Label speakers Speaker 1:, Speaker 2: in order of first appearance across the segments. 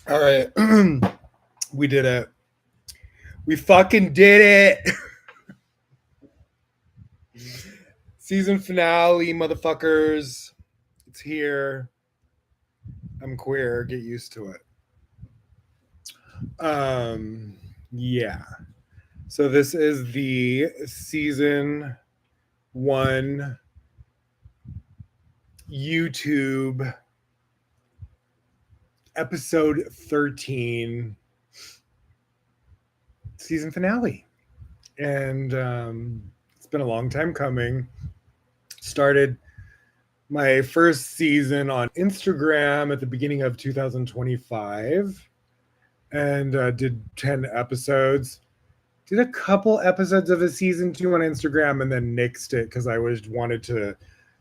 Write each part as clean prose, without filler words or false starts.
Speaker 1: All right. We did it. We fucking did it. Season finale, motherfuckers. It's here. I'm queer. Get used to it. Yeah. So this is the season one YouTube episode 13 season finale. And it's been a long time coming. Started my first season on Instagram at the beginning of 2025 and did 10 episodes. Did a couple episodes of a season 2 on Instagram and then nixed it because I was wanted to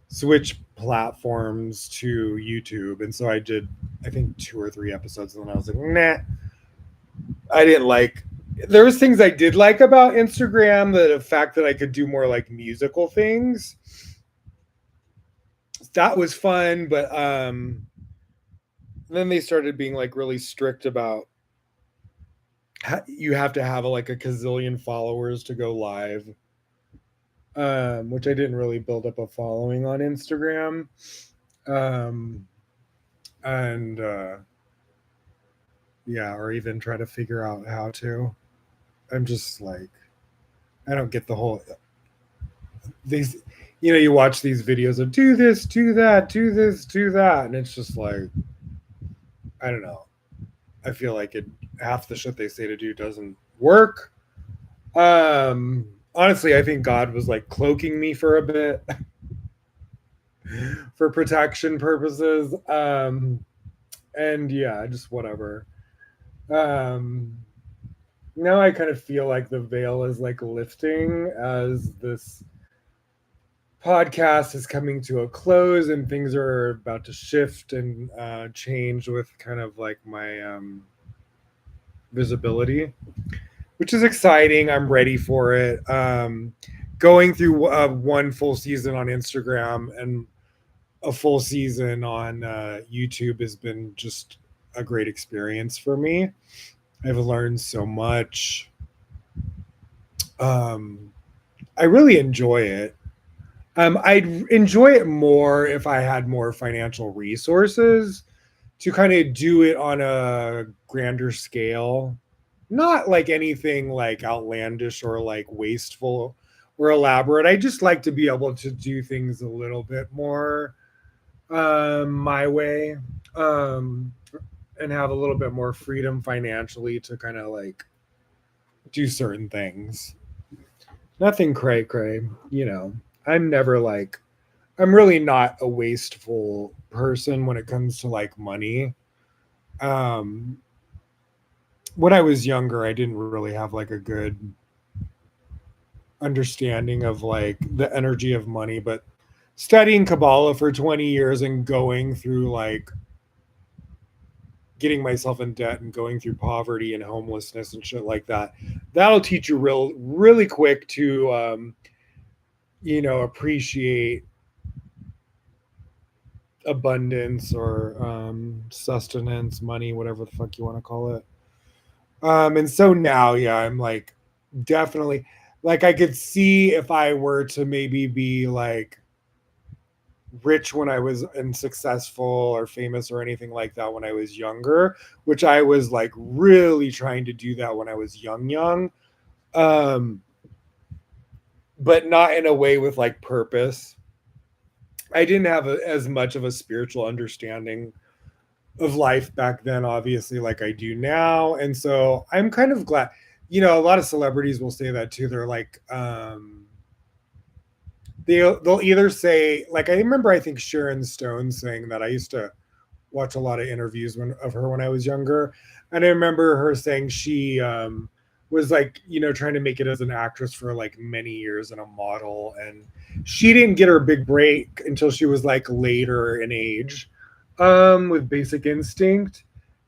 Speaker 1: switch platforms to YouTube. And so I did, I think, 2 or 3 episodes. And then I was like, nah, I didn't like. There was things I did like about Instagram, the fact that I could do more like musical things. That was fun, but then they started being like really strict about you have to have like a gazillion followers to go live, which I didn't really build up a following on Instagram. um, and Yeah, or even try to figure out how to. I'm just like, I don't get the whole these. You watch these videos of do this, do that, do this, do that, and it's just like, I don't know. I feel like it half the shit they say to do doesn't work. Honestly, I think God was like cloaking me for a bit for protection purposes. And yeah, just whatever. Um, Now I kind of feel like the veil is like lifting as this podcast is coming to a close and things are about to shift and change with kind of like my visibility, which is exciting. I'm ready for it. Going through one full season on Instagram and a full season on YouTube has been just a great experience for me. I've learned so much. Um, I really enjoy it. I'd enjoy it more if I had more financial resources to kind of do it on a grander scale. Not like anything like outlandish or like wasteful or elaborate. I just like to be able to do things a little bit more my way, um, and have a little bit more freedom financially to kind of like do certain things. Nothing cray cray. I'm never like, I'm really not a wasteful person when it comes to like money. Um, when I was younger, I didn't really have like a good understanding of like the energy of money, but studying Kabbalah for 20 years and going through like getting myself in debt and going through poverty and homelessness and shit like that, that'll teach you really quick to appreciate abundance or sustenance, money, whatever the fuck you want to call it. And so now, yeah, I'm like definitely like I could see if I were to maybe be like rich when I was and successful or famous or anything like that when I was younger, which I was like really trying to do that when I was young. Um, but not in a way with like purpose. I didn't have as much of a spiritual understanding of life back then, obviously, like I do now. And so I'm kind of glad, a lot of celebrities will say that too. They're like, they'll either say, like, I remember, I think Sharon Stone saying that. I used to watch a lot of interviews of her when I was younger. And I remember her saying she was like, trying to make it as an actress for like many years and a model. And she didn't get her big break until she was like later in age, with Basic Instinct.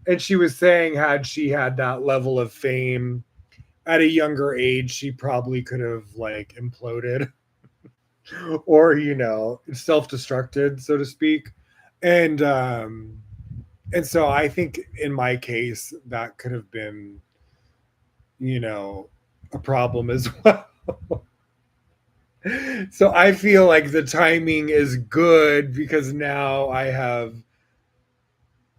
Speaker 1: And she was saying, had she had that level of fame at a younger age, she probably could have like imploded or, self destructed, so to speak. And And so I think in my case, that could have been, you know, a problem as well. So I feel like the timing is good because now I have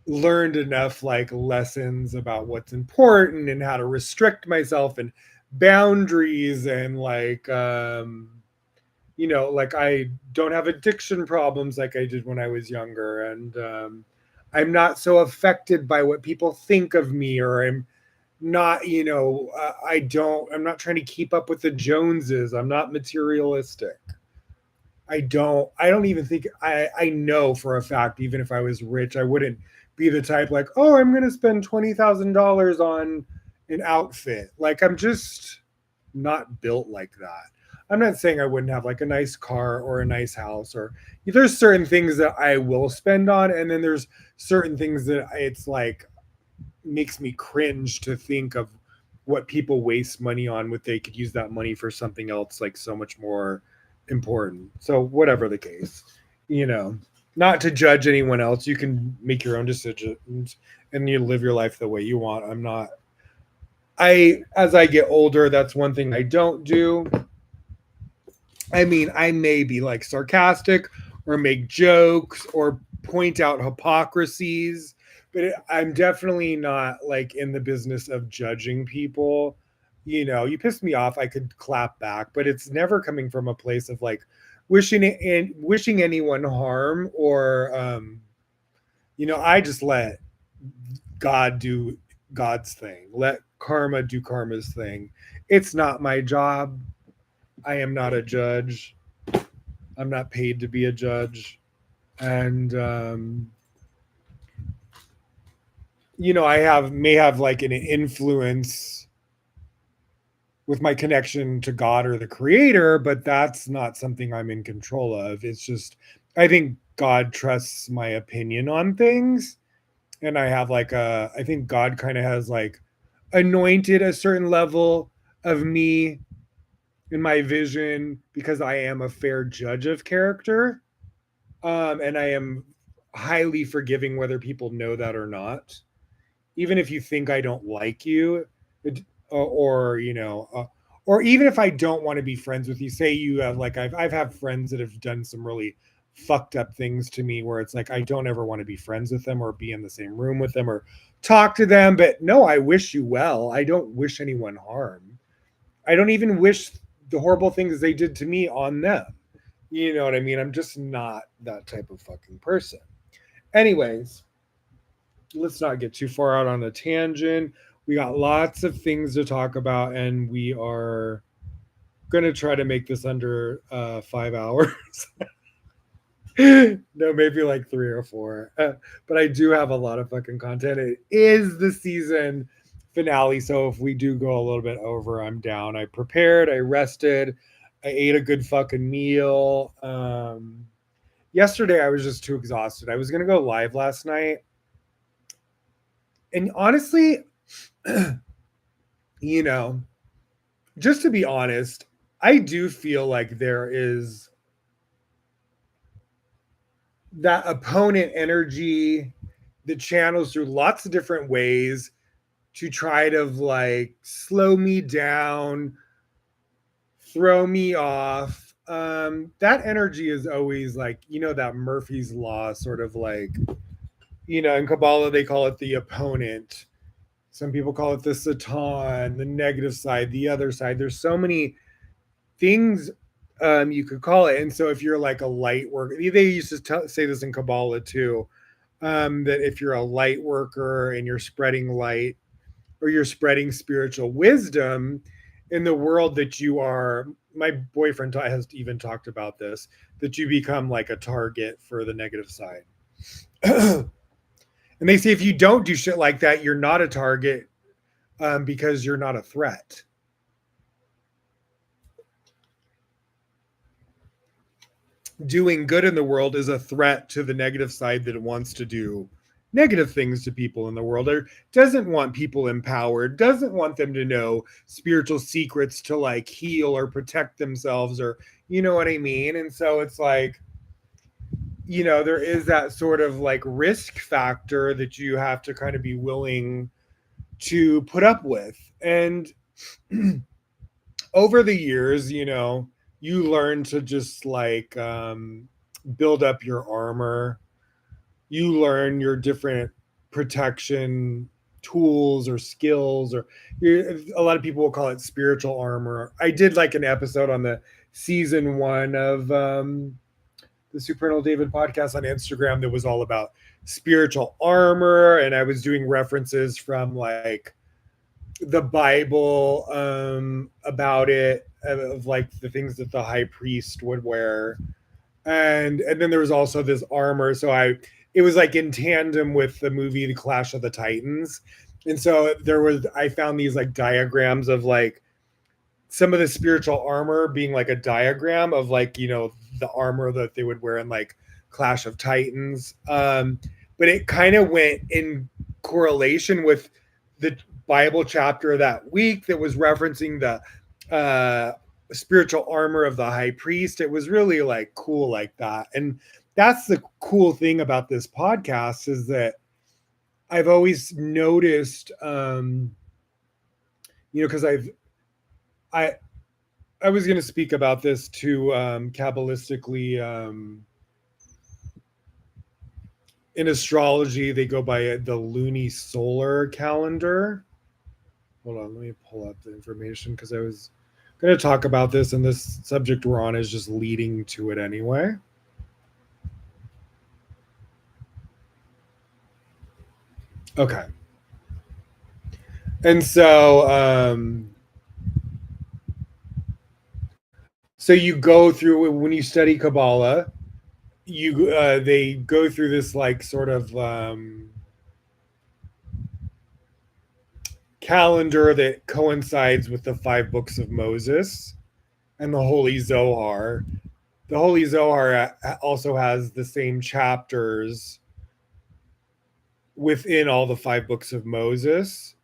Speaker 1: learned enough like lessons about what's important and how to restrict myself and boundaries and like like I don't have addiction problems like I did when I was younger, and I'm not so affected by what people think of me, or I'm not, I'm not trying to keep up with the Joneses. I'm not materialistic. I don't even think I know for a fact, even if I was rich, I wouldn't be the type like, oh, I'm gonna spend $20,000 on an outfit. Like I'm just not built like that. I'm not saying I wouldn't have like a nice car or a nice house, or there's certain things that I will spend on, and then there's certain things that it's like makes me cringe to think of what people waste money on, what they could use that money for something else like so much more important. So whatever the case, you know, not to judge anyone else. You can make your own decisions and you live your life the way you want. I'm not I As I get older, that's one thing I don't do. I mean, I may be like sarcastic or make jokes or point out hypocrisies, but I'm definitely not like in the business of judging people. You piss me off, I could clap back, but it's never coming from a place of like wishing anyone harm, or I just let God do God's thing. Let karma do karma's thing. It's not my job. I am not a judge. I'm not paid to be a judge. And I may have like an influence with my connection to God or the creator, but that's not something I'm in control of. It's just I think God trusts my opinion on things. And I think God kind of has like anointed a certain level of me in my vision because I am a fair judge of character. And I am highly forgiving whether people know that or not. Even if you think I don't like you, or or even if I don't want to be friends with you. Say you have like I've had friends that have done some really fucked up things to me where it's like I don't ever want to be friends with them or be in the same room with them or talk to them. But no, I wish you well. I don't wish anyone harm. I don't even wish the horrible things they did to me on them. You know what I mean? I'm just not that type of fucking person. Anyways, let's not get too far out on a tangent. We got lots of things to talk about, and we are going to try to make this under 5 hours. No, maybe like 3 or 4. But I do have a lot of fucking content. It is the season finale. So if we do go a little bit over, I'm down. I prepared, I rested, I ate a good fucking meal. Yesterday, I was just too exhausted. I was going to go live last night. And honestly, you know, just to be honest, I do feel like there is that opponent energy that channels through lots of different ways to try to like slow me down, throw me off. That energy is always like, that Murphy's Law sort of like, in Kabbalah, they call it the opponent. Some people call it the Satan, the negative side, the other side. There's so many things you could call it. And so if you're like a light worker, they used to say this in Kabbalah too, that if you're a light worker and you're spreading light or you're spreading spiritual wisdom in the world, that you are, my boyfriend has even talked about this, that you become like a target for the negative side. And they say if you don't do shit like that, you're not a target, because you're not a threat. Doing good in the world is a threat to the negative side that wants to do negative things to people in the world, or doesn't want people empowered, doesn't want them to know spiritual secrets to like heal or protect themselves, or you know what I mean. And so it's like there is that sort of like risk factor that you have to kind of be willing to put up with. And over the years, you learn to just like build up your armor. You learn your different protection tools or skills, or a lot of people will call it spiritual armor. I did like an episode on the season 1 of the Supernal David podcast on Instagram that was all about spiritual armor, and I was doing references from like the Bible about it, of like the things that the high priest would wear, and then there was also this armor. So it was like in tandem with the movie The Clash of the Titans, and so I found these like diagrams of like some of the spiritual armor being like a diagram of like the armor that they would wear in like Clash of Titans, but it kind of went in correlation with the Bible chapter that week that was referencing the spiritual armor of the high priest. It was really like cool like that. And that's the cool thing about this podcast, is that I've always noticed, because I I was going to speak about this too, Kabbalistically. In astrology, they go by the lunisolar calendar. Hold on, let me pull up the information, because I was going to talk about this, and this subject we're on is just leading to it anyway. Okay. And so you go through, when you study Kabbalah, they go through this like sort of calendar that coincides with the 5 books of Moses and the Holy Zohar. The Holy Zohar also has the same chapters within all the 5 books of Moses.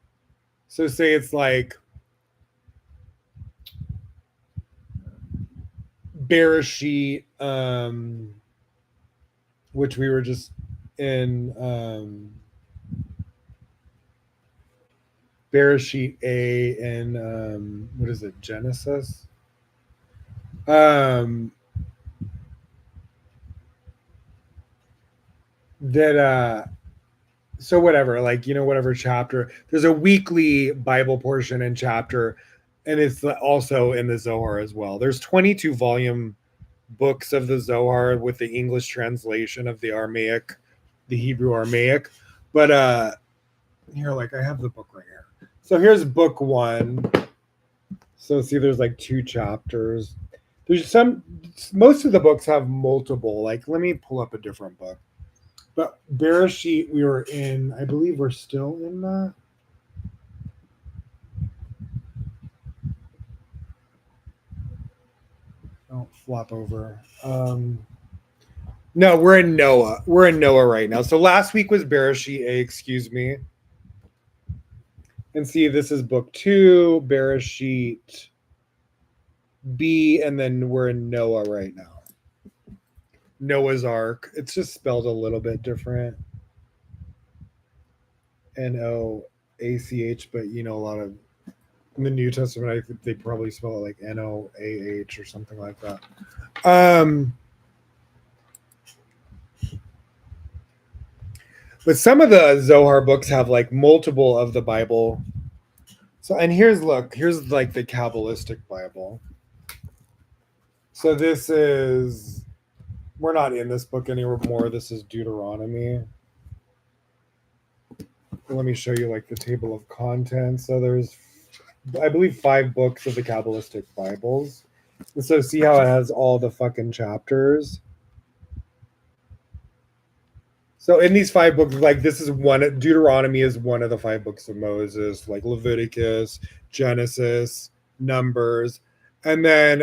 Speaker 1: So say it's like Bereshit, which we were just in, Bereshit A, and what is it, Genesis? That so whatever, like whatever chapter, there's a weekly Bible portion and chapter, and it's also in the Zohar as well. There's 22 volume books of the Zohar with the English translation of the Hebrew Aramaic. But here, like, I have the book right here. So here's book 1. So see, there's like 2 chapters. Most of the books have multiple. Like, let me pull up a different book. But Bereshit, we were in, I believe we're still in that. Don't flop over. No, we're in Noah. We're in Noah right now. So last week was Bereshit A, excuse me. And see, this is book 2, Bereshit B, and then we're in Noah right now. Noah's Ark. It's just spelled a little bit different. Noach, but a lot of in the New Testament, I think they probably spell it like Noah or something like that. But some of the Zohar books have like multiple of the Bible. So, and here's like the Kabbalistic Bible. So this is, we're not in this book anymore. This is Deuteronomy. Let me show you like the table of contents. So there's, I believe, 5 books of the Kabbalistic Bibles. And so see how it has all the fucking chapters. So in these 5 books, like this is one, Deuteronomy is one of the 5 books of Moses, like Leviticus, Genesis, Numbers, and then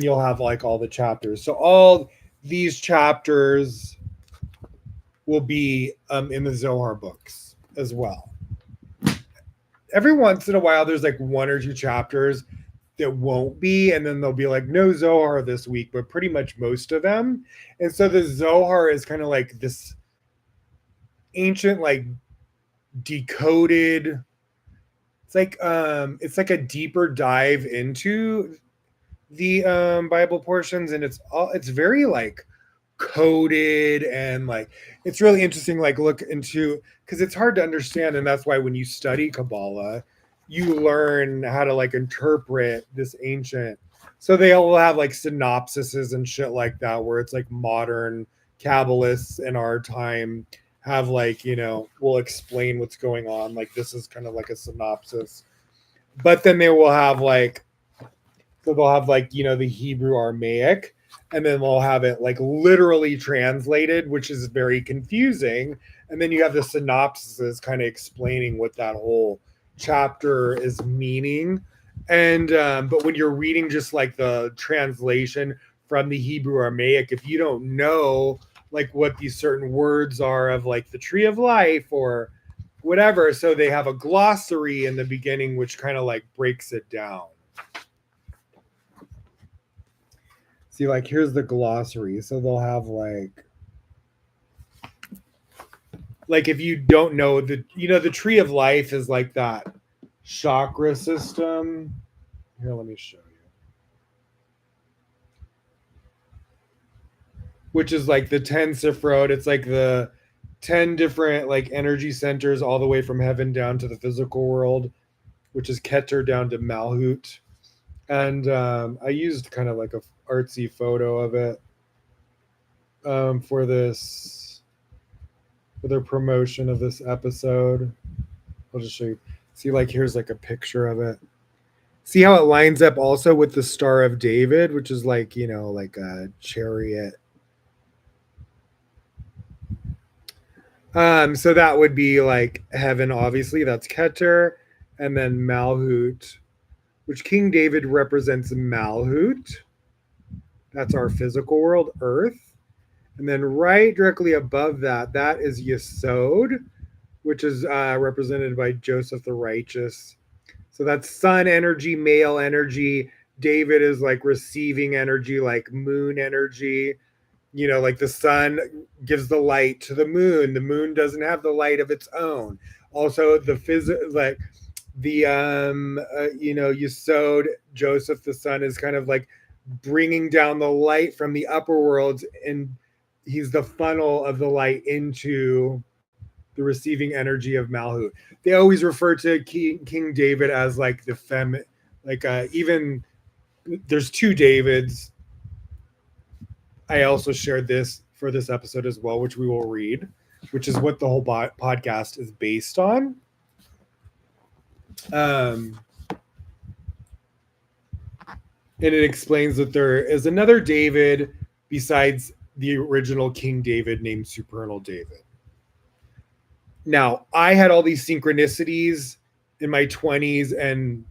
Speaker 1: you'll have like all the chapters. So all these chapters will be in the Zohar books as well. Every once in a while, there's like 1 or 2 chapters that won't be, and then they'll be like no Zohar this week, but pretty much most of them. And so the Zohar is kind of like this ancient, like decoded, it's like a deeper dive into the Bible portions, and it's very like coded, and like it's really interesting, like look into, because it's hard to understand, and that's why when you study Kabbalah you learn how to like interpret this ancient. So they all have like synopsises and shit like that, where it's like modern Kabbalists in our time have like, will explain what's going on, like this is kind of like a synopsis. But then they will have like, so they'll have like, the Hebrew Aramaic, and then they'll have it like literally translated, which is very confusing. And then you have the synopsis kind of explaining what that whole chapter is meaning. And but when you're reading just like the translation from the Hebrew Aramaic, if you don't know like what these certain words are of like the tree of life or whatever, so they have a glossary in the beginning which kind of like breaks it down. See, like here's the glossary. So they'll have like if you don't know, the tree of life is like that chakra system. Here, let me show you. Which is like the 10 Sifrot. It's like the 10 different like energy centers all the way from heaven down to the physical world, which is Keter down to Malhut. And I used kind of like a artsy photo of it for their promotion of this episode. I'll just show you. See, like here's like a picture of it. See how it lines up also with the Star of David, which is like, like a chariot. So that would be like heaven, obviously. That's Keter, and then Malhut, which King David represents Malhut. That's our physical world, Earth. And then right directly above that, that is Yesod, which is represented by Joseph the Righteous. So that's sun energy, male energy. David is like receiving energy, like moon energy. Like the sun gives the light to the moon. The moon doesn't have the light of its own. Also, like the Yesod, Joseph the sun is kind of like bringing down the light from the upper worlds, and he's the funnel of the light into the receiving energy of Malhut. They always refer to King David as like the like even there's two Davids. I also shared this for this episode as well, which we will read, which is what the whole podcast is based on. And it explains that there is another David besides the original King David named Supernal David. Now, I had all these synchronicities in my 20s and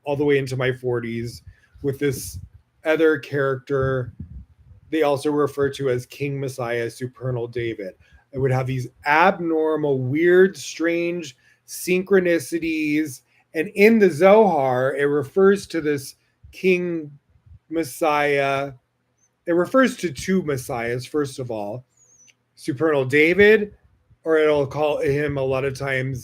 Speaker 1: all the way into my 40s with this other character they also refer to as King Messiah, Supernal David. It would have these abnormal, weird, strange synchronicities. And in the Zohar, it refers to this King Messiah. It refers to two Messiahs, first of all. Supernal David, or it'll call him a lot of times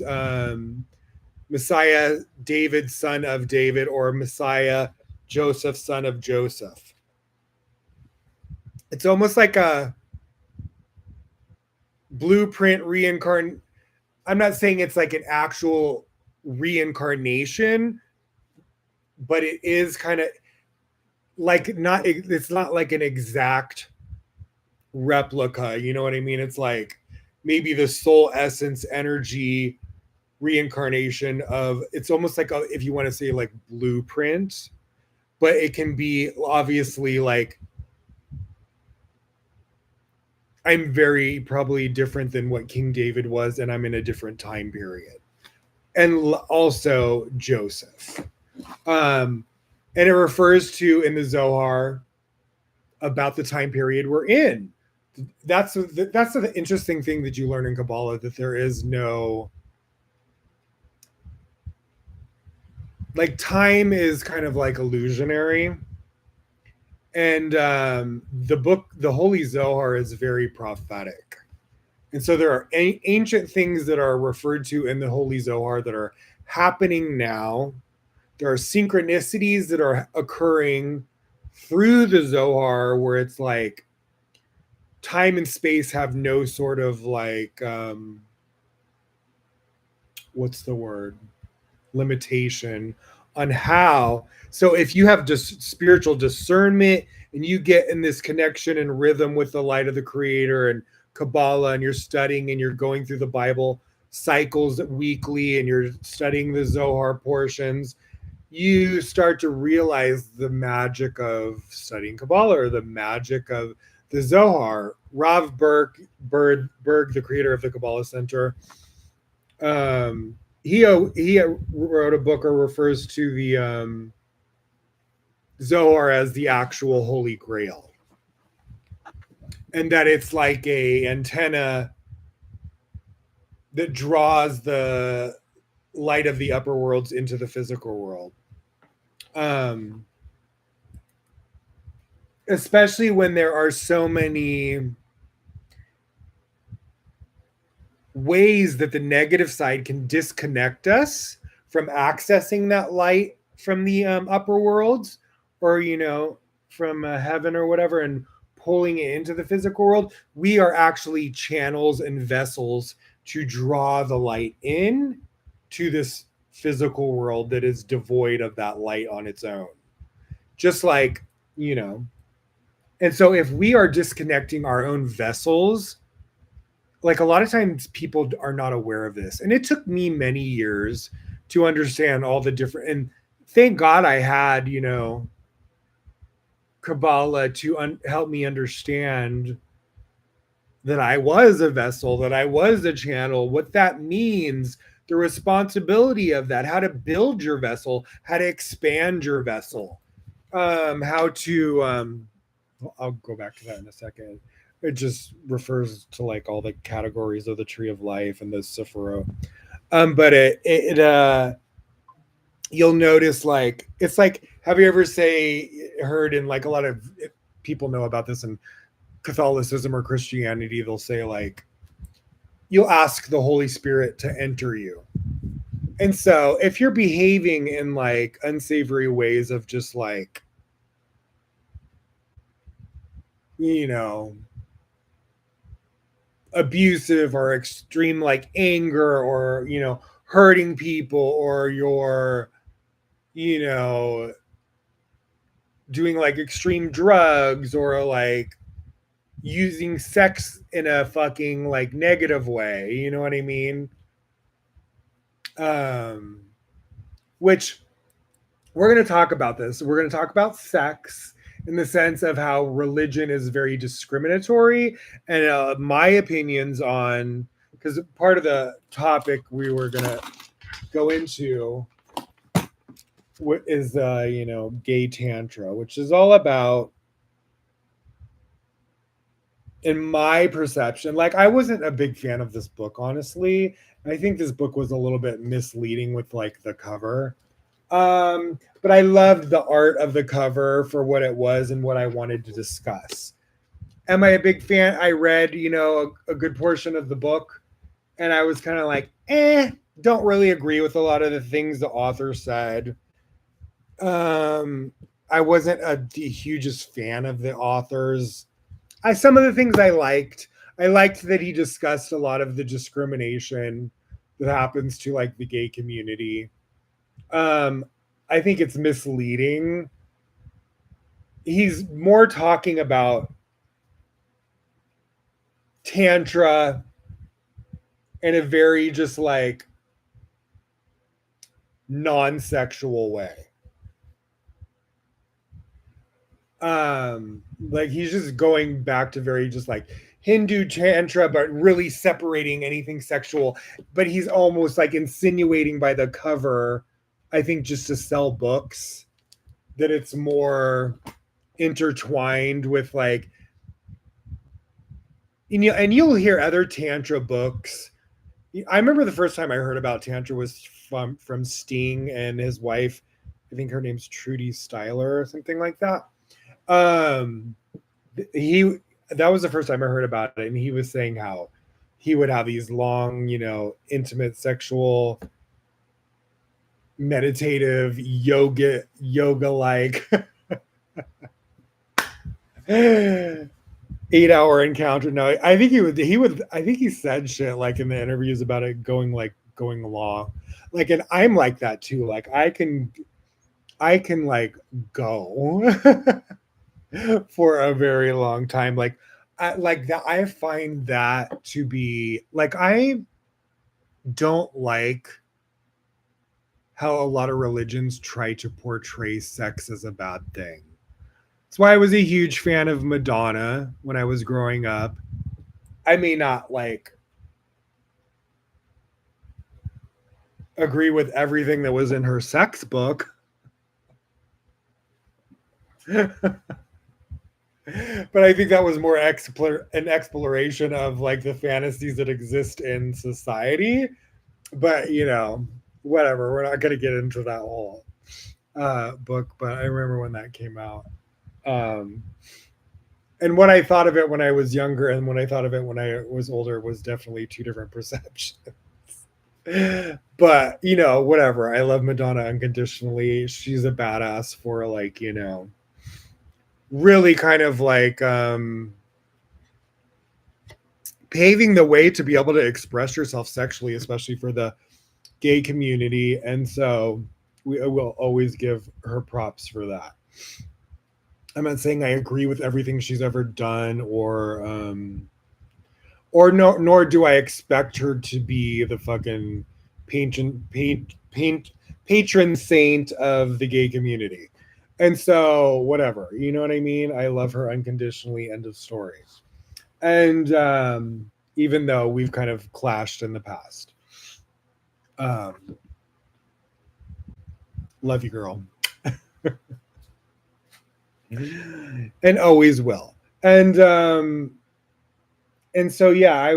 Speaker 1: Messiah David, son of David, or Messiah Joseph, son of Joseph. It's almost like a blueprint reincarnation. I'm not saying it's like an actual reincarnation, but it is kind of like it's not like an exact replica. You know what I mean? It's like maybe the soul essence energy reincarnation of, it's almost like if you want to say like blueprint, but it can be obviously like, I'm very probably different than what King David was, and I'm in a different time period. And also Joseph. And it refers to in the Zohar about the time period we're in. That's the interesting thing that you learn in Kabbalah, that there is no like time is kind of like illusionary, and the Holy Zohar is very prophetic. And so there are ancient things that are referred to in the Holy Zohar that are happening now. There are synchronicities that are occurring through the Zohar where it's like time and space have no sort of like what's the word, limitation on how. So if you have just spiritual discernment and you get in this connection and rhythm with the light of the creator and Kabbalah, and you're studying and you're going through the Bible cycles weekly and you're studying the Zohar portions, you start to realize the magic of studying Kabbalah or the magic of the Zohar. Rav Berg, the creator of the Kabbalah Center, um, he wrote a book or refers to the Zohar as the actual Holy Grail, and that it's like a antenna that draws the light of the upper worlds into the physical world. Um, Especially when there are so many ways that the negative side can disconnect us from accessing that light from the upper worlds, or from heaven or whatever, and pulling it into the physical world. We are actually channels and vessels to draw the light in to this physical world that is devoid of that light on its own, just like you know and so if we are disconnecting our own vessels, like a lot of times people are not aware of this, and it took me many years to understand all the different, and thank God I had Kabbalah to help me understand that I was a vessel, that I was a channel, what that means, the responsibility of that, how to build your vessel, how to expand your vessel, how to I'll go back to that in a second. It just refers to like all the categories of the tree of life and the Sephiro. But you'll notice, like, it's like, have you ever heard, in like a lot of people know about this in Catholicism or Christianity, they'll say like, you'll ask the Holy Spirit to enter you. And so if you're behaving in like unsavory ways of just like, you know, abusive or extreme like anger, or hurting people, or you're you know doing like extreme drugs, or like using sex in a fucking like negative way, you know what I mean? um which we're going to talk about this. We're going to talk about sex in the sense of how religion is very discriminatory, and my opinions on, because part of the topic we were going to go into is gay tantra, which is all about, in my perception, like, I wasn't a big fan of this book, honestly. I think this book was a little bit misleading with like the cover. But I loved the art of the cover for what it was and what I wanted to discuss. Am I a big fan? I read, a good portion of the book, and I was kind of like, don't really agree with a lot of the things the author said. Um, I wasn't the hugest fan of the author's. Some of the things I liked. I liked that he discussed a lot of the discrimination that happens to like the gay community. Um, I think it's misleading. He's more talking about tantra in a very just like non-sexual way. Like he's just going back to very just like Hindu tantra, but really separating anything sexual. But he's almost like insinuating by the cover, I think, just to sell books, that it's more intertwined with like, and you'll hear other tantra books. I remember the first time I heard about tantra was from Sting and his wife I think her name's Trudy Styler or something like that. Um, he that was the first time I heard about it, and he was saying how he would have these long, intimate sexual meditative yoga like 8 hour encounter. No, I think he would I think he said shit like in the interviews about it going along. Like, and I'm like that too. Like I can like go for a very long time. Like like that I find that to be like I don't like how a lot of religions try to portray sex as a bad thing. That's why I was a huge fan of Madonna when I was growing up. I may not like agree with everything that was in her sex book, but I think that was more an exploration of like the fantasies that exist in society. But whatever. We're not going to get into that whole book. But I remember when that came out. Um, and what I thought of it when I was younger and when I thought of it when I was older was definitely two different perceptions. But whatever. I love Madonna unconditionally. She's a badass for like really kind of like paving the way to be able to express yourself sexually, especially for the gay community. And so we will always give her props for that. I'm not saying I agree with everything she's ever done, or no, nor do I expect her to be the fucking patron saint of the gay community. And so whatever, you know what I mean? I love her unconditionally, end of story. And even though we've kind of clashed in the past. Um, love you, girl. And always will. And so yeah, I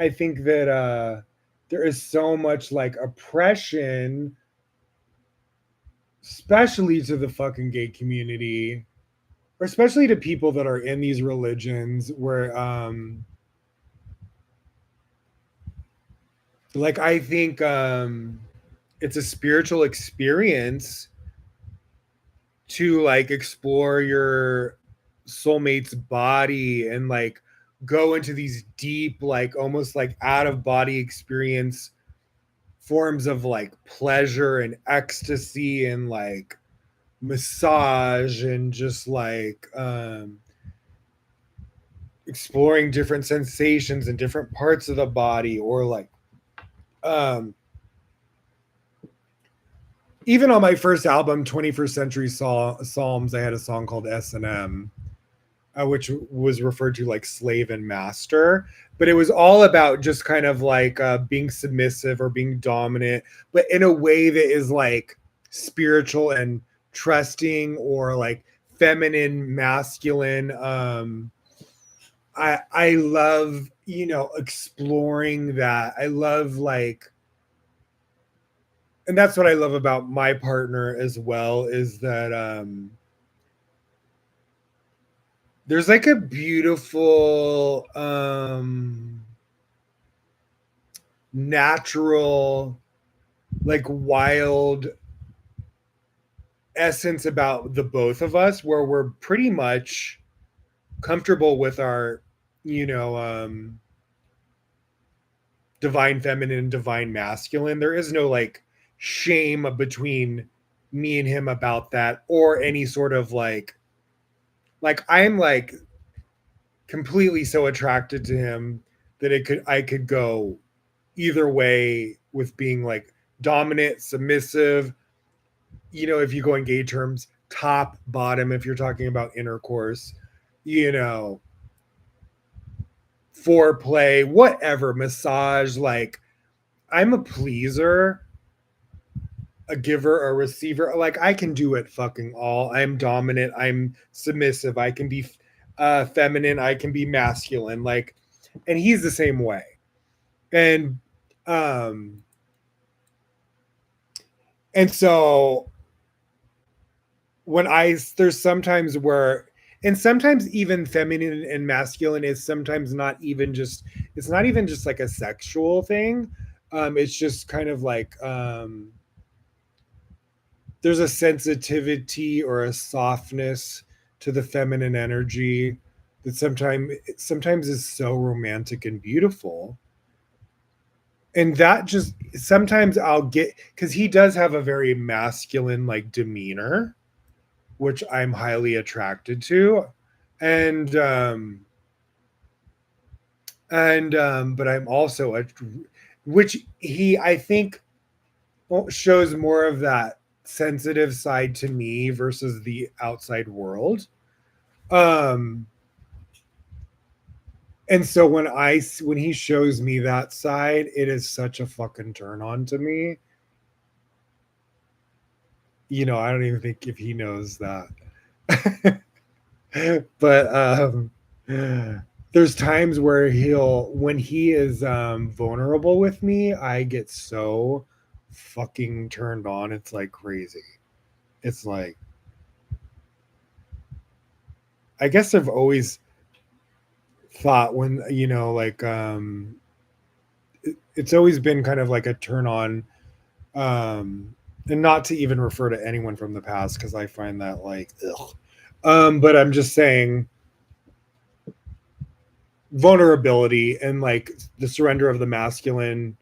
Speaker 1: think that there is so much like oppression, especially to the fucking gay community, or especially to people that are in these religions where like I think it's a spiritual experience to like explore your soulmate's body and like go into these deep like almost like out of body experience forms of like pleasure and ecstasy and like massage and just like exploring different sensations in different parts of the body, or like um even on my first album 21st Century Psalms, I had a song called S&M, which was referred to like slave and master, but it was all about just kind of like being submissive or being dominant, but in a way that is like spiritual and trusting, or like feminine, masculine. I love exploring that. I love like, and that's what I love about my partner as well, is that there's like a beautiful natural, like wild essence about the both of us, where we're pretty much comfortable with our you know divine feminine and divine masculine. There is no like shame between me and him about that, or any sort of like I'm like completely so attracted to him that I could go either way with being like dominant, submissive, if you go in gay terms, top, bottom, if you're talking about intercourse, you know, foreplay, whatever, massage. Like, I'm a pleaser, a giver, a receiver. Like, I can do it fucking all. I'm dominant, I'm submissive, I can be feminine, I can be masculine. Like, and he's the same way. And, um, and so when I there's sometimes where, and sometimes even feminine and masculine is sometimes not even just, it's not even just like a sexual thing. It's just kind of like there's a sensitivity or a softness to the feminine energy that sometimes is so romantic and beautiful. And that just sometimes I'll get, because he does have a very masculine like demeanor, which I'm highly attracted to. And but I'm also a, which he I think shows more of that sensitive side to me versus the outside world. Um and so when he shows me that side, it is such a fucking turn on to me. I don't even think if he knows that. But there's times where when he is vulnerable with me, I get so fucking turned on. It's like crazy. It's like, I guess I've always thought when, like it's always been kind of like a turn on, um and not to even refer to anyone from the past because I find that like ugh. But I'm just saying vulnerability and like the surrender of the masculine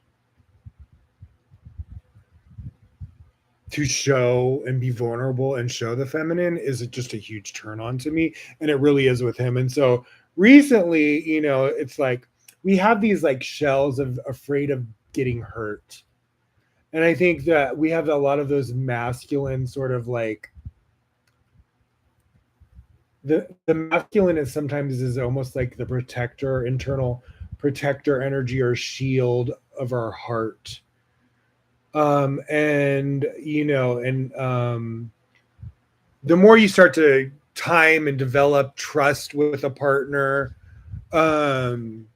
Speaker 1: to show and be vulnerable and show the feminine is just a huge turn on to me, and it really is with him. And so recently, it's like we have these like shells of afraid of getting hurt, and I think that we have a lot of those masculine sort of like the masculine is sometimes is almost like the protector, internal protector energy or shield of our heart. And the more you start to time and develop trust with a partner, um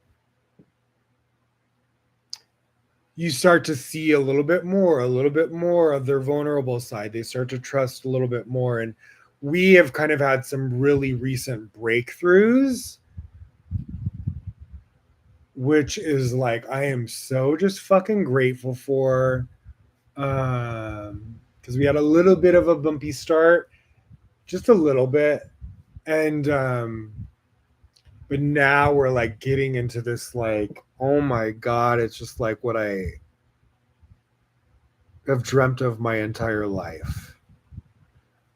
Speaker 1: you start to see a little bit more of their vulnerable side. They start to trust a little bit more. And we have kind of had some really recent breakthroughs, which is like I am so just fucking grateful for. Because we had a little bit of a bumpy start, just a little bit. And but now we're like getting into this like, oh my god, it's just like what I have dreamt of my entire life.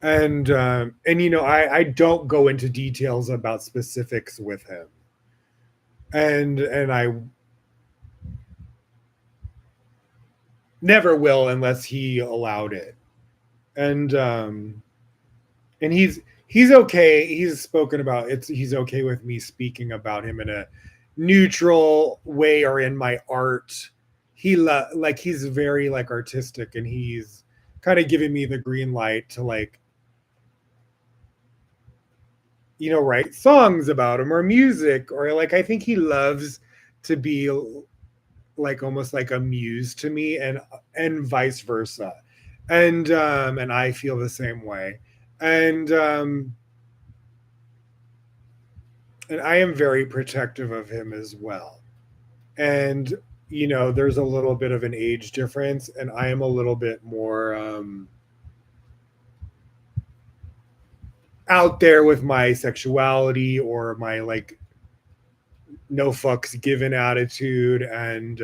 Speaker 1: And I don't go into details about specifics with him, and I never will unless he allowed it. And he's okay. He's spoken about it's he's okay with me speaking about him in a neutral way or in my art. Like he's very like artistic, and he's kind of giving me the green light to like write songs about him or music, or like I think he loves to be like almost like a muse to me, and vice versa. And I feel the same way. And and I am very protective of him as well. And there's a little bit of an age difference, and I am a little bit more out there with my sexuality or my like no fucks given attitude. And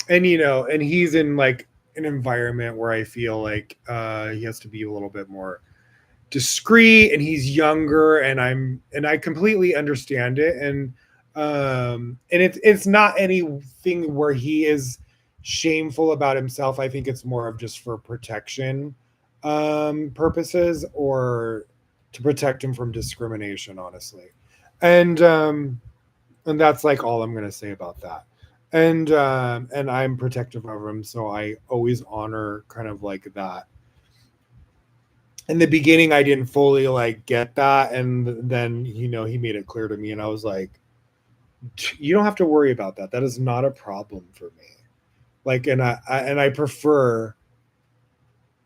Speaker 1: he's in like an environment where I feel like he has to be a little bit more discreet, and he's younger, and I completely understand it. And it's not anything where he is shameful about himself. I think it's more of just for protection purposes, or to protect him from discrimination, honestly. And um and that's like all I'm gonna say about that. And I'm protective of him, so I always honor kind of like that. In the beginning I didn't fully like get that, and then he made it clear to me, and I was like, you don't have to worry about that. That is not a problem for me. Like, and I prefer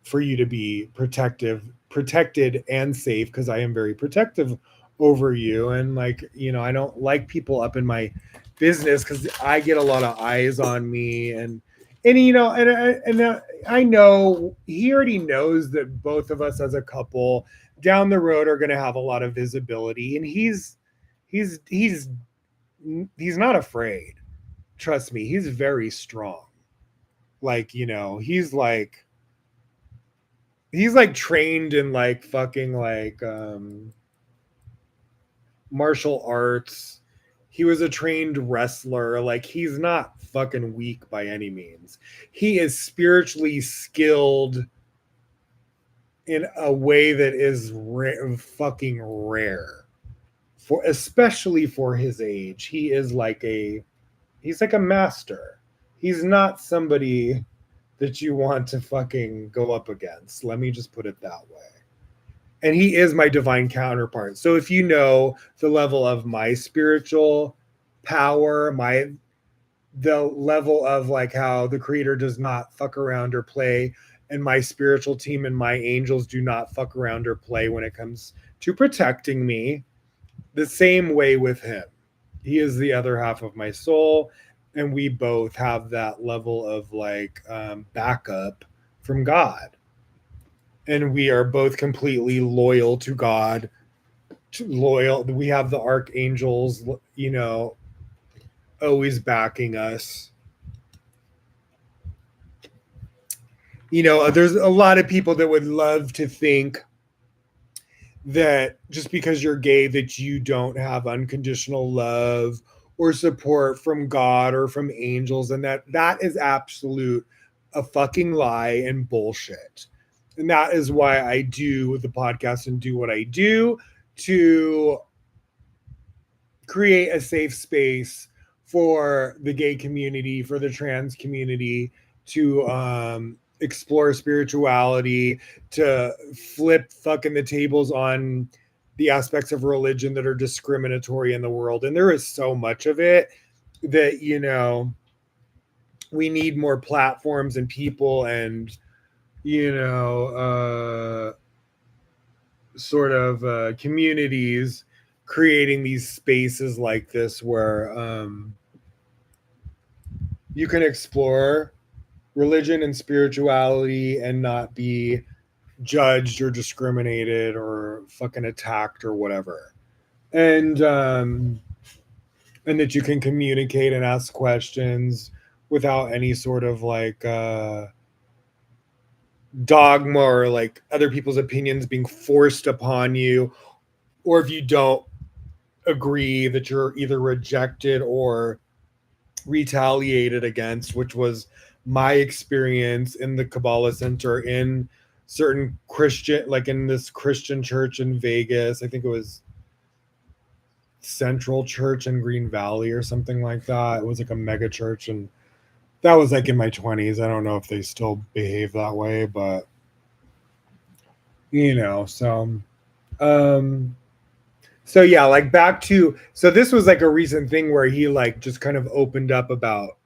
Speaker 1: for you to be protected and safe, because I am very protective over you. And like, I don't like people up in my business because I get a lot of eyes on me. And I know he already knows that both of us as a couple down the road are going to have a lot of visibility, and he's he's he's not afraid. Trust me, he's very strong. Like, he's like trained in like fucking like martial arts. He was a trained wrestler. Like, he's not fucking weak by any means. He is spiritually skilled in a way that is fucking rare, for especially for his age. He's like a master. He's not somebody that you want to fucking go up against. Let me just put it that way. And he is my divine counterpart. So if you know the level of my spiritual power, the level of like how the creator does not fuck around or play, and my spiritual team and my angels do not fuck around or play when it comes to protecting me, the same way with him. He is the other half of my soul, and we both have that level of like backup from God, and we are both completely loyal to God. Loyal. We have the archangels, always backing us. There's a lot of people that would love to think that just because you're gay that you don't have unconditional love or support from God or from angels, and that is absolute a fucking lie and bullshit. And that is why I do the podcast and do what I do, to create a safe space for the gay community, for the trans community, to explore spirituality, to flip fucking the tables on the aspects of religion that are discriminatory in the world. And there is so much of it that, we need more platforms and people and, sort of communities creating these spaces like this where you can explore religion and spirituality and not be judged or discriminated or fucking attacked or whatever. And that you can communicate and ask questions without any sort of like dogma or like other people's opinions being forced upon you, or if you don't agree, that you're either rejected or retaliated against, which was my experience in the Kabbalah Center, in certain Christian, like in this Christian church in Vegas. I think it was Central Church in Green Valley or something like that. It was like a mega church, and that was like in my 20s. I don't know if they still behave that way, but um so yeah, like back to, so this was like a recent thing where he like just kind of opened up about,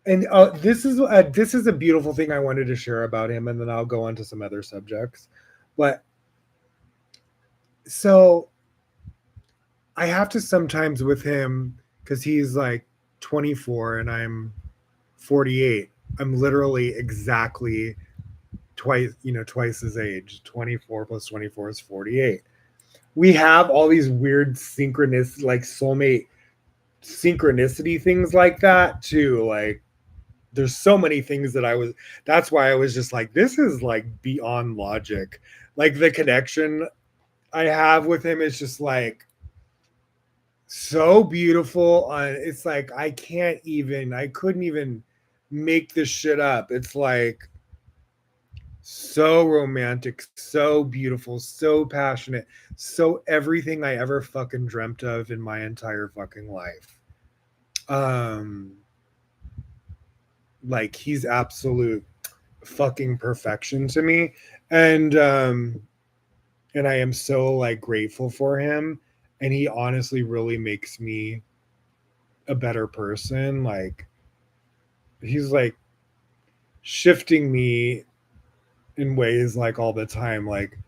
Speaker 1: and this is a beautiful thing I wanted to share about him, and then I'll go on to some other subjects. But so I have to sometimes with him, because he's like 24 and I'm 48. I'm literally exactly twice his age. 24 plus 24 is 48. We have all these weird synchronous, like soulmate synchronicity things like that too. Like, there's so many things that's why I was just like, this is like beyond logic. Like, the connection I have with him is just like so beautiful. It's like I couldn't even make this shit up. It's like so romantic, so beautiful, so passionate, so everything I ever fucking dreamt of in my entire fucking life. Um like, he's absolute fucking perfection to me. And I am so like grateful for him, and he honestly really makes me a better person. Like, he's like shifting me in ways like all the time. Like,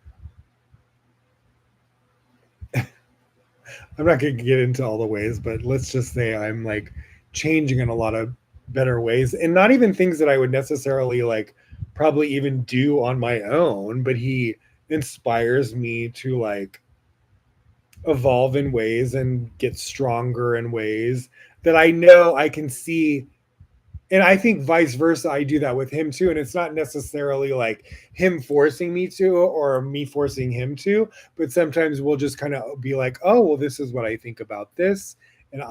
Speaker 1: I'm not going to get into all the ways, but let's just say I'm like changing in a lot of better ways, and not even things that I would necessarily like probably even do on my own, but he inspires me to like evolve in ways and get stronger in ways that I know I can see. And I think vice versa, I do that with him too. And it's not necessarily like him forcing me to or me forcing him to, but sometimes we'll just kind of be like, oh, well, this is what I think about this. And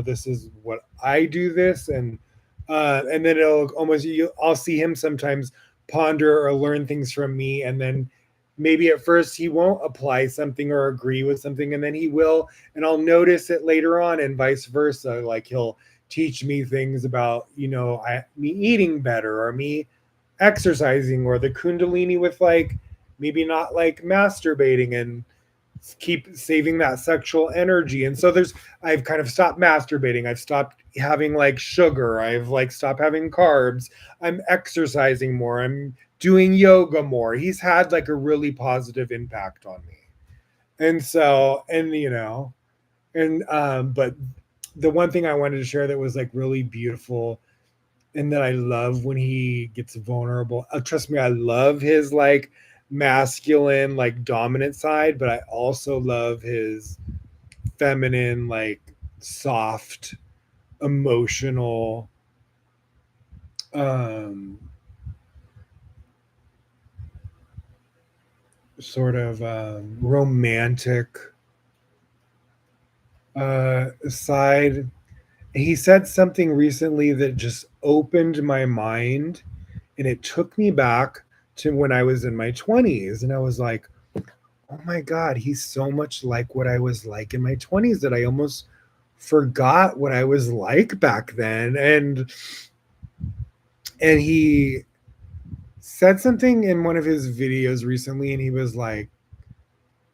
Speaker 1: this is what I do this. And then I'll see him sometimes ponder or learn things from me. And then maybe at first he won't apply something or agree with something, and then he will. And I'll notice it later on, and vice versa. Like he'll teach me things about me eating better, or me exercising, or the kundalini with like maybe not like masturbating, and keep saving that sexual energy. And so I've kind of stopped masturbating, I've stopped having like sugar, I've like stopped having carbs, I'm exercising more, I'm doing yoga more. He's had like a really positive impact on me. And so, and but the one thing I wanted to share that was like really beautiful and that I love when he gets vulnerable. Trust me, I love his like masculine, like dominant side, but I also love his feminine, like soft, emotional, um, sort of romantic side. He said something recently that just opened my mind, and it took me back to when I was in my 20s. And I was like, oh my God, he's so much like what I was like in my 20s that I almost forgot what I was like back then. And he said something in one of his videos recently, and he was like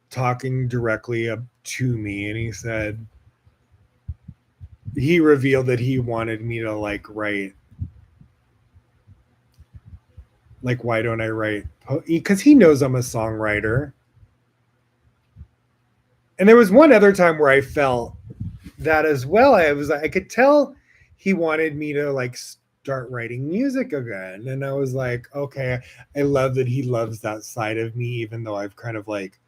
Speaker 1: talking directly up to me, and he said he revealed that he wanted me to like write, like, why don't I write, because he knows I'm a songwriter. And there was one other time where I felt that as well. I could tell he wanted me to like start writing music again. And I was like, okay, I love that he loves that side of me, even though I've kind of like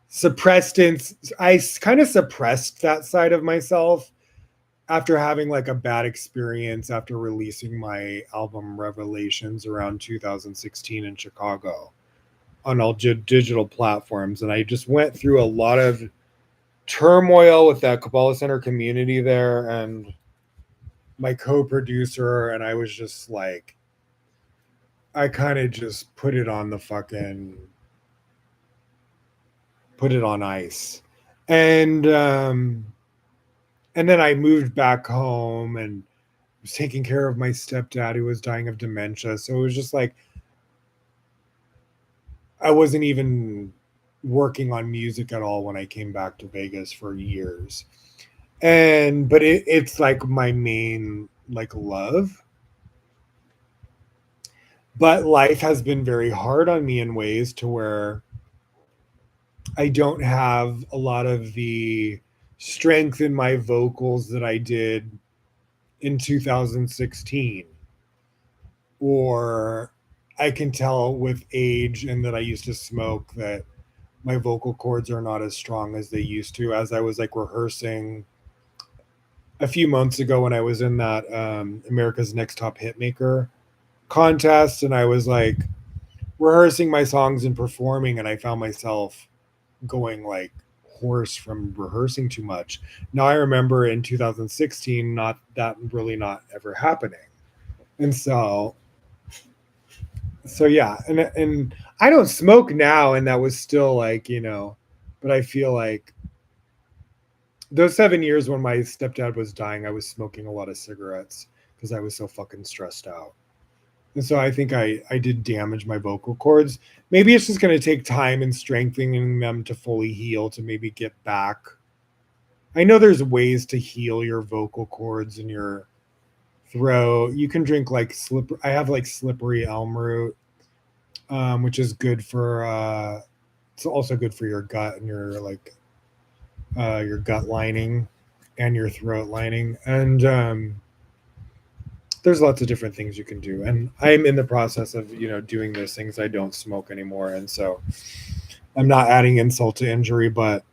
Speaker 1: suppressed and I kind of suppressed that side of myself after having like a bad experience after releasing my album Revelations around 2016 in Chicago on all digital platforms. And I just went through a lot of turmoil with that Kabbalah Center community there and my co-producer. And I was just like, I kind of just put it on ice. And and then I moved back home and was taking care of my stepdad who was dying of dementia. So it was just like I wasn't even working on music at all when I came back to Vegas for years. But it's like my main like love. But life has been very hard on me in ways to where I don't have a lot of the strength in my vocals that I did in 2016. Or I can tell with age and that I used to smoke that my vocal cords are not as strong as they used to, as I was like rehearsing a few months ago when I was in that America's Next Top Hitmaker contest. And I was like rehearsing my songs and performing, and I found myself going like hoarse from rehearsing too much. Now I remember in 2016 not that really not ever happening. And so yeah, and I don't smoke now, and that was still like, but I feel like those 7 years when my stepdad was dying, I was smoking a lot of cigarettes because I was so fucking stressed out. And so I think I did damage my vocal cords. Maybe it's just going to take time and strengthening them to fully heal to maybe get back. I know there's ways to heal your vocal cords and your throat. You can drink like I have like slippery elm root, which is good for it's also good for your gut and your gut lining and your throat lining. And there's lots of different things you can do. And I'm in the process of, doing those things. I don't smoke anymore. And so I'm not adding insult to injury, but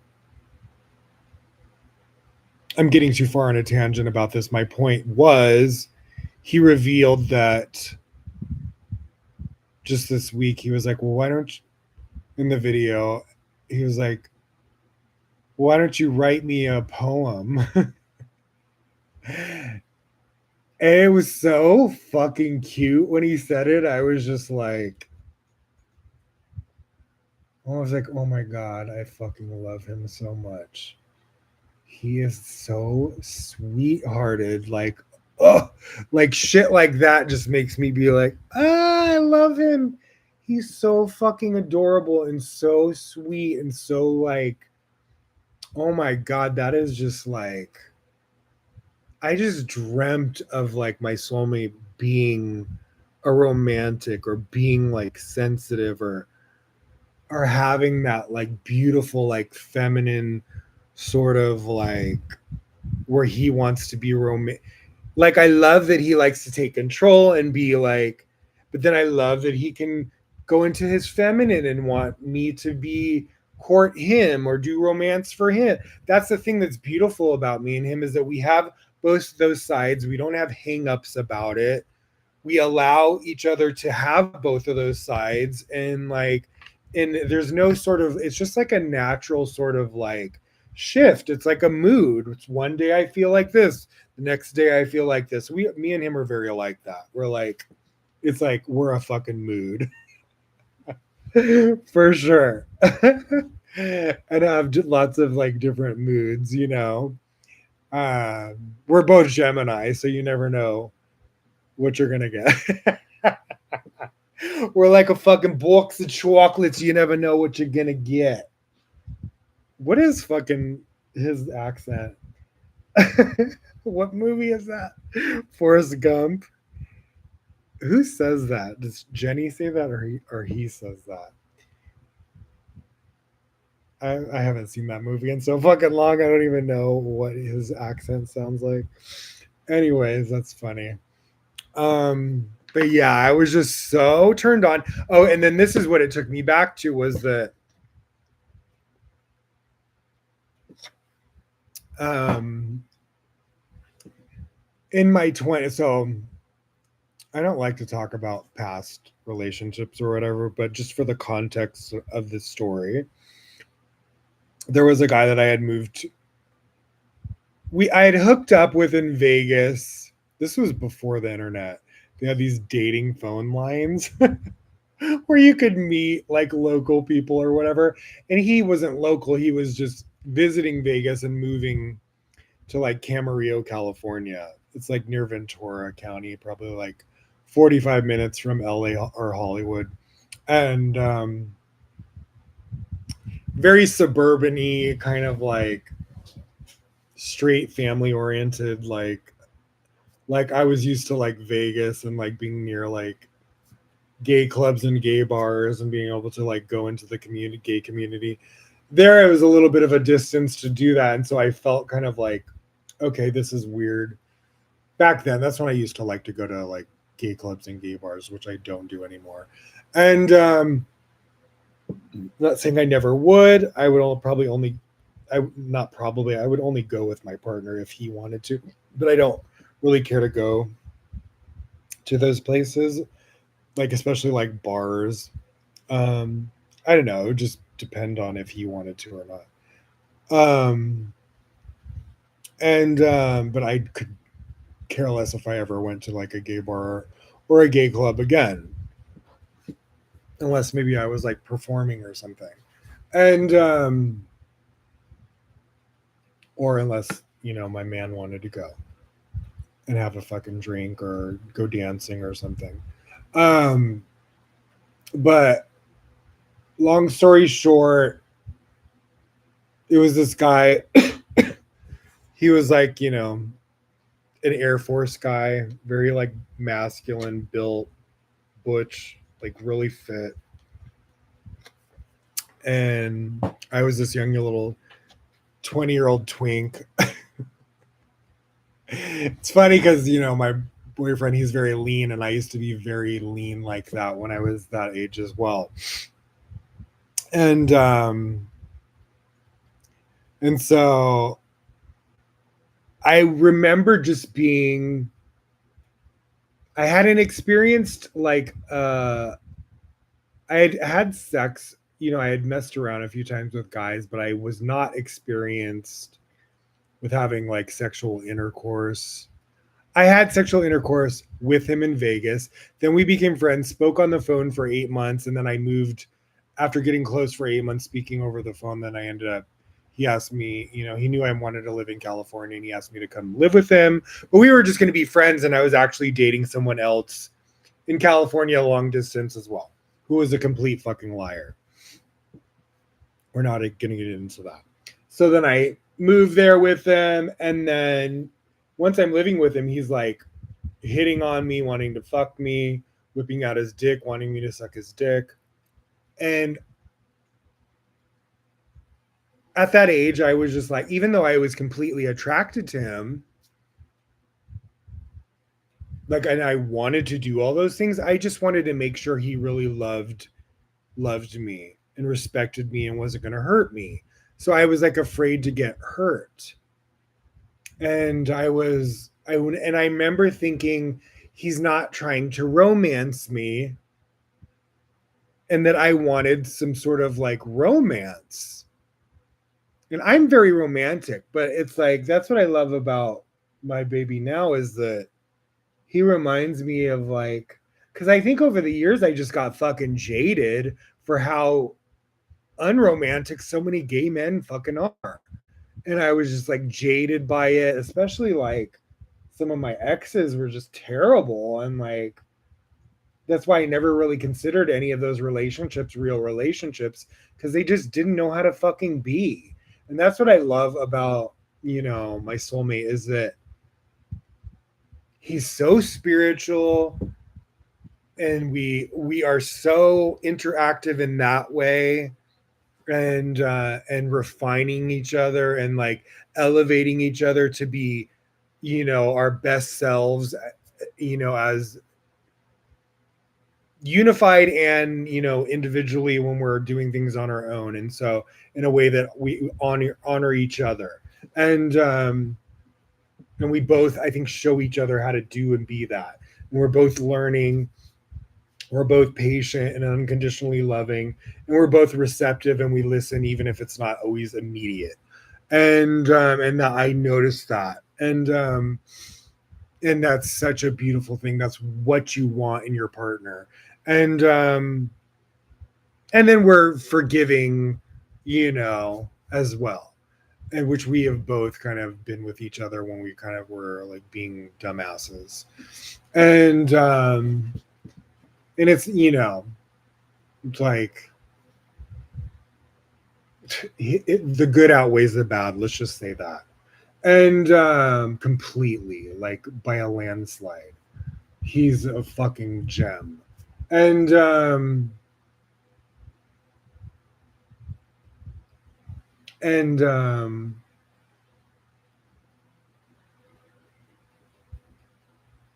Speaker 1: I'm getting too far on a tangent about this. My point was he revealed that just this week, he was like, well, why don't you, in the video, he was like, why don't you write me a poem? And it was so fucking cute when he said it. I was just like, I was like, oh my God, I fucking love him so much. He is so sweethearted. Like, oh, like shit like that just makes me be like, I love him. He's so fucking adorable and so sweet and so like, oh my God, that is just like, I just dreamt of like my soulmate being a romantic or being like sensitive or having that like beautiful like feminine sort of like where he wants to be romantic. Like I love that he likes to take control and be like, but then I love that he can go into his feminine and want me to be court him or do romance for him. That's the thing that's beautiful about me and him is that we have both those sides. We don't have hangups about it. We allow each other to have both of those sides and there's no sort of it's just like a natural sort of like shift. It's like a mood. It's one day I feel like this, the next day I feel like this. Me and him are very like that. We're like it's like we're a fucking mood. For sure. And have lots of like different moods. We're both Gemini, so you never know what you're gonna get. We're like a fucking box of chocolates. You never know what you're gonna get. What is fucking his accent? What movie is that? Forrest Gump. Who says that? Does Jenny say that, or he says that? I haven't seen that movie in so fucking long. I don't even know what his accent sounds like. Anyways, that's funny. But yeah, I was just so turned on. Oh, and then this is what it took me back to was that um in my 20s. So I don't like to talk about past relationships or whatever, but just for the context of the story, there was a guy that I had moved to, I had hooked up with in Vegas. This was before the internet. They had these dating phone lines where you could meet like local people or whatever. And he wasn't local, he was just visiting Vegas and moving to like Camarillo, California. It's like near Ventura County, probably like 45 minutes from LA or Hollywood. And very suburban-y, kind of like straight family oriented, like I was used to like Vegas and like being near like gay clubs and gay bars and being able to like go into the gay community. There it was a little bit of a distance to do that. And so I felt kind of like, okay, this is weird. Back then, that's when I used to like to go to like gay clubs and gay bars, which I don't do anymore. And not saying I never would. I would probably only, I not probably, I would only go with my partner if he wanted to, but I don't really care to go to those places, like especially like bars. I don't know, it would just depend on if he wanted to or not. And but I could care less if I ever went to like a gay bar or a gay club again, unless maybe I was like performing or something. And or unless, my man wanted to go and have a fucking drink or go dancing or something. Um but long story short, it was this guy. He was like, an Air Force guy, very like masculine built, butch, like really fit. And I was this young little 20-year-old twink. It's funny because, my boyfriend, he's very lean, and I used to be very lean like that when I was that age as well. And and so I remember just being I hadn't experienced like I had sex, I had messed around a few times with guys, but I was not experienced with having like sexual intercourse. I had sexual intercourse with him in Vegas. Then we became friends, spoke on the phone for 8 months, and then I moved after getting close for 8 months, speaking over the phone. Then I ended up, he asked me, he knew I wanted to live in California, and he asked me to come live with him. But we were just going to be friends, and I was actually dating someone else in California long distance as well, who was a complete fucking liar. We're not going to get into that. So then I moved there with them, and then once I'm living with him, he's like hitting on me, wanting to fuck me, whipping out his dick, wanting me to suck his dick. And at that age, I was just like, even though I was completely attracted to him, like, and I wanted to do all those things, I just wanted to make sure he really loved me and respected me and wasn't going to hurt me. So I was like afraid to get hurt. And I remember thinking he's not trying to romance me, and that I wanted some sort of like romance. And I'm very romantic, but it's like that's what I love about my baby now is that he reminds me of like, because I think over the years I just got fucking jaded for how unromantic so many gay men fucking are. And I was just like jaded by it, especially like some of my exes were just terrible. And like, that's why I never really considered any of those relationships real relationships because they just didn't know how to fucking be. And that's what I love about, my soulmate is that he's so spiritual, and we are so interactive in that way, and refining each other and like elevating each other to be, our best selves, as unified and individually when we're doing things on our own, and so in a way that we honor each other, and we both, I think, show each other how to do and be that, and we're both learning, we're both patient and unconditionally loving, and we're both receptive, and we listen even if it's not always immediate, and that I noticed that, and that's such a beautiful thing. That's what you want in your partner. And um and then we're forgiving, as well, and which we have both kind of been with each other when we kind of were like being dumbasses, and it's, it's like the good outweighs the bad, let's just say that, and completely, like by a landslide. He's a fucking gem. And um and um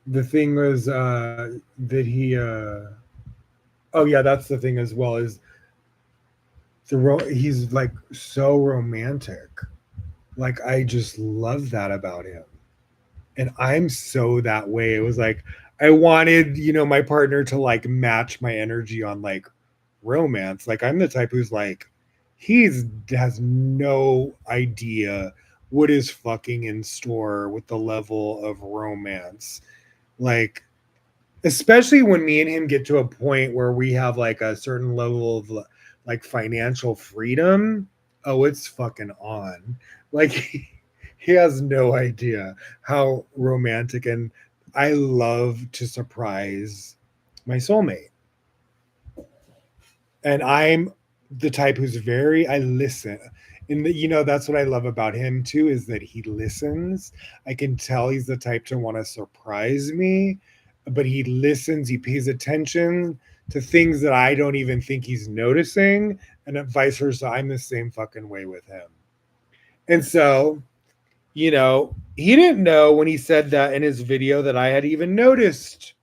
Speaker 1: the thing was that he oh yeah, that's the thing as well, is he's like so romantic. Like I just love that about him, and I'm so that way. It was like I wanted, my partner to like match my energy on like romance. Like I'm the type who's like, he's has no idea what is fucking in store with the level of romance. Like, especially when me and him get to a point where we have like a certain level of like financial freedom. Oh, it's fucking on. Like he has no idea how romantic, and I love to surprise my soulmate. And I'm the type who's very, I listen. And that's what I love about him too, is that he listens. I can tell he's the type to want to surprise me, but he listens, he pays attention to things that I don't even think he's noticing, and vice versa. I'm the same fucking way with him. And so, he didn't know when he said that in his video that I had even noticed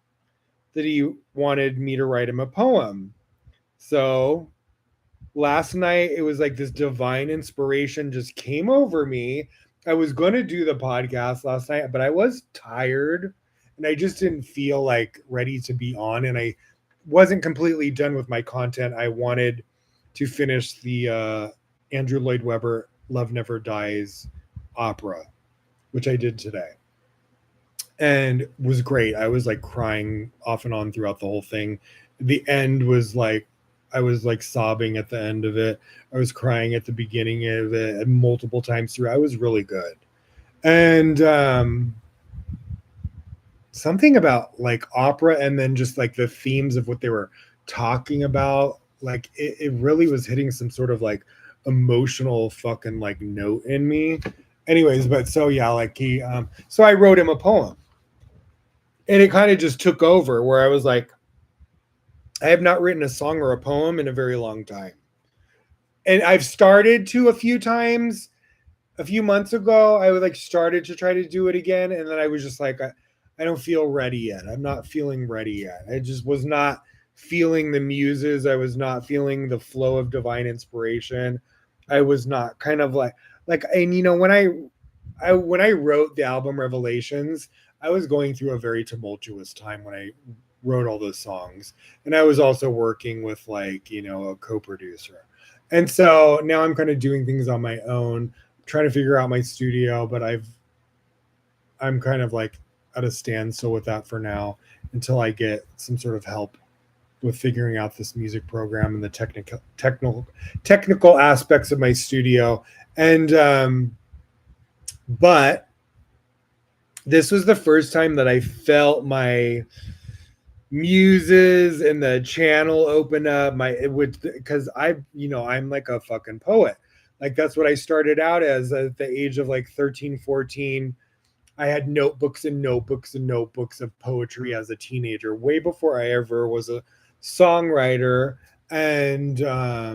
Speaker 1: that he wanted me to write him a poem. So last night it was like this divine inspiration just came over me. I was going to do the podcast last night, but I was tired and I just didn't feel like ready to be on, and I wasn't completely done with my content. I wanted to finish the Andrew Lloyd Webber Love Never Dies opera, which I did today, and was great. I was like crying off and on throughout the whole thing. The end was like, I was like sobbing at the end of it. I was crying at the beginning of it multiple times through. I was really good. And something about like opera and then just like the themes of what they were talking about, like it really was hitting some sort of like emotional fucking like note in me. Anyways, but so yeah, like so I wrote him a poem, and it kind of just took over where I was like, I have not written a song or a poem in a very long time. And I've started to a few times. A few months ago, I would like started to try to do it again, and then I was just like, I don't feel ready yet. I'm not feeling ready yet. I just was not feeling the muses. I was not feeling the flow of divine inspiration. I was not kind of like, and when I wrote the album Revelations, I was going through a very tumultuous time when I wrote all those songs, and I was also working with like a co-producer, and so now I'm kind of doing things on my own, trying to figure out my studio, but I'm kind of like at a standstill with that for now until I get some sort of help with figuring out this music program and the technical aspects of my studio. And but this was the first time that I felt my muses and the channel open up. My it would because I'm like a fucking poet. Like that's what I started out as at the age of like 13, 14. I had notebooks and notebooks and notebooks of poetry as a teenager, way before I ever was a songwriter. And I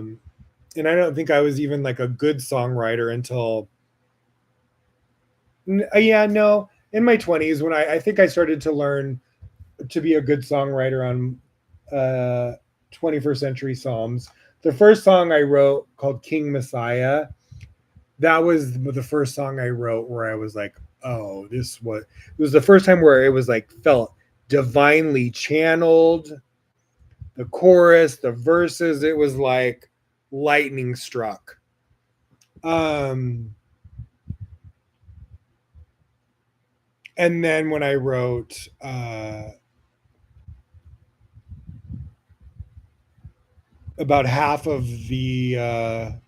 Speaker 1: don't think I was even like a good songwriter until yeah, no, in my 20s when I think I started to learn to be a good songwriter on 21st Century Psalms. The first song I wrote, called King Messiah, that was the first song I wrote where I was like, oh, it was the first time where it was like felt divinely channeled. The chorus, the verses, it was like lightning struck. Um, and then when I wrote about half of the a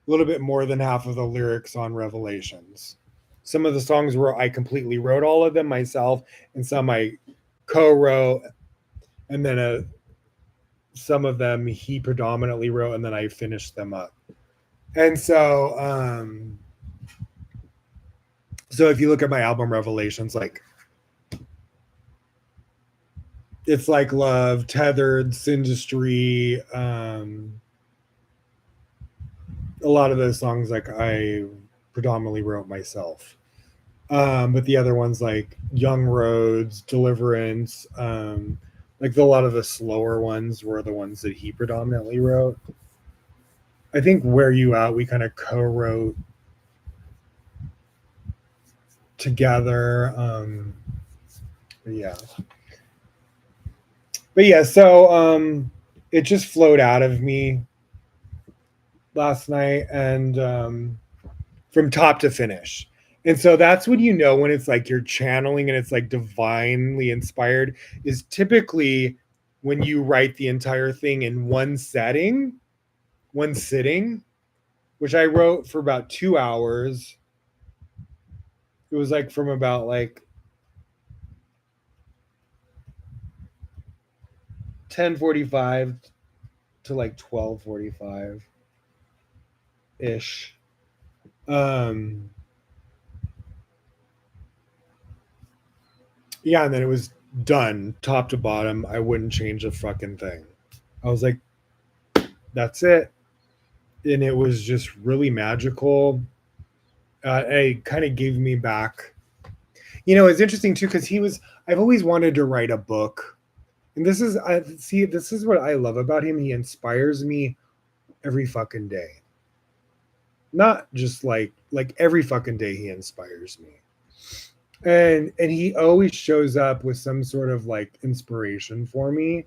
Speaker 1: little bit more than half of the lyrics on Revelations. Some of the songs were I completely wrote all of them myself, and some I co-wrote, and then some of them he predominantly wrote, and then I finished them up. And so if you look at my album Revelations, like it's like Love, Tethered, Syndustry, a lot of those songs like I predominantly wrote myself. But the other ones like Young Roads, Deliverance, like a lot of the slower ones were the ones that he predominantly wrote. I think Where You At we kind of co-wrote together. Yeah. But yeah, so it just flowed out of me last night, and from top to finish. And so that's when when it's like you're channeling and it's like divinely inspired, is typically when you write the entire thing in one sitting, which I wrote for about 2 hours. It was like from about like 10:45 to like 12:45. ish. Um, yeah, and then it was done, top to bottom. I wouldn't change a fucking thing. I was like, that's it. And it was just really magical. It kind of gave me back. It's interesting too because I've always wanted to write a book, and this is what I love about him. He inspires me every fucking day. Not just like every fucking day he inspires me. And he always shows up with some sort of like inspiration for me.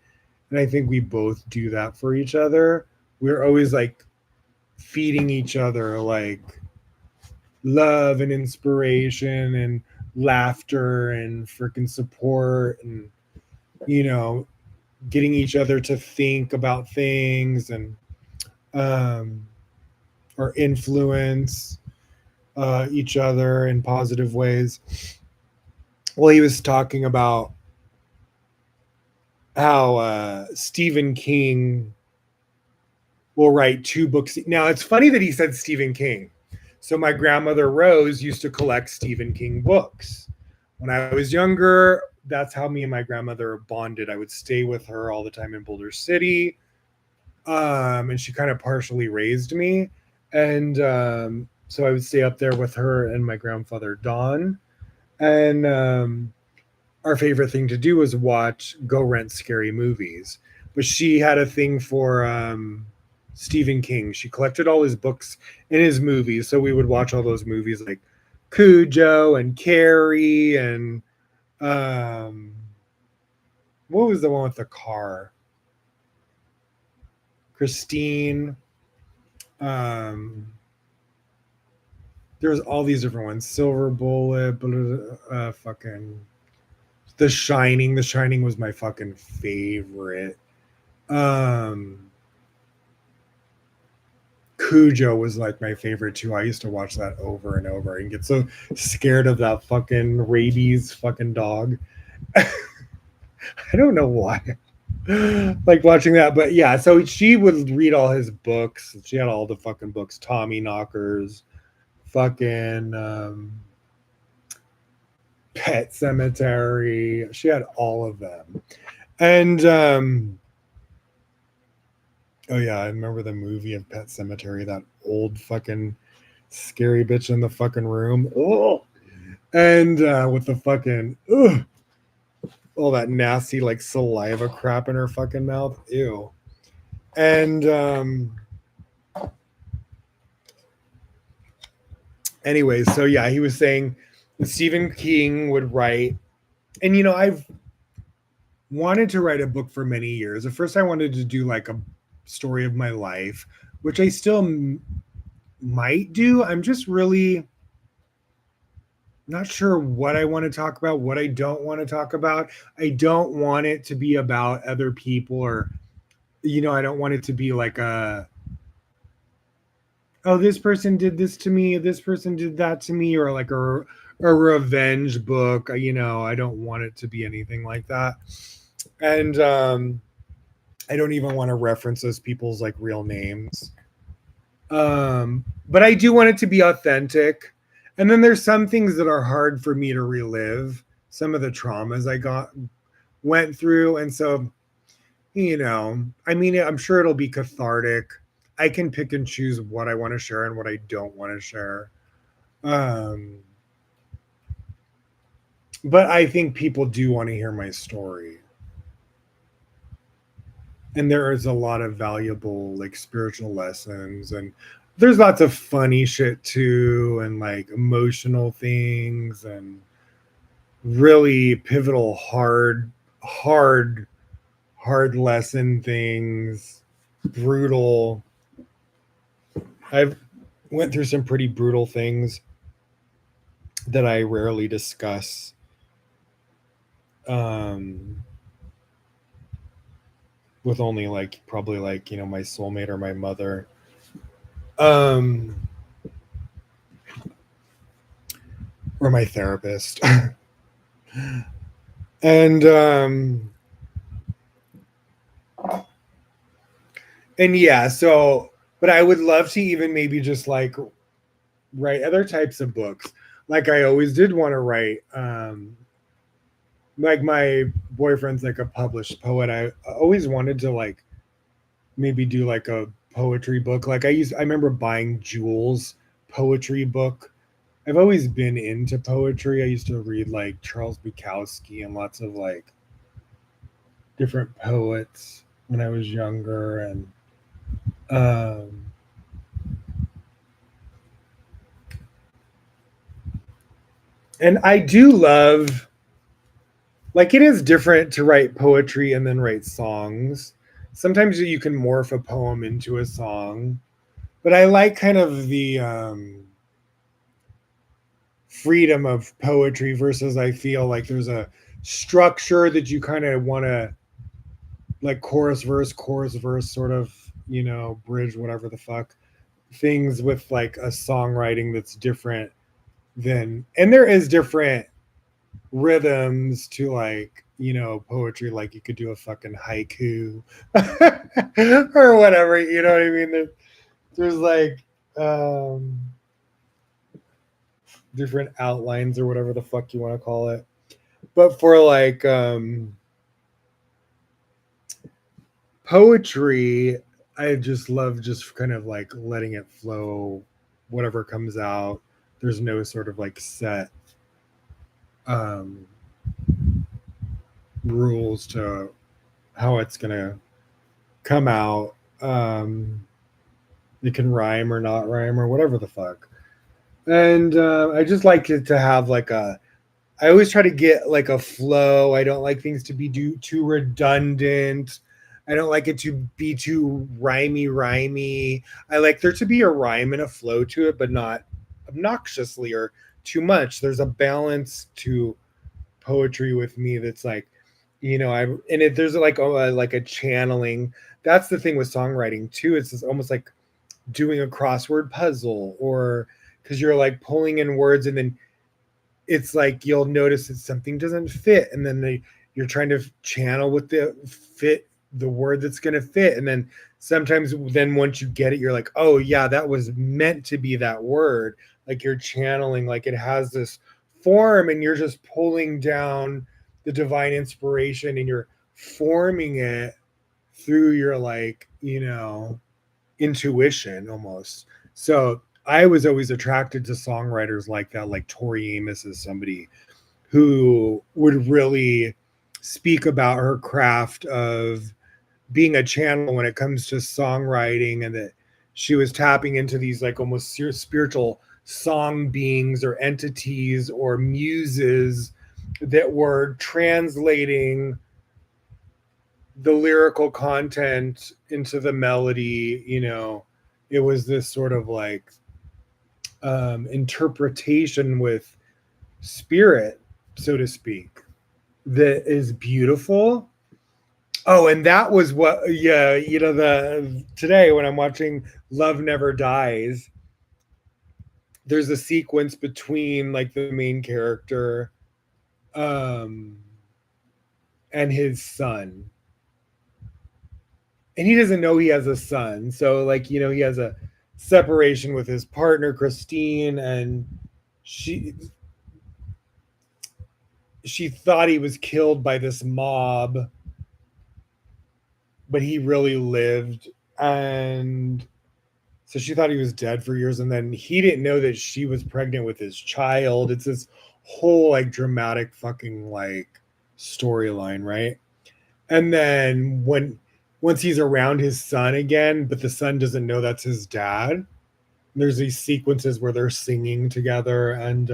Speaker 1: And I think we both do that for each other. We're always like feeding each other like love and inspiration and laughter and freaking support and you know getting each other to think about things and um or influence each other in positive ways. Well, he was talking about how Stephen King will write two books. Now, it's funny that he said Stephen King. So, my grandmother Rose used to collect Stephen King books. When I was younger, that's how me and my grandmother bonded. I would stay with her all the time in Boulder City. And she kind of partially raised me. And so I would stay up there with her and my grandfather, Don. And our favorite thing to do was go rent scary movies. But she had a thing for Stephen King. She collected all his books and his movies. So we would watch all those movies like Cujo and Carrie and um, what was the one with the car? Christine. Um, there's all these different ones. Silver Bullet, fucking The Shining. The Shining was my fucking favorite. Um, Cujo was like my favorite too. I used to watch that over and over and get so scared of that fucking rabies fucking dog. I don't know why. Like watching that, but yeah, so she would read all his books. She had all the fucking books, Tommy Knockers, fucking Pet Cemetery. She had all of them. And oh yeah, I remember the movie of Pet Cemetery, that old fucking scary bitch in the fucking room. Oh, and with the fucking all that nasty like saliva crap in her fucking mouth. Ew. And anyways, so yeah, he was saying Stephen King would write, and I've wanted to write a book for many years. At first, I wanted to do like a story of my life, which I still might do. I'm just really not sure what I want to talk about, what I don't want to talk about. I don't want it to be about other people or, I don't want it to be like oh, this person did this to me, this person did that to me, or like a revenge book. I don't want it to be anything like that. And I don't even want to reference those people's like real names. But I do want it to be authentic. And then there's some things that are hard for me to relive, some of the traumas I went through. And so, I mean, I'm sure it'll be cathartic. I can pick and choose what I want to share and what I don't want to share. But I think people do want to hear my story. And there is a lot of valuable like spiritual lessons, and there's lots of funny shit too, and like emotional things and really pivotal hard lesson things, brutal. I've went through some pretty brutal things that I rarely discuss. um with only like probably like my soulmate or my mother, um or my therapist. and and yeah, so But I would love to even maybe just like write other types of books. Like I always did want to write. Like my boyfriend's like a published poet. I always wanted to like maybe do like a poetry book. Like I remember buying Jules poetry book. I've always been into poetry. I used to read like Charles Bukowski and lots of like different poets when I was younger, um and I do love, like, it is different to write poetry and then write songs. Sometimes you can morph a poem into a song, but I like kind of the freedom of poetry versus I feel like there's a structure that you kind of want to like chorus verse sort of, bridge, whatever the fuck things with like a songwriting that's different than, and there is different rhythms to like, poetry. Like you could do a fucking haiku or whatever, you know what I mean? There's like different outlines or whatever the fuck you want to call it. But for like poetry, I just love just kind of like letting it flow, whatever comes out. There's no sort of like set um rules to how it's gonna come out. It can rhyme or not rhyme or whatever the fuck. And I just like it to have like a. I always try to get like a flow. I don't like things to be too redundant. I don't like it to be too rhymey. I like there to be a rhyme and a flow to it, but not obnoxiously or too much. There's a balance to poetry with me that's like, I and it there's like a channeling. That's the thing with songwriting too. It's just almost like doing a crossword puzzle, or because you're like pulling in words and then it's like you'll notice that something doesn't fit, and then you're trying to channel with the fit the word that's going to fit, and then sometimes then once you get it you're like, oh yeah, that was meant to be that word. Like you're channeling, like it has this form and you're just pulling down the divine inspiration and you're forming it through your like, intuition almost. So I was always attracted to songwriters like that. Like Tori Amos is somebody who would really speak about her craft of being a channel when it comes to songwriting, and that she was tapping into these like almost spiritual song beings or entities or muses that were translating the lyrical content into the melody. It was this sort of like interpretation with spirit, so to speak, that is beautiful. Oh, and that was what, yeah, the today when I'm watching Love Never Dies, there's a sequence between like the main character um and his son, and he doesn't know he has a son. So like, he has a separation with his partner Christine, and she she thought he was killed by this mob, but he really lived. And so she thought he was dead for years, and then he didn't know that she was pregnant with his child. It's this whole like dramatic fucking like storyline, right? And then once he's around his son again, but the son doesn't know that's his dad, there's these sequences where they're singing together, and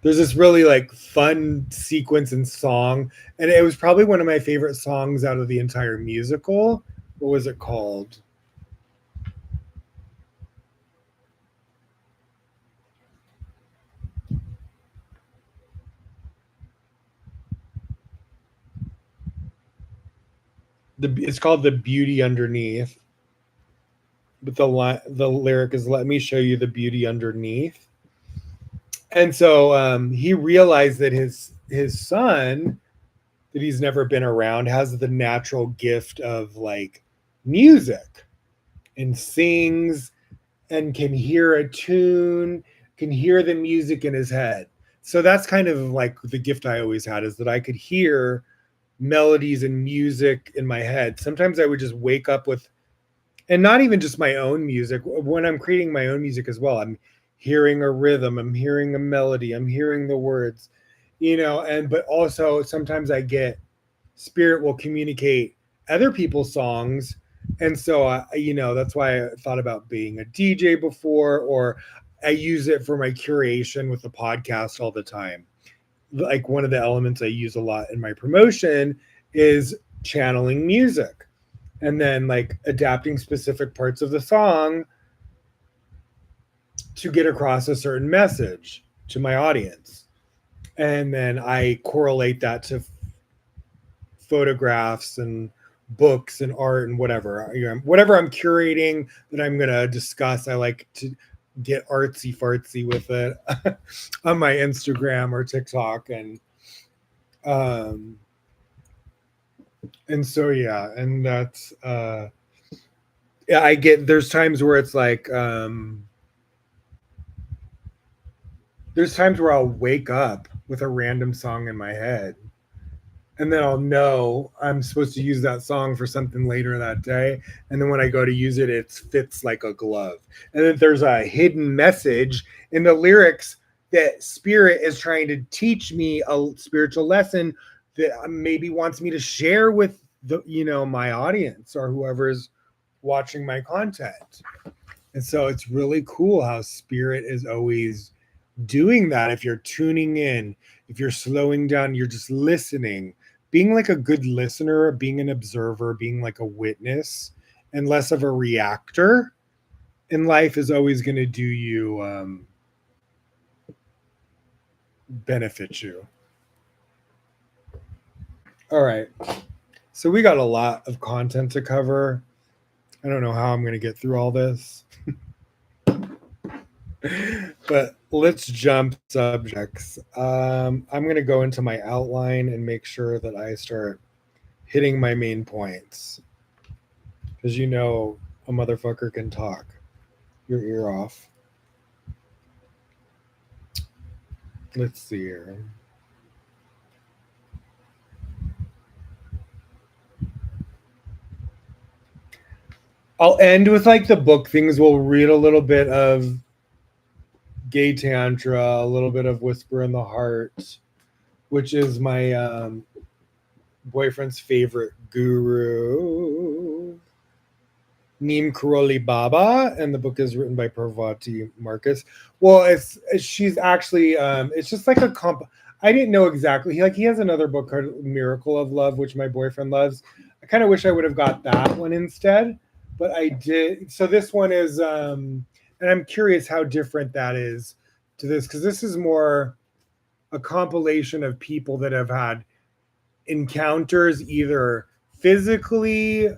Speaker 1: there's this really like fun sequence and song, and it was probably one of my favorite songs out of the entire musical. What was it called? It's called The Beauty Underneath, but the lyric is "Let me show you the beauty underneath." And so he realized that his son that he's never been around has the natural gift of like music, and sings and can hear a tune, can hear the music in his head. So that's kind of like the gift I always had, is that I could hear melodies and music in my head. Sometimes I would just wake up with, and not even just my own music, when I'm creating my own music as well, I'm hearing a rhythm, I'm hearing a melody, I'm hearing the words, and but also sometimes I get spirit will communicate other people's songs. And so that's why I thought about being a DJ before, or I use it for my curation with the podcast all the time. Like one of the elements I use a lot in my promotion is channeling music, and then like adapting specific parts of the song to get across a certain message to my audience. And then I correlate that to photographs and books and art and whatever. Whatever I'm curating that I'm going to discuss, I like to get artsy fartsy with it on my Instagram or TikTok. Um and so yeah, and that's yeah, I get, there's times where it's like there's times where I'll wake up with a random song in my head, and then I'll know I'm supposed to use that song for something later that day. And then when I go to use it, it fits like a glove. And then there's a hidden message in the lyrics that spirit is trying to teach me a spiritual lesson that maybe wants me to share with my audience or whoever's watching my content. And so it's really cool how spirit is always doing that. If you're tuning in, if you're slowing down, you're just listening, being like a good listener, being an observer, being like a witness, and less of a reactor in life is always going to do you benefit you. All right. So we got a lot of content to cover. I don't know how I'm going to get through all this. But let's jump subjects. I'm going to go into my outline and make sure that I start hitting my main points. Because a motherfucker can talk your ear off. Let's see here. I'll end with like the book things. We'll read a little bit of Gay Tantra, a little bit of Whisper in the Heart, which is my boyfriend's favorite guru, Neem Karoli Baba, and the book is written by Parvati Marcus. Well, she's actually it's just like a comp. I didn't know exactly. He has another book called Miracle of Love, which my boyfriend loves. I kind of wish I would have got that one instead, but I did. So this one is and I'm curious how different that is to this, because this is more a compilation of people that have had encounters either physically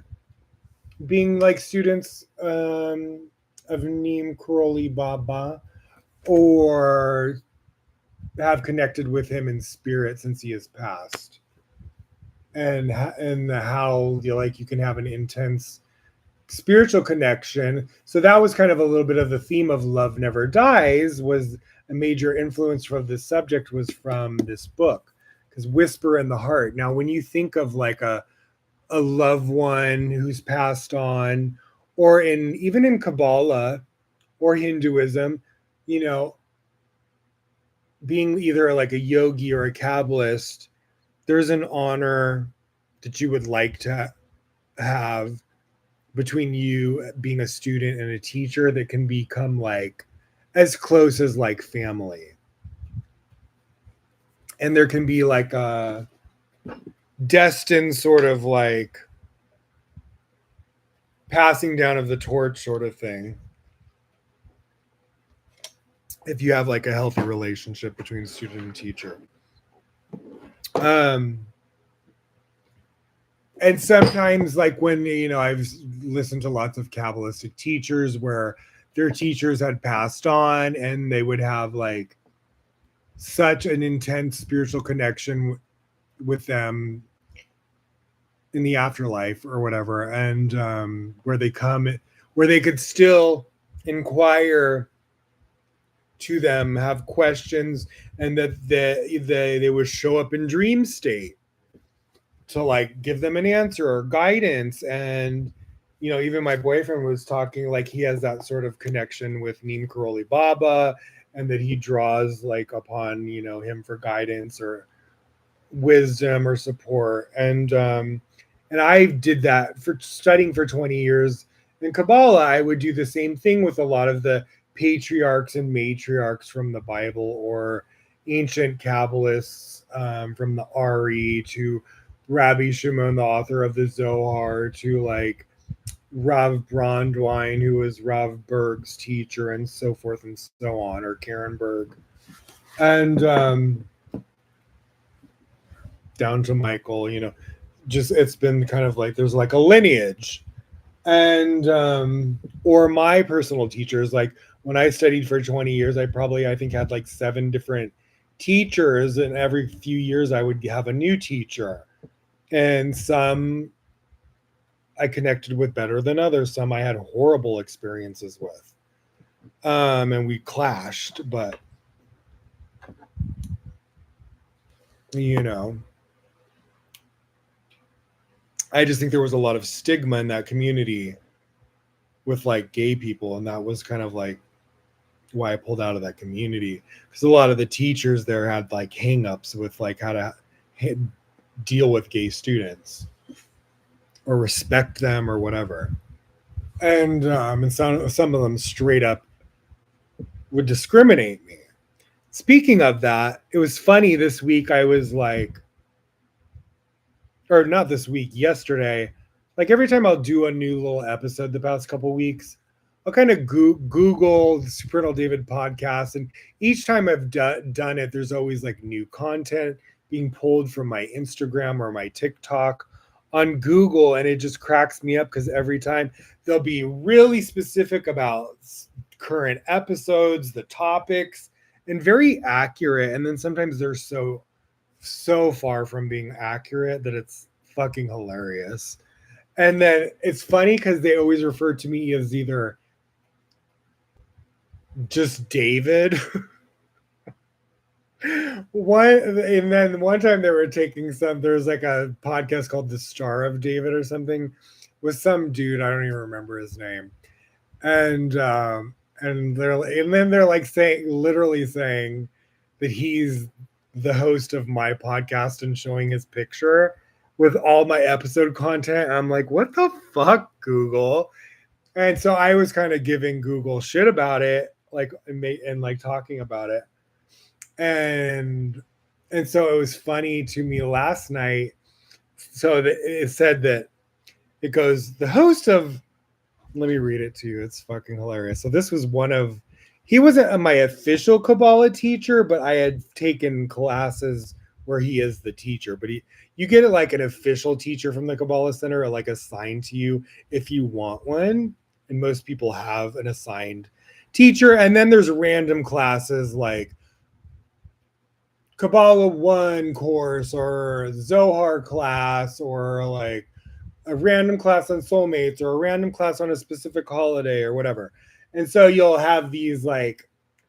Speaker 1: being like students of Neem Karoli Baba, or have connected with him in spirit since he has passed, and how you can have an intense spiritual connection. So that was kind of a little bit of the theme of Love Never Dies. Was a major influence for this subject was from this book, because Whisper in the Heart. Now, when you think of like a loved one who's passed on, or even in Kabbalah or Hinduism, you know, being either like a yogi or a Kabbalist, there's an honor that you would like to have between you being a student and a teacher that can become like as close as like family. And there can be like a destined sort of like passing down of the torch sort of thing, if you have like a healthy relationship between student and teacher. And sometimes, like when I've listened to lots of Kabbalistic teachers where their teachers had passed on, and they would have like such an intense spiritual connection with them in the afterlife or whatever, and where they come where they could still inquire to them, have questions, and that they would show up in dream state to like give them an answer or guidance. And even my boyfriend was talking like he has that sort of connection with Neem Karoli Baba, and that he draws like upon him for guidance or wisdom or support. And I did that for studying for 20 years in Kabbalah. I would do the same thing with a lot of the patriarchs and matriarchs from the Bible, or ancient Kabbalists, from the Ari to Rabbi Shimon, the author of the Zohar, to like Rav Brandwein, who was Rav Berg's teacher, and so forth and so on, or Karen Berg. And down to Michael, just it's been kind of like there's like a lineage. And or my personal teachers, like when I studied for 20 years, I think had like 7 different teachers, and every few years I would have a new teacher. And some I connected with better than others, some I had horrible experiences with. And we clashed, but I just think there was a lot of stigma in that community with like gay people, and that was kind of like why I pulled out of that community, because a lot of the teachers there had like hangups with like how to deal with gay students or respect them or whatever. And some of them straight up would discriminate me. Speaking of that, it was funny this week. I was like, or not this week, yesterday, like every time I'll do a new little episode the past couple weeks, I'll kind of Google the Supernal David podcast. And each time I've done it, there's always like new content being pulled from my Instagram or my TikTok on Google. And it just cracks me up because every time they'll be really specific about current episodes, the topics, and very accurate. And then sometimes they're so far from being accurate that it's fucking hilarious. And then it's funny because they always refer to me as either just David. And then one time they were taking there's like a podcast called The Star of David or something with some dude, I don't even remember his name. And then they're like literally saying that he's the host of my podcast and showing his picture with all my episode content. I'm like, what the fuck, Google? And so I was kind of giving Google shit about it, like, and like talking about it. And so it was funny to me last night. So it said that it goes, the host of, let me read it to you. It's fucking hilarious. So this was he wasn't my official Kabbalah teacher, but I had taken classes where he is the teacher. But you get it like an official teacher from the Kabbalah Center, or like assigned to you if you want one. And most people have an assigned teacher. And then there's random classes like Kabbalah 1 course or Zohar class, or like a random class on soulmates, or a random class on a specific holiday or whatever. And so you'll have these like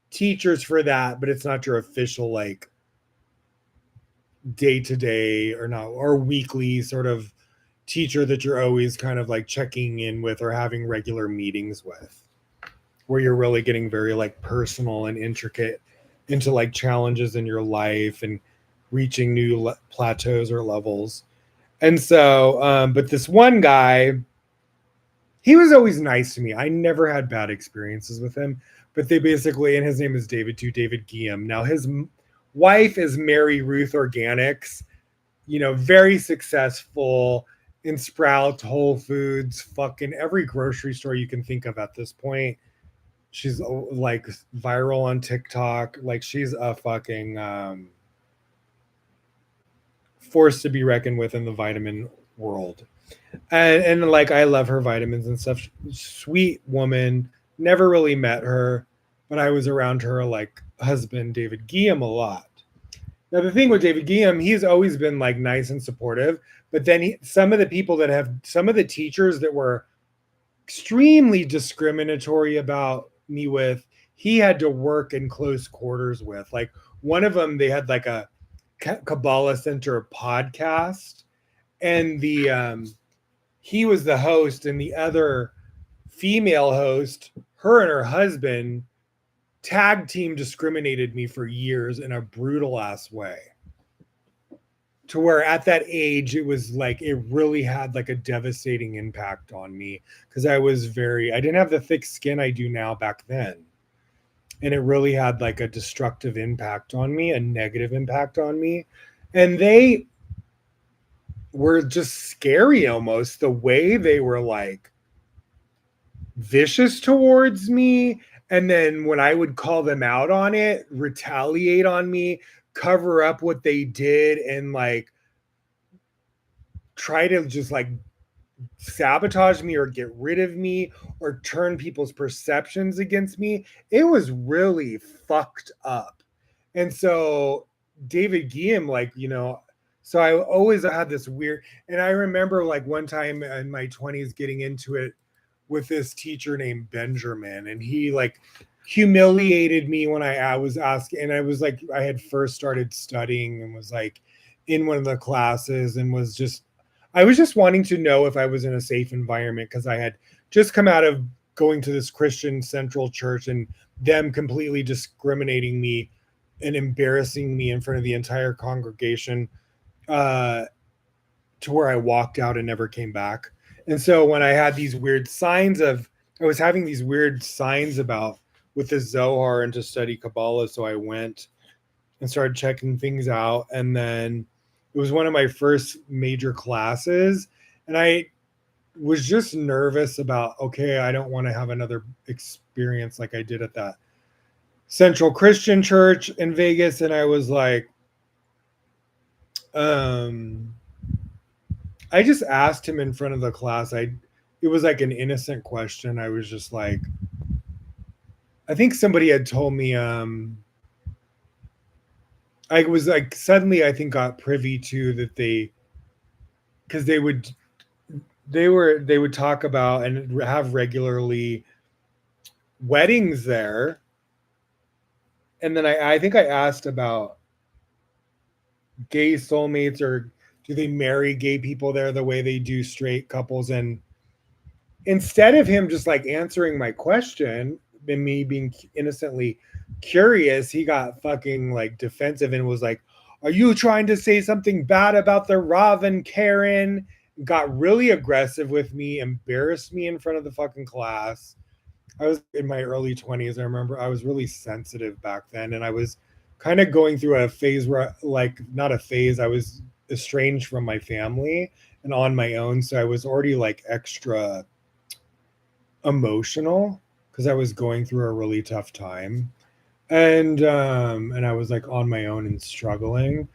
Speaker 1: teachers for that, but it's not your official like day-to-day or not, or weekly sort of teacher that you're always kind of like checking in with or having regular meetings with, where you're really getting very like personal and intricate into like challenges in your life and reaching new plateaus or levels. And so, but this one guy, he was always nice to me. I never had bad experiences with him, but they basically, and his name is David too, David Guillaume. Now his wife is Mary Ruth Organics, very successful in Sprouts, Whole Foods, fucking every grocery store you can think of at this point. She's like viral on TikTok. Like she's a fucking force to be reckoned with in the vitamin world. And like I love her vitamins and stuff. Sweet woman. Never really met her, but I was around her like husband David Guillaume a lot. Now the thing with David Guillaume, he's always been like nice and supportive, but then some of the teachers that were extremely discriminatory about me with. He had to work in close quarters with. Like one of them, they had like a Kabbalah Center podcast, and the he was the host, and the other female host, her and her husband, tag team discriminated me for years in a brutal ass way, to where at that age it was like it really had like a devastating impact on me, because I didn't have the thick skin I do now back then, and it really had like a destructive impact on me, a negative impact on me. And they were just scary, almost the way they were like vicious towards me. And then when I would call them out on it, retaliate on me, cover up what they did, and like try to just like sabotage me or get rid of me or turn people's perceptions against me. It was really fucked up. And so David Guillaume, like, so I always had this weird, and I remember like one time in my 20s getting into it with this teacher named Benjamin, and he like humiliated me when I was asking, and I was like, I had first started studying and was like in one of the classes, and I was just wanting to know if I was in a safe environment, because I had just come out of going to this Christian Central Church and them completely discriminating me and embarrassing me in front of the entire congregation, uh, to where I walked out and never came back. And so when I had these weird signs of, I was having these weird signs about with the Zohar and to study Kabbalah. So I went and started checking things out. And then it was one of my first major classes. And I was just nervous about, okay, I don't want to have another experience like I did at that Central Christian Church in Vegas. And I was like, I just asked him in front of the class. It was like an innocent question. I was just like, I think somebody had told me, I was like, suddenly I think got privy to that because they would talk about and have regularly weddings there. And then I think I asked about gay soulmates, or do they marry gay people there the way they do straight couples? And instead of him just like answering my question and me being innocently curious, he got fucking like defensive and was like, "Are you trying to say something bad about the Rav and Karen?" Got really aggressive with me, embarrassed me in front of the fucking class. I was in my early 20s. I remember I was really sensitive back then, and I was kind of going through a phase where, like, not a phase, I was estranged from my family and on my own. So I was already like extra emotional because I was going through a really tough time. And I was like on my own and struggling.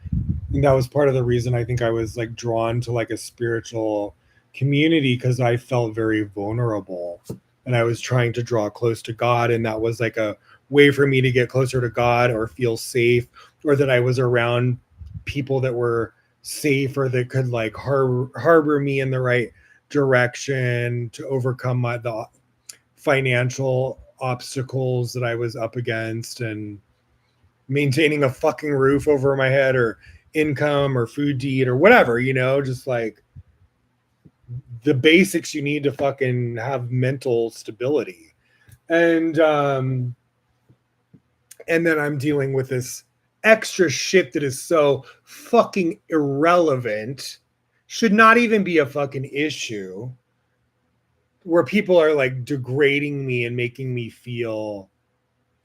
Speaker 1: And that was part of the reason I think I was like drawn to like a spiritual community, because I felt very vulnerable and I was trying to draw close to God. And that was like a way for me to get closer to God or feel safe, or that I was around people that were safe or that could like harbor me in the right direction to overcome the financial obstacles that I was up against, and maintaining a fucking roof over my head, or income, or food to eat, or whatever, just like the basics you need to fucking have mental stability. And then I'm dealing with this extra shit that is so fucking irrelevant, should not even be a fucking issue, where people are like degrading me and making me feel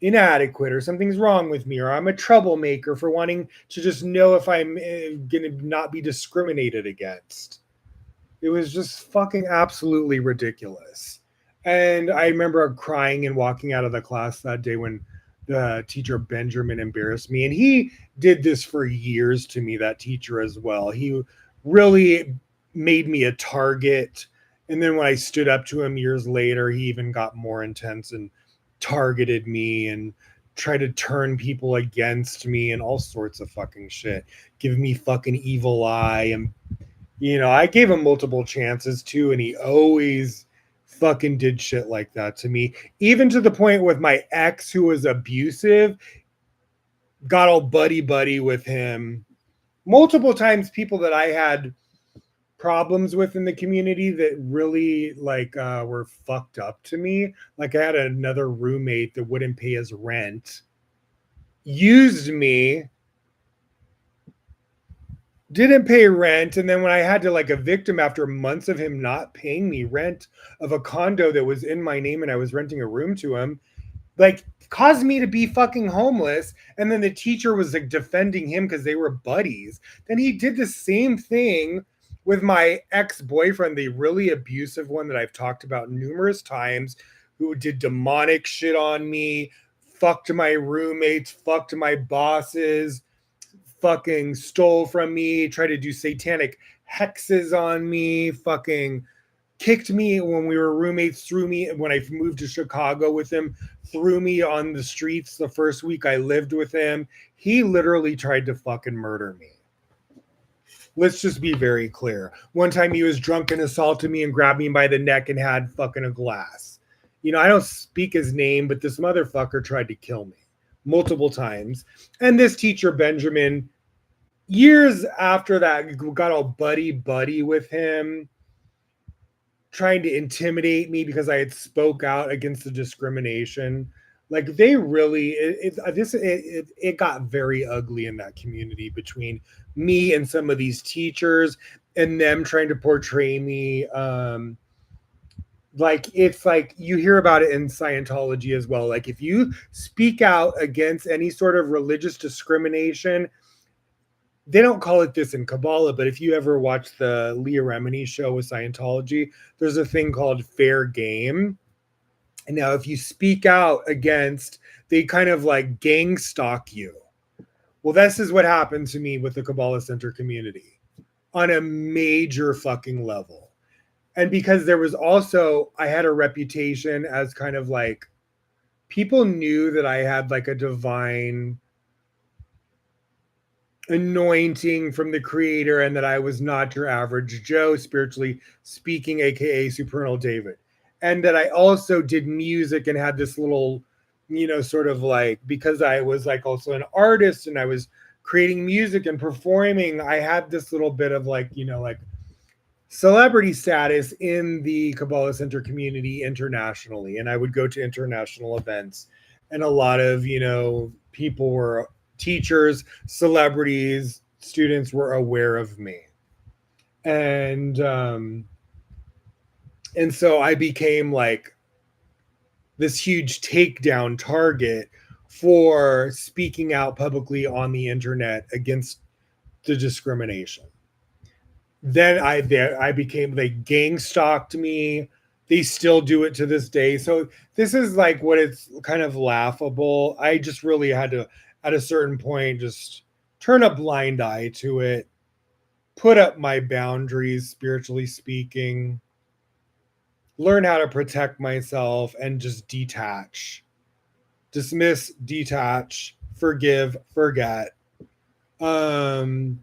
Speaker 1: inadequate, or something's wrong with me, or I'm a troublemaker for wanting to just know if I'm going to not be discriminated against. It was just fucking absolutely ridiculous. And I remember crying and walking out of the class that day when the teacher Benjamin embarrassed me. And he did this for years to me, that teacher as well. He really made me a target. And then when I stood up to him years later, he even got more intense and targeted me and tried to turn people against me and all sorts of fucking shit. Give me fucking evil eye. And I gave him multiple chances too, and he always fucking did shit like that to me. Even to the point with my ex who was abusive, got all buddy buddy with him. Multiple times people that I had problems with in the community that really like were fucked up to me. Like I had another roommate that wouldn't pay his rent, used me, didn't pay rent, and then when I had to like evict him after months of him not paying me rent of a condo that was in my name and I was renting a room to him, like caused me to be fucking homeless. And then the teacher was like defending him because they were buddies. Then he did the same thing with my ex-boyfriend, the really abusive one that I've talked about numerous times, who did demonic shit on me, fucked my roommates, fucked my bosses, fucking stole from me, tried to do satanic hexes on me, fucking kicked me when we were roommates, threw me when I moved to Chicago with him, threw me on the streets the first week I lived with him. He literally tried to fucking murder me. Let's just be very clear. One time he was drunk and assaulted me and grabbed me by the neck and had fucking a glass. You know, I don't speak his name, but this motherfucker tried to kill me multiple times. And this teacher, Benjamin, years after that, got all buddy buddy with him, trying to intimidate me because I had spoke out against the discrimination. Like they really, it got very ugly in that community between me and some of these teachers and them trying to portray me. Like it's like you hear about it in Scientology as well. Like if you speak out against any sort of religious discrimination, they don't call it this in Kabbalah, but if you ever watch the Leah Remini show with Scientology, there's a thing called fair game. And now if you speak out against, they kind of like gang stalk you. Well, this is what happened to me with the Kabbalah Center community on a major fucking level. And because there was also, I had a reputation as kind of like, people knew that I had like a divine anointing from the creator and that I was not your average Joe, spiritually speaking, aka Supernal David. And that I also did music and had this little, you know, sort of like, because I was like also an artist and I was creating music and performing, I had this little bit of like, you know, like celebrity status in the Kabbalah Center community internationally. And I would go to international events and a lot of, you know, people were teachers, celebrities, students were aware of me. And so I became like this huge takedown target for speaking out publicly on the internet against the discrimination. Then I became, they gang stalked me. They still do it to this day. So this is like what it's kind of laughable. I just really had to, at a certain point, just turn a blind eye to it, put up my boundaries, spiritually speaking, learn how to protect myself, and just detach, dismiss, detach, forgive, forget. Um,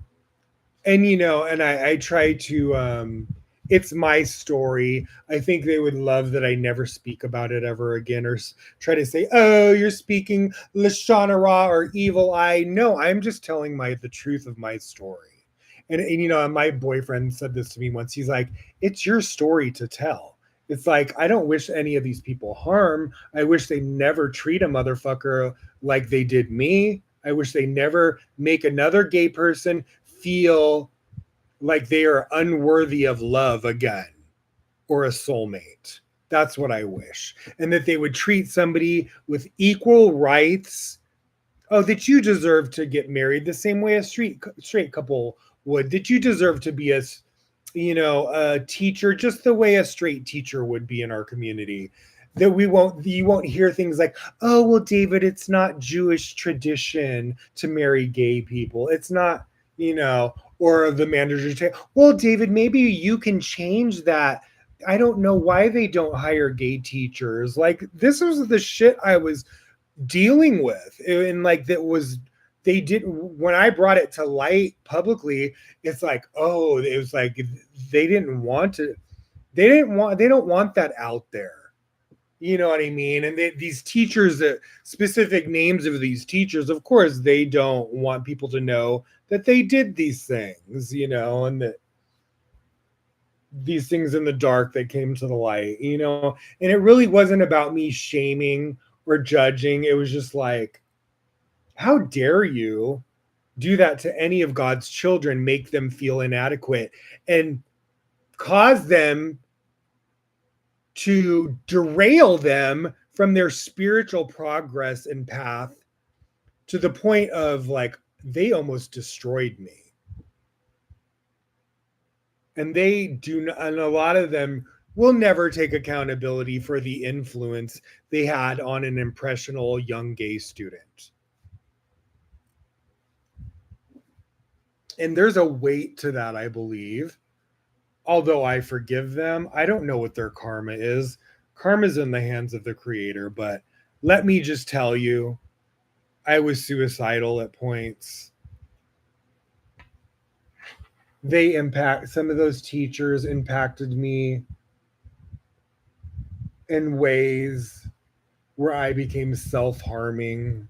Speaker 1: and you know, and I try to it's my story. I think they would love that I never speak about it ever again or try to say, oh, you're speaking Lashana Ra or evil eye. No, I'm just telling the truth of my story. And you know, my boyfriend said this to me once. He's like, it's your story to tell. It's like, I don't wish any of these people harm. I wish they never treat a motherfucker like they did me. I wish they never make another gay person feel like they are unworthy of love again or a soulmate. That's what I wish. And that they would treat somebody with equal rights. Oh, that you deserve to get married the same way a straight couple would. That you deserve to be a, you know, a teacher just the way a straight teacher would be in our community. That you won't hear things like, oh, well, David, it's not Jewish tradition to marry gay people. It's not, you know, or the manager say, well, David, maybe you can change that. I don't know why they don't hire gay teachers. Like, this was the shit I was dealing with. And like, that was, they didn't, when I brought it to light publicly, it's like, oh, it was like, they didn't want to, they don't want that out there. You know what I mean? And these teachers, that specific names of these teachers, of course, they don't want people to know that they did these things, you know, and that these things in the dark that came to the light, you know. And it really wasn't about me shaming or judging. It was just like, how dare you do that to any of God's children, make them feel inadequate and cause them to derail them from their spiritual progress and path to the point of like they almost destroyed me. And they do not, and a lot of them will never take accountability for the influence they had on an impressionable young gay student. And there's a weight to that, I believe. Although I forgive them, I don't know what their karma is. Karma's in the hands of the creator, but let me just tell you, I was suicidal at points. Some of those teachers impacted me in ways where I became self-harming.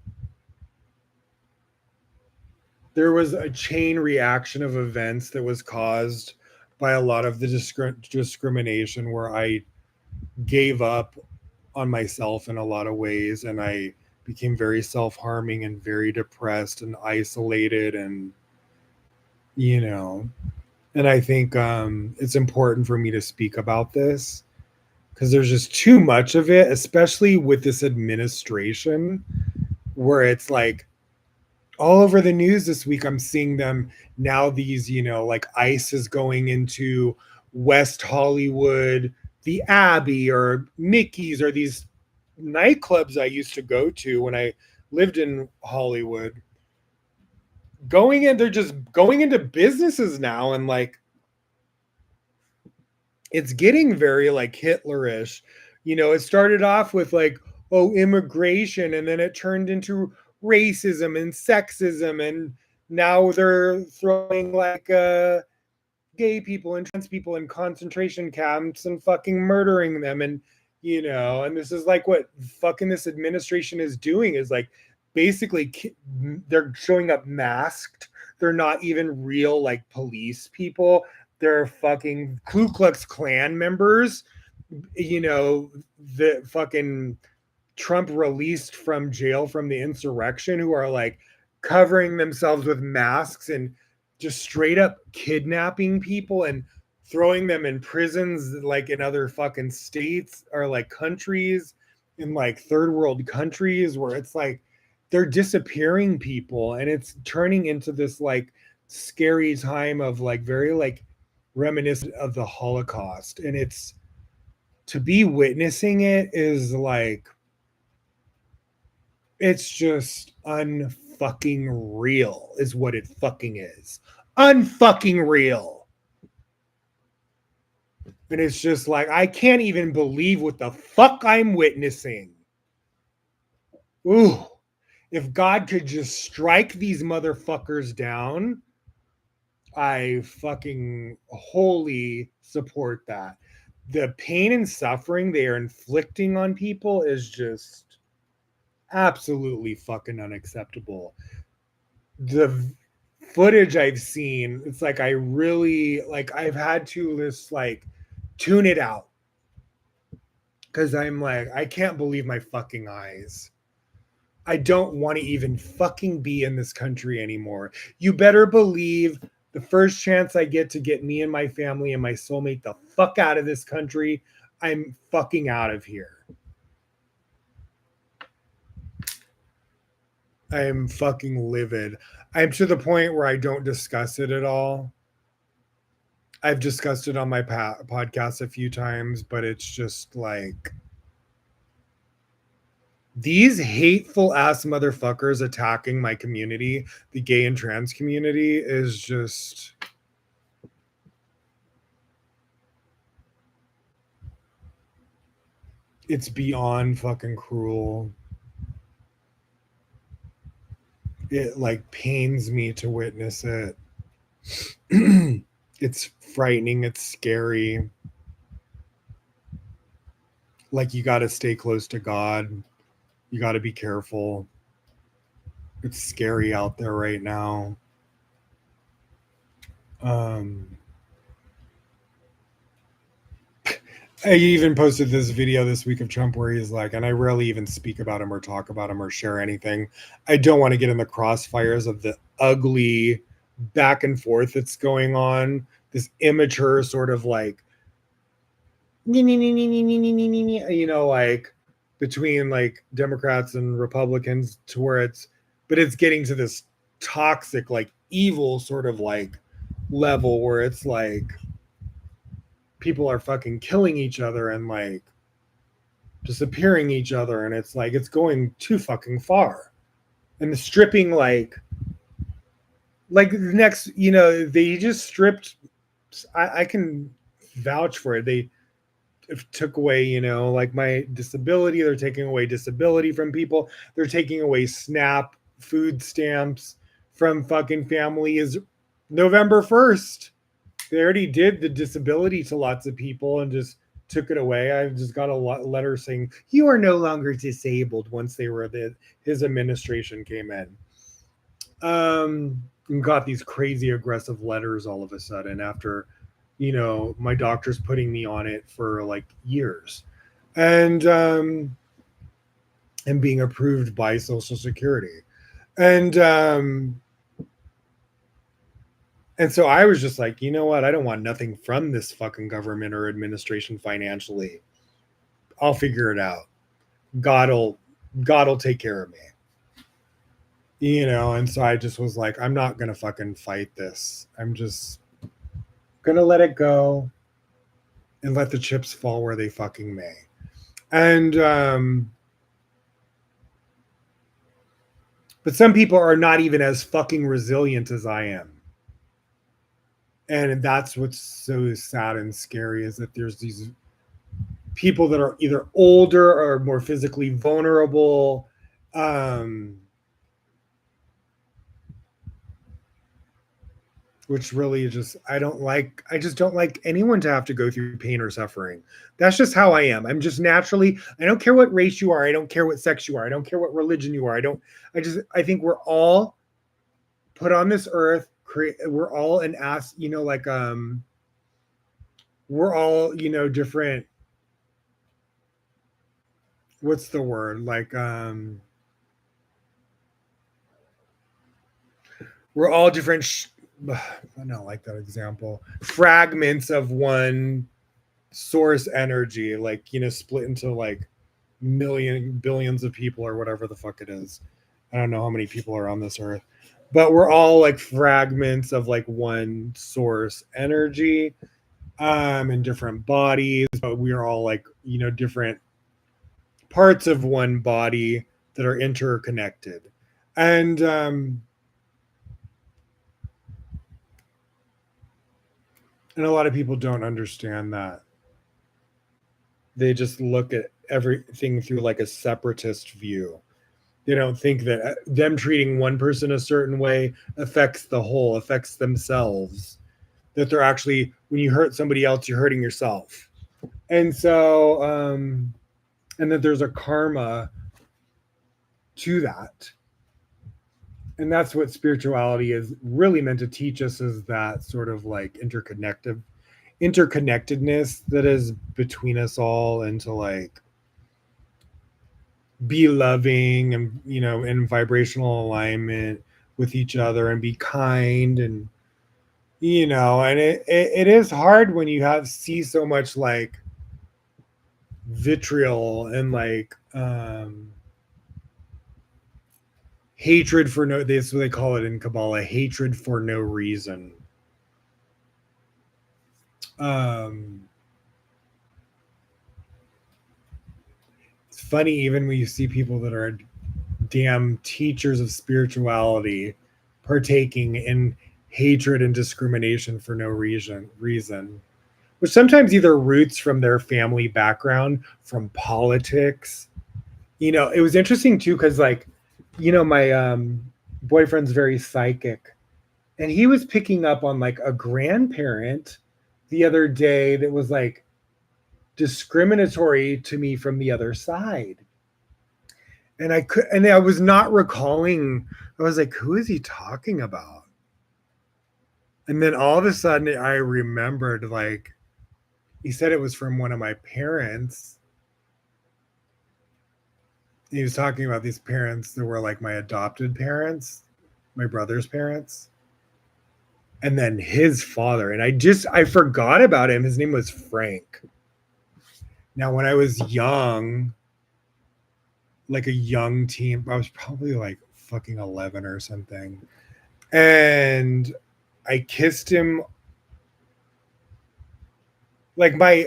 Speaker 1: There was a chain reaction of events that was caused by a lot of the discrimination where I gave up on myself in a lot of ways, and I became very self-harming and very depressed and isolated, and you know, and I think it's important for me to speak about this because there's just too much of it, especially with this administration, where it's like all over the news this week. I'm seeing them now, these, you know, like ICE is going into West Hollywood, the Abbey or Mickey's or these nightclubs I used to go to when I lived in Hollywood. Going in, they're just going into businesses now, and like it's getting very like Hitlerish. You know, it started off with like, oh, immigration, and then it turned into racism and sexism, and now they're throwing like gay people and trans people in concentration camps and fucking murdering them. And you know, and this is like what fucking this administration is doing, is like basically they're showing up masked. They're not even real like police people. They're fucking Ku Klux Klan members, you know, the fucking Trump released from jail from the insurrection, who are like covering themselves with masks and just straight up kidnapping people and throwing them in prisons like in other fucking states or like countries, in like third world countries, where it's like they're disappearing people, and it's turning into this like scary time of like very like reminiscent of the Holocaust. And it's, to be witnessing it is like, it's just unfucking real, is what it fucking is. Unfucking real. And it's just like, I can't even believe what the fuck I'm witnessing. Ooh. If God could just strike these motherfuckers down, I fucking wholly support that. The pain and suffering they are inflicting on people is just absolutely fucking unacceptable. The footage I've seen, it's like I really like, I've had to just like tune it out because I'm like, I can't believe my fucking eyes. I don't want to even fucking be in this country anymore. You better believe the first chance I get to get me and my family and my soulmate the fuck out of this country, I'm fucking out of here. I am fucking livid. I'm to the point where I don't discuss it at all. I've discussed it on my podcast a few times, but it's just like these hateful ass motherfuckers attacking my community, the gay and trans community, is just, it's beyond fucking cruel. It like pains me to witness it. It's frightening, it's scary. Like, you got to stay close to God. You got to be careful. It's scary out there right now. Um, I even posted this video this week of Trump where he's like, and I rarely even speak about him or talk about him or share anything. I don't want to get in the crossfires of the ugly back and forth that's going on. This immature sort of like, you know, like between like Democrats and Republicans to where but it's getting to this toxic, like evil sort of like level where it's like people are fucking killing each other and like disappearing each other, and it's like it's going too fucking far. And the stripping, like the next, they just stripped. I can vouch for it. They took away, like my disability. They're taking away disability from people. They're taking away SNAP food stamps from fucking families. November 1st, they already did the disability to lots of people and just took it away. I just got a letter saying you are no longer disabled once his administration came in. And got these crazy aggressive letters all of a sudden after, my doctor's putting me on it for like years, and being approved by Social Security, and and so I was just like, you know what? I don't want nothing from this fucking government or administration financially. I'll figure it out. God will take care of me. And so I just was like, I'm not gonna fucking fight this. I'm just gonna let it go and let the chips fall where they fucking may. And but some people are not even as fucking resilient as I am. And that's what's so sad and scary, is that there's these people that are either older or more physically vulnerable, which really just I just don't like anyone to have to go through pain or suffering. That's just how I am. I'm just naturally, I don't care what race you are, I don't care what sex you are, I don't care what religion you are. I think we're all put on this earth, we're all an ass, we're all, different, what's the word? Like we're all different I don't like that example. Fragments of one source energy, like, split into like billions of people or whatever the fuck it is. I don't know how many people are on this earth, but we're all like fragments of like one source energy, in different bodies, but we are all like, different parts of one body that are interconnected. And a lot of people don't understand that. They just look at everything through like a separatist view. They don't think that them treating one person a certain way affects the whole, affects themselves. That they're actually, when you hurt somebody else, you're hurting yourself. And so, and that there's a karma to that. And that's what spirituality is really meant to teach us, is that sort of like interconnectedness that is between us all, and to like be loving and, in vibrational alignment with each other, and be kind, and and it is hard when you see so much like vitriol and like hatred for no, that's what they call it in Kabbalah, hatred for no reason. It's funny, even when you see people that are damn teachers of spirituality partaking in hatred and discrimination for no reason, which sometimes either roots from their family background, from politics. It was interesting too, because like, my boyfriend's very psychic, and he was picking up on like a grandparent the other day that was like discriminatory to me from the other side. And I was not recalling. I was like, who is he talking about? And then all of a sudden I remembered, like, he said it was from one of my parents. He was talking about these parents that were like my adopted parents, my brother's parents, and then his father. And I forgot about him. His name was Frank. Now, when I was young, like a young teen, I was probably like fucking 11 or something. And I kissed him. Like, my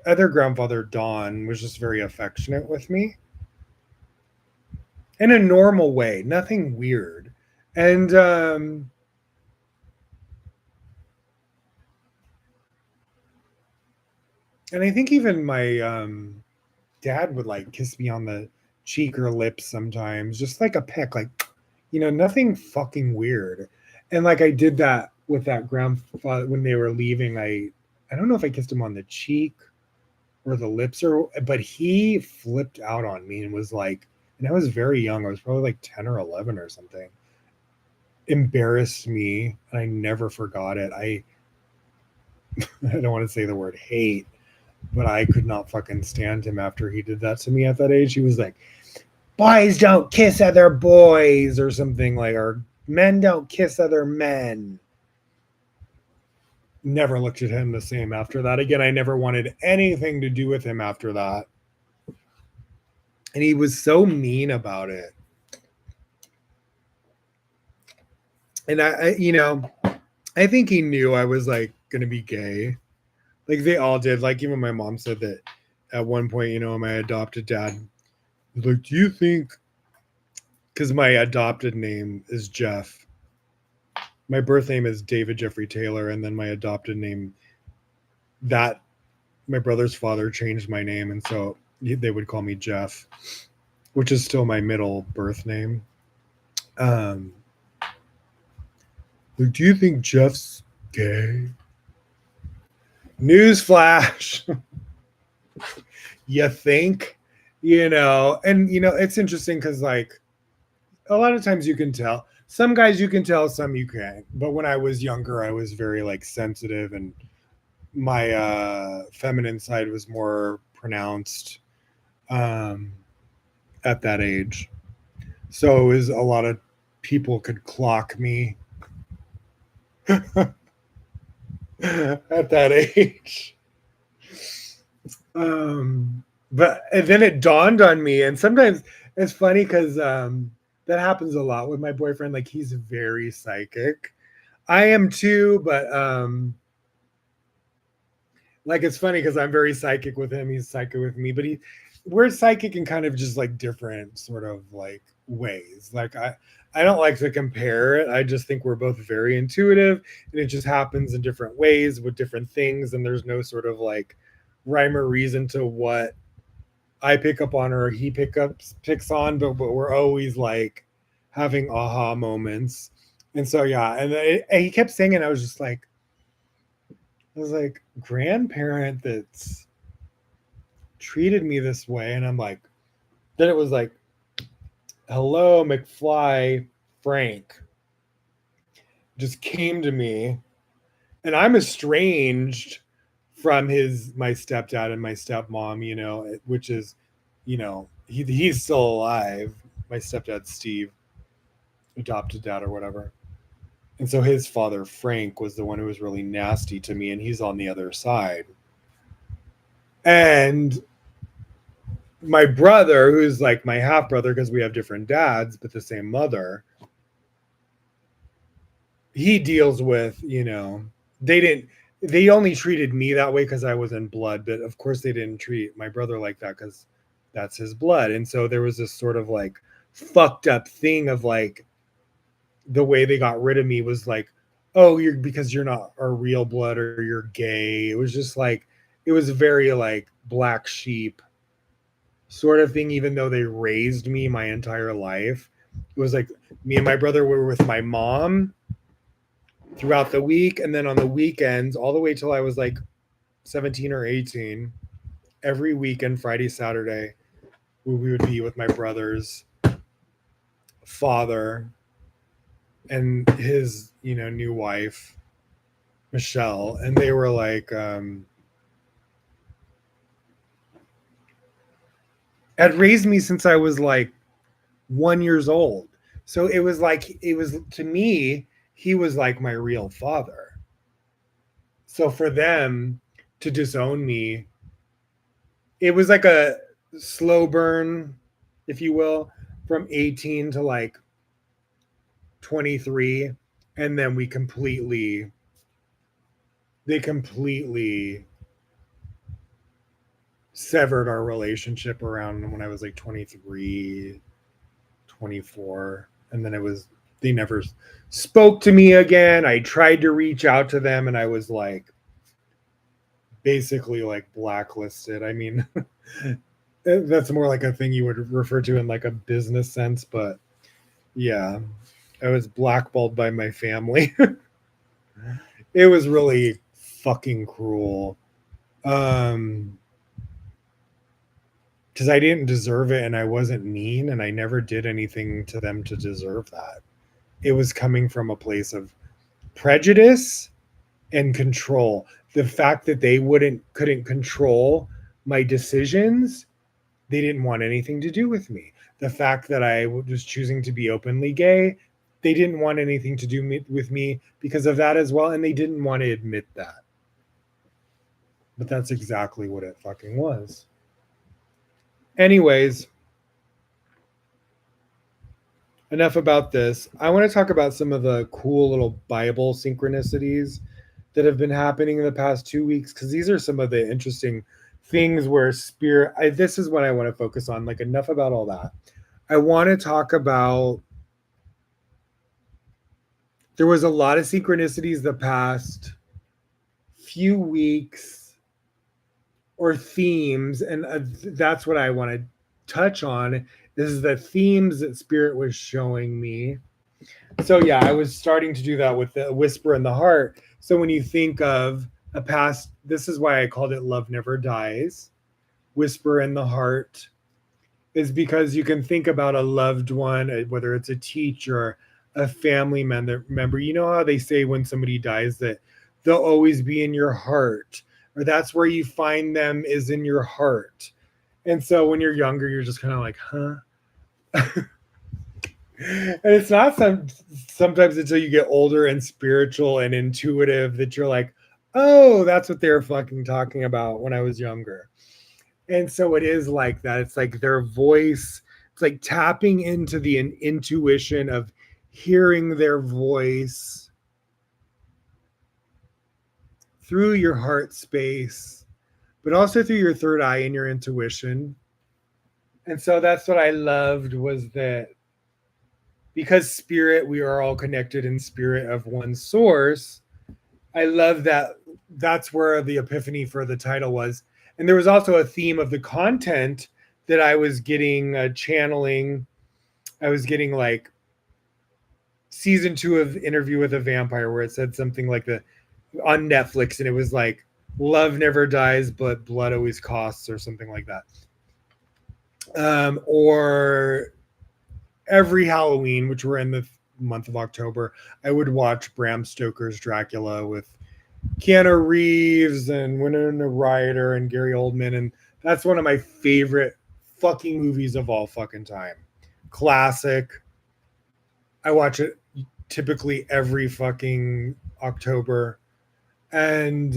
Speaker 1: other grandfather, Don, was just very affectionate with me in a normal way, nothing weird. And I think even my dad would like kiss me on the cheek or lips sometimes, just like a peck, like, nothing fucking weird. And like I did that with that grandfather when they were leaving. I don't know if I kissed him on the cheek or the lips, but he flipped out on me and was like, and I was very young. I was probably like 10 or 11 or something. Embarrassed me, and I never forgot it. I don't want to say the word hate, but I could not fucking stand him after he did that to me at that age. He was like, boys don't kiss other boys or something, like, or men don't kiss other men. Never looked at him the same after that. Again, I never wanted anything to do with him after that. And he was so mean about it. And I think he knew I was like going to be gay. Like they all did. Like even my mom said that at one point, my adopted dad was like, do you think, because my adopted name is Jeff, my birth name is David Jeffrey Taylor, and then my adopted name, that my brother's father changed my name, and so they would call me Jeff, which is still my middle birth name. Like, do you think Jeff's gay? Newsflash. You think? And it's interesting because like a lot of times you can tell. Some guys you can tell, some you can't. But when I was younger, I was very like sensitive, and my feminine side was more pronounced at that age. So it was a lot of people could clock me at that age. But and then it dawned on me, and sometimes it's funny because that happens a lot with my boyfriend. Like he's very psychic. I am too, but like it's funny because I'm very psychic with him. He's psychic with me, but we're psychic in kind of just like different sort of like ways. Like I don't like to compare it. I just think we're both very intuitive, and it just happens in different ways with different things, and there's no sort of like rhyme or reason to what I pick up on or he picks on, but we're always like having aha moments. And so yeah, and he kept singing. I was like, grandparent that's treated me this way, and I'm like, then it was like, hello, McFly, Frank, just came to me, and I'm estranged from my stepdad and my stepmom, which is, he's still alive. My stepdad, Steve, adopted dad or whatever. And so his father, Frank, was the one who was really nasty to me, and he's on the other side. And my brother, who's like my half brother, because we have different dads, but the same mother, he deals with, they only treated me that way because I was in blood, but of course they didn't treat my brother like that because that's his blood. And so there was this sort of like fucked up thing of like the way they got rid of me was like, oh, because you're not a real blood or you're gay. It was just like, it was very like black sheep sort of thing, even though they raised me my entire life. It was like me and my brother were with my mom throughout the week, and then on the weekends all the way till I was like 17 or 18 every weekend, Friday, Saturday, we would be with my brother's father and his, new wife, Michelle. And they were like, had raised me since I was like 1 years old. So it was to me, he was like my real father. So for them to disown me, it was like a slow burn, if you will, from 18 to like 23. And then they completely severed our relationship around when I was like 23, 24. And then they never spoke to me again. I tried to reach out to them and I was like, basically like blacklisted. I mean, that's more like a thing you would refer to in like a business sense, but yeah, I was blackballed by my family. It was really fucking cruel. Um, because I didn't deserve it and I wasn't mean and I never did anything to them to deserve that. It was coming from a place of prejudice and control. The fact that they couldn't control my decisions, they didn't want anything to do with me. The fact that I was choosing to be openly gay, they didn't want anything to do with me because of that as well, and they didn't want to admit that. But that's exactly what it fucking was. Anyways, enough about this. I want to talk about some of the cool little Bible synchronicities that have been happening in the past 2 weeks, because these are some of the interesting things where this is what I want to focus on. Like, enough about all that. I want to talk about, there was a lot of synchronicities the past few weeks, or themes, and that's what I want to touch on, is the themes that Spirit was showing me. So yeah, I was starting to do that with the whisper in the heart. So when you think of a past, this is why I called it Love Never Dies. Whisper in the heart is because you can think about a loved one, whether it's a teacher, a family member. You know how they say when somebody dies that they'll always be in your heart, or that's where you find them, is in your heart. And so when you're younger, you're just kind of like, huh? And it's not sometimes until you get older and spiritual and intuitive that you're like, oh, that's what they're fucking talking about when I was younger. And so it is like that. It's like their voice, it's like tapping into the intuition of hearing their voice through your heart space, but also through your third eye and your intuition. And so that's what I loved, was that because spirit, we are all connected in spirit of one source. I love that. That's where the epiphany for the title was. And there was also a theme of the content that I was getting, channeling. I was getting like season 2 of Interview with a Vampire, where it said something like on Netflix, and it was like, love never dies, but blood always costs, or something like that. Or every Halloween, which we're in the month of October, I would watch Bram Stoker's Dracula with Keanu Reeves and Winona Ryder and Gary Oldman. And that's one of my favorite fucking movies of all fucking time. Classic. I watch it typically every fucking October. And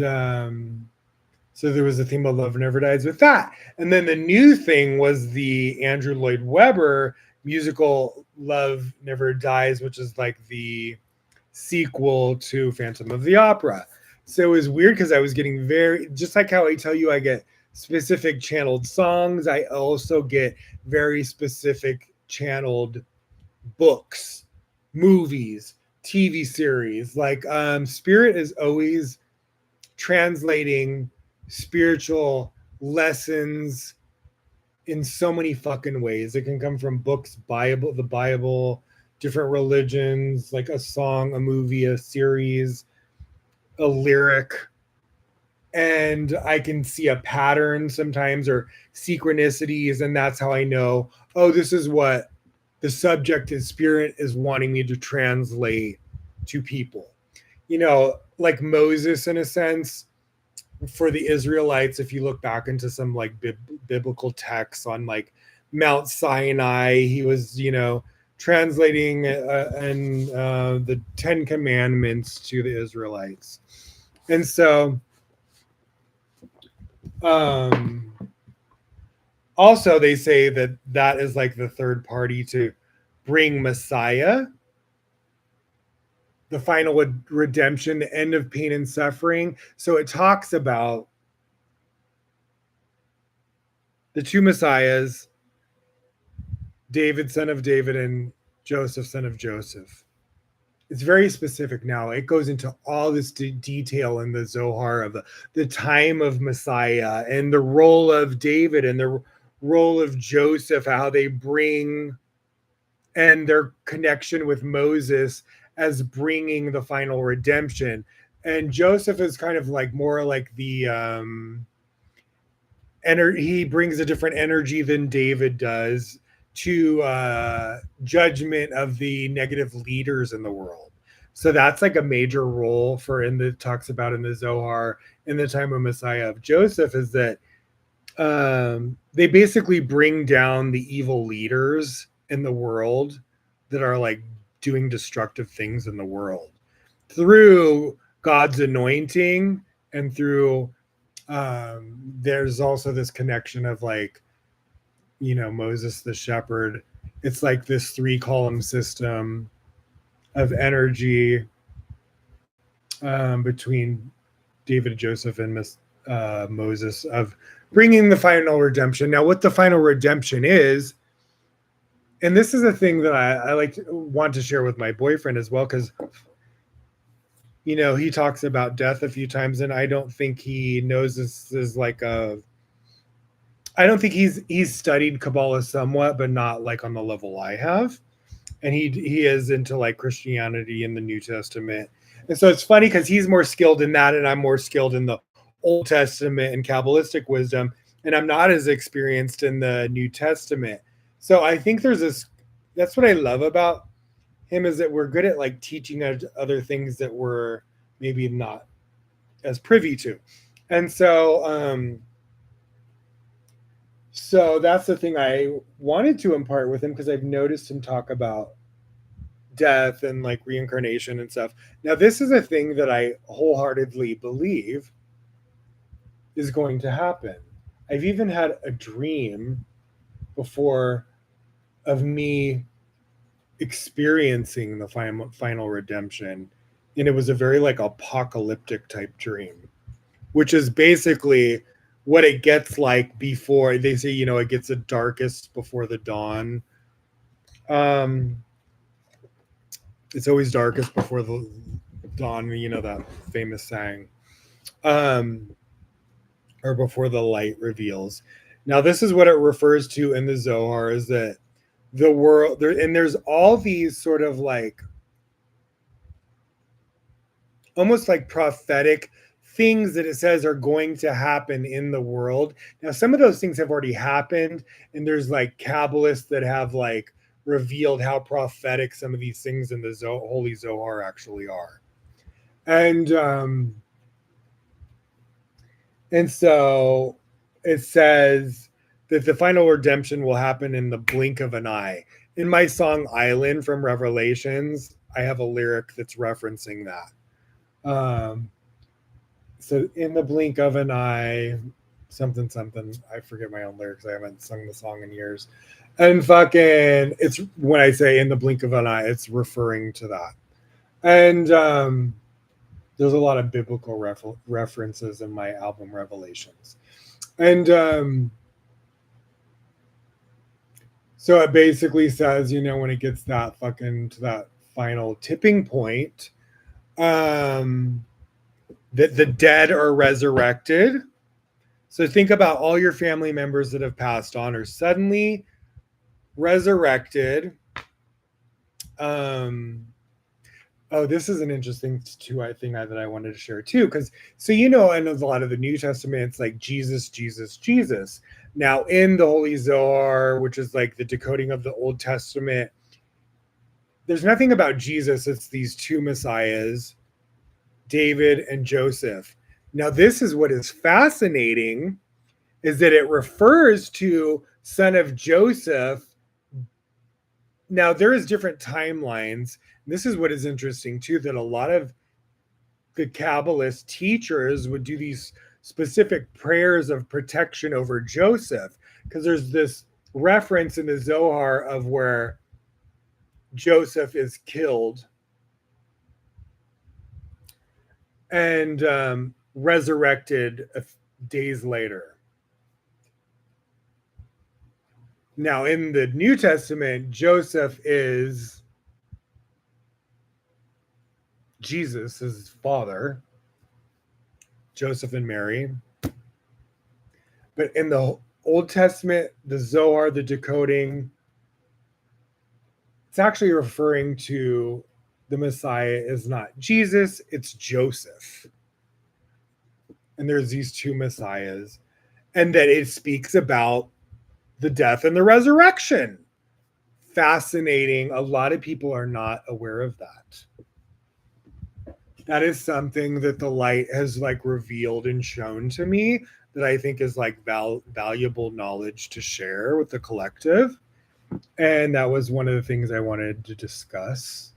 Speaker 1: so there was a theme of Love Never Dies with that. And then the new thing was the Andrew Lloyd Webber musical Love Never Dies, which is like the sequel to Phantom of the Opera. So it was weird because I was getting just like how I tell you I get specific channeled songs, I also get very specific channeled books, movies, TV series. Like Spirit is always translating spiritual lessons in so many fucking ways. It can come from books, the Bible, different religions, like a song, a movie, a series, a lyric. and I can see a pattern sometimes or synchronicities, and that's how I know, oh, this is what the subject and spirit is wanting me to translate to people. Like Moses, in a sense, for the Israelites, if you look back into some like biblical texts on like Mount Sinai, he was, translating and the Ten Commandments to the Israelites. And so, um, also, they say that that is like the third party to bring Messiah, the final redemption, the end of pain and suffering. So it talks about the two Messiahs, David, son of David, and Joseph, son of Joseph. It's very specific now. It goes into all this detail in the Zohar of the time of Messiah and the role of David and the role of Joseph, how they bring and their connection with Moses as bringing the final redemption. And Joseph is kind of like more like the he brings a different energy than David does to judgment of the negative leaders in the world. So that's like a major role for in the talks about in the Zohar in the time of Messiah of Joseph is that they basically bring down the evil leaders in the world that are like doing destructive things in the world through God's anointing and through there's also this connection of like, Moses the shepherd. It's like this three column system of energy between David, Joseph, and Moses of bringing the final redemption. Now, what the final redemption is, and this is a thing that I like want to share with my boyfriend as well, because he talks about death a few times, and I don't think he knows this is like a. I don't think he's studied Kabbalah somewhat, but not like on the level I have. And he is into like Christianity and the New Testament. And so it's funny because he's more skilled in that, and I'm more skilled in the Old Testament and Kabbalistic wisdom, and I'm not as experienced in the New Testament. So I think there's this. That's what I love about him is that we're good at like teaching other things that we're maybe not as privy to, and so that's the thing I wanted to impart with him because I've noticed him talk about death and like reincarnation and stuff. Now, this is a thing that I wholeheartedly believe is going to happen. I've even had a dream before of me experiencing the final redemption, and it was a very like apocalyptic type dream, which is basically what it gets like before they say, it gets the darkest before the dawn. Um, it's always darkest before the dawn, that famous saying. Um, or before the light reveals. Now, this is what it refers to in the Zohar is that the world there, and there's all these sort of like almost like prophetic things that it says are going to happen in the world. Now, some of those things have already happened, and there's like Kabbalists that have like revealed how prophetic some of these things in the Holy Zohar actually are. And so it says that the final redemption will happen in the blink of an eye. In my song Island from Revelations, I have a lyric that's referencing that. So in the blink of an eye, something, something. I forget my own lyrics. I haven't sung the song in years. And fucking, it's when I say in the blink of an eye, it's referring to that. And there's a lot of biblical references in my album Revelations. And so it basically says, when it gets that fucking to that final tipping point, that the dead are resurrected. So think about all your family members that have passed on are suddenly resurrected. Oh, this is an interesting thing that I wanted to share too, because in a lot of the New Testament, it's like Jesus, Jesus, Jesus. Now, in the Holy Zohar, which is like the decoding of the Old Testament, there's nothing about Jesus. It's these two messiahs, David and Joseph. Now, this is what is fascinating, is that it refers to son of Joseph. Now, there is different timelines. This is what is interesting too, that a lot of the Kabbalist teachers would do these specific prayers of protection over Joseph, because there's this reference in the Zohar of where Joseph is killed and resurrected days later. Now, in the New Testament, Joseph is Jesus' father, Joseph and Mary. But in the Old Testament, the Zohar, the decoding, it's actually referring to the Messiah is not Jesus, it's Joseph. And there's these two Messiahs, and that it speaks about the death and the resurrection. Fascinating. A lot of people are not aware of that. That is something that the light has like revealed and shown to me that I think is like valuable knowledge to share with the collective. And that was one of the things I wanted to discuss.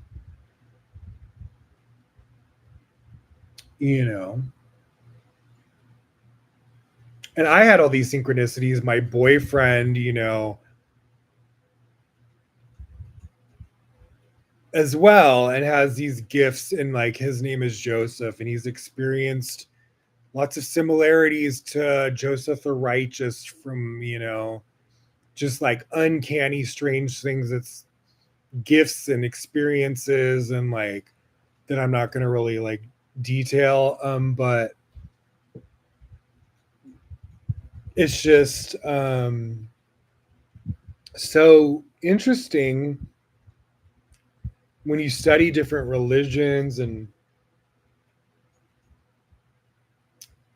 Speaker 1: And I had all these synchronicities. My boyfriend, as well, and has these gifts, and like his name is Joseph, and he's experienced lots of similarities to Joseph the Righteous from, just like uncanny, strange things. That's gifts and experiences, and like that I'm not going to really like detail. But it's just so interesting when you study different religions and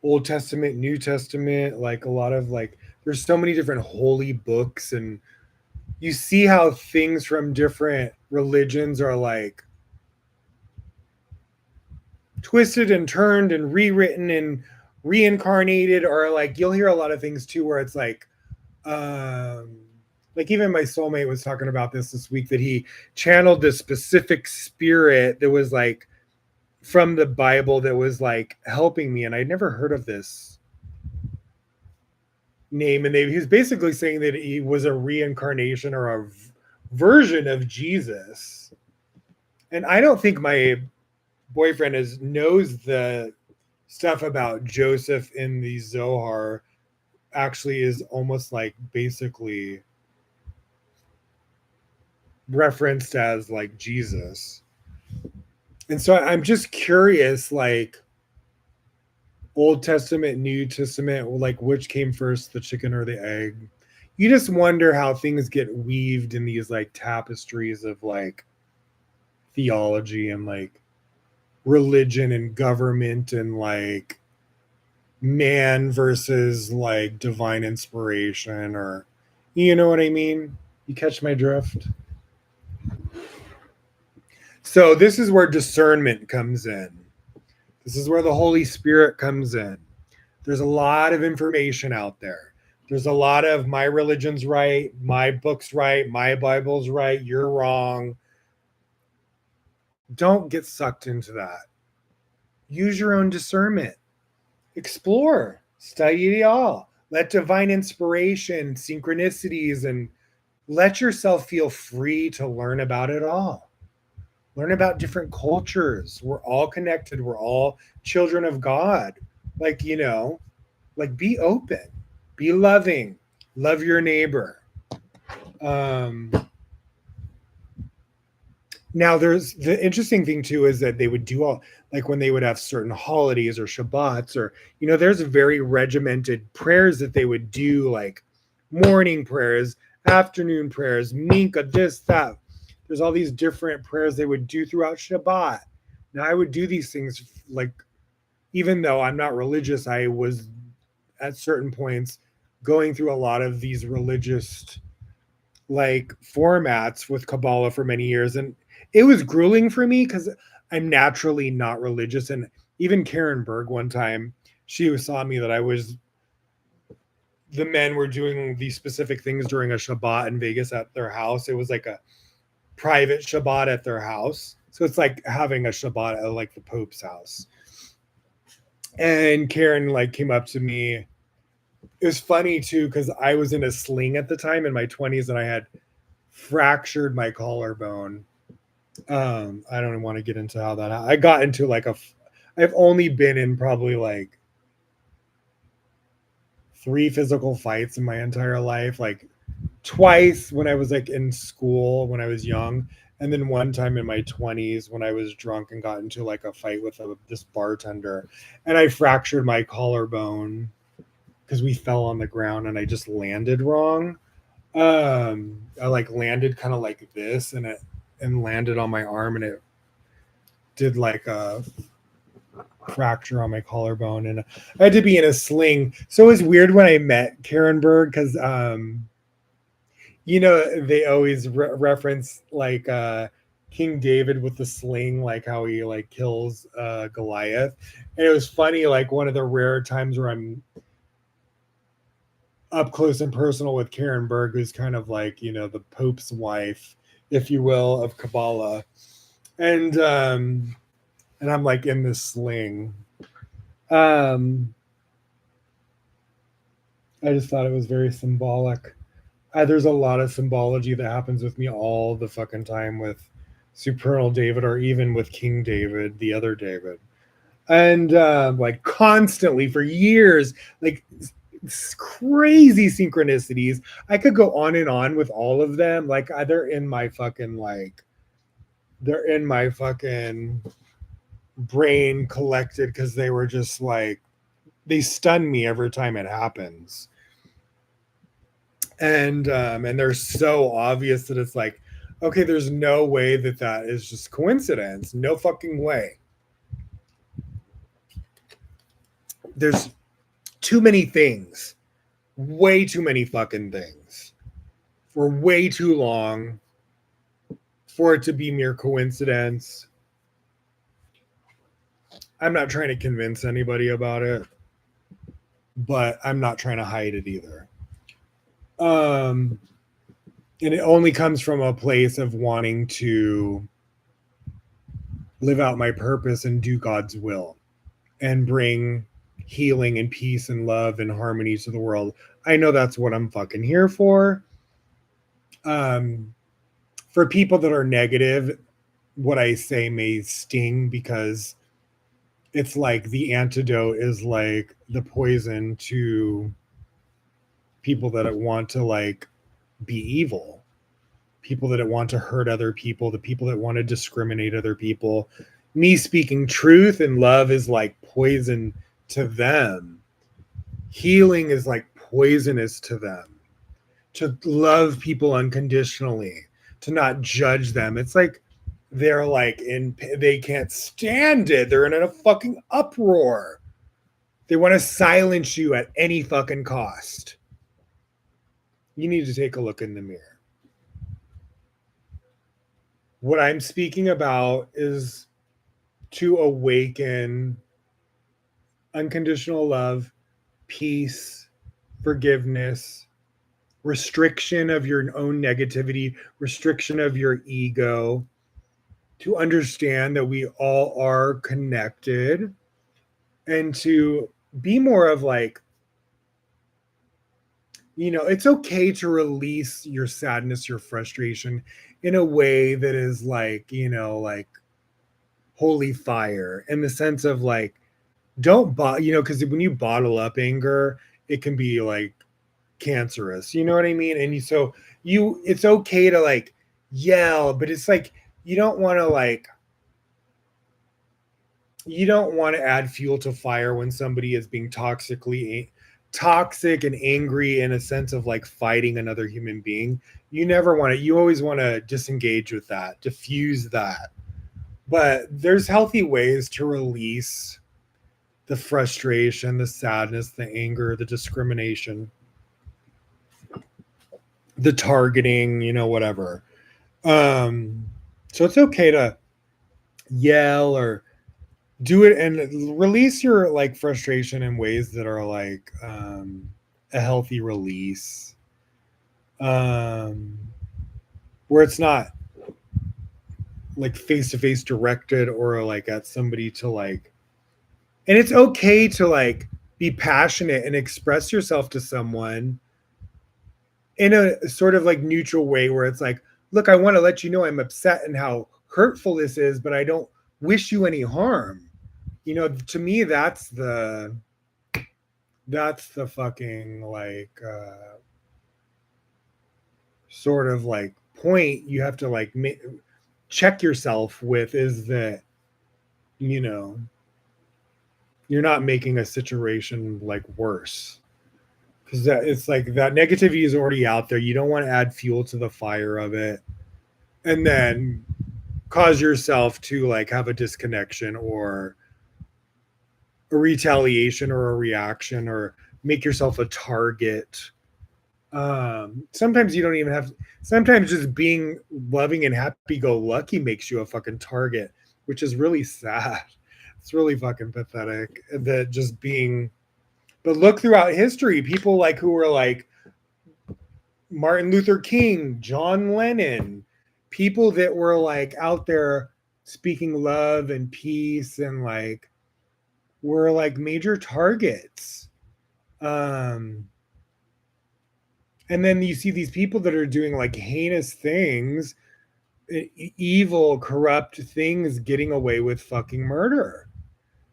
Speaker 1: Old Testament, New Testament, like a lot of like, there's so many different holy books, and you see how things from different religions are like twisted and turned and rewritten and reincarnated, or like you'll hear a lot of things too where it's like even my soulmate was talking about this week, that he channeled this specific spirit that was like from the Bible that was like helping me, and I'd never heard of this name. And he was basically saying that he was a reincarnation or a version of Jesus. And I don't think my boyfriend knows the stuff about Joseph in the Zohar actually is almost like basically referenced as like Jesus. And so I'm just curious, like Old Testament, New Testament, like which came first, the chicken or the egg? You just wonder how things get weaved in these like tapestries of like theology and like religion and government and like man versus like divine inspiration, or you know what I mean? You catch my drift? So this is where discernment comes in. This is where the Holy Spirit comes in. There's a lot of information out there. There's a lot of my religion's right, my book's right, my Bible's right, you're wrong. Don't get sucked into that. Use your own discernment. Explore, study it all. Let divine inspiration, synchronicities, and let yourself feel free to learn about it all. Learn about different cultures. We're all connected. We're all children of God. Like, like be open, be loving, love your neighbor. Now, there's the interesting thing too is that they would do all, like when they would have certain holidays or Shabbats, or there's very regimented prayers that they would do, like morning prayers, afternoon prayers, minka, this, that. There's all these different prayers they would do throughout Shabbat. Now I would do these things like, even though I'm not religious, I was at certain points going through a lot of these religious like formats with Kabbalah for many years. And it was grueling for me because I'm naturally not religious. And even Karen Berg one time, she saw me that I was, the men were doing these specific things during a Shabbat in Vegas at their house. It was like a private Shabbat at their house. So it's like having a Shabbat at like the Pope's house. And Karen like came up to me. It was funny too because I was in a sling at the time in my 20s and I had fractured my collarbone. I don't want to get into how that. I got into like I've only been in probably like 3 physical fights in my entire life. Like twice when I was like in school when I was young, and then one time in my 20s when I was drunk and got into like a fight with this bartender, and I fractured my collarbone because we fell on the ground and I just landed wrong. I like landed kind of like this, and landed on my arm, and it did like a fracture on my collarbone, and I had to be in a sling. So it was weird when I met Karen Berg because they always reference like King David with the sling, like how he like kills Goliath. And it was funny, like one of the rare times where I'm up close and personal with Karen Berg, who's kind of like, the Pope's wife, if you will, of Kabbalah. And I'm like in this sling. I just thought it was very symbolic. There's a lot of symbology that happens with me all the fucking time with Supernal David, or even with King David, the other David. And like constantly for years, like crazy synchronicities. I could go on and on with all of them. Like they're in my fucking brain collected because they were just like, they stun me every time it happens. And they're so obvious that it's like, okay, there's no way that is just coincidence. No fucking way. There's too many things, way too many fucking things for way too long for it to be mere coincidence. I'm not trying to convince anybody about it, but I'm not trying to hide it either. And it only comes from a place of wanting to live out my purpose and do God's will and bring healing and peace and love and harmony to the world. I know that's what I'm fucking here for. For people that are negative, what I say may sting because it's like the antidote is like the poison to people that want to like be evil, people that want to hurt other people, the people that want to discriminate other people. Me speaking truth and love is like poison to them. Healing is like poisonous to them. To love people unconditionally, to not judge them. It's like they're like they can't stand it. They're in a fucking uproar. They want to silence you at any fucking cost. You need to take a look in the mirror. What I'm speaking about is to awaken unconditional love, peace, forgiveness, restriction of your own negativity, restriction of your ego, to understand that we all are connected, and to be more of like, it's okay to release your sadness, your frustration in a way that is like, like holy fire, in the sense of like, don't because when you bottle up anger, it can be like cancerous, you know what I mean? And so it's okay to like yell, but it's like you don't want to add fuel to fire when somebody is being toxic and angry, in a sense of like fighting another human being. You never want to, you always want to disengage with that, diffuse that. But there's healthy ways to release the frustration, the sadness, the anger, the discrimination, the targeting, whatever. Um, so it's okay to yell or do it and release your like frustration in ways that are like a healthy release. Um, where it's not like face to face directed or like at somebody to like, and it's okay to like be passionate and express yourself to someone in a sort of like neutral way where it's like, look, I want to let you know I'm upset and how hurtful this is, but I don't wish you any harm. To me, that's the fucking like sort of like point you have to like check yourself with is that you know you're not making a situation like worse because that it's like that negativity is already out there. You don't want to add fuel to the fire of it and then cause yourself to like have a disconnection or a retaliation or a reaction or make yourself a target. Sometimes you don't even have, sometimes just being loving and happy go lucky makes you a fucking target, which is really sad. It's really fucking pathetic that just being, but look throughout history, people like who were like Martin Luther King, John Lennon, people that were like out there speaking love and peace and like were like major targets. Um, and then you see these people that are doing like heinous things, evil, corrupt things, getting away with fucking murder.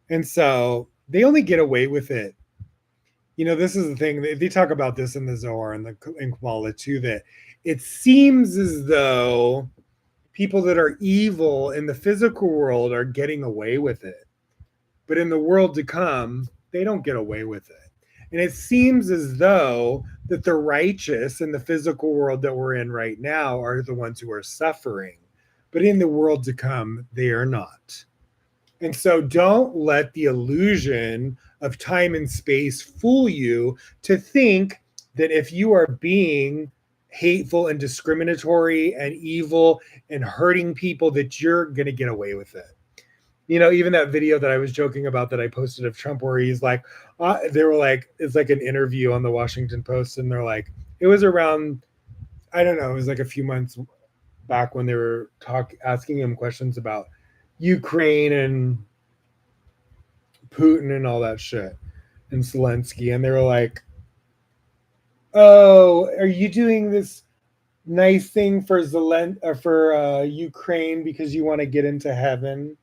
Speaker 1: And so they only get away with it. This is the thing. They talk about this in the Zohar and the in Kabbalah too, that it seems as though people that are evil in the physical world are getting away with it. But in the world to come, they don't get away with it. And it seems as though that the righteous in the physical world that we're in right now are the ones who are suffering. But in the world to come, they are not. And so don't let the illusion of time and space fool you to think that if you are being hateful and discriminatory and evil and hurting people, that you're going to get away with it. Even that video that I was joking about that I posted of Trump, where he's like, they were like, it's like an interview on the Washington Post, and they're like, it was around, I don't know, it was like a few months back when they were asking him questions about Ukraine and Putin and all that shit, and Zelensky, and they were like, "Oh, are you doing this nice thing for Ukraine because you want to get into heaven?"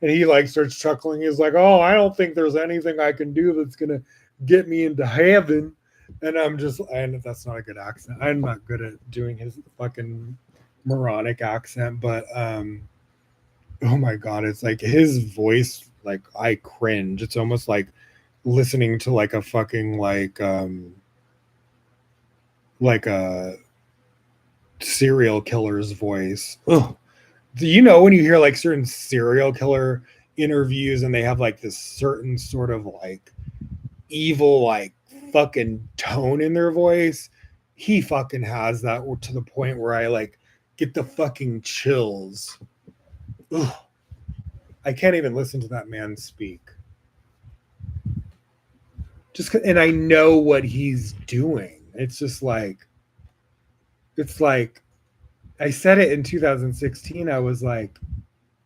Speaker 1: And he like starts chuckling. He's like, "Oh, I don't think there's anything I can do that's gonna get me into heaven." And and that's not a good accent. I'm not good at doing his fucking moronic accent, but oh my god, it's like his voice, like I cringe. It's almost like listening to like a fucking like a serial killer's voice. Ugh. Do you know when you hear like certain serial killer interviews and they have like this certain sort of like evil like fucking tone in their voice? He fucking has that to the point where I like get the fucking chills. Ugh. I can't even listen to that man speak. And I know what he's doing. It's like I said it in 2016. I was like,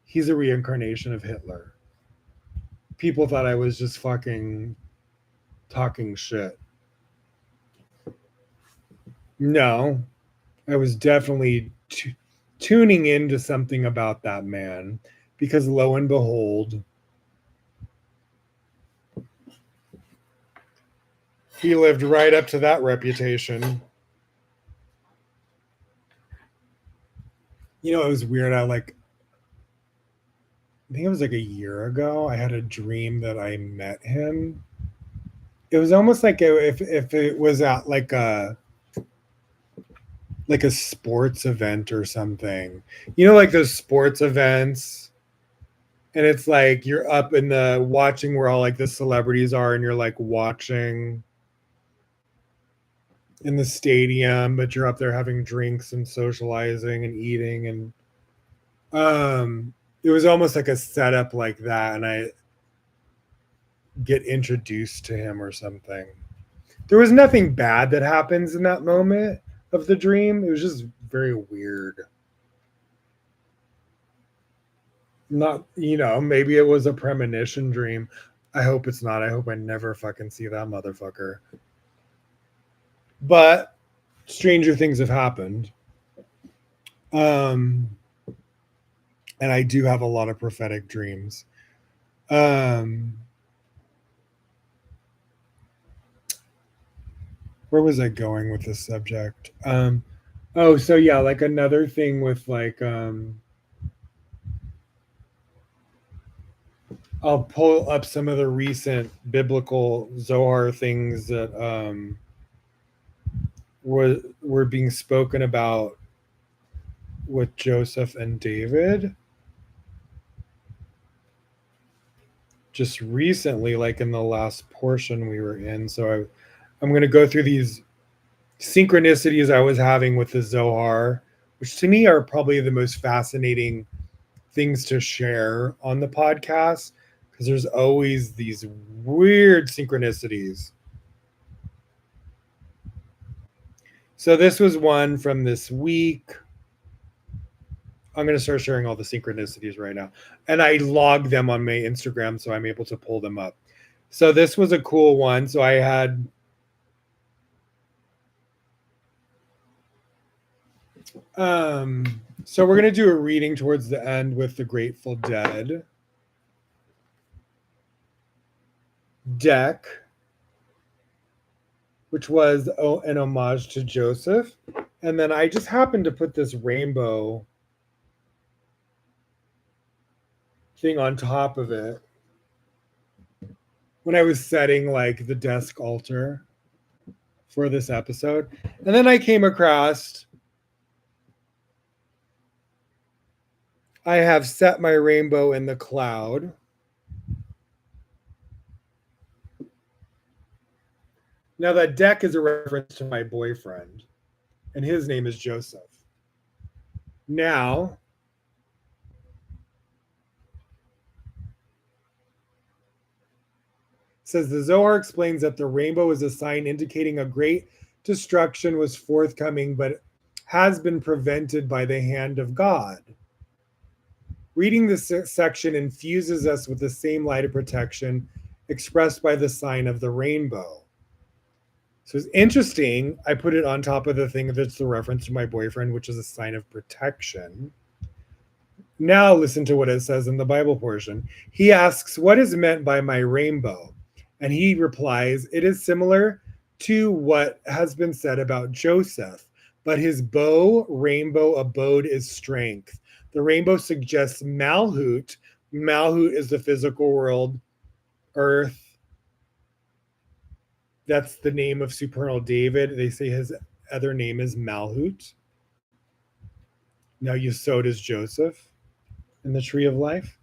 Speaker 1: he's a reincarnation of Hitler. People thought I was just fucking talking shit. No, I was definitely tuning into something about that man because lo and behold, he lived right up to that reputation. It was weird. I think it was like a year ago. I had a dream that I met him. It was almost like if it was at like a sports event or something. Like those sports events And it's like you're up in the watching where all like the celebrities are, and you're like watching in the stadium, but you're up there having drinks and socializing and eating. And it was almost like a setup like that, and I get introduced to him or something. There was nothing bad that happens in that moment of the dream. It was just very weird. Not, maybe it was a premonition dream. I hope it's not. I hope I never fucking see that motherfucker. But stranger things have happened. Um, and I do have a lot of prophetic dreams. Um, where was I going with this subject? Oh, so yeah, like another thing with like I'll pull up some of the recent biblical Zohar things that were being spoken about with Joseph and David just recently, like in the last portion we were in. So I'm going to go through these synchronicities I was having with the Zohar, which to me are probably the most fascinating things to share on the podcast, because there's always these weird synchronicities. So this was one from this week. I'm going to start sharing all the synchronicities right now. And I log them on my Instagram so I'm able to pull them up. So this was a cool one. So I had so we're going to do a reading towards the end with the Grateful Dead deck, which was an homage to Joseph. And then I just happened to put this rainbow thing on top of it when I was setting like the desk altar for this episode. And then I came across, I have set my rainbow in the cloud. Now that deck is a reference to my boyfriend, and his name is Joseph. Now, says the Zohar explains that the rainbow is a sign indicating a great destruction was forthcoming, but has been prevented by the hand of God. Reading this section infuses us with the same light of protection expressed by the sign of the rainbow. So it's interesting. I put it on top of the thing that's the reference to my boyfriend, which is a sign of protection. Now listen to what it says in the Bible portion. He asks, "What is meant by my rainbow?" And he replies, "It is similar to what has been said about Joseph, but his bow, rainbow abode is strength. The rainbow suggests Malhut. Malhut is the physical world, earth. That's the name of Supernal David. They say his other name is Malhut. Now Yesod is Joseph in the tree of life,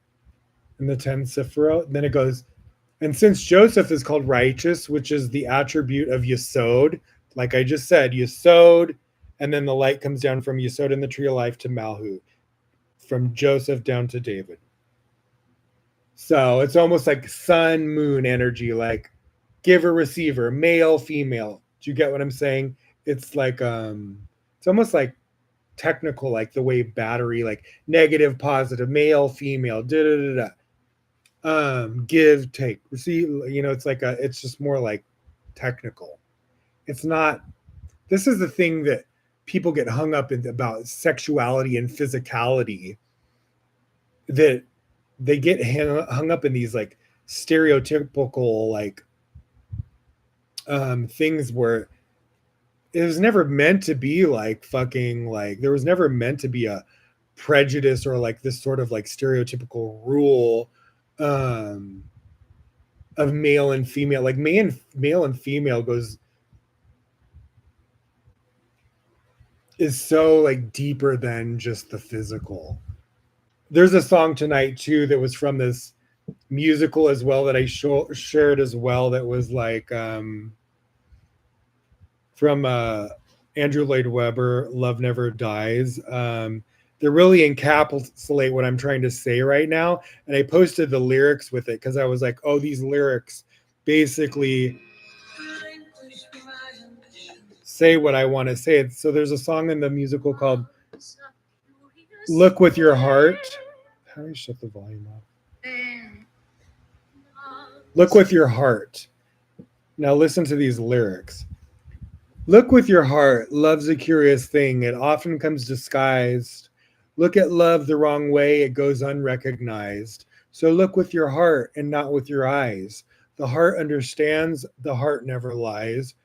Speaker 1: in the 10 Sephirot. Then it goes, and since Joseph is called righteous, which is the attribute of Yesod, like I just said, Yesod, and then the light comes down from Yesod in the tree of life to Malhut, from Joseph down to David. So it's almost like sun, moon energy, like giver, receiver, male, female. Do you get what I'm saying? It's like it's almost like technical, like the way battery, like negative, positive, male, female, da da da da. Give, take, receive. It's like it's just more like technical. It's not. This is the thing that people get hung up in about sexuality and physicality. That they get hung up in these like stereotypical like things where it was never meant to be like fucking, like there was never meant to be a prejudice or like this sort of like stereotypical rule um of male and female. Like male and female is so like deeper than just the physical. There's a song tonight too that was from this musical as well that I shared as well, that was like from Andrew Lloyd Webber, Love Never Dies. They really encapsulate what I'm trying to say right now. And I posted the lyrics with it because I was like, oh, these lyrics basically say what I want to say. So there's a song in the musical called Look With Your Heart. How do I shut the volume off? Look with your heart. Now listen to these lyrics. Look with your heart. Love's a curious thing. It often comes disguised. Look at love the wrong way. It goes unrecognized. So look with your heart and not with your eyes. The heart understands. The heart never lies.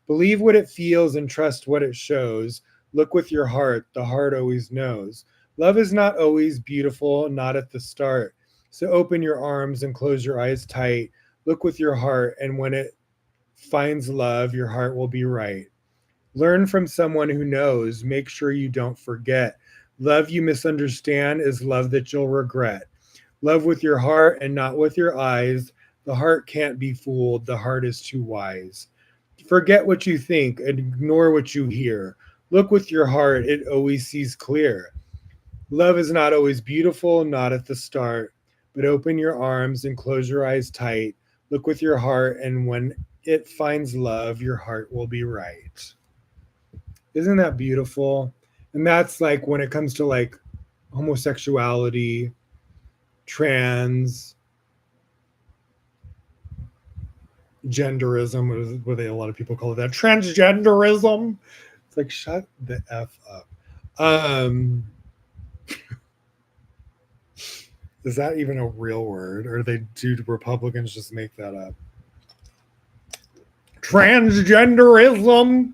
Speaker 1: Believe what it feels and trust what it shows. Look with your heart. The heart always knows. Love is not always beautiful, not at the start. So open your arms and close your eyes tight. Look with your heart, and when it finds love, your heart will be right. Learn from someone who knows. Make sure you don't forget. Love you misunderstand is love that you'll regret. Love with your heart and not with your eyes. The heart can't be fooled. The heart is too wise. Forget what you think and ignore what you hear. Look with your heart. It always sees clear. Love is not always beautiful, not at the start, but open your arms and close your eyes tight. Look with your heart, and when it finds love, your heart will be right. Isn't that beautiful? And that's like when it comes to like homosexuality, trans, genderism, what they a lot of people call it that, transgenderism. It's like shut the F up. Um is that even a real word? Or do Republicans just make that up? Transgenderism.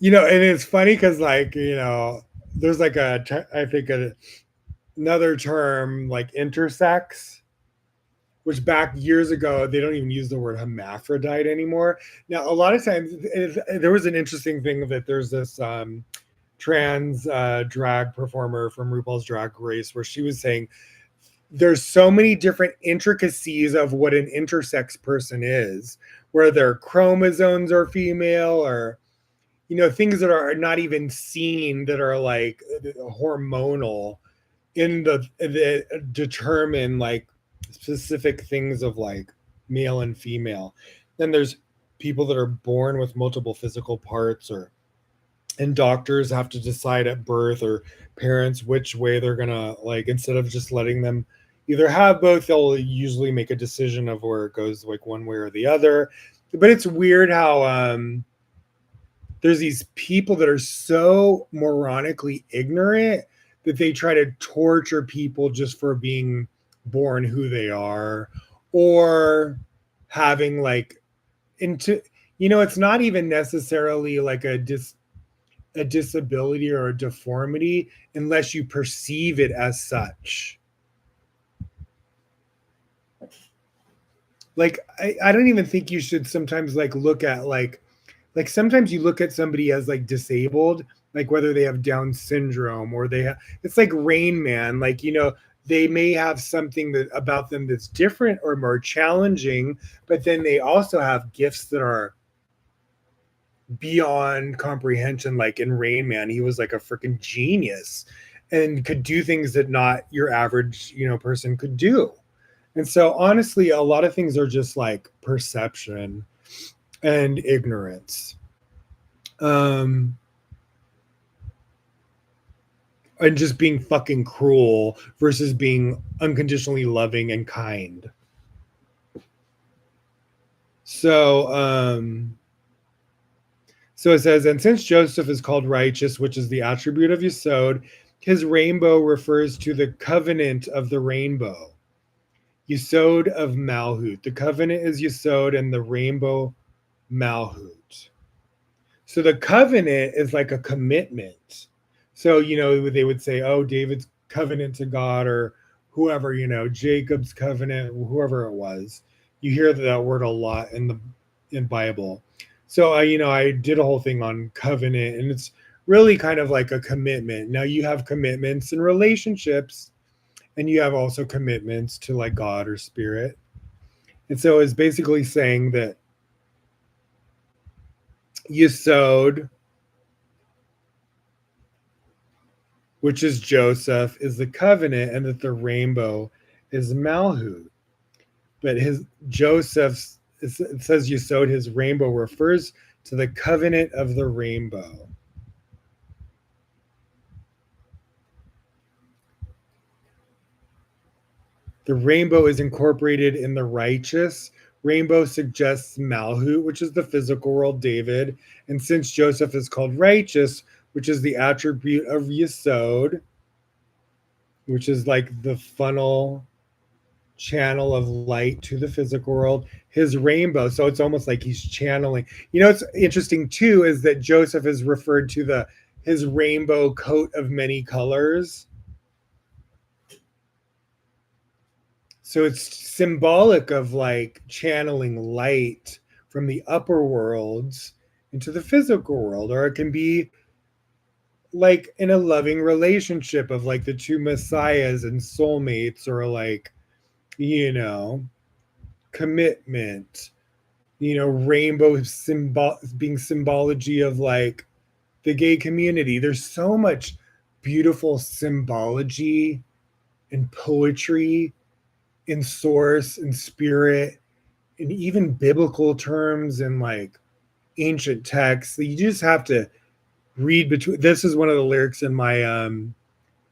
Speaker 1: And it's funny because like, there's like I think another term like intersex, which back years ago they don't even use the word hermaphrodite anymore. Now a lot of times there was an interesting thing that there's this trans drag performer from RuPaul's Drag Race where she was saying there's so many different intricacies of what an intersex person is, where their chromosomes are female, or things that are not even seen, that are like hormonal in the determine like specific things of like male and female. Then there's people that are born with multiple physical parts, and doctors have to decide at birth, or parents, which way they're gonna, like, instead of just letting them either have both, they'll usually make a decision of where it goes like one way or the other. But it's weird how there's these people that are so moronically ignorant that they try to torture people just for being born who they are, or having like into it's not even necessarily like a disability or a deformity unless you perceive it as such. Like I don't even think you should sometimes like look at like sometimes you look at somebody as like disabled, like whether they have Down syndrome or they have, it's like Rain Man, like they may have something that about them that's different or more challenging, but then they also have gifts that are beyond comprehension. Like in Rain Man, he was like a freaking genius and could do things that not your average person could do. And so honestly, a lot of things are just like perception and ignorance, um and just being fucking cruel versus being unconditionally loving and kind. So it says, and since Joseph is called righteous, which is the attribute of Yesod, his rainbow refers to the covenant of the rainbow, Yesod of Malhut. The covenant is Yesod, and the rainbow Malhut. So the covenant is like a commitment. So, they would say, oh, David's covenant to God, or whoever, Jacob's covenant, whoever it was. You hear that word a lot in Bible. So I did a whole thing on covenant, and it's really kind of like a commitment. Now you have commitments in relationships, and you have also commitments to like God or spirit. And so it's basically saying that Yesod, which is Joseph, is the covenant, and that the rainbow is Malhut. But his Joseph's, it says Yesod, his rainbow refers to the covenant of the rainbow. The rainbow is incorporated in the righteous. Rainbow suggests Malhut, which is the physical world, David. And since Joseph is called righteous, which is the attribute of Yesod, which is like the funnel channel of light to the physical world, his rainbow. So it's almost like he's channeling. What's interesting too is that Joseph is referred to his rainbow coat of many colors. So it's symbolic of like channeling light from the upper worlds into the physical world, or it can be like in a loving relationship of like the two messiahs and soulmates, or like, commitment, rainbow being symbology of like the gay community. There's so much beautiful symbology and poetry in source and spirit, and even biblical terms and like ancient texts that you just have to read between. This is one of the lyrics in my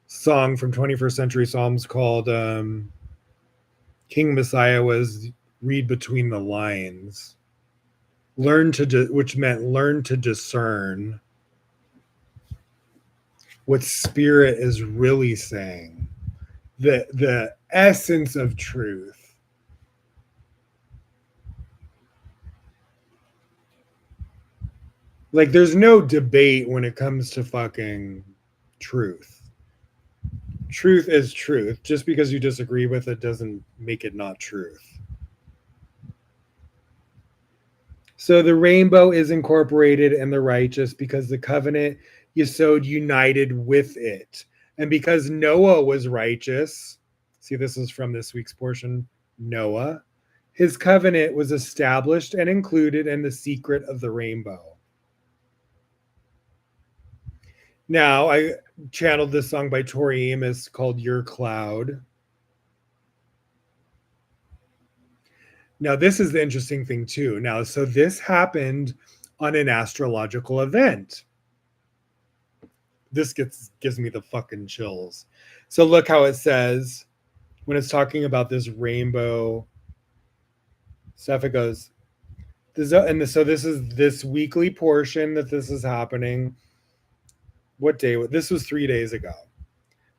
Speaker 1: song from 21st Century Psalms called King Messiah, was read between the lines. Which meant learn to discern what spirit is really saying, the essence of truth. Like there's no debate when it comes to fucking truth. Truth is truth. Just because you disagree with it doesn't make it not truth. So the rainbow is incorporated in the righteous because the covenant Yesod united with it. And because Noah was righteous, see, this is from this week's portion, Noah, his covenant was established and included in the secret of the rainbow. Now, I channeled this song by Tori Amos called Your Cloud. Now, this is the interesting thing too. Now, so this happened on an astrological event. This gives me the fucking chills. So look how it says when it's talking about this rainbow stuff. It goes, so this is this weekly portion that this is happening. What day? This was 3 days ago.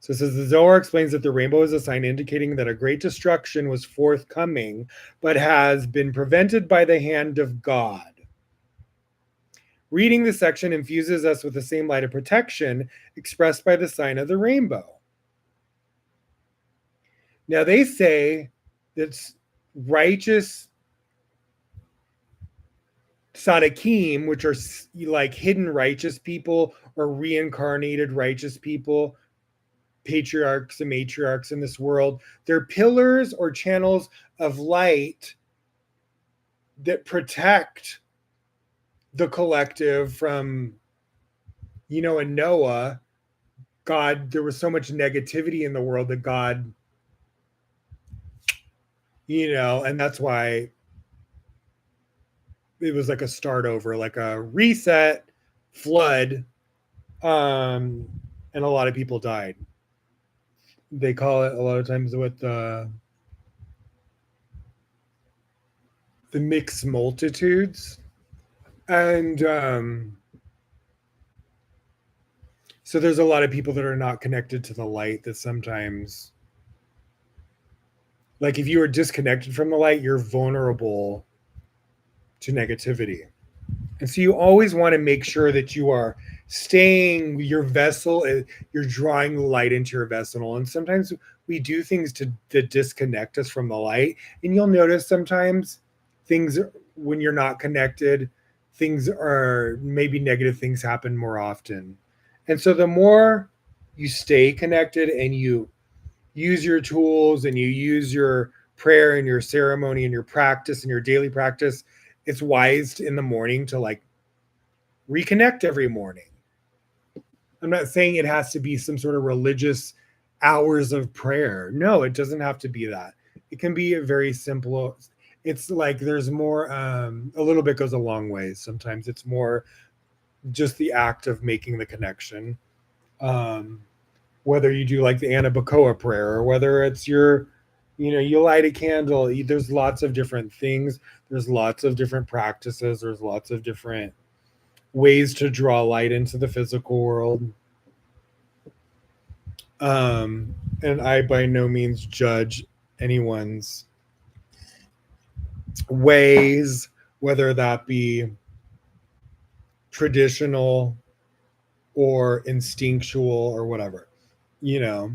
Speaker 1: So it says the Zohar explains that the rainbow is a sign indicating that a great destruction was forthcoming, but has been prevented by the hand of God. Reading this section infuses us with the same light of protection expressed by the sign of the rainbow. Now they say that righteous Sadakim, which are like hidden righteous people or reincarnated righteous people, patriarchs and matriarchs in this world, they're pillars or channels of light that protect the collective from, in Noah, God, there was so much negativity in the world that God, and that's why it was like a start over, like a reset, flood, and a lot of people died. They call it a lot of times with the mixed multitudes. And so there's a lot of people that are not connected to the light, that sometimes, like if you are disconnected from the light, you're vulnerable to negativity. And so you always want to make sure that you are staying your vessel, you're drawing light into your vessel. And sometimes we do things to disconnect us from the light. And you'll notice sometimes things when you're not connected, things are maybe negative things happen more often. And so the more you stay connected and you use your tools and you use your prayer and your ceremony and your practice and your daily practice, it's wise in the morning to like reconnect every morning. I'm not saying it has to be some sort of religious hours of prayer. No, it doesn't have to be that. It can be a very simple. It's like there's more. A little bit goes a long way. Sometimes it's more just the act of making the connection. Um, whether you do like the Anna Bacoa prayer or whether it's your, you light a candle. There's lots of different things. There's lots of different practices. There's lots of different ways to draw light into the physical world. And I by no means judge anyone's ways, whether that be traditional or instinctual or whatever. You know,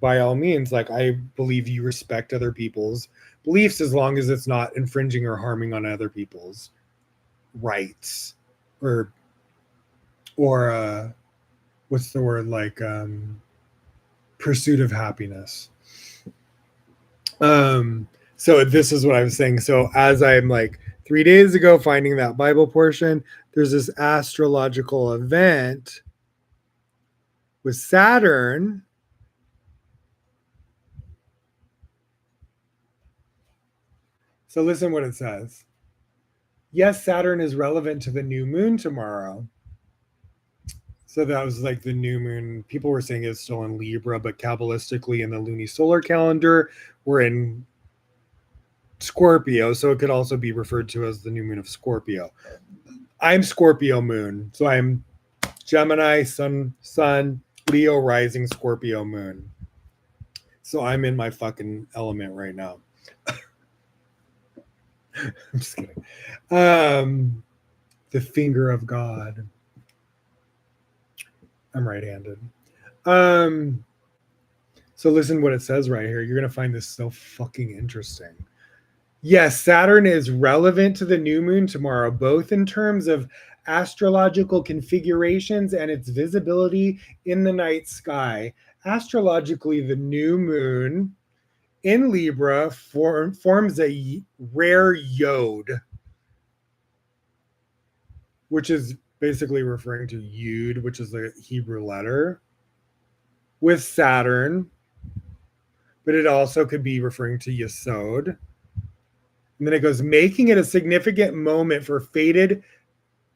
Speaker 1: by all means, like I believe you respect other people's beliefs as long as it's not infringing or harming on other people's rights or or what's the word like pursuit of happiness. Um, so this is what I was saying. So as I'm like 3 days ago finding that Bible portion, there's this astrological event with Saturn. So listen what it says. Yes, Saturn is relevant to the new moon tomorrow. So that was like the new moon. People were saying it's still in Libra, but Kabbalistically in the lunisolar calendar, we're in Scorpio. So it could also be referred to as the new moon of Scorpio. I'm Scorpio moon. So I'm Gemini, Sun, Leo rising, Scorpio moon. So I'm in my fucking element right now. I'm just kidding. The finger of God. I'm right-handed. So listen what it says right here. You're gonna find this so fucking interesting. Yes, Saturn is relevant to the new moon tomorrow, both in terms of astrological configurations and its visibility in the night sky. Astrologically, the new moon in Libra forms a rare yod, which is basically referring to Yud, which is the Hebrew letter, with Saturn, but it also could be referring to Yesod. And then it goes, making it a significant moment for fated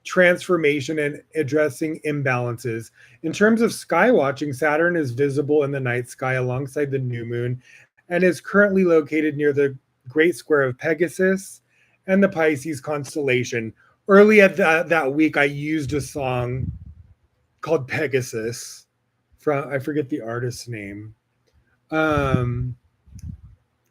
Speaker 1: transformation and addressing imbalances. In terms of sky watching, Saturn is visible in the night sky alongside the new moon and is currently located near the Great Square of Pegasus and the Pisces constellation. Early at that week, I used a song called Pegasus from, I forget the artist's name.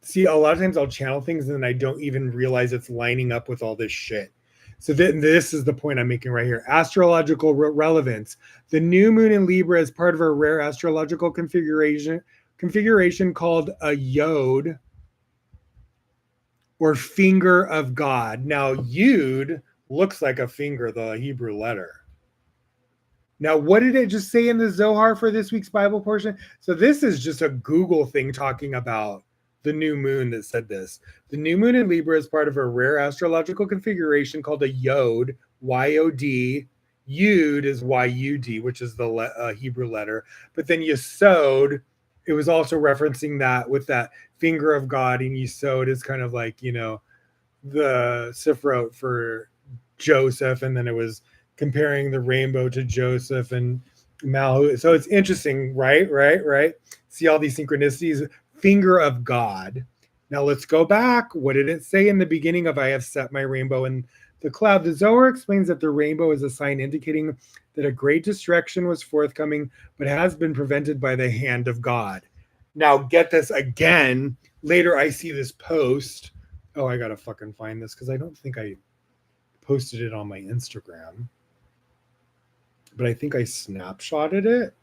Speaker 1: See, a lot of times I'll channel things and then I don't even realize it's lining up with all this shit. So this is the point I'm making right here. Astrological relevance. The new moon in Libra is part of a rare astrological configuration called a yod or finger of God. Now, yud looks like a finger, the Hebrew letter. Now, what did it just say in the Zohar for this week's Bible portion? So this is just a Google thing talking about the new moon that said this. The new moon in Libra is part of a rare astrological configuration called a yod, Y-O-D. Yud is Y-U-D, which is the Hebrew letter. But then Yesod, it was also referencing that with that finger of God. And Yesod is kind of like, the Sifrot for Joseph. And then it was comparing the rainbow to Joseph and Malhut. So it's interesting, right? See all these synchronicities. Finger of God. Now let's go back. What did it say in the beginning of I have set my rainbow in the cloud? The Zohar explains that the rainbow is a sign indicating that a great destruction was forthcoming, but has been prevented by the hand of God. Now get this again. Later I see this post. Oh, I gotta fucking find this because I don't think I posted it on my Instagram, but I think I snapshotted it.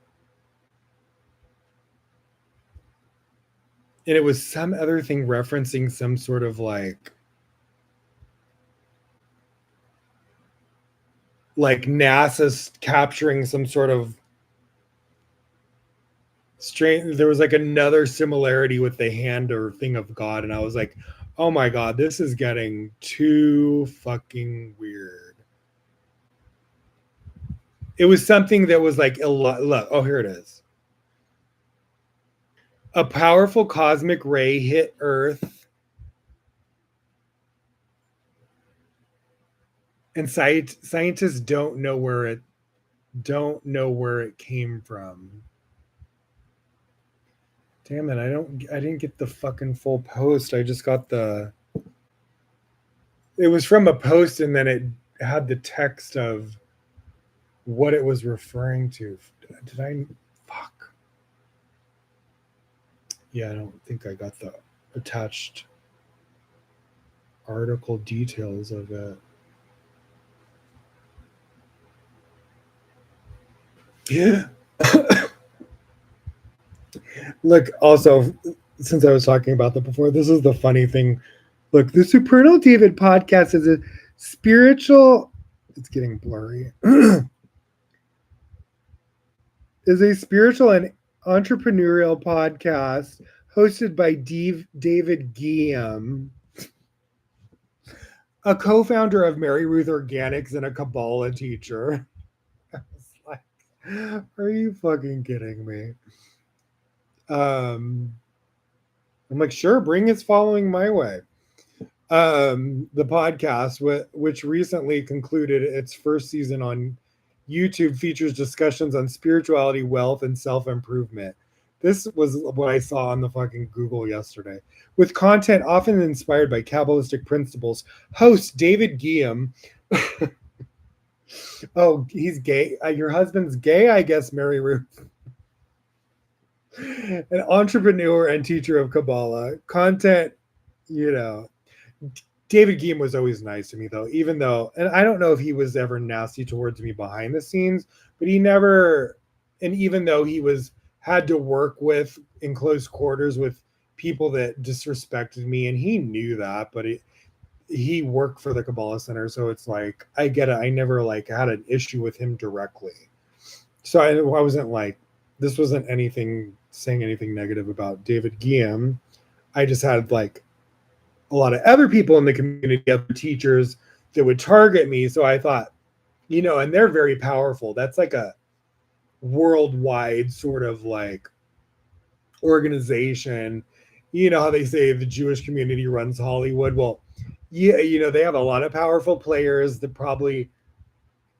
Speaker 1: And it was some other thing referencing some sort of like like NASA's capturing some sort of strange. There was like another similarity with the hand or thing of God, and I was like, oh my God, this is getting too fucking weird. It was something that was like, look, oh, here it is. A powerful cosmic ray hit Earth, and scientists don't know where it came from. Damn it, I didn't get the fucking full post. I just got the it was from a post, and then it had the text of what it was referring to. Did I fuck? Yeah, I don't think I got the attached article details of it. Yeah. Look, also, since I was talking about that before, this is the funny thing. Look, the Supernal David podcast is a spiritual, it's getting blurry, is a spiritual and entrepreneurial podcast hosted by David Guillaume, a co-founder of Mary Ruth Organics and a Kabbalah teacher. I was like, are you fucking kidding me? Um, I'm like, sure, bring his following my way. The podcast, which recently concluded its first season on YouTube, features discussions on spirituality, wealth, and self improvement. This was what I saw on the fucking Google yesterday. With content often inspired by Kabbalistic principles, host David Guillaume. Oh, he's gay. Your husband's gay, I guess, Mary Ruth. An entrepreneur and teacher of Kabbalah. Content, you know, David Geam was always nice to me, though, even though, and I don't know if he was ever nasty towards me behind the scenes, but he never, and even though he was had to work with in close quarters with people that disrespected me, and he knew that, but he worked for the Kabbalah Center, so it's like I get it. I never like had an issue with him directly, so I wasn't like this wasn't anything saying anything negative about David Guillaume. I just had like a lot of other people in the community, other teachers that would target me. So I thought, and they're very powerful. That's like a worldwide sort of like organization. You know how they say the Jewish community runs Hollywood? Well, yeah, they have a lot of powerful players that probably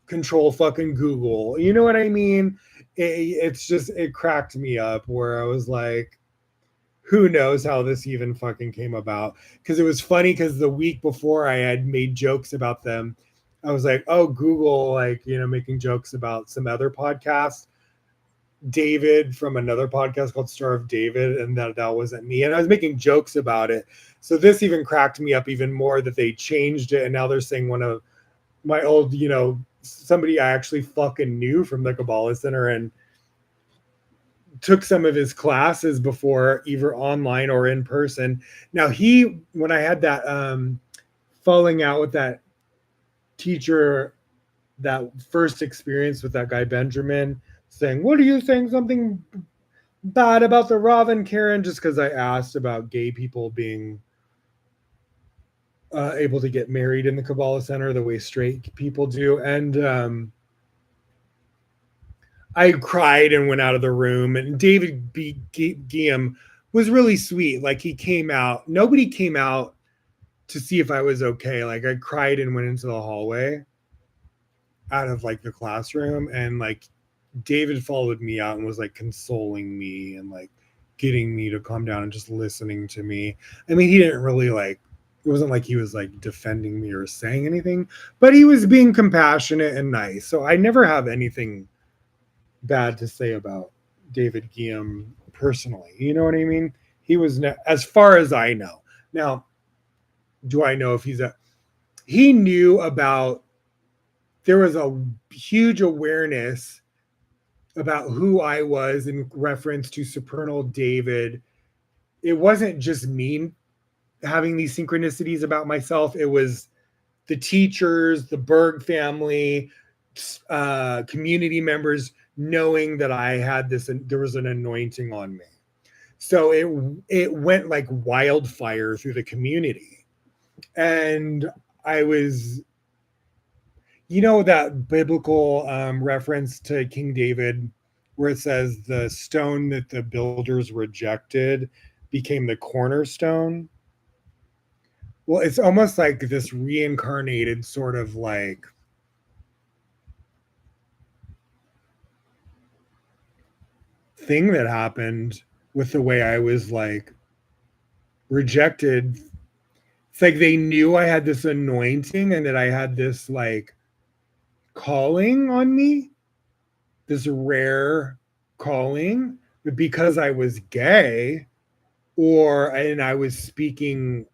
Speaker 1: control fucking Google. You know what I mean? It cracked me up where I was like, who knows how this even fucking came about? Because it was funny because the week before I had made jokes about them. I was like, oh, Google, like, making jokes about some other podcast, David from another podcast called Star of David, and that wasn't me. And I was making jokes about it. So this even cracked me up even more that they changed it. And now they're saying one of my old, somebody I actually fucking knew from the Kabbalah Center and took some of his classes before, either online or in person. Now when I had that falling out with that teacher, that first experience with that guy Benjamin, saying, "What are you saying something bad about the Rav and Karen?" Just because I asked about gay people being able to get married in the Kabbalah Center the way straight people do, and I cried and went out of the room. And David Guillaume was really sweet. Like he came out. Nobody came out to see if I was okay. Like I cried and went into the hallway out of like the classroom, and like David followed me out and was like consoling me and like getting me to calm down and just listening to me. I mean, he didn't really like. It wasn't like he was like defending me or saying anything, but he was being compassionate and nice. So I never have anything bad to say about David Guillaume personally. You know what I mean? He was, as far as I know. Now, do I know if he knew about, there was a huge awareness about who I was in reference to Supernal David. It wasn't just me having these synchronicities about myself. It was the teachers, the Berg family, community members knowing that I had this, and there was an anointing on me. So it went like wildfire through the community. And I was, that biblical reference to King David where it says the stone that the builders rejected became the cornerstone. Well, it's almost like this reincarnated sort of like thing that happened with the way I was like rejected. It's like they knew I had this anointing and that I had this like calling on me, this rare calling, but because I was gay and I was speaking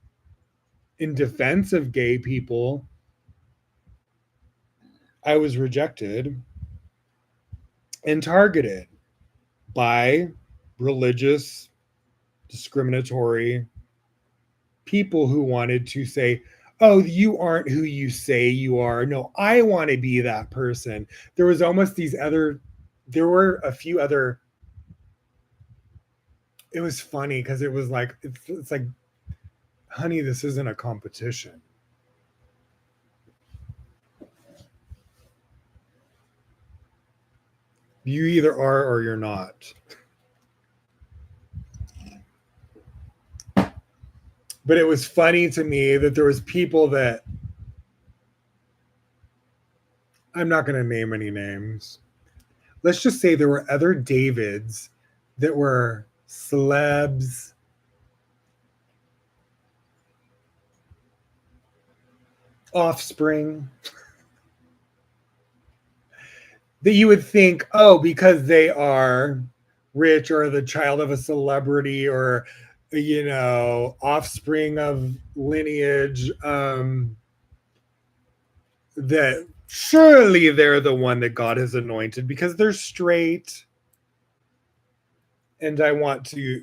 Speaker 1: in defense of gay people, I was rejected and targeted by religious, discriminatory people who wanted to say, oh, you aren't who you say you are. No, I want to be that person. There was almost there were a few other, it was funny because it was like, it's like, honey, this isn't a competition. You either are or you're not. But it was funny to me that there was people that, I'm not going to name any names. Let's just say there were other Davids that were celebs, offspring, that you would think, oh, because they are rich or the child of a celebrity or, offspring of lineage, that surely they're the one that God has anointed because they're straight. And I want to,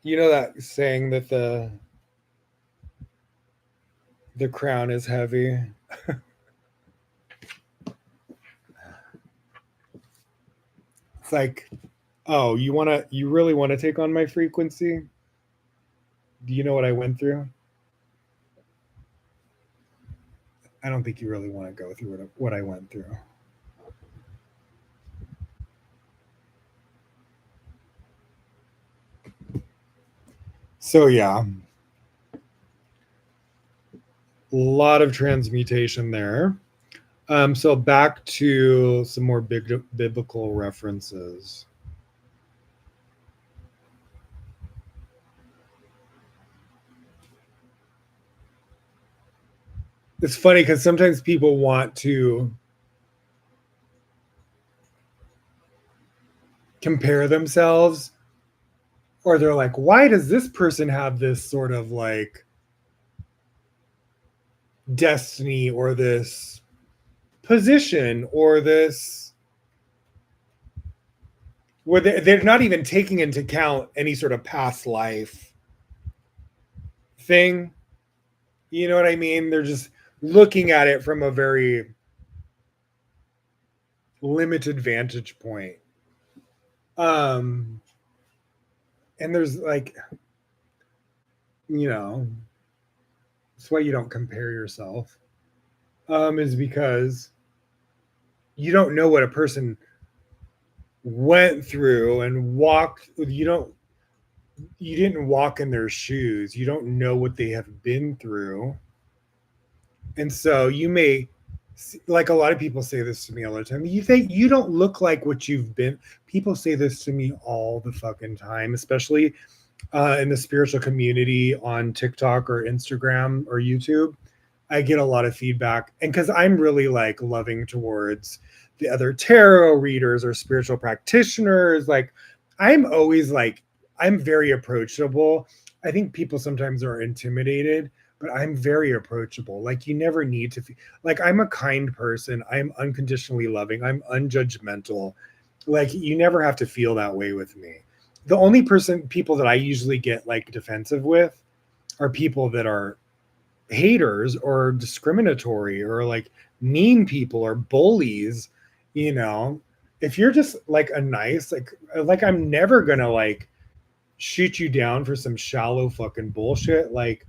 Speaker 1: that saying that the crown is heavy. It's like, oh, you really want to take on my frequency? Do you know what I went through? I don't think you really want to go through what I went through. So yeah, a lot of transmutation there. So back to some more biblical references. It's funny because sometimes people want to compare themselves, or they're like, why does this person have this sort of like destiny or this position or this, where they're not even taking into account any sort of past life thing. You know what I mean? They're just looking at it from a very limited vantage point. And there's like, that's why you don't compare yourself. Is because you don't know what a person went through and walked. You didn't walk in their shoes. You don't know what they have been through. And so you may, like a lot of people say this to me all the time, you think you don't look like what you've been. People say this to me all the fucking time, especially in the spiritual community on TikTok or Instagram or YouTube. I get a lot of feedback, and because I'm really like loving towards the other tarot readers or spiritual practitioners, like I'm always like, I'm very approachable. I think people sometimes are intimidated, but I'm very approachable. Like you never need to feel like I'm a kind person. I'm unconditionally loving. I'm unjudgmental. Like you never have to feel that way with me. The only people that I usually get like defensive with are people that are haters or discriminatory or like mean people or bullies, you know. If you're just like a nice like I'm never gonna like shoot you down for some shallow fucking bullshit. Like,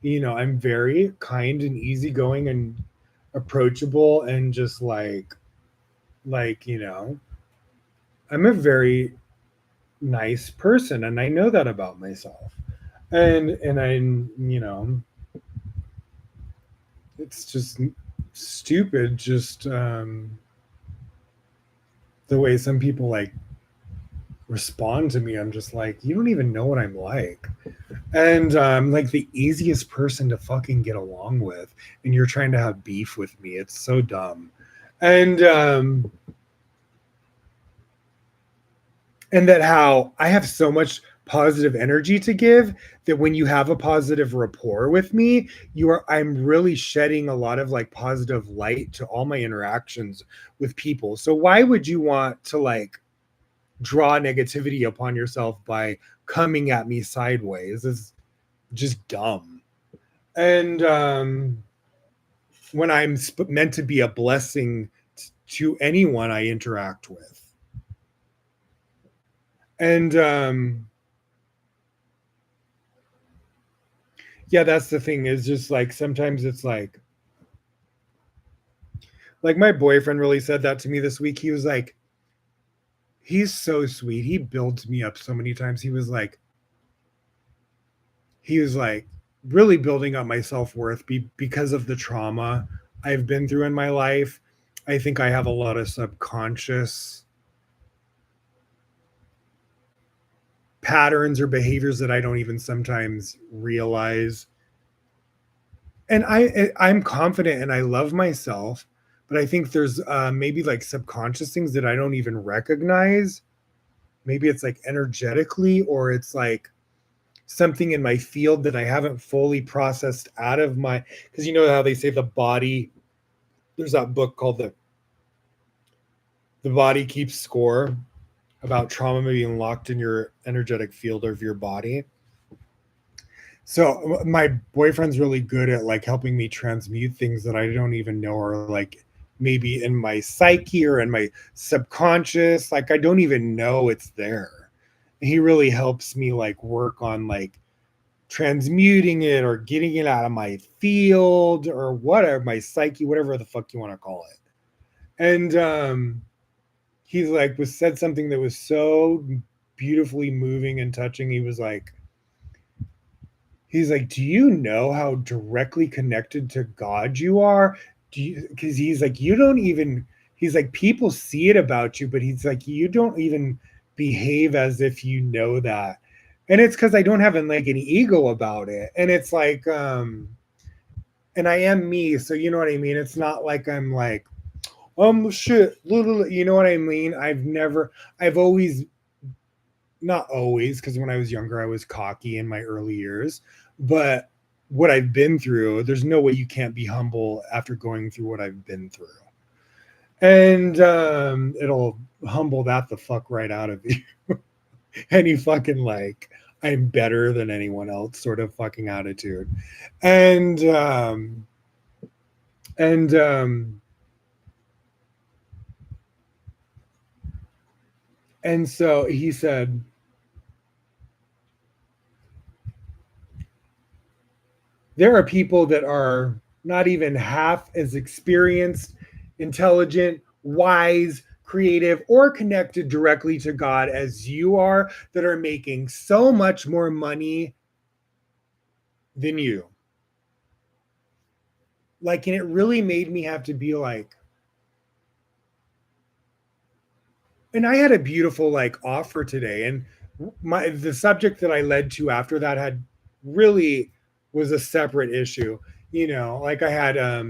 Speaker 1: you know, I'm very kind and easygoing and approachable and just you know, I'm a very nice person and I know that about myself. And I'm, you know, it's just stupid just the way some people like respond to me. I'm just like, you don't even know what I'm like. And like the easiest person to fucking get along with, and you're trying to have beef with me. It's so dumb. And and that how I have so much positive energy to give that when you have a positive rapport with me, I'm really shedding a lot of like positive light to all my interactions with people. So why would you want to like draw negativity upon yourself by coming at me sideways? Is just dumb. And when I'm meant to be a blessing to anyone I interact with. And yeah, that's the thing, is just like sometimes it's like my boyfriend really said that to me this week. He was like, he's so sweet. He builds me up so many times. He was like really building up my self-worth because of the trauma I've been through in my life. I think I have a lot of subconscious patterns or behaviors that I don't even sometimes realize. And I'm confident and I love myself, but I think there's maybe like subconscious things that I don't even recognize. Maybe it's like energetically, or it's like something in my field that I haven't fully processed out of my, because you know how they say the body, there's that book called the body keeps score, about trauma being locked in your energetic field of your body. So my boyfriend's really good at like helping me transmute things that I don't even know are like maybe in my psyche or in my subconscious. Like I don't even know it's there. He really helps me like work on like transmuting it or getting it out of my field or whatever, my psyche, whatever the fuck you want to call it. And he's like was said something that was so beautifully moving and touching. He's like, do you know how directly connected to God you are? Do you, because he's like, you don't even, he's like, people see it about you, but he's like, you don't even behave as if you know that. And it's because I don't have like an ego about it. And it's like, and I am me. So you know what I mean? It's not like I'm like, shit, you know what I mean? I've always, not always, because when I was younger, I was cocky in my early years, but what I've been through, there's no way you can't be humble after going through what I've been through. And it'll humble that the fuck right out of you. Any fucking like, I'm better than anyone else sort of fucking attitude. And, and, and so he said, there are people that are not even half as experienced, intelligent, wise, creative, or connected directly to God as you are, that are making so much more money than you. Like, and it really made me have to be like, and I had a beautiful like offer today, and the subject that I led to after that had really was a separate issue. You know, like I had a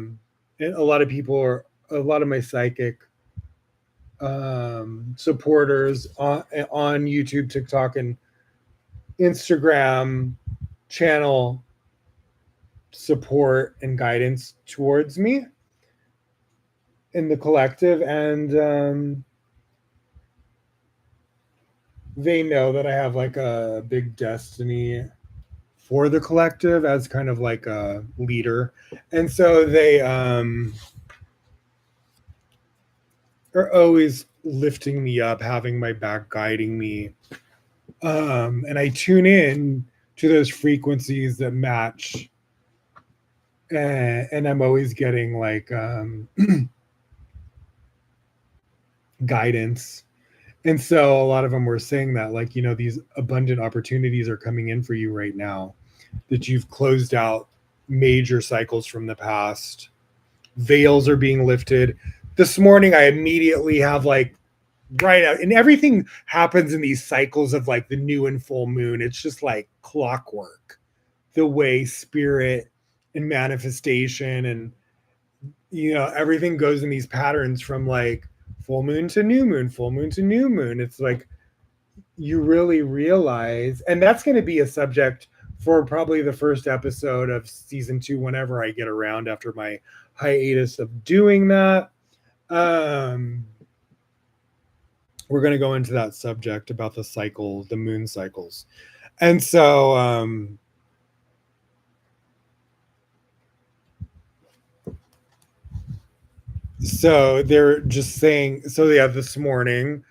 Speaker 1: lot of people, or a lot of my psychic supporters on YouTube, TikTok, and Instagram channel support and guidance towards me in the collective. And they know that I have like a big destiny for the collective as kind of like a leader. And so they are always lifting me up, having my back, guiding me. And I tune in to those frequencies that match. And I'm always getting like guidance. And so a lot of them were saying that, like, you know, these abundant opportunities are coming in for you right now, that you've closed out major cycles from the past. Veils are being lifted. This morning, I immediately have like right out, and everything happens in these cycles of like the new and full moon. It's just like clockwork, the way spirit and manifestation and, you know, everything goes in these patterns from like full moon to new moon, full moon to new moon. It's like you really realize, and that's going to be a subject for probably the first episode of season 2 whenever I get around after my hiatus of doing that. We're going to go into that subject about the cycle, the moon cycles. And so they're just saying, so yeah, this morning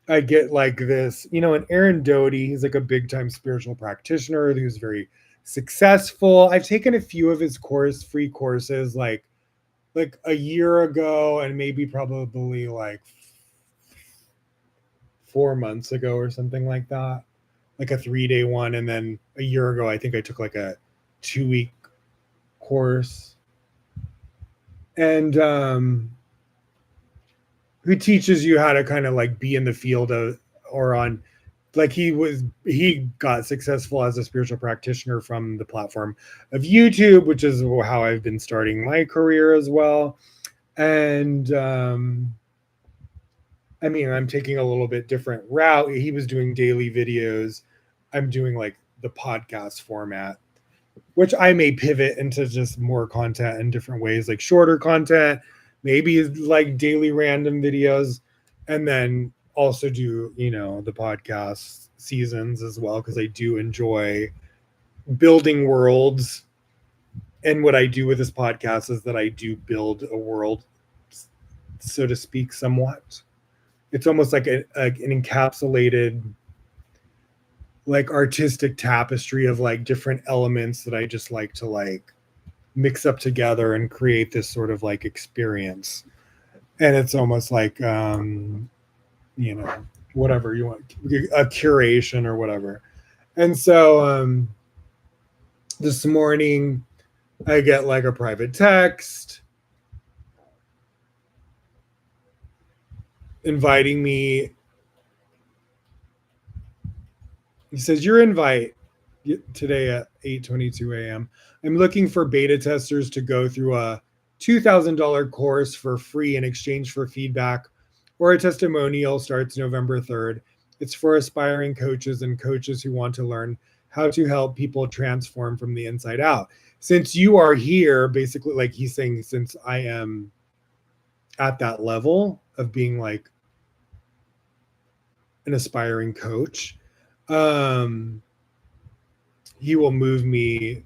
Speaker 1: I get like this, you know, and Aaron Doty, he's like a big time spiritual practitioner who's very successful. I've taken a few of his free courses like a year ago and maybe probably like 4 months ago or something like that, like a 3-day one. And then a year ago, I think I took like a 2-week course. And who teaches you how to kind of like be in the field of, or on, like he got successful as a spiritual practitioner from the platform of YouTube, which is how I've been starting my career as well. And I mean, I'm taking a little bit different route. He was doing daily videos. I'm doing like the podcast format, which I may pivot into just more content in different ways, like shorter content, maybe like daily random videos, and then also do, you know, the podcast seasons as well, because I do enjoy building worlds. And what I do with this podcast is that I do build a world, so to speak, somewhat. It's almost like an encapsulated like artistic tapestry of like different elements that I just like to like mix up together and create this sort of like experience. And it's almost like you know, whatever you want, a curation or whatever. And so this morning I get like a private text inviting me. He says, your invite today at 8:22 a.m. I'm looking for beta testers to go through a $2,000 course for free in exchange for feedback, or a testimonial. Starts November 3rd. It's for aspiring coaches and coaches who want to learn how to help people transform from the inside out. Since you are here, basically, like he's saying, since I am at that level of being like an aspiring coach, he will move me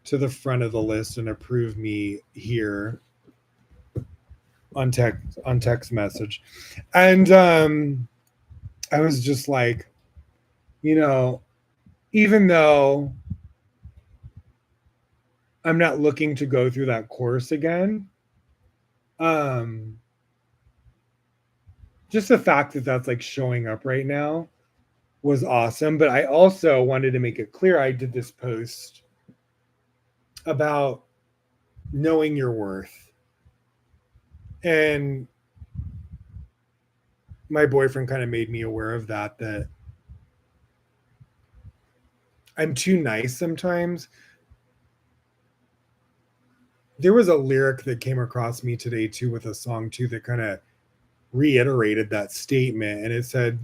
Speaker 1: to the front of the list and approve me here on text message. And I was just like, you know, even though I'm not looking to go through that course again, um just the fact that that's like showing up right now was awesome. But I also wanted to make it clear, I did this post about knowing your worth. And my boyfriend kind of made me aware of that I'm too nice sometimes. There was a lyric that came across me today too with a song too that kind of reiterated that statement. And it said,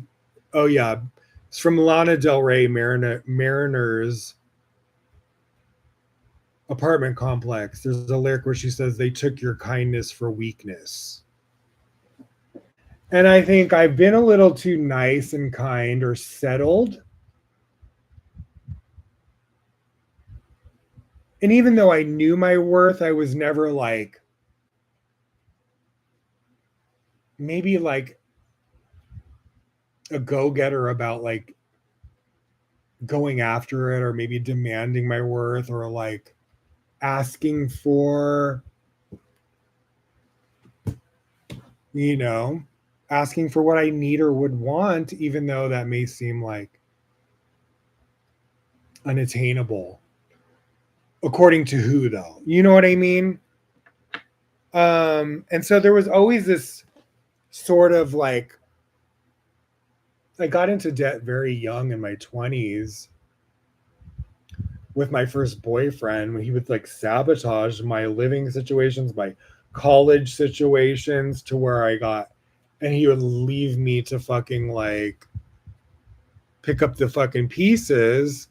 Speaker 1: oh yeah, it's from Lana Del Rey, Mariner's apartment complex. There's a lyric where she says, they took your kindness for weakness. And I think I've been a little too nice and kind or settled. And even though I knew my worth, I was never like, maybe like a go-getter about like going after it, or maybe demanding my worth, or like asking for, you know, asking for what I need or would want, even though that may seem like unattainable. According to who, though? You know what I mean? And so there was always this sort of like, I got into debt very young in my 20s with my first boyfriend, when he would like sabotage my living situations, my college situations, to where I got, and he would leave me to fucking like pick up the fucking pieces.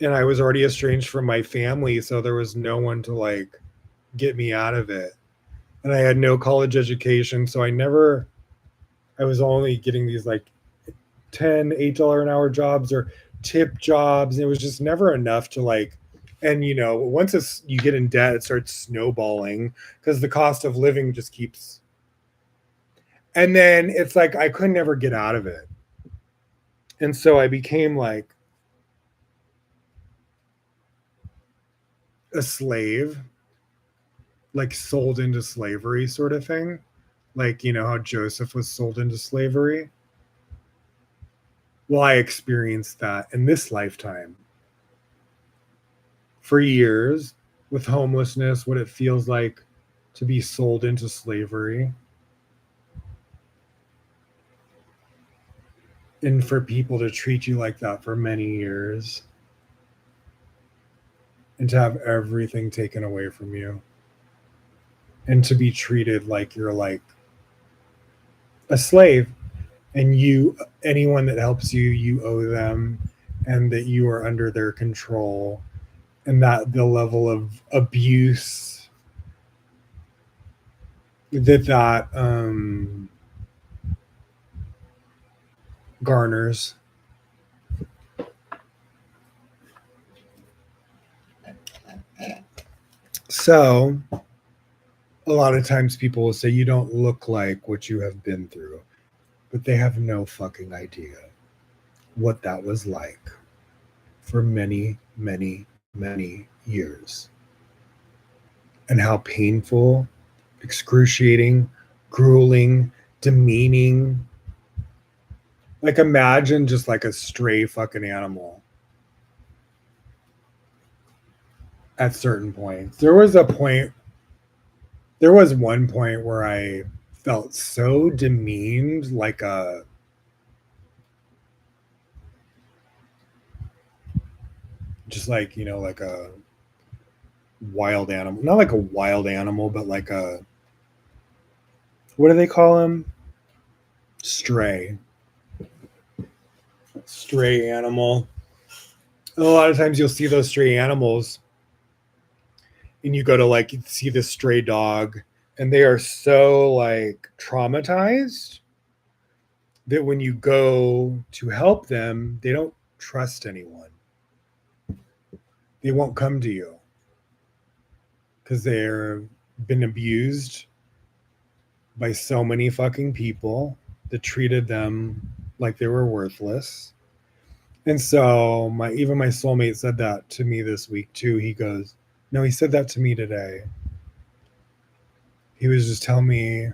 Speaker 1: And I was already estranged from my family, so there was no one to like get me out of it. And I had no college education, so I was only getting these like 10 $8 an hour jobs or tip jobs, and it was just never enough to like, and you know, once you get in debt, it starts snowballing because the cost of living just keeps, and then it's like I could never get out of it. And so I became like a slave, like sold into slavery sort of thing. Like, you know, how Joseph was sold into slavery. Well, I experienced that in this lifetime for years, with homelessness, what it feels like to be sold into slavery, and for people to treat you like that for many years, and to have everything taken away from you, and to be treated like you're like a slave, and you, anyone that helps you, you owe them, and that you are under their control, and that the level of abuse that garners. So a lot of times people will say you don't look like what you have been through, but they have no fucking idea what that was like for many, many, many years, and how painful, excruciating, grueling, demeaning. Like, imagine just like a stray fucking animal at certain points. There was one point where I felt so demeaned, like a, just like, you know, like a wild animal. Not like a wild animal, but like a, what do they call them? Stray. Stray animal. And a lot of times you'll see those stray animals, and you go to like see this stray dog, and they are so like traumatized that when you go to help them, they don't trust anyone. They won't come to you because they're been abused by so many fucking people that treated them like they were worthless. And so my soulmate said that to me this week too. He goes, no, he said that to me today. He was just telling me,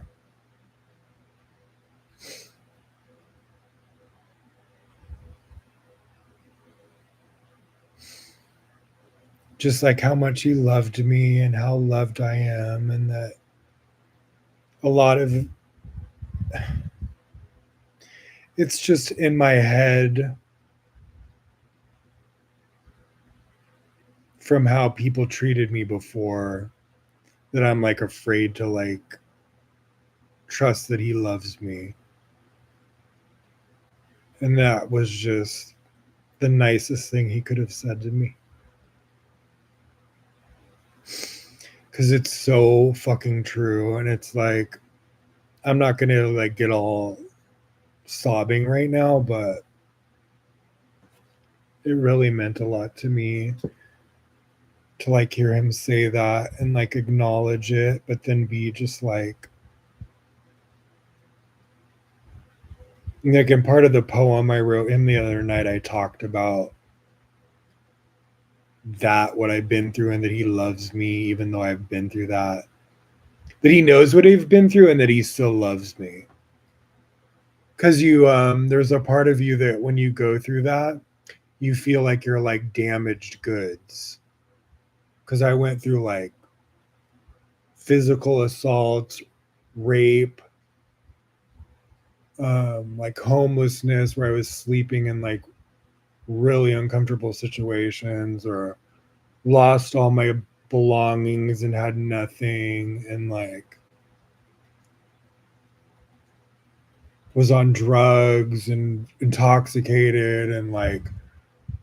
Speaker 1: just like how much he loved me and how loved I am, and that a lot of it's just in my head from how people treated me before, that I'm like afraid to like trust that he loves me. And that was just the nicest thing he could have said to me. Because it's so fucking true. And it's like, I'm not going to like get all sobbing right now, but it really meant a lot to me. to like hear him say that and like acknowledge it, but then be just like in part of the poem I wrote him the other night, I talked about that, what I've been through, and that he loves me even though I've been through that. That he knows what I've been through and that he still loves me. Cause you there's a part of you that when you go through that, you feel like you're like damaged goods. Cause I went through like physical assault, rape, like homelessness where I was sleeping in like really uncomfortable situations, or lost all my belongings and had nothing, and like was on drugs and intoxicated and like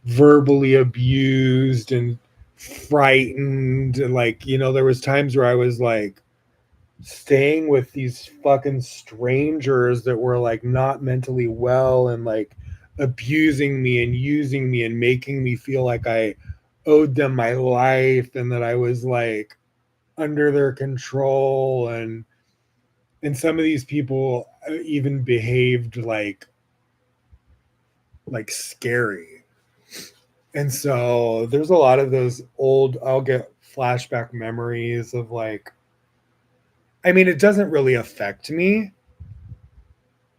Speaker 1: verbally abused and frightened, and like, you know, there was times where I was like staying with these fucking strangers that were like not mentally well and like abusing me and using me and making me feel like I owed them my life and that I was like under their control. And some of these people even behaved like scary. And so there's a lot of those old, I'll get flashback memories of like, I mean, it doesn't really affect me.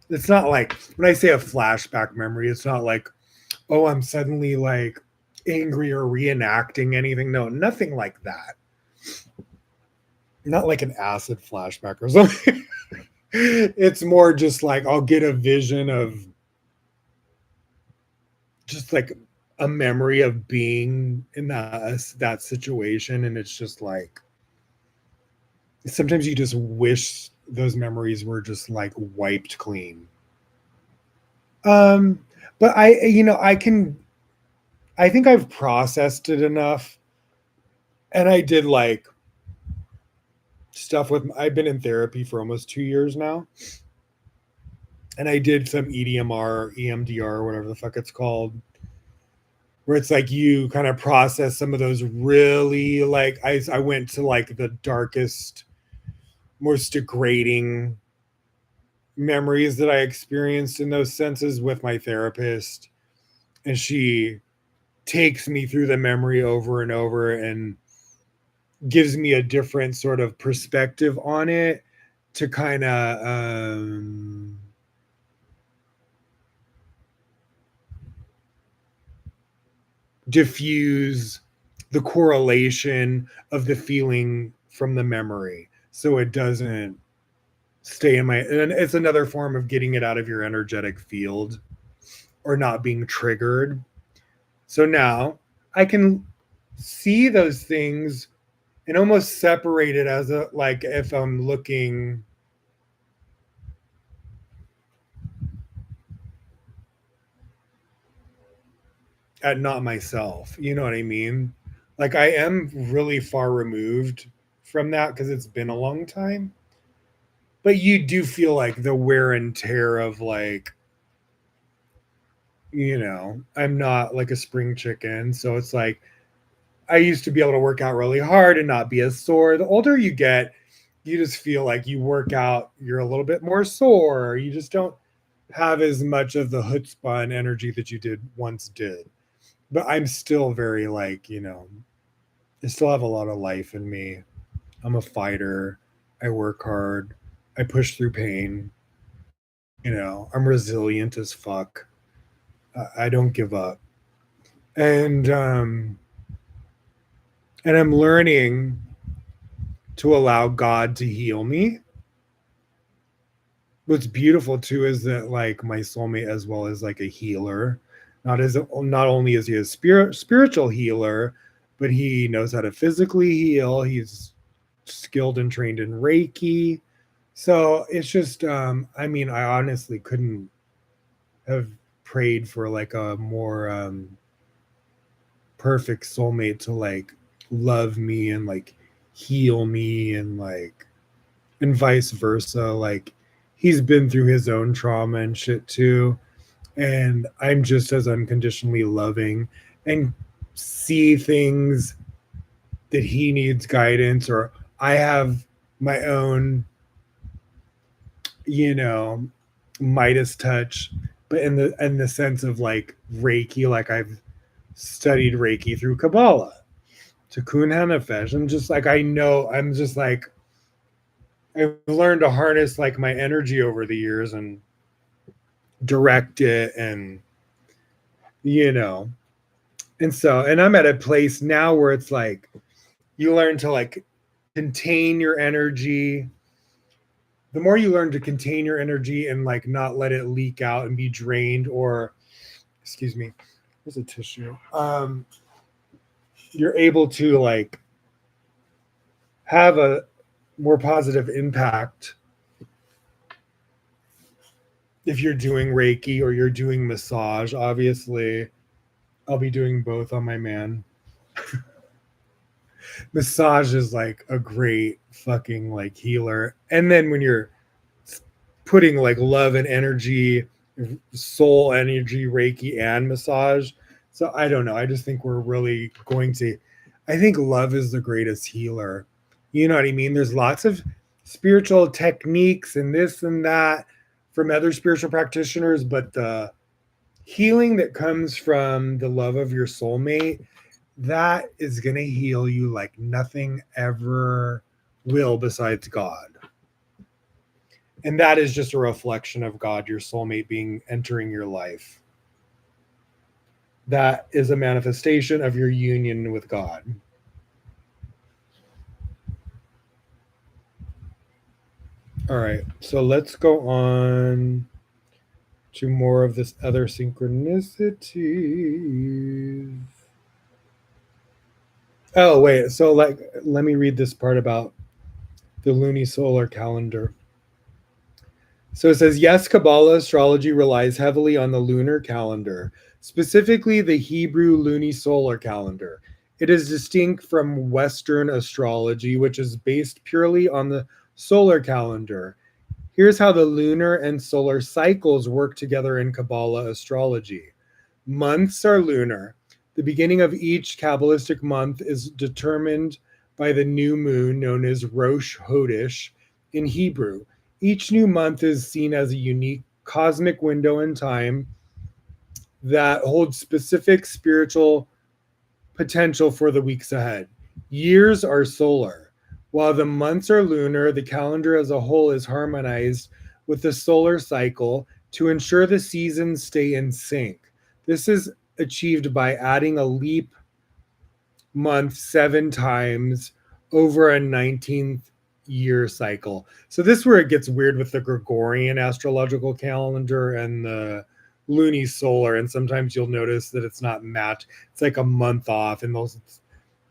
Speaker 1: It's not like when I say a flashback memory, it's not like, oh, I'm suddenly like angry or reenacting anything. No, nothing like that. Not like an acid flashback or something. It's more just like I'll get a vision of just like a memory of being in that situation, and it's just like sometimes you just wish those memories were just like wiped clean. Um, but I think I've processed it enough, and I did like stuff with. I've been in therapy for almost 2 years now, and I did some EDMR, EMDR, whatever the fuck it's called, where it's like you kind of process some of those really like I went to like the darkest, most degrading memories that I experienced in those senses with my therapist, and she takes me through the memory over and over and gives me a different sort of perspective on it to kind of diffuse the correlation of the feeling from the memory so it doesn't stay in my, and it's another form of getting it out of your energetic field or not being triggered. So now I can see those things and almost separate it as a, like if I'm looking at not myself, you know what I mean? Like I am really far removed from that because it's been a long time, but you do feel like the wear and tear of like, you know, I'm not like a spring chicken, so it's like I used to be able to work out really hard and not be as sore. The older you get, you just feel like you work out, you're a little bit more sore, or you just don't have as much of the chutzpah and energy that you did once did. But I'm still very like, you know, I still have a lot of life in me. I'm a fighter. I work hard. I push through pain. You know, I'm resilient as fuck. I don't give up. And and I'm learning to allow God to heal me. What's beautiful too is that like my soulmate as well as like a healer, not only is he a spiritual healer, but he knows how to physically heal. He's skilled and trained in Reiki. So it's just I mean, I honestly couldn't have prayed for like a more perfect soulmate to like love me and like heal me and vice versa. Like he's been through his own trauma and shit too. And I'm just as unconditionally loving and see things that he needs guidance, or I have my own, you know, Midas touch, but in the sense of like Reiki, like I've studied Reiki through Kabbalah to Kun Hanafesh. I'm just like, I know, I'm just like, I've learned to harness like my energy over the years and direct it, and you know, and so, and I'm at a place now where it's like you learn to like contain your energy. The more you learn to contain your energy and like not let it leak out and be drained, or excuse me, there's a tissue. You're able to like have a more positive impact if you're doing Reiki or you're doing massage. Obviously, I'll be doing both on my man. Massage is like a great fucking like healer. And then when you're putting like love and energy, soul energy, Reiki and massage. So I don't know. I just think we're really going to, I think love is the greatest healer. You know what I mean? There's lots of spiritual techniques and this and that from other spiritual practitioners, but the healing that comes from the love of your soulmate, that is going to heal you like nothing ever will besides God. And that is just a reflection of God, your soulmate being entering your life. That is a manifestation of your union with God. All right, so let's go on to more of this other synchronicities. Oh, wait, so like let me read this part about the lunisolar calendar. So it says, yes, Kabbalah astrology relies heavily on the lunar calendar, specifically the Hebrew lunisolar calendar. It is distinct from Western astrology, which is based purely on the solar calendar. Here's how the lunar and solar cycles work together in Kabbalah astrology. Months are lunar. The beginning of each Kabbalistic month is determined by the new moon, known as Rosh Hodesh in Hebrew. Each new month is seen as a unique cosmic window in time that holds specific spiritual potential for the weeks ahead. Years are solar. While the months are lunar, the calendar as a whole is harmonized with the solar cycle to ensure the seasons stay in sync. This is achieved by adding a leap month 7 times over a 19th year cycle. So this is where it gets weird with the Gregorian astrological calendar and the lunisolar, and sometimes you'll notice that it's not matched. It's like a month off, and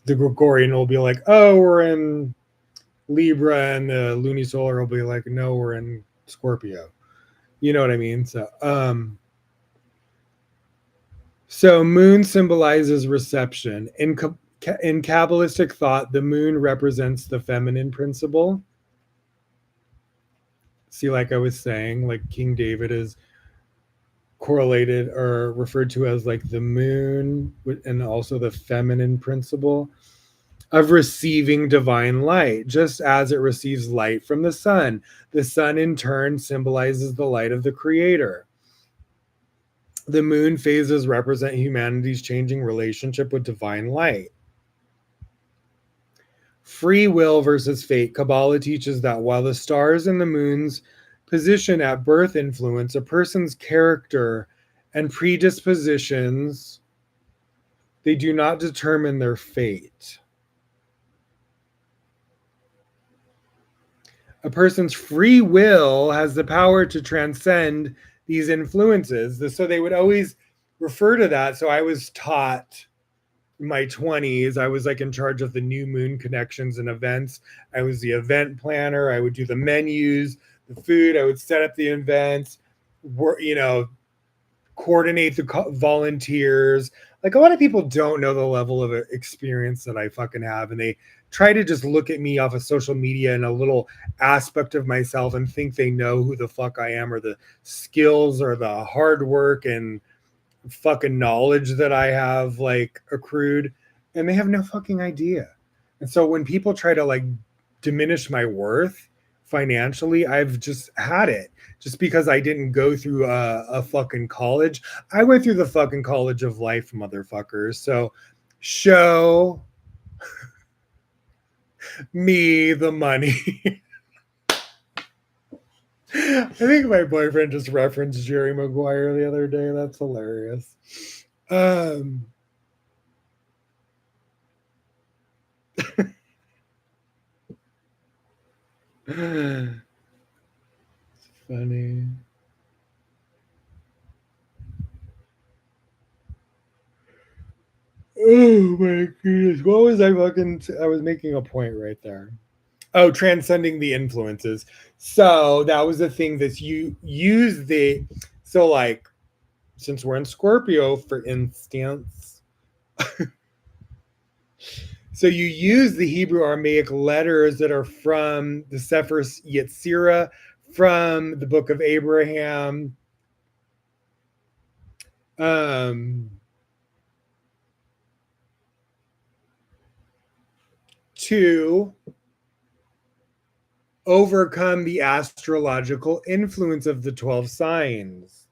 Speaker 1: the Gregorian will be like, oh, we're in Libra, and the lunisolar will be like, no, we're in Scorpio. You know what I mean? So moon symbolizes reception. In Kabbalistic thought, the moon represents the feminine principle. See, like I was saying, like King David is correlated or referred to as like the moon, and also the feminine principle of receiving divine light, just as it receives light from the sun. The sun, in turn, symbolizes the light of the Creator. The moon phases represent humanity's changing relationship with divine light. Free will versus fate. Kabbalah teaches that while the stars and the moon's position at birth influence a person's character and predispositions, they do not determine their fate. A person's free will has the power to transcend these influences. So they would always refer to that. So I was taught in my 20s, I was like in charge of the new moon connections and events. I was the event planner. I would do the menus, the food. I would set up the events, coordinate the volunteers. Like a lot of people don't know the level of experience that I fucking have, and they try to just look at me off of social media and a little aspect of myself and think they know who the fuck I am, or the skills or the hard work and fucking knowledge that I have like accrued, and they have no fucking idea. And so when people try to like diminish my worth financially, I've just had it. Just because I didn't go through a fucking college, I went through the fucking college of life, motherfuckers. So show me the money. I think my boyfriend just referenced Jerry Maguire the other day. That's hilarious. Um, it's funny. Oh my goodness. What was I fucking? I was making a point right there. Oh, transcending the influences. So that was the thing that you use the. So, like, since we're in Scorpio, for instance, so you use the Hebrew Aramaic letters that are from the Sefer Yetzirah, from the Book of Abraham, um, to overcome the astrological influence of the 12 signs.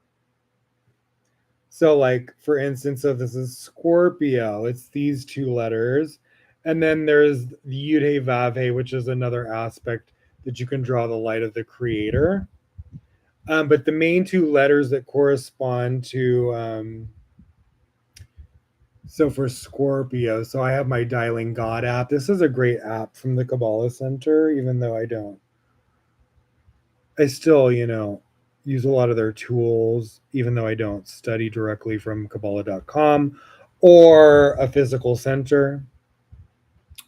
Speaker 1: So, like, for instance, so this is Scorpio, it's these two letters. And then there's the Yud Hey Vav Hey, which is another aspect that you can draw the light of the creator. But the main two letters that correspond to, so for Scorpio, so I have my Dialing God app. This is a great app from the Kabbalah Center, even though I still, use a lot of their tools, even though I don't study directly from Kabbalah.com or a physical center.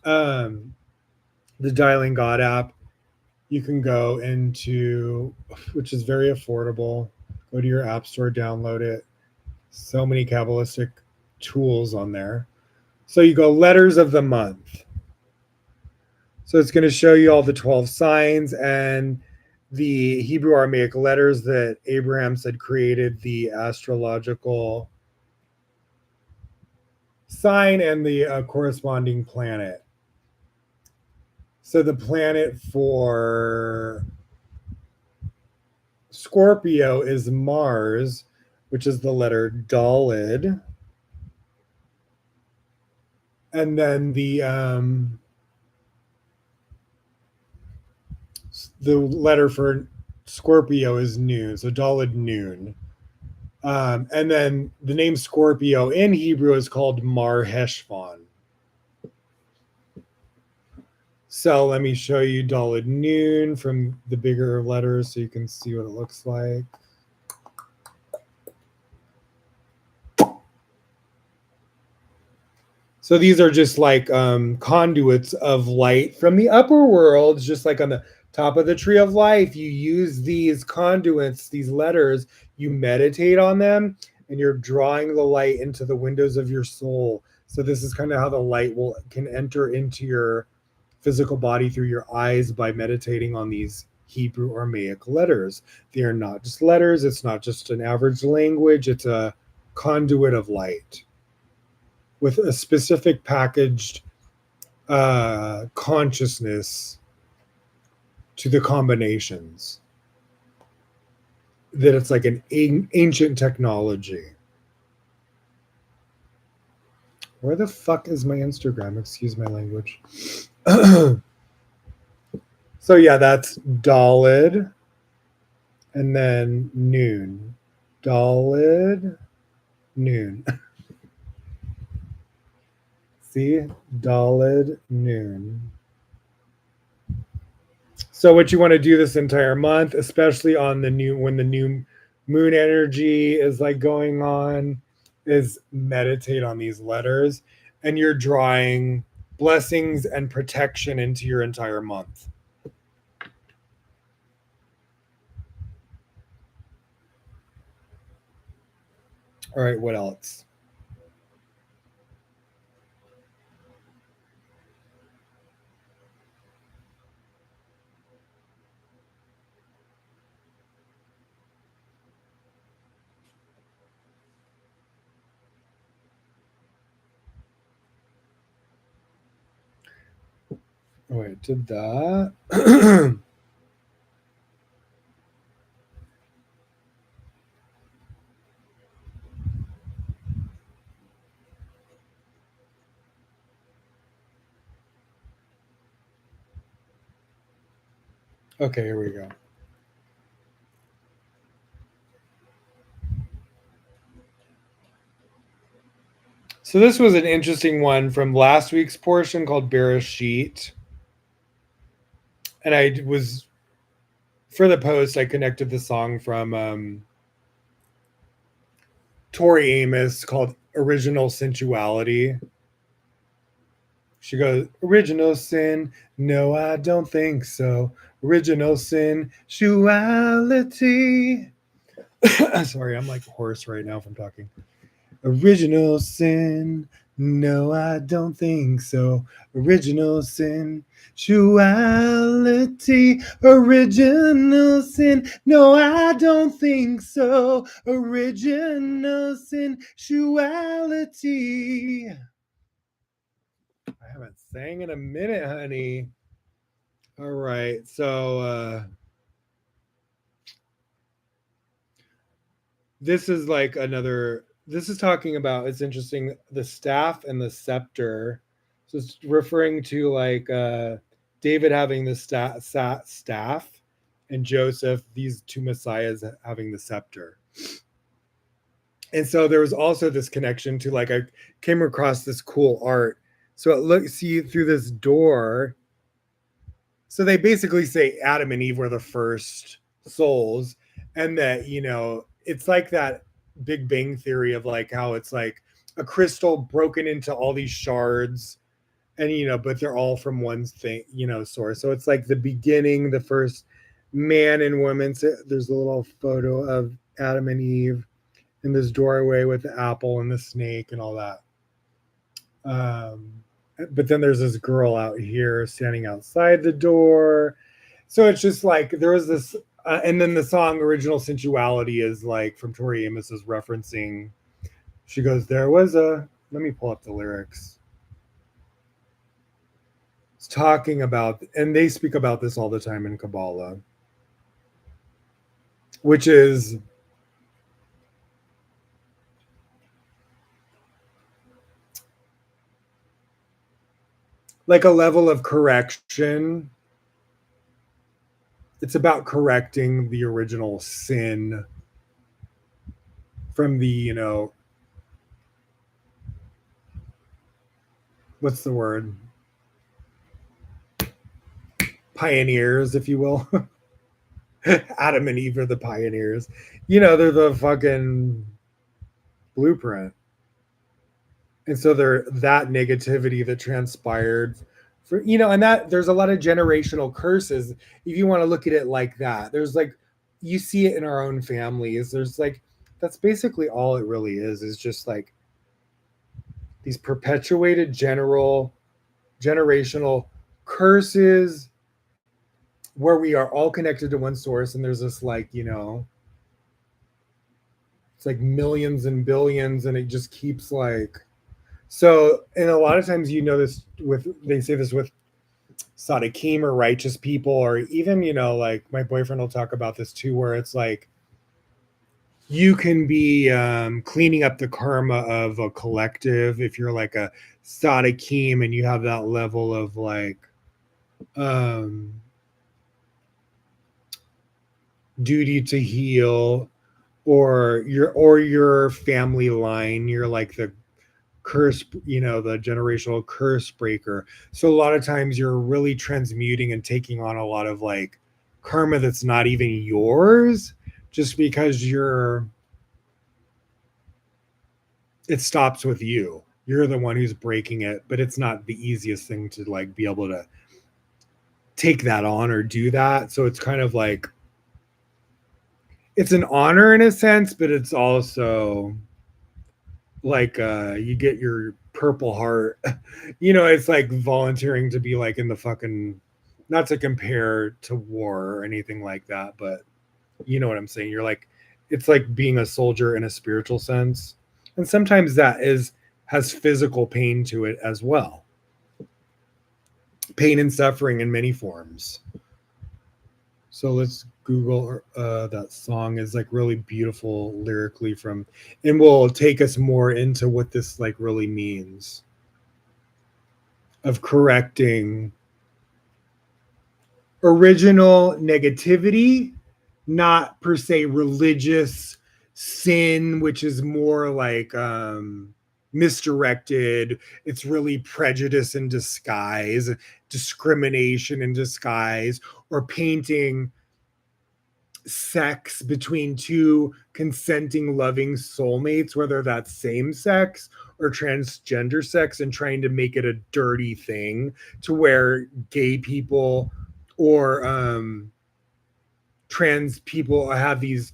Speaker 1: Um, the Dialing God app, you can go into, which is very affordable. Go to your app store, download it. So many Kabbalistic tools on there. So you go letters of the month. So it's going to show you all the 12 signs and the Hebrew Aramaic letters that Abraham said created the astrological sign and the corresponding planet. So the planet for Scorpio is Mars, which is the letter Dalid. And then the letter for Scorpio is Noon, so Dalid Noon. And then the name Scorpio in Hebrew is called Mar Heshvan. So let me show you Dalid Noon from the bigger letters so you can see what it looks like. So these are just like conduits of light from the upper worlds, just like on the top of the tree of life. You use these conduits, these letters, you meditate on them, and you're drawing the light into the windows of your soul. So this is kind of how the light can enter into your physical body through your eyes by meditating on these Hebrew Aramaic letters. They are not just letters, it's not just an average language, it's a conduit of light with a specific packaged consciousness to the combinations, that it's like an ancient technology. Where the fuck is my Instagram? Excuse my language. So yeah, that's Dalid and then Noon. Dalid Noon. See? Dalid Noon. So what you want to do this entire month, especially on the new when the new moon energy is like going on, is meditate on these letters, and you're drawing blessings and protection into your entire month. All right, what else? Wait, did that? Okay, here we go. So this was an interesting one from last week's portion called Bereshit. And I was for the post, I connected the song from Tori Amos called Original Sensuality. She goes, Original sin. No, I don't think so. Original sensuality. Sorry, I'm like hoarse right now from talking. Original sin. No, I don't think so. Original sensuality. Original sin. No, I don't think so. Original sensuality. I haven't sang in a minute, honey. All right. So this is like another this is talking about it's interesting the staff and the scepter. So it's referring to like David having the staff and Joseph, these two messiahs having the scepter. And so there was also this connection to like I came across this cool art. So it looks see through this door. So they basically say Adam and Eve were the first souls, and that it's like that Big Bang theory of like how it's like a crystal broken into all these shards, and but they're all from one thing, source. So it's like the beginning, the first man and woman. So there's a little photo of Adam and Eve in this doorway with the apple and the snake and all that. Um, but then there's this girl out here standing outside the door. So it's just like there was this, and then the song "Original Sensuality" is like from Tori Amos is referencing. She goes, "There was a." Let me pull up the lyrics. It's talking about, and they speak about this all the time in Kabbalah, which is like a level of correction. It's about correcting the original sin from the what's the word, pioneers, if you will. Adam and Eve are the pioneers. They're the fucking blueprint. And so they're that negativity that transpired for and that there's a lot of generational curses. If you want to look at it like that, there's like you see it in our own families. There's like that's basically all it really is just like these perpetuated generational curses where we are all connected to one source, and there's this like it's like millions and billions, and it just keeps like so. And a lot of times this with they say this with Sadiqim or righteous people, or even like my boyfriend will talk about this too, where it's like you can be cleaning up the karma of a collective if you're like a Sadiqim and you have that level of like um duty to heal, or your family line, you're like the curse, the generational curse breaker. So a lot of times you're really transmuting and taking on a lot of like karma that's not even yours, just because it stops with you. You're the one who's breaking it, but it's not the easiest thing to like be able to take that on or do that. So it's kind of like it's an honor in a sense, but it's also like you get your purple heart. It's like volunteering to be like in the fucking, not to compare to war or anything like that, but you know what I'm saying. You're like, it's like being a soldier in a spiritual sense, and sometimes that has physical pain to it as well. pain and suffering in many forms. So let's Google that song is like really beautiful lyrically from, and will take us more into what this like really means of correcting original negativity, not per se religious sin, which is more like misdirected. It's really prejudice in disguise, discrimination in disguise, or painting sex between two consenting, loving soulmates, whether that's same sex or transgender sex, and trying to make it a dirty thing to where gay people or trans people have these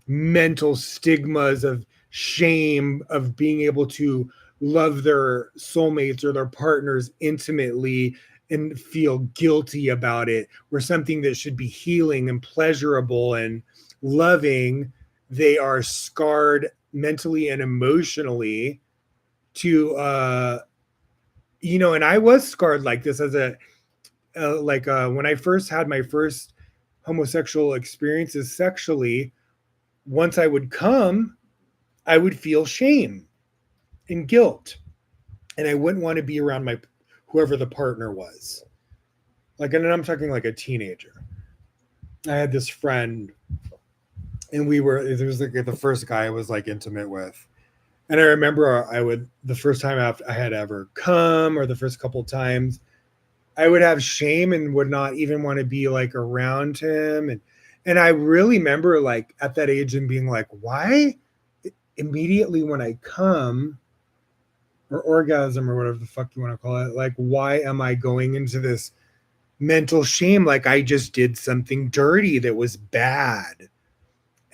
Speaker 1: mental stigmas of shame of being able to love their soulmates or their partners intimately and feel guilty about it, where something that should be healing and pleasurable and loving, they are scarred mentally and emotionally to and I was scarred like this as a when I first had my first homosexual experiences sexually. Once I would come, I would feel shame and guilt, and I wouldn't want to be around my whoever the partner was. Like, and I'm talking like a teenager. I had this friend, and it was like the first guy I was like intimate with, and I remember I would the first time after I had ever come, or the first couple times, I would have shame and would not even want to be like around him, and I really remember like at that age and being like, why immediately when I come or orgasm or whatever the fuck you want to call it, like why am I going into this mental shame like I just did something dirty that was bad?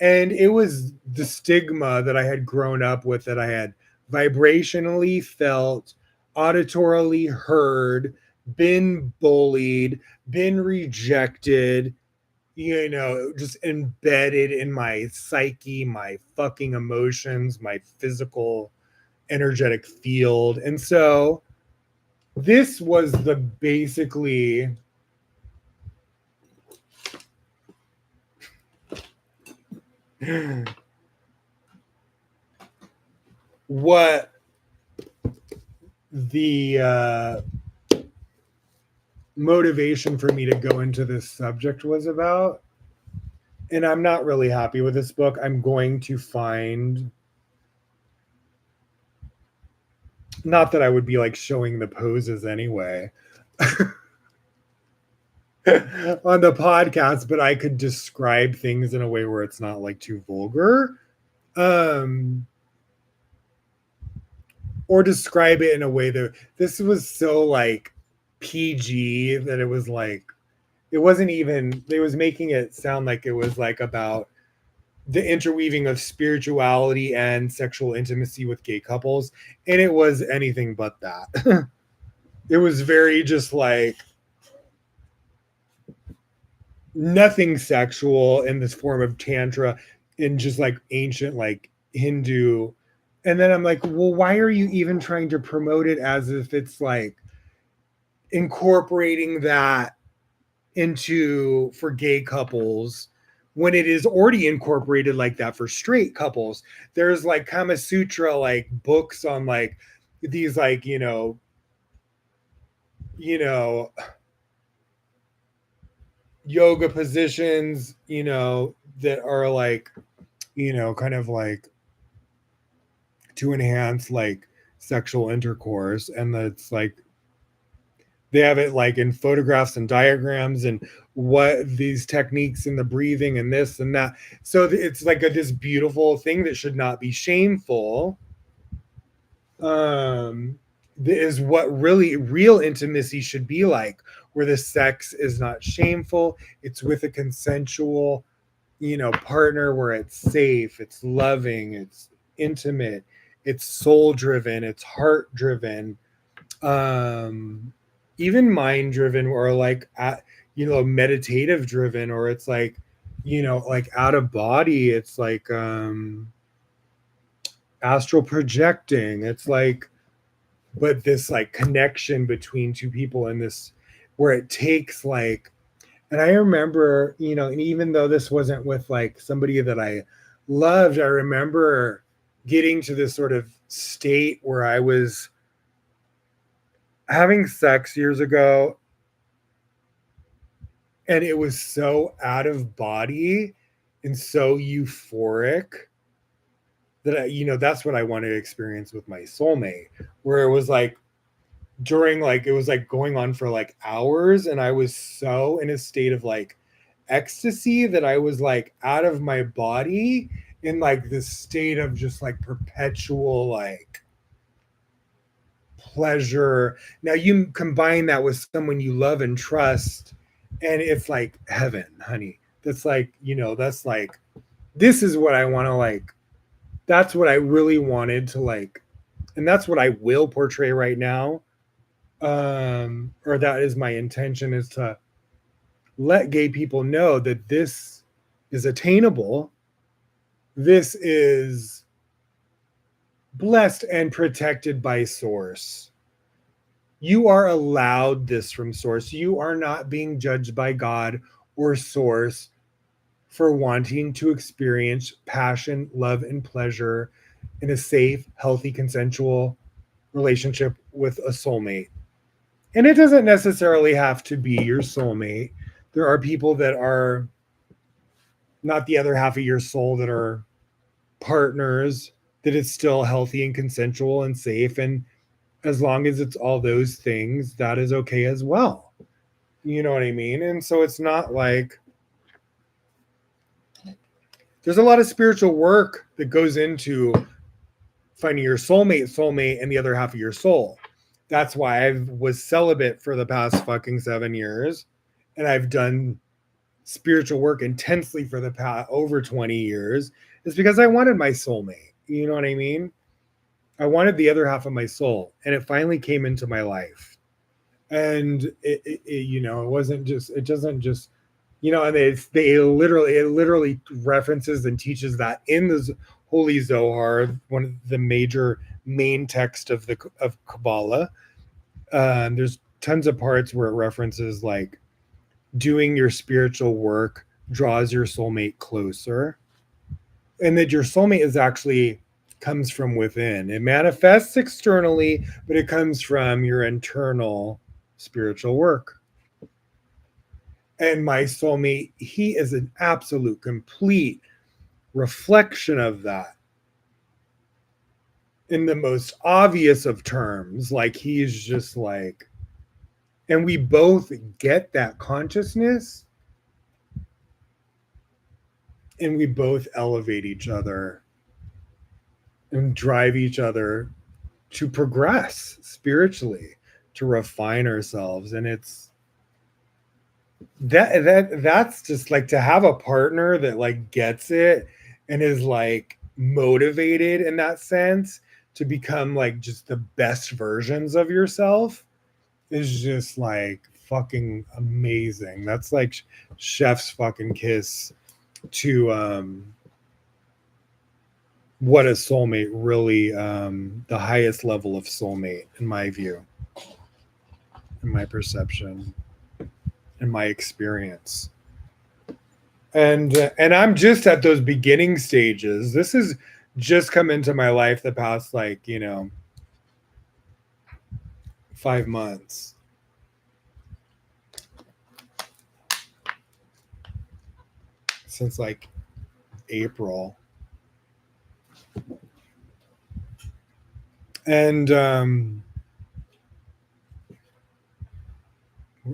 Speaker 1: And it was the stigma that I had grown up with, that I had vibrationally felt, auditorily heard, been bullied, been rejected, just embedded in my psyche, my fucking emotions, my physical energetic field. And so this was the basically what the motivation for me to go into this subject was about. And I'm not really happy with this book. I'm going to find, not that I would be like showing the poses anyway on the podcast, but I could describe things in a way where it's not like too vulgar. Or describe it in a way that this was so like PG that it was like, it wasn't even, they was making it sound like it was like about the interweaving of spirituality and sexual intimacy with gay couples, and it was anything but that. It was very just like nothing sexual in this form of tantra, in just like ancient like Hindu. And then I'm like, well, why are you even trying to promote it as if it's like incorporating that into for gay couples when it is already incorporated like that for straight couples? There's like Kama Sutra like books on like these like you know yoga positions, that are like, kind of like to enhance like sexual intercourse, and that's like they have it like in photographs and diagrams and what these techniques and the breathing and this and that. So it's like this beautiful thing that should not be shameful. Is what really real intimacy should be like, where the sex is not shameful. It's with a consensual, partner, where it's safe, it's loving, it's intimate, it's soul driven, it's heart driven, even mind driven, or like meditative driven, or it's like like out of body, it's like astral projecting, it's like, but this like connection between two people, and this where it takes like, and I remember, and even though this wasn't with like somebody that I loved, I remember getting to this sort of state where I was having sex years ago, and it was so out of body and so euphoric that that's what I wanted to experience with my soulmate, where it was like during like it was like going on for like hours, and I was so in a state of like ecstasy that I was like out of my body in like this state of just like perpetual like pleasure. Now you combine that with someone you love and trust, and it's like heaven, honey. That's like, that's like, this is what I want to like, that's what I really wanted to like, and that's what I will portray right now. Or that is my intention, is to let gay people know that this is attainable. This is blessed and protected by source. You are allowed this from source. You are not being judged by God or source for wanting to experience passion, love, and pleasure in a safe, healthy, consensual relationship with a soulmate. And it doesn't necessarily have to be your soulmate. There are people that are not the other half of your soul, that are partners, that it's still healthy and consensual and safe. And as long as it's all those things, that is okay as well. You know what I mean? And so it's not like, there's a lot of spiritual work that goes into finding your soulmate, and the other half of your soul. That's why I was celibate for the past fucking 7 years. And I've done spiritual work intensely for the past over 20 years, is because I wanted my soulmate. You know what I mean? I wanted the other half of my soul, and it finally came into my life. And it wasn't just, it doesn't just, and it literally references and teaches that in the Holy Zohar, one of the major main text of Kabbalah. There's tons of parts where it references like doing your spiritual work draws your soulmate closer, and that your soulmate is actually comes from within. It manifests externally, but it comes from your internal spiritual work. And my soulmate, he is an absolute complete reflection of that in the most obvious of terms. Like, he's just like, and we both get that consciousness, and we both elevate each other and drive each other to progress spiritually, to refine ourselves. And it's that's just like, to have a partner that like gets it and is like motivated in that sense to become like just the best versions of yourself, is just like fucking amazing. That's like chef's fucking kiss to what a soulmate really, the highest level of soulmate, in my view, in my perception, in my experience. And I'm just at those beginning stages. This has just come into my life the past, like, 5 months. Since like April. And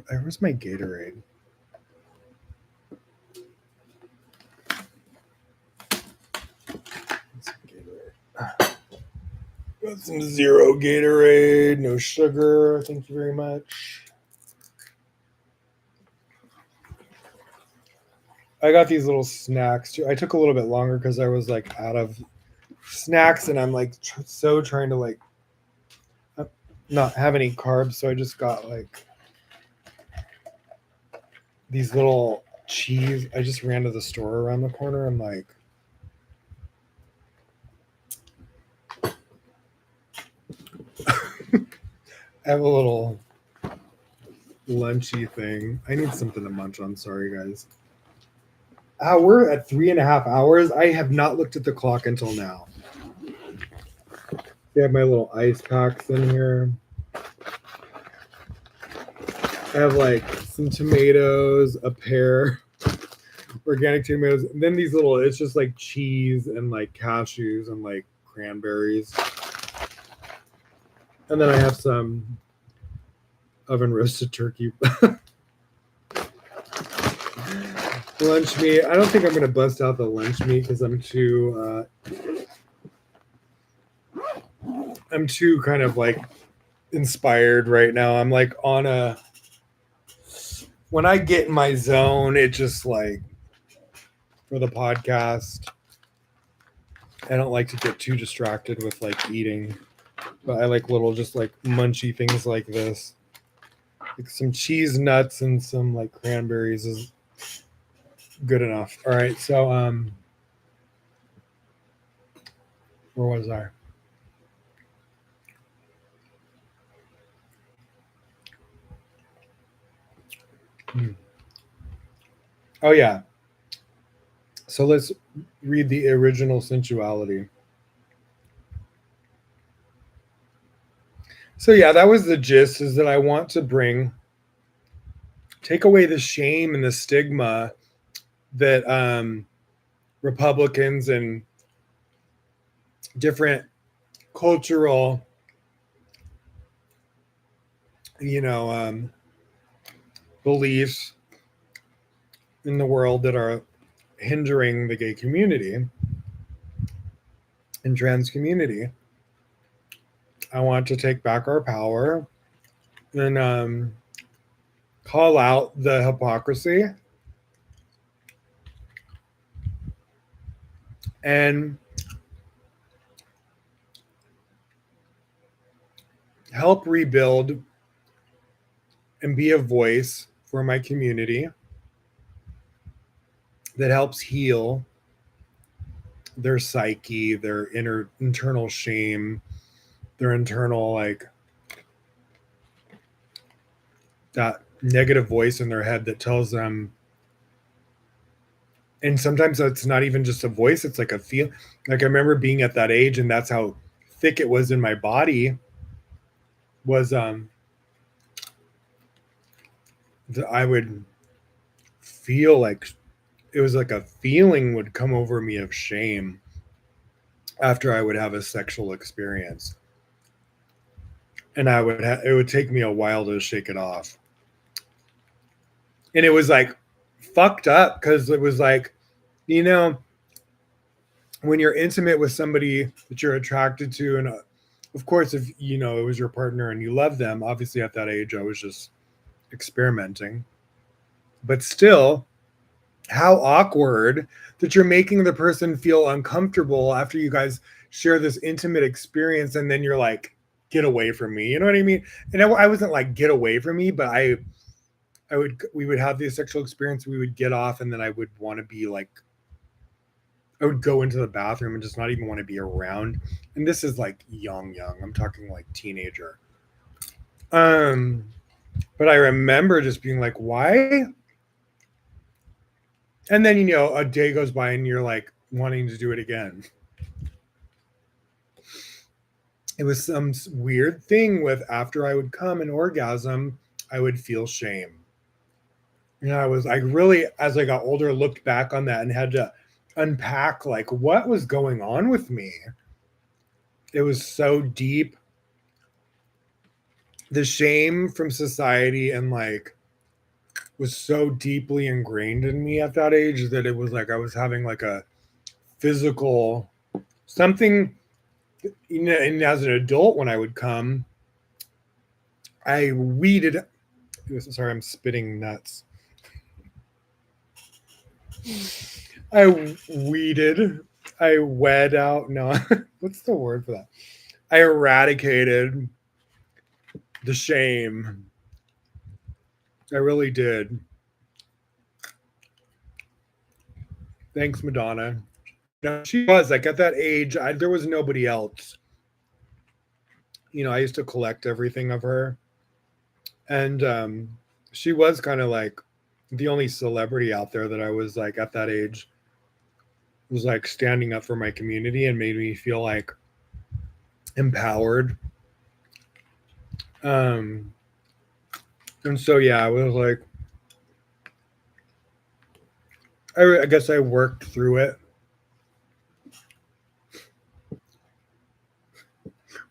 Speaker 1: where's my Gatorade? Got some zero Gatorade, no sugar. Thank you very much. I got these little snacks too. I took a little bit longer because I was like out of snacks, and I'm like so trying to like not have any carbs. So I just got like these little cheese. I just ran to the store around the corner and like I have a little lunchy thing. I need something to munch on. Sorry, guys. We're at 3.5 hours. I have not looked at the clock until now. I have my little ice packs in here. I have like some tomatoes, a pear, organic tomatoes, and then these little, it's just like cheese and like cashews and like cranberries. And then I have some oven roasted turkey. Lunch meat. I don't think I'm going to bust out the lunch meat because I'm too kind of like inspired right now. I'm like on a, when I get in my zone, it just like, for the podcast, I don't like to get too distracted with like eating, but I like little just like munchy things like this. Like some cheese nuts and some like cranberries is good enough. All right, so where was I? Oh yeah. So let's read the original sensuality. So yeah, that was the gist, is that I want to take away the shame and the stigma that Republicans and different cultural, you know, beliefs in the world that are hindering the gay community and trans community. I want to take back our power and call out the hypocrisy and help rebuild and be a voice for my community that helps heal their psyche, their internal shame, their internal like that negative voice in their head that tells them. And sometimes it's not even just a voice, it's like a feel. Like I remember being at that age and that's how thick it was in my body, was that I would feel like it was like a feeling would come over me of shame after I would have a sexual experience. And it would take me a while to shake it off. And it was like fucked up because it was like, you know, when you're intimate with somebody that you're attracted to, and of course, if you know it was your partner and you love them, obviously at that age I was just experimenting, but still, how awkward that you're making the person feel uncomfortable after you guys share this intimate experience, and then you're like, get away from me, you know what I mean? And I wasn't like get away from me, but we would have the sexual experience, we would get off, and then I would want to be like, I would go into the bathroom and just not even want to be around. And this is like young. I'm talking like teenager. Um, but I remember just being like, why? And then, you know, a day goes by and you're like wanting to do it again. It was some weird thing with after I would come and orgasm, I would feel shame. You know, I really, as I got older, looked back on that and had to unpack like what was going on with me. It was so deep. The shame from society and like was so deeply ingrained in me at that age that it was like I was having like a physical something, you know. And as an adult, when I would come, I weeded. Sorry, I'm spitting nuts. I weeded. I wed out. No, what's the word for that? I eradicated the shame. I really did. Thanks, Madonna. No, she was like at that age. There was nobody else. You know, I used to collect everything of her, and she was kind of like the only celebrity out there that I was like at that age was like standing up for my community and made me feel like empowered. Um, and so yeah, I was like, I guess I worked through it.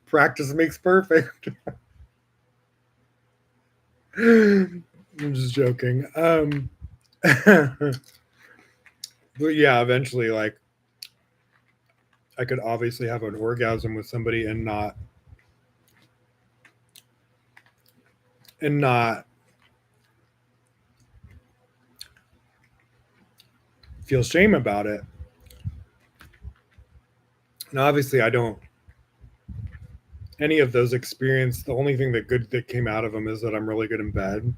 Speaker 1: Practice makes perfect. I'm just joking. But yeah, eventually, like, I could obviously have an orgasm with somebody and not feel shame about it. And obviously, I don't. Any of those experience, the only thing that good that came out of them is that I'm really good in bed.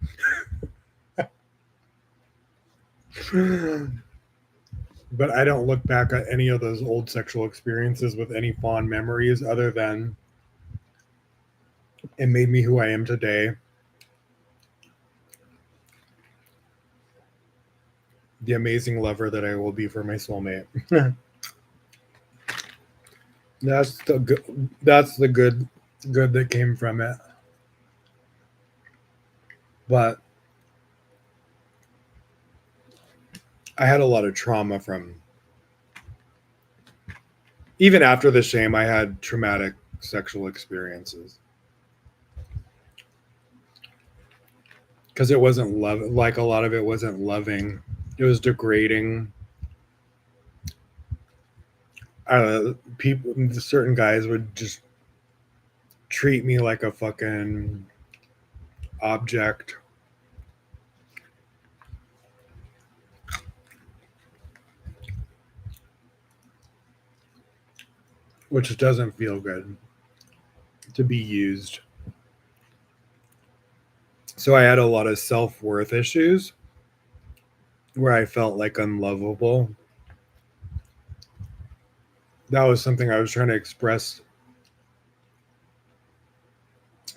Speaker 1: But I don't look back at any of those old sexual experiences with any fond memories other than it made me who I am today. The amazing lover that I will be for my soulmate. That's the good that came from it. But I had a lot of trauma from even after the shame. I had traumatic sexual experiences because it wasn't love. Like a lot of it wasn't loving. It was degrading. People, certain guys would just treat me like a fucking object, which doesn't feel good to be used. So I had a lot of self worth issues where I felt like unlovable. That was something I was trying to express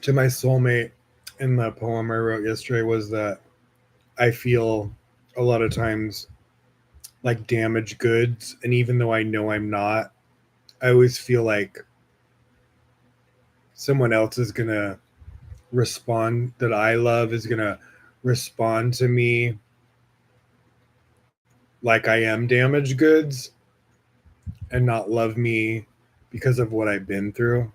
Speaker 1: to my soulmate in the poem I wrote yesterday was that I feel a lot of times like damaged goods. And even though I know I'm not, I always feel like someone else is going to respond, that I love is going to respond to me like I am damaged goods and not love me because of what I've been through,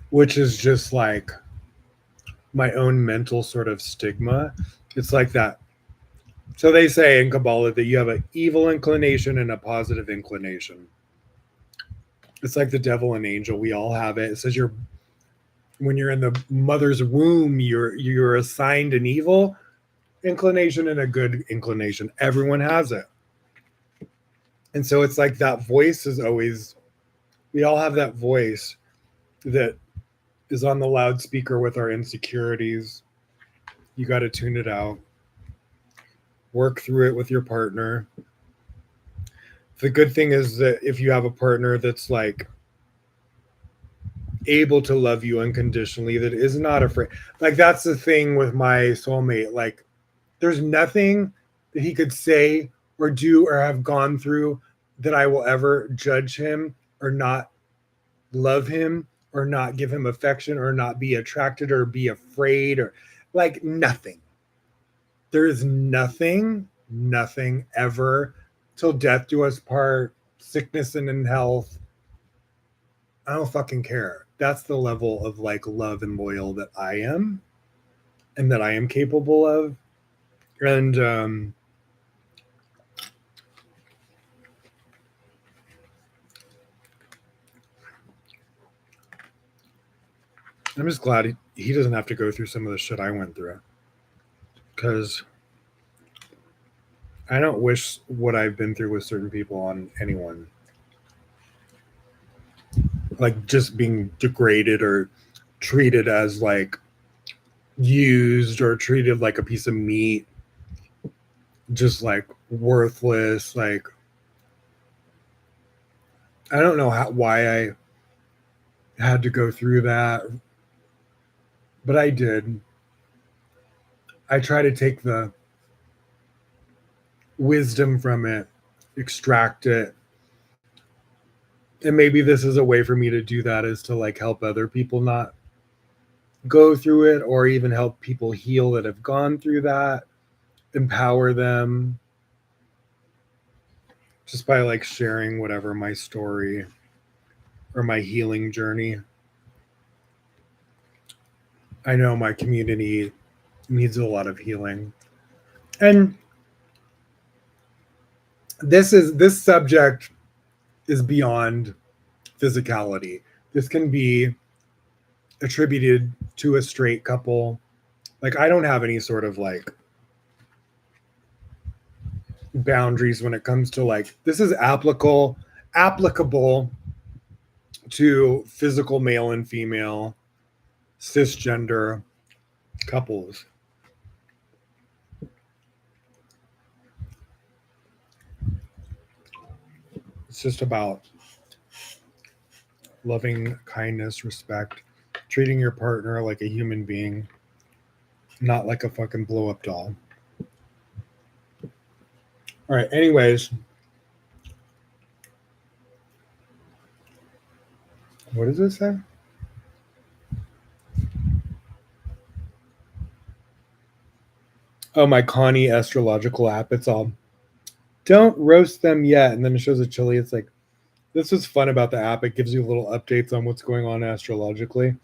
Speaker 1: which is just like my own mental sort of stigma. It's like that. So they say in Kabbalah that you have an evil inclination and a positive inclination. It's like the devil and angel. We all have it. It says you're when you're in the mother's womb, you're assigned an evil inclination and a good inclination. Everyone has it. And so it's like that voice is always we all have that voice that is on the loudspeaker with our insecurities. You got to tune it out. Work through it with your partner. The good thing is that if you have a partner that's like able to love you unconditionally, that is not afraid, like that's the thing with my soulmate. Like there's nothing that he could say or do or have gone through that I will ever judge him or not love him or not give him affection or not be attracted or be afraid or like nothing. There is nothing ever till death do us part, sickness and in health. I don't fucking care. That's the level of like love and loyal that I am and that I am capable of. And I'm just glad he doesn't have to go through some of the shit I went through. Because I don't wish what I've been through with certain people on anyone. Like just being degraded or treated as like used or treated like a piece of meat, just like worthless. Like I don't know why I had to go through that. but I did. I try to take the wisdom from it, extract it. And maybe this is a way for me to do that, is to like help other people not go through it, or even help people heal that have gone through that, empower them just by like sharing whatever my story or my healing journey. I know my community needs a lot of healing. And this subject is beyond physicality. This can be attributed to a straight couple. Like I don't have any sort of like boundaries when it comes to like this is applicable to physical male and female cisgender couples. It's just about loving kindness, respect, treating your partner like a human being, not like a fucking blow up doll. All right, anyways, what does it say? Oh, my Connie astrological app. It's all don't roast them yet. And then it shows a chili. It's like, this is fun about the app. It gives you little updates on what's going on astrologically.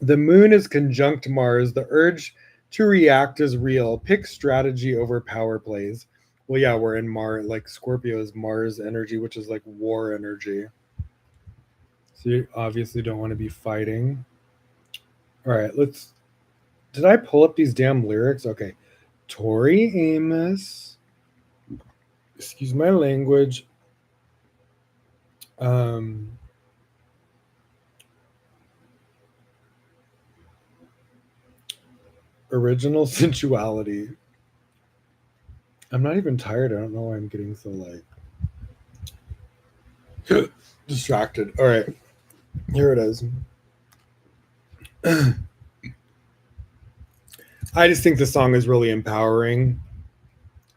Speaker 1: The moon is conjunct Mars. The urge to react is real. Pick strategy over power plays. Well, yeah, we're in Mars. Like Scorpio is Mars energy, which is like war energy. So you obviously don't want to be fighting. All right, let's. Did I pull up these damn lyrics? Okay. Tori Amos. Excuse my language. Um, Original sensuality. I'm not even tired. I don't know why I'm getting so like distracted. All right, here it is. I just think the song is really empowering.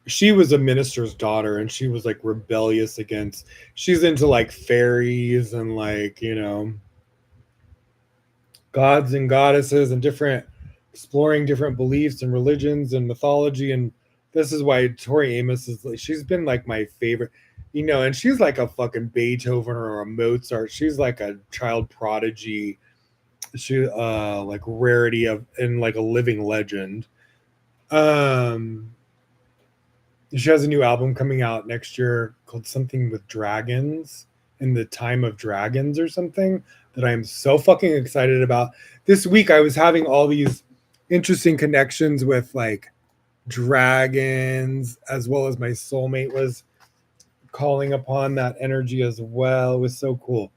Speaker 1: She was a minister's daughter and she was like rebellious against, she's into like fairies and like, you know, gods and goddesses and different, exploring different beliefs and religions and mythology. And this is why Tori Amos is like, she's been like my favorite, you know, and she's like a fucking Beethoven or a Mozart. She's like a child prodigy. She like rarity of, and like a living legend. um she has a new album coming out next year called something with dragons, in the time of dragons or something, that I am so fucking excited about. This week I was having all these interesting connections with like dragons, as well as my soulmate was calling upon that energy as well. It was so cool.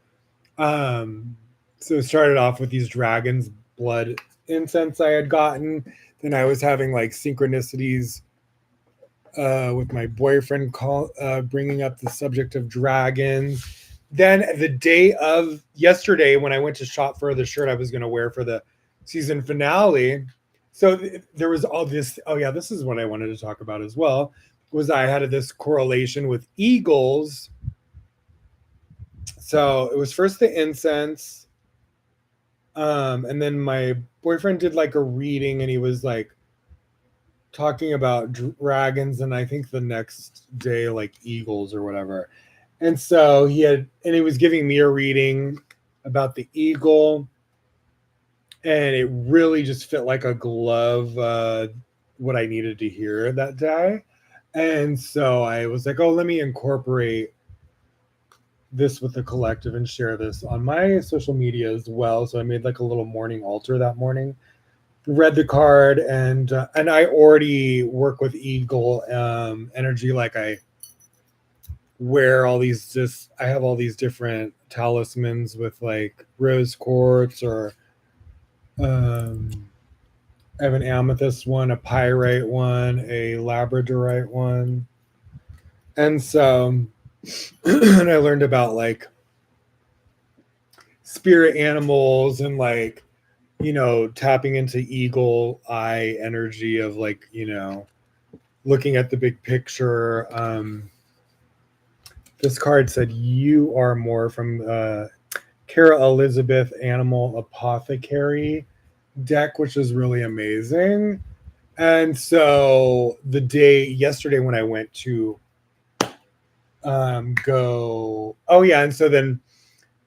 Speaker 1: So it started off with these dragons blood incense I had gotten. Then I was having like synchronicities with my boyfriend bringing up the subject of dragons. Then the day of yesterday, when I went to shop for the shirt I was going to wear for the season finale, so there was all this. Oh yeah, this is what I wanted to talk about as well. Was I had this correlation with eagles? So it was first the incense, and then my boyfriend did like a reading, and he was like talking about dragons, and I think the next day like eagles or whatever. And so he was giving me a reading about the eagle, and it really just fit like a glove, what I needed to hear that day. And so I was like, oh, let me incorporate this with the collective and share this on my social media as well. So I made like a little morning altar that morning, read the card, and I already work with eagle energy. Like I wear all these, just I have all these different talismans with like rose quartz, or I have an amethyst one, a pyrite one, a labradorite one. And so and I learned about like spirit animals and like tapping into eagle eye energy of like, looking at the big picture. This card said, "You are more," from Kara Elizabeth Animal Apothecary deck, which is really amazing. And so yesterday when I went to go, oh yeah, and so then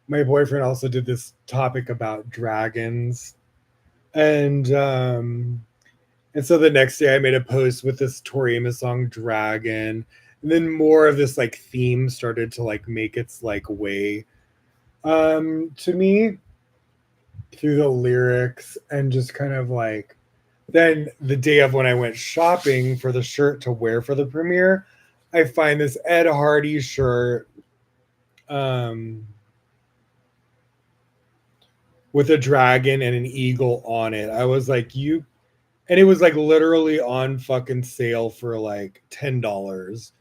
Speaker 1: my boyfriend also did this topic about dragons, and so the next day I made a post with this Tori Amos song Dragon, and then more of this like theme started to like make its like way to me through the lyrics, and just kind of like, then the day of when I went shopping for the shirt to wear for the premiere, I find this Ed Hardy shirt um with a dragon and an eagle on it. I was like, you, and it was like literally on fucking sale for like $10.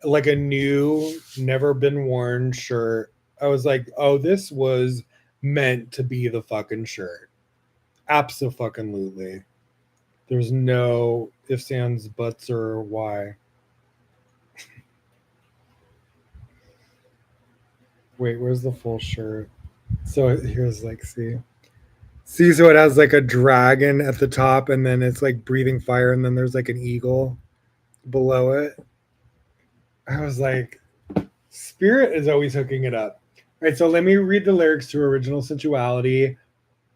Speaker 1: Like a new, never been worn shirt. I was like, oh, this was meant to be the fucking shirt. Absolutely. There's no ifs, ands, buts, or why. Wait, where's the full shirt? So here's like, see, so it has like a dragon at the top, and then it's like breathing fire, and then there's like an eagle below it. I was like, Spirit is always hooking it up. All right, so let me read the lyrics to Original Sensuality.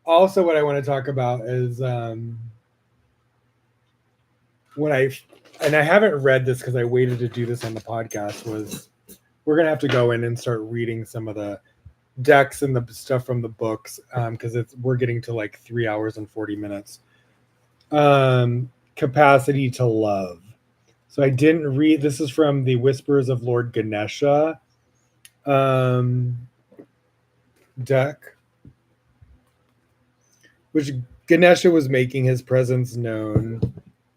Speaker 1: Also, what I want to talk about is when I haven't read this because I waited to do this on the podcast, was we're gonna have to go in and start reading some of the decks and the stuff from the books, because we're getting to like 3 hours and 40 minutes. Capacity to love. So I didn't read. This is from the Whispers of Lord Ganesha deck, which Ganesha was making his presence known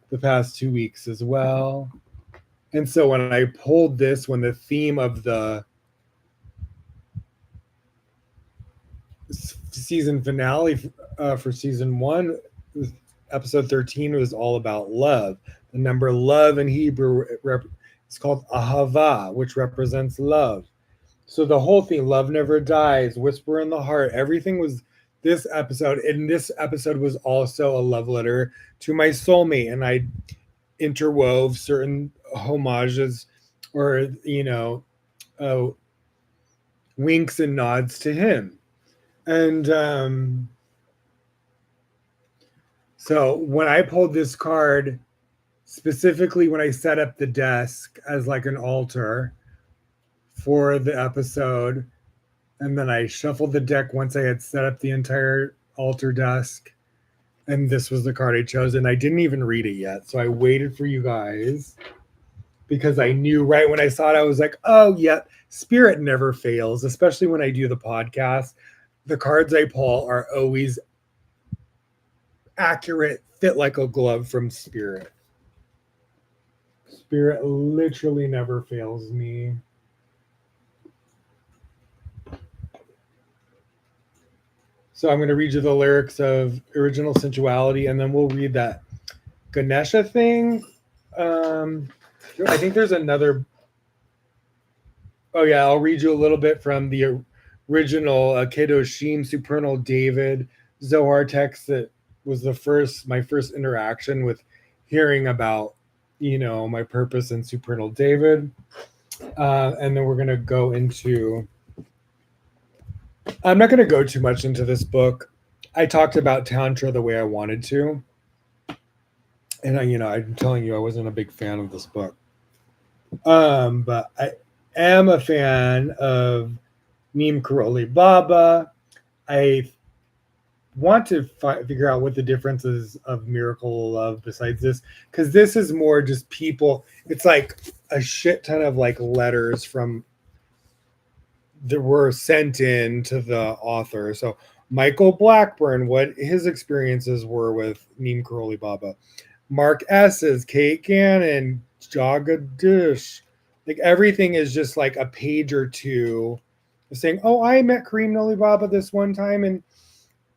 Speaker 1: the past 2 weeks as well. And so when I pulled this, when the theme of the season finale for season one, episode 13, was all about love. The number love in Hebrew is called ahava, which represents love. So the whole thing, love never dies, whisper in the heart, everything was this episode. And this episode was also a love letter to my soulmate. And I interwove certain homages, or, uh, winks and nods to him. And so when I pulled this card, specifically when I set up the desk as like an altar for the episode, and then I shuffled the deck once I had set up the entire altar desk, and this was the card I chose, and I didn't even read it yet. So I waited for you guys because I knew right when I saw it, I was like, oh, yeah, Spirit never fails, especially when I do the podcast. The cards I pull are always accurate, fit like a glove from Spirit. Spirit literally never fails me. So I'm going to read you the lyrics of Original Sensuality, and then we'll read that Ganesha thing. I think there's another. Oh yeah, I'll read you a little bit from the original Kedoshim Supernal David Zohar text. That was my first interaction with hearing about, my purpose in Supernal David. And then we're going to go into. I'm not going to go too much into this book. I talked about Tantra the way I wanted to. And I'm telling you, I wasn't a big fan of this book. But I am a fan of Neem Karoli Baba. I want to figure out what the differences of Miracle Love besides this, because this is more just people. It's like a shit ton of like letters that were sent in to the author. So Michael Blackburn, what his experiences were with Neem Karoli Baba. Mark S's, Kate Gannon, Jagadish. Like everything is just like a page or two saying, oh, I met Kareem Noli Baba this one time, and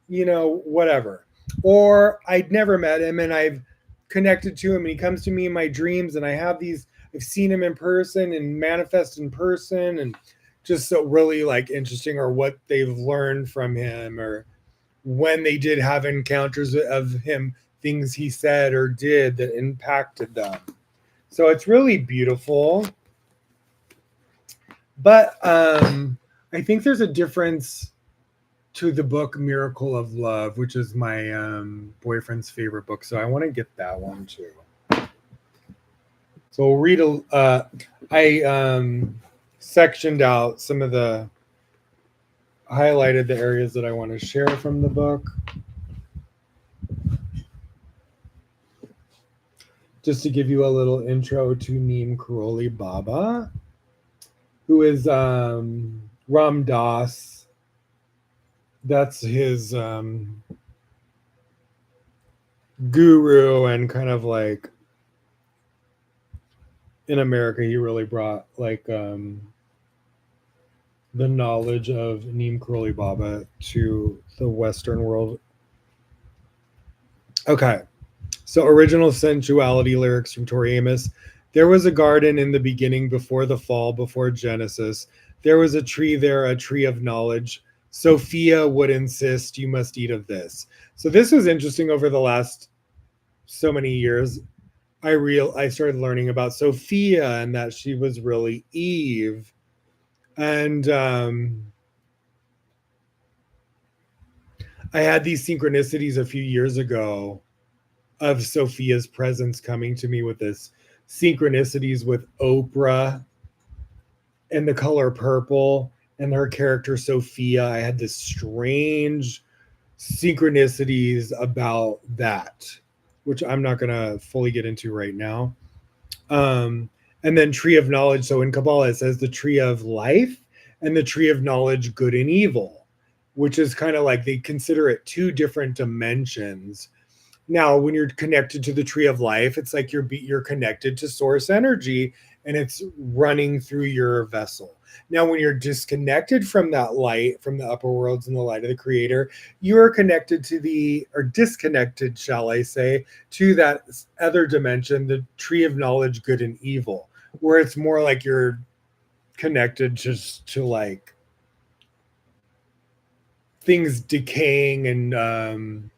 Speaker 1: whatever. Or I'd never met him and I've connected to him and he comes to me in my dreams and I've seen him in person and manifest in person and just so really like interesting, or what they've learned from him, or when they did have encounters of him, things he said or did that impacted them. So it's really beautiful. But I think there's a difference to the book Miracle of Love, which is my boyfriend's favorite book. So I want to get that one too. So we'll read I sectioned out some of the, highlighted the areas that I want to share from the book. Just to give you a little intro to Neem Karoli Baba, who is Ram Dass. That's his guru, and kind of like in America, he really brought like the knowledge of Neem Karoli Baba to the Western world. Okay, so original sensuality lyrics from Tori Amos. There was a garden in the beginning before the fall, before Genesis. There was a tree there, a tree of knowledge. Sophia would insist you must eat of this. So this was interesting over the last so many years. I started learning about Sophia and that she was really Eve. And I had these synchronicities a few years ago of Sophia's presence coming to me with this synchronicities with Oprah and the color purple and her character Sophia. I had this strange synchronicities about that, which I'm not going to fully get into right now. And then tree of knowledge. So in Kabbalah, it says the tree of life and the tree of knowledge, good and evil, which is kind of like they consider it two different dimensions. Now, when you're connected to the tree of life, it's like you're connected to source energy and it's running through your vessel. Now, when you're disconnected from that light, from the upper worlds and the light of the creator, you are connected to or disconnected, shall I say, to that other dimension, the tree of knowledge, good and evil, where it's more like you're connected just to like things decaying and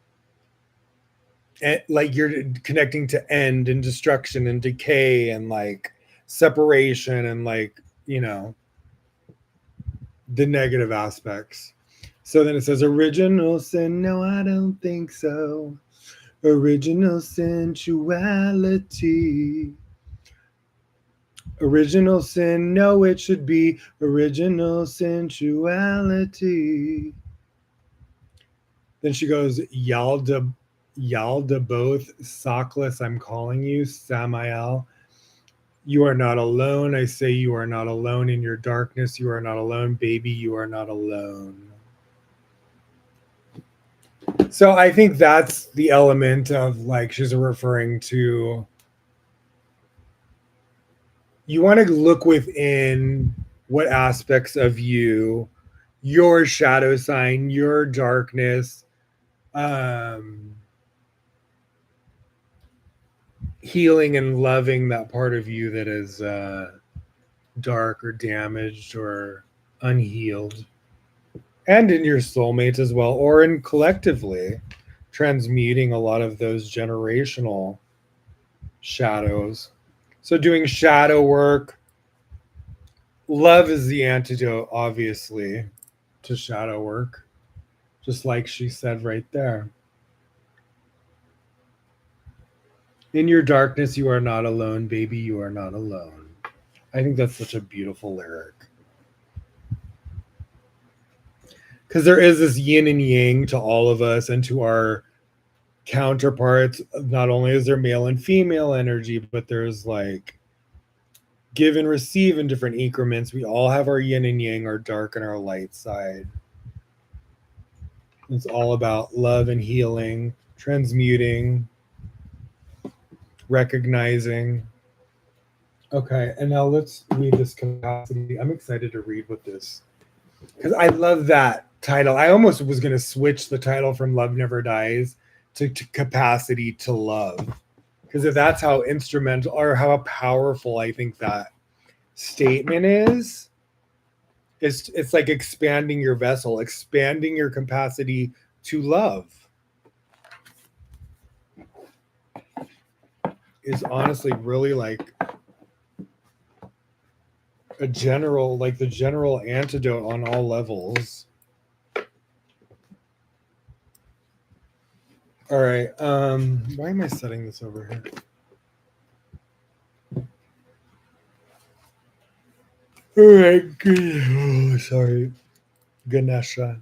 Speaker 1: like you're connecting to end and destruction and decay and like separation and like the negative aspects. So then it says original sin. No, I don't think so. Original sensuality. Original sin. No, it should be original sensuality. Then she goes, Yalda both, sockless, I'm calling you, Samael. You are not alone. I say you are not alone in your darkness. You are not alone, baby. You are not alone. So I think that's the element of like she's referring to. You want to look within what aspects of you, your shadow sign, your darkness, healing and loving that part of you that is dark or damaged or unhealed, and in your soulmates as well, or in collectively transmuting a lot of those generational shadows. So doing shadow work, love is the antidote, obviously, to shadow work, just like she said right there. In your darkness, you are not alone, baby. You are not alone. I think that's such a beautiful lyric. Because there is this yin and yang to all of us and to our counterparts. Not only is there male and female energy, but there's like give and receive in different increments. We all have our yin and yang, our dark and our light side. It's all about love and healing, transmuting, recognizing. Okay, and now let's read this capacity. I'm excited to read what this, because I love that title. I almost was going to switch the title from Love Never Dies to Capacity to Love. Because if that's how instrumental or how powerful I think that statement is, it's like expanding your vessel, expanding your capacity to love is honestly really like a general, like the general antidote on all levels. All right. Why am I setting this over here? All right. Good. Oh, sorry. Ganesha.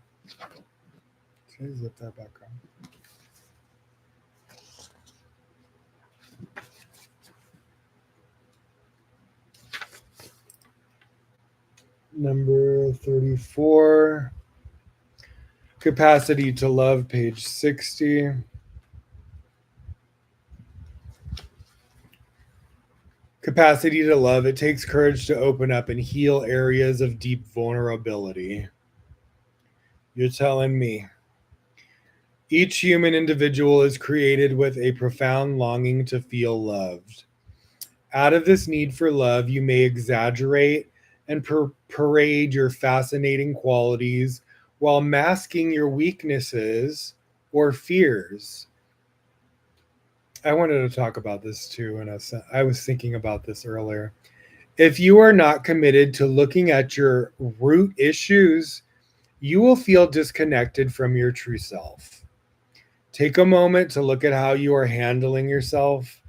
Speaker 1: Can I zip that back on? Number 34. Capacity to Love, page 60. Capacity to love. It takes courage to open up and heal areas of deep vulnerability. You're telling me. Each human individual is created with a profound longing to feel loved. Out of this need for love, you may exaggerate and parade your fascinating qualities while masking your weaknesses or fears. I wanted to talk about this too, and I was thinking about this earlier. If you are not committed to looking at your root issues, you will feel disconnected from your true self. Take a moment to look at how you are handling yourself.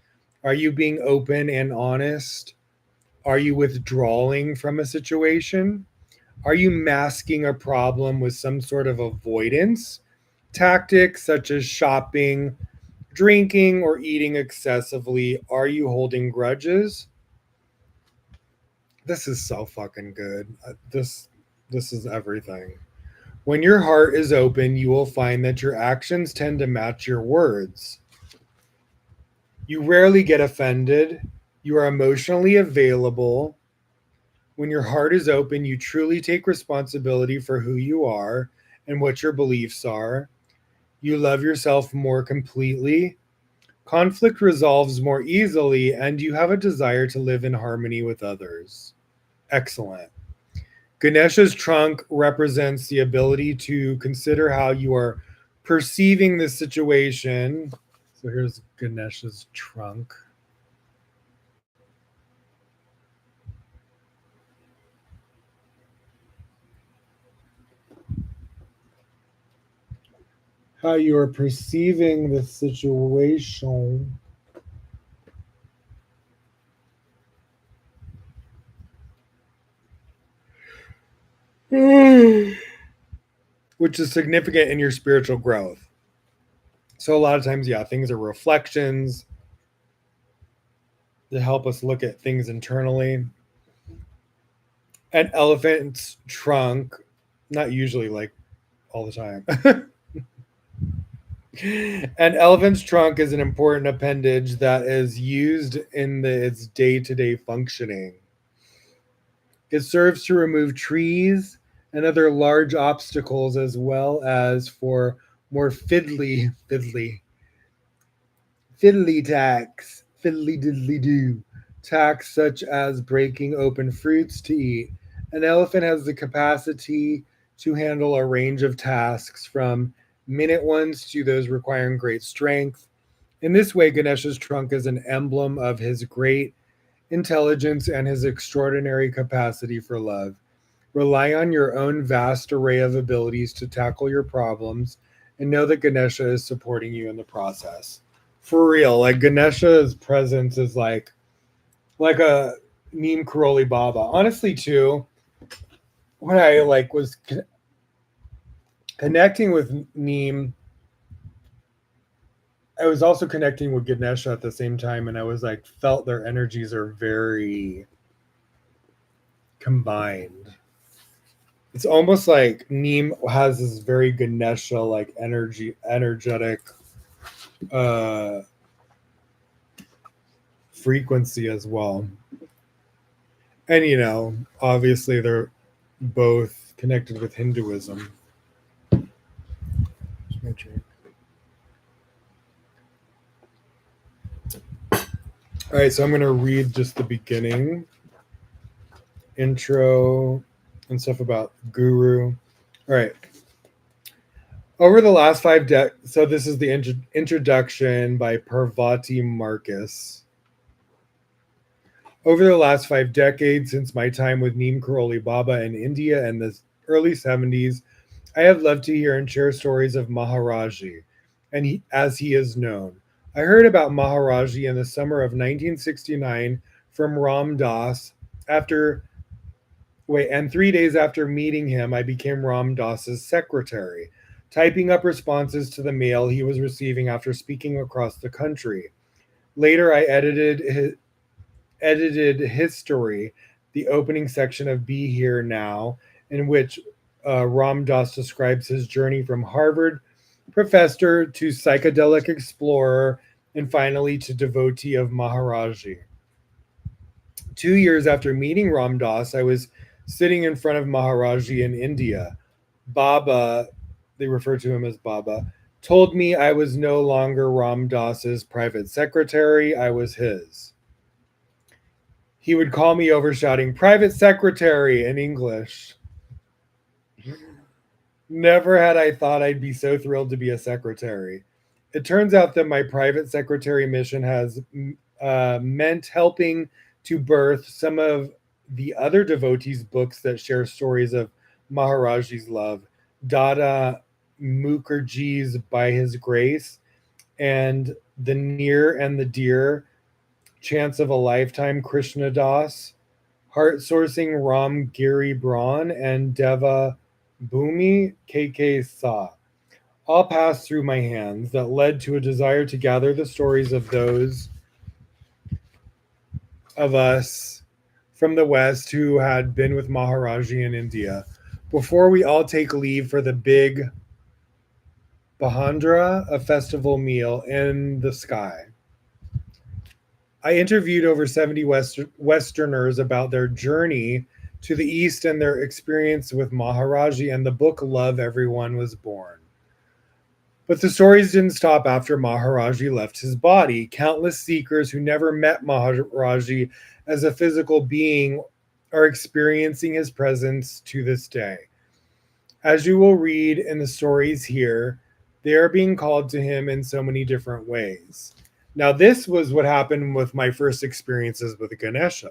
Speaker 1: Are you being open and honest? Are you withdrawing from a situation? Are you masking a problem with some sort of avoidance tactic, such as shopping, drinking, or eating excessively? Are you holding grudges? This is so fucking good. This is everything. When your heart is open, you will find that your actions tend to match your words. You rarely get offended. You are emotionally available. When your heart is open, you truly take responsibility for who you are and what your beliefs are. You love yourself more completely. Conflict resolves more easily, and you have a desire to live in harmony with others. Excellent. Ganesha's trunk represents the ability to consider how you are perceiving the situation. So here's Ganesha's trunk. How you are perceiving the situation. Which is significant in your spiritual growth. So a lot of times, yeah, things are reflections to help us look at things internally. An elephant's trunk, not usually like all the time. An elephant's trunk is an important appendage that is used in its day-to-day functioning. It serves to remove trees and other large obstacles, as well as for more fiddly tacks, fiddly diddly do, tacks such as breaking open fruits to eat. An elephant has the capacity to handle a range of tasks from minute ones to those requiring great strength. In this way, Ganesha's trunk is an emblem of his great intelligence and his extraordinary capacity for love. Rely on your own vast array of abilities to tackle your problems and know that Ganesha is supporting you in the process. For real, like Ganesha's presence is like a Neem Karoli Baba. Honestly, too, when I like was connecting with Neem, I was also connecting with Ganesha at the same time, and I was like felt their energies are very combined. It's almost like Neem has this very Ganesha like energetic uh frequency as well. And obviously they're both connected with Hinduism. All right, so I'm going to read just the beginning, intro, and stuff about Guru. All right. Over the last so this is the introduction by Parvati Marcus. Over the last 5 decades, since my time with Neem Karoli Baba in India in the early 70s, I have loved to hear and share stories of Maharaji, and as he is known. I heard about Maharaji in the summer of 1969 from Ram Das. After and 3 days after meeting him, I became Ram Dass's secretary, typing up responses to the mail he was receiving after speaking across the country. Later, I edited his story, the opening section of Be Here Now, in which Ram Dass describes his journey from Harvard professor to psychedelic explorer and finally to devotee of Maharaji. 2 years after meeting Ram Dass, I was sitting in front of Maharaji in India. Baba, they refer to him as Baba, told me I was no longer Ram Dass's private secretary, I was his. He would call me over shouting, "Private secretary," in English. Never had I thought I'd be so thrilled to be a secretary. It turns out that my private secretary mission has meant helping to birth some of the other devotees' books that share stories of Maharaji's love, Dada Mukherjee's By His Grace, and The Near and the Dear, Chance of a Lifetime, Krishna Das, Heart Sourcing, Ram Giri Braun, and Deva Bhumi, KK Sa, all passed through my hands that led to a desire to gather the stories of those of us from the West who had been with Maharaji in India before we all take leave for the big Bahandra, a festival meal in the sky. I interviewed over 70 Westerners about their journey to the East and their experience with Maharaji, and the book Love Everyone was born. But the stories didn't stop after Maharaji left his body. Countless seekers who never met Maharaji as a physical being are experiencing his presence to this day. As you will read in the stories here, they are being called to him in so many different ways. Now, this was what happened with my first experiences with Ganesha.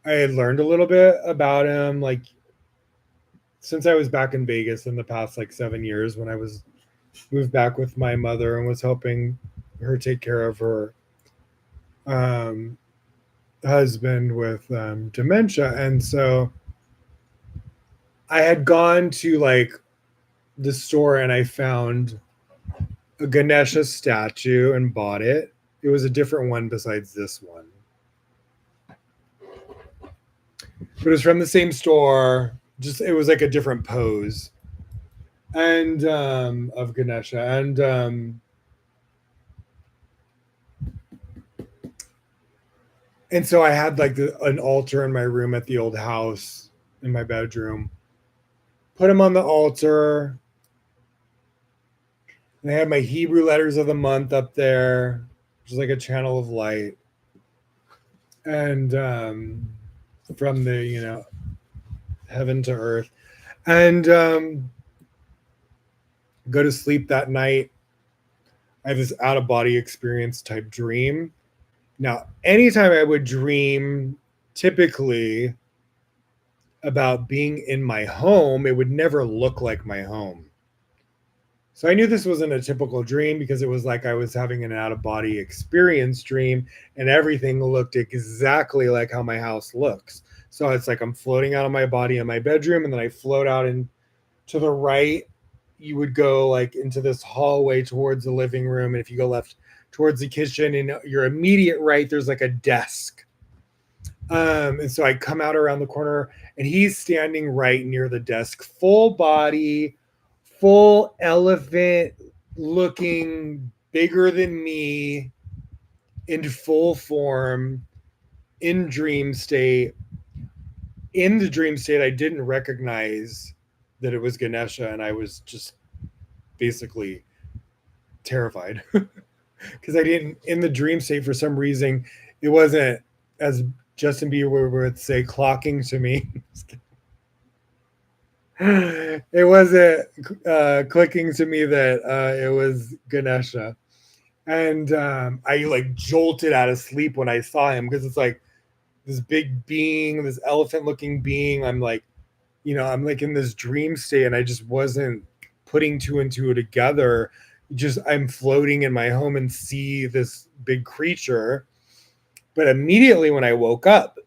Speaker 1: I had learned a little bit about him, like since I was back in Vegas in the past 7 years when I was moved back with my mother and was helping her take care of her um, husband with dementia. And so I had gone to the store and I found a Ganesha statue and bought it. It was a different one besides this one. But it was from the same store. Just it was like a different pose. And of Ganesha. And so I had an altar in my room at the old house in my bedroom. Put him on the altar. And I had my Hebrew letters of the month up there, which is like a channel of light. And from the, heaven to earth. And go to sleep that night. I have this out of body experience type dream. Now, anytime I would dream, typically about being in my home, it would never look like my home. So I knew this wasn't a typical dream because it was like I was having an out of body experience dream and everything looked exactly like how my house looks. So it's like I'm floating out of my body in my bedroom and then I float out and to the right. You would go into this hallway towards the living room. And if you go left towards the kitchen and your immediate right, there's a desk. And so I come out around the corner and he's standing right near the desk, full body, full elephant looking, bigger than me, in full form, in dream state. In the dream state, I didn't recognize that it was Ganesha, and I was just basically terrified. because I didn't in the dream state for some reason it wasn't as Justin Bieber would say clocking to me. It wasn't clicking to me that it was Ganesha, and I like jolted out of sleep when I saw him because it's like this big being, this elephant-looking being. I'm like, I'm like in this dream state, and I just wasn't putting two and two together. Just I'm floating in my home and see this big creature, but immediately when I woke up,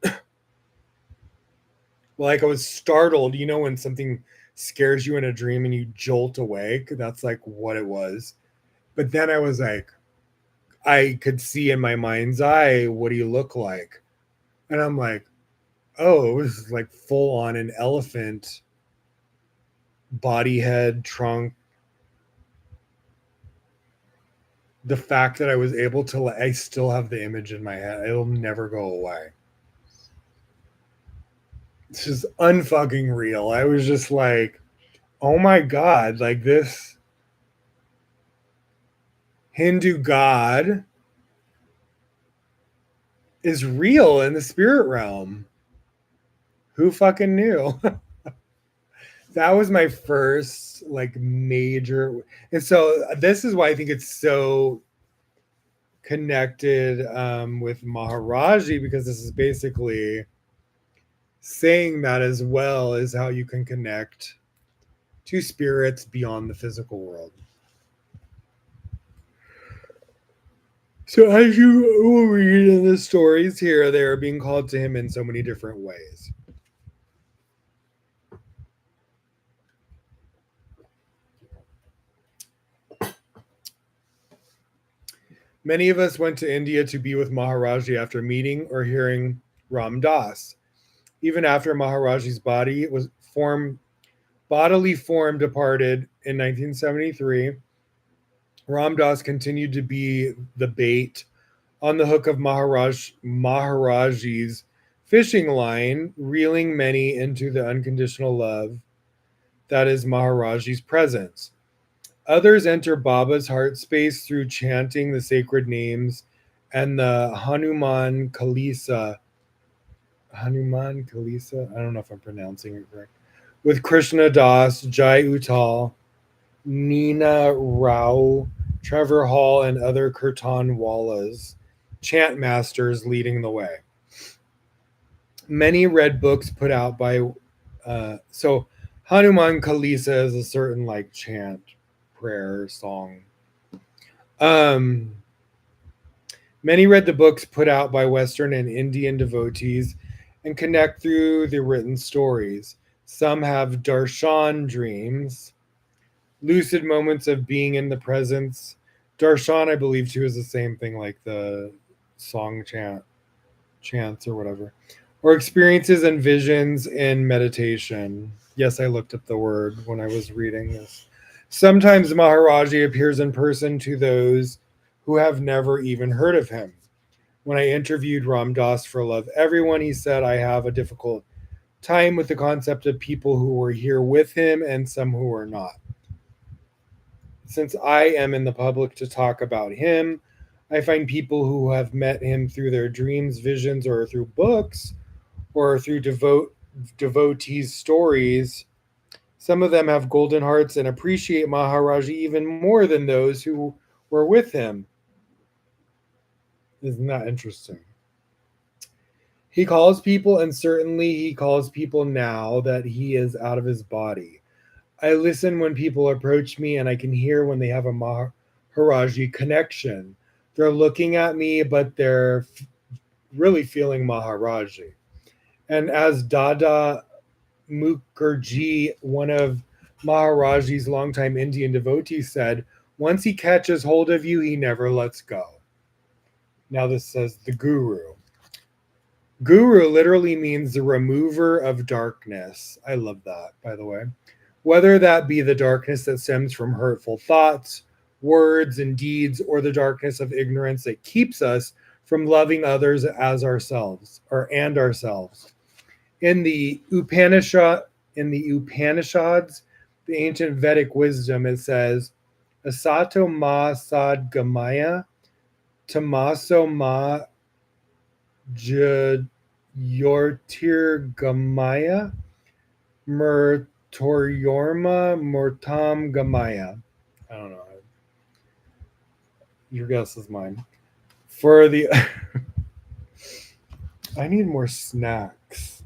Speaker 1: like I was startled. When something scares you in a dream and you jolt awake, that's like what it was. But then I was like, I could see in my mind's eye, what do you look like? And I'm like, oh, it was like full on an elephant, body, head, trunk. The fact that I was able to, I still have the image in my head. It'll never go away. It's just unfucking real. I was just like, oh my God, like this Hindu god is real in the spirit realm. Who fucking knew? That was my first like major. And so this is why I think it's so connected with Maharaji, because this is basically saying that as well as how you can connect to spirits beyond the physical world. So as you will read in the stories here, they are being called to him in so many different ways. Many of us went to India to be with Maharaji after meeting or hearing Ram Das. Even after Maharaji's bodily form departed in 1973, Ram Das continued to be the bait on the hook of Maharaji's fishing line, reeling many into the unconditional love that is Maharaji's presence. Others enter Baba's heart space through chanting the sacred names and the Hanuman Kalisa, I don't know if I'm pronouncing it correct, with Krishna Das, Jai Utal, Nina Rao, Trevor Hall, and other Kirtan Wallas, chant masters leading the way. Many read books put out by, so Hanuman Kalisa is a certain like chant, prayer, song. Many read the books put out by Western and Indian devotees and connect through the written stories. Some have darshan dreams, lucid moments of being in the presence. Darshan, I believe, too, is the same thing like the song chants or whatever, or experiences and visions in meditation. Yes, I looked up the word when I was reading this. Sometimes Maharaji appears in person to those who have never even heard of him. When I interviewed Ram Dass for Love Everyone, he said, I have a difficult time with the concept of people who were here with him and some who are not. Since I am in the public to talk about him, I find people who have met him through their dreams, visions, or through books, or through devotees' stories. Some of them have golden hearts and appreciate Maharaji even more than those who were with him. Isn't that interesting? He calls people, and certainly he calls people now that he is out of his body. I listen when people approach me, and I can hear when they have a Maharaji connection. They're looking at me, but they're really feeling Maharaji. And as Dada Mukherjee, one of Maharaji's longtime Indian devotees, said, once he catches hold of you, he never lets go. Now this says the guru. Guru literally means the remover of darkness. I love that, by the way. Whether that be the darkness that stems from hurtful thoughts, words, and deeds, or the darkness of ignorance that keeps us from loving others as ourselves and ourselves. In the Upanishads, the ancient Vedic wisdom, it says, Asato ma sad gamaya Tommaso Ma Yortir Mertoriorma Mortam Gamaya. I don't know. Your guess is mine. For the I need more snacks.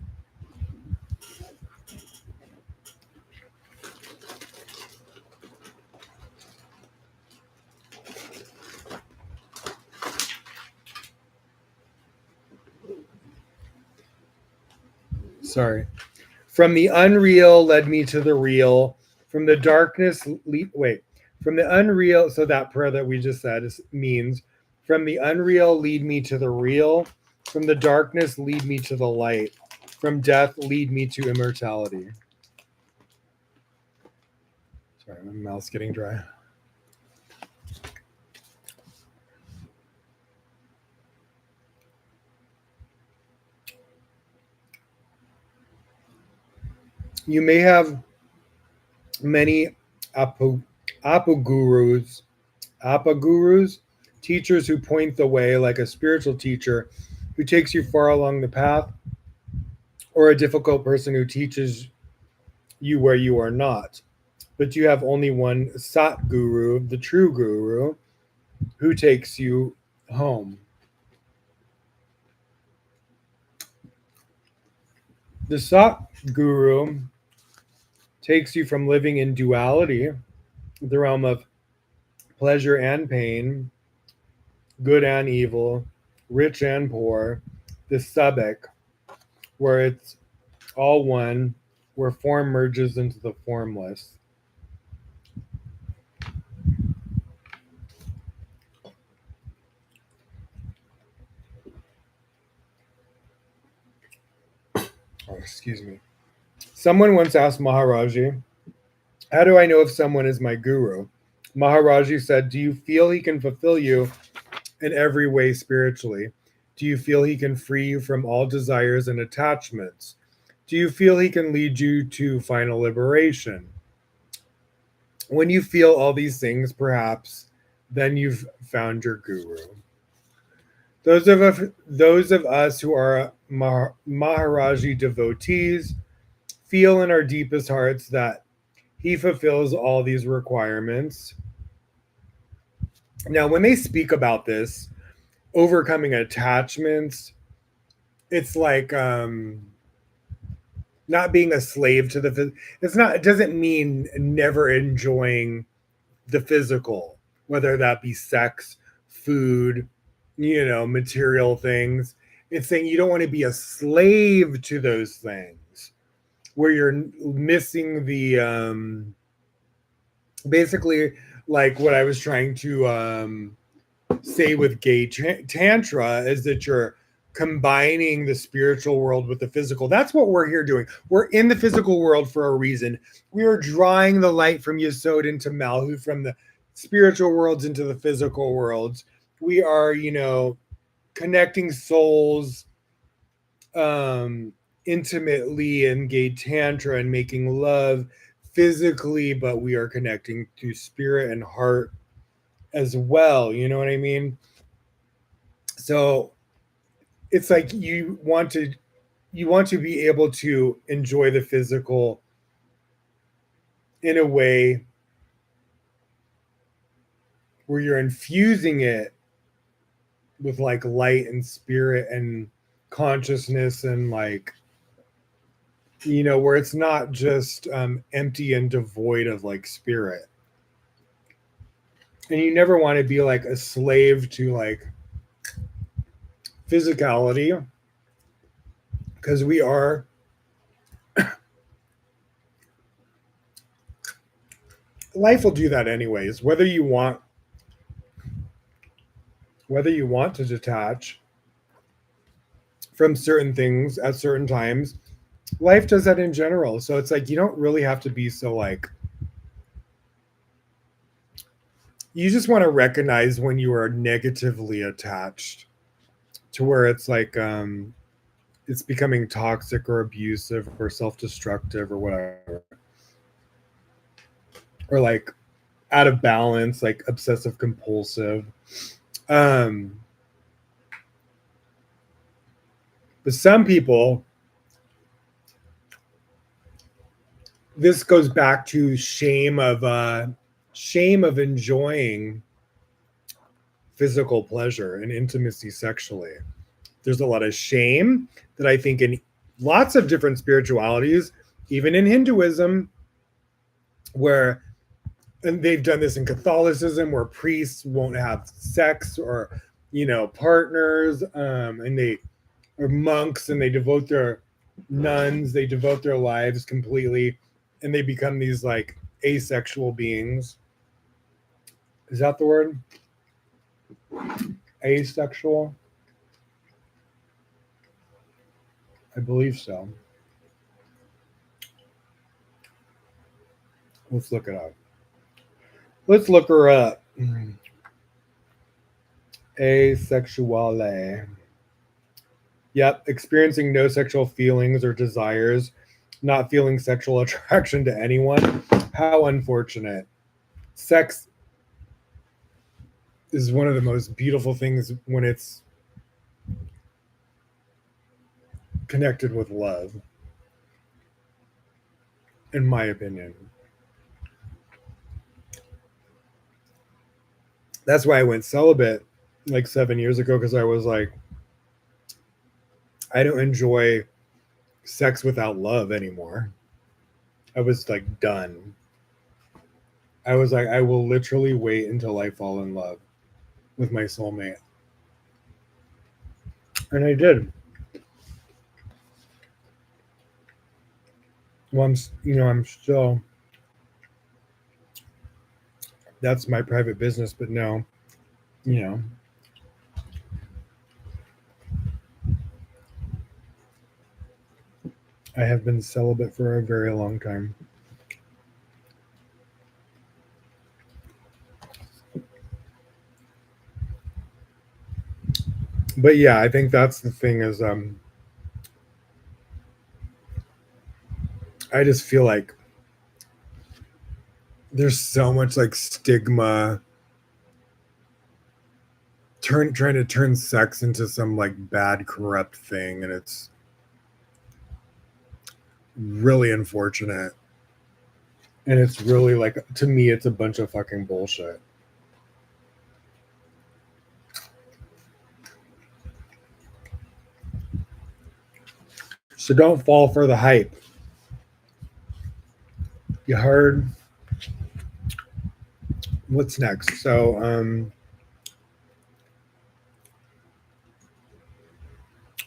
Speaker 1: Sorry. From the unreal led me to the real. From the darkness, wait. From the unreal, so that prayer that we just said means, from the unreal lead me to the real. From the darkness lead me to the light. From death lead me to immortality. Sorry, my mouth's getting dry. You may have many apu, apagurus, apagurus, teachers who point the way, like a spiritual teacher who takes you far along the path, or a difficult person who teaches you where you are not. But you have only one Sat Guru, the true Guru, who takes you home. The Sat Guru takes you from living in duality, the realm of pleasure and pain, good and evil, rich and poor, the Sabek, where it's all one, where form merges into the formless. Oh, excuse me. Someone once asked Maharaji, how do I know if someone is my guru? Maharaji said, do you feel he can fulfill you in every way spiritually? Do you feel he can free you from all desires and attachments? Do you feel he can lead you to final liberation? When you feel all these things, perhaps, then you've found your guru. Those of us who are Maharaji devotees feel in our deepest hearts that he fulfills all these requirements. Now, when they speak about this, overcoming attachments, it's like not being a slave to the it's not, it doesn't mean never enjoying the physical, whether that be sex, food, material things. It's saying you don't want to be a slave to those things where you're missing the basically, like what I was trying to say with gay tantra is that you're combining the spiritual world with the physical. That's what we're here doing. We're in the physical world for a reason. We are drawing the light from Yesod into Malhut, from the spiritual worlds into the physical worlds. We are, connecting souls intimately in gay tantra and making love physically, but we are connecting to spirit and heart as well. You know what I mean? So it's like you want to be able to enjoy the physical in a way where you're infusing it with like light and spirit and consciousness, and like, where it's not just empty and devoid of like spirit. And you never want to be like a slave to like physicality, because we are life will do that anyways, whether you want to detach from certain things at certain times. Life does that in general. So it's like you don't really have to be so like, you just want to recognize when you are negatively attached to where it's like it's becoming toxic or abusive or self-destructive or whatever, or like out of balance, like obsessive compulsive. Um, but some people, this goes back to shame of enjoying physical pleasure and intimacy sexually. There's a lot of shame that I think in lots of different spiritualities, even in Hinduism, where and they've done this in Catholicism, where priests won't have sex or partners, and they are monks and they devote their nuns, they devote their lives completely, and they become these like asexual beings. Is that the word? Asexual? I believe so. Let's look it up. Let's look her up. Asexuale. Yep, experiencing no sexual feelings or desires, not feeling sexual attraction to anyone. How unfortunate. Sex is one of the most beautiful things when it's connected with love, in my opinion. That's why I went celibate like 7 years ago, because I was like, I don't enjoy sex without love anymore. I was like done. I was like, I will literally wait until I fall in love with my soulmate. And I did. Well, I'm still, that's my private business, but no, you know, I have been celibate for a very long time. But yeah, I think that's the thing is, I just feel like there's so much like stigma trying to turn sex into some like bad corrupt thing, and it's really unfortunate. And it's really like, to me it's a bunch of fucking bullshit. So don't fall for the hype. You heard? What's next? So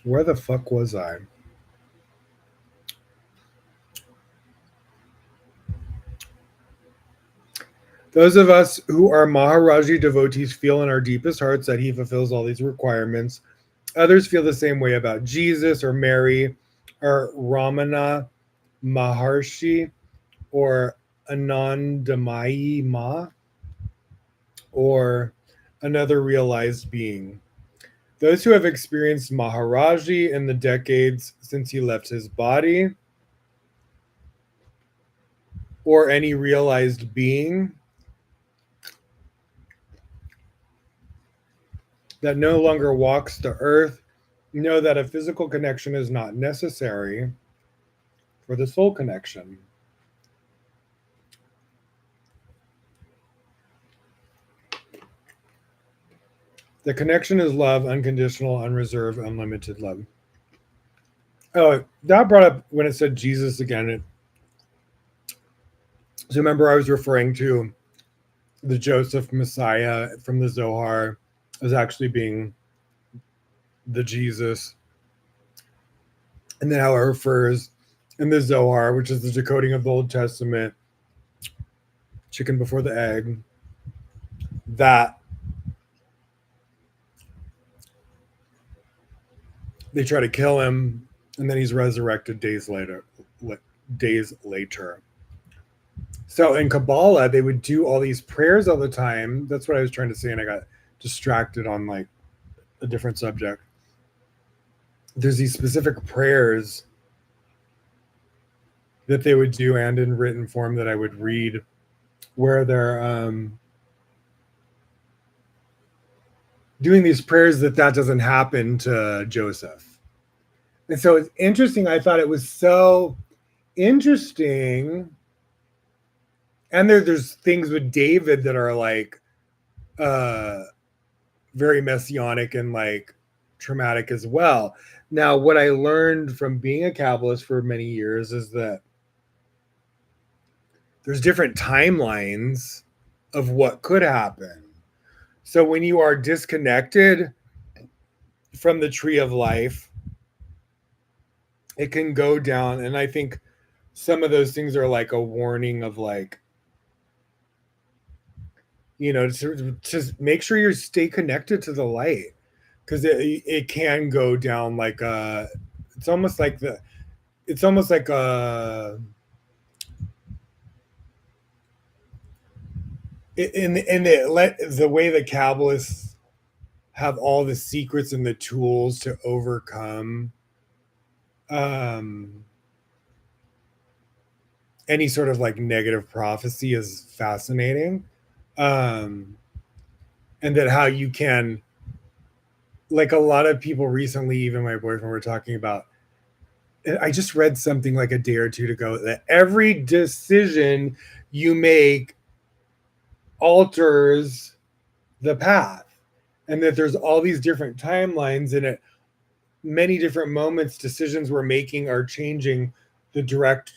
Speaker 1: where the fuck was I? Those of us who are Maharaji devotees feel in our deepest hearts that he fulfills all these requirements. Others feel the same way about Jesus or Mary or Ramana Maharshi or Anandamayi Ma or another realized being. Those who have experienced Maharaji in the decades since he left his body, or any realized being that no longer walks the earth, know that a physical connection is not necessary for the soul connection. The connection is love, unconditional, unreserved, unlimited love. Oh, that brought up when it said Jesus again. So remember, I was referring to the Joseph Messiah from the Zohar as actually being the Jesus, and then how it refers in the Zohar, which is the decoding of the Old Testament, chicken before the egg, that they try to kill him, and then he's resurrected days later. Days later. So in Kabbalah, they would do all these prayers all the time. That's what I was trying to say, and I got distracted on like a different subject. There's these specific prayers that they would do, and in written form that I would read, where they're doing these prayers that doesn't happen to Joseph. And so it's interesting. I thought it was so interesting. And there's things with David that are like uh very messianic and like traumatic as well. Now, what I learned from being a Kabbalist for many years is that there's different timelines of what could happen. So when you are disconnected from the tree of life, it can go down. And I think some of those things are like a warning of like, just make sure you stay connected to the light, because it can go down like it's almost like it's almost like the way the Kabbalists have all the secrets and the tools to overcome um any sort of like negative prophecy is fascinating. um and that how you can, like, a lot of people recently, even my boyfriend, were talking about, I just read something like a day or two ago, that every decision you make alters the path, and that there's all these different timelines, and at many different moments decisions we're making are changing the direct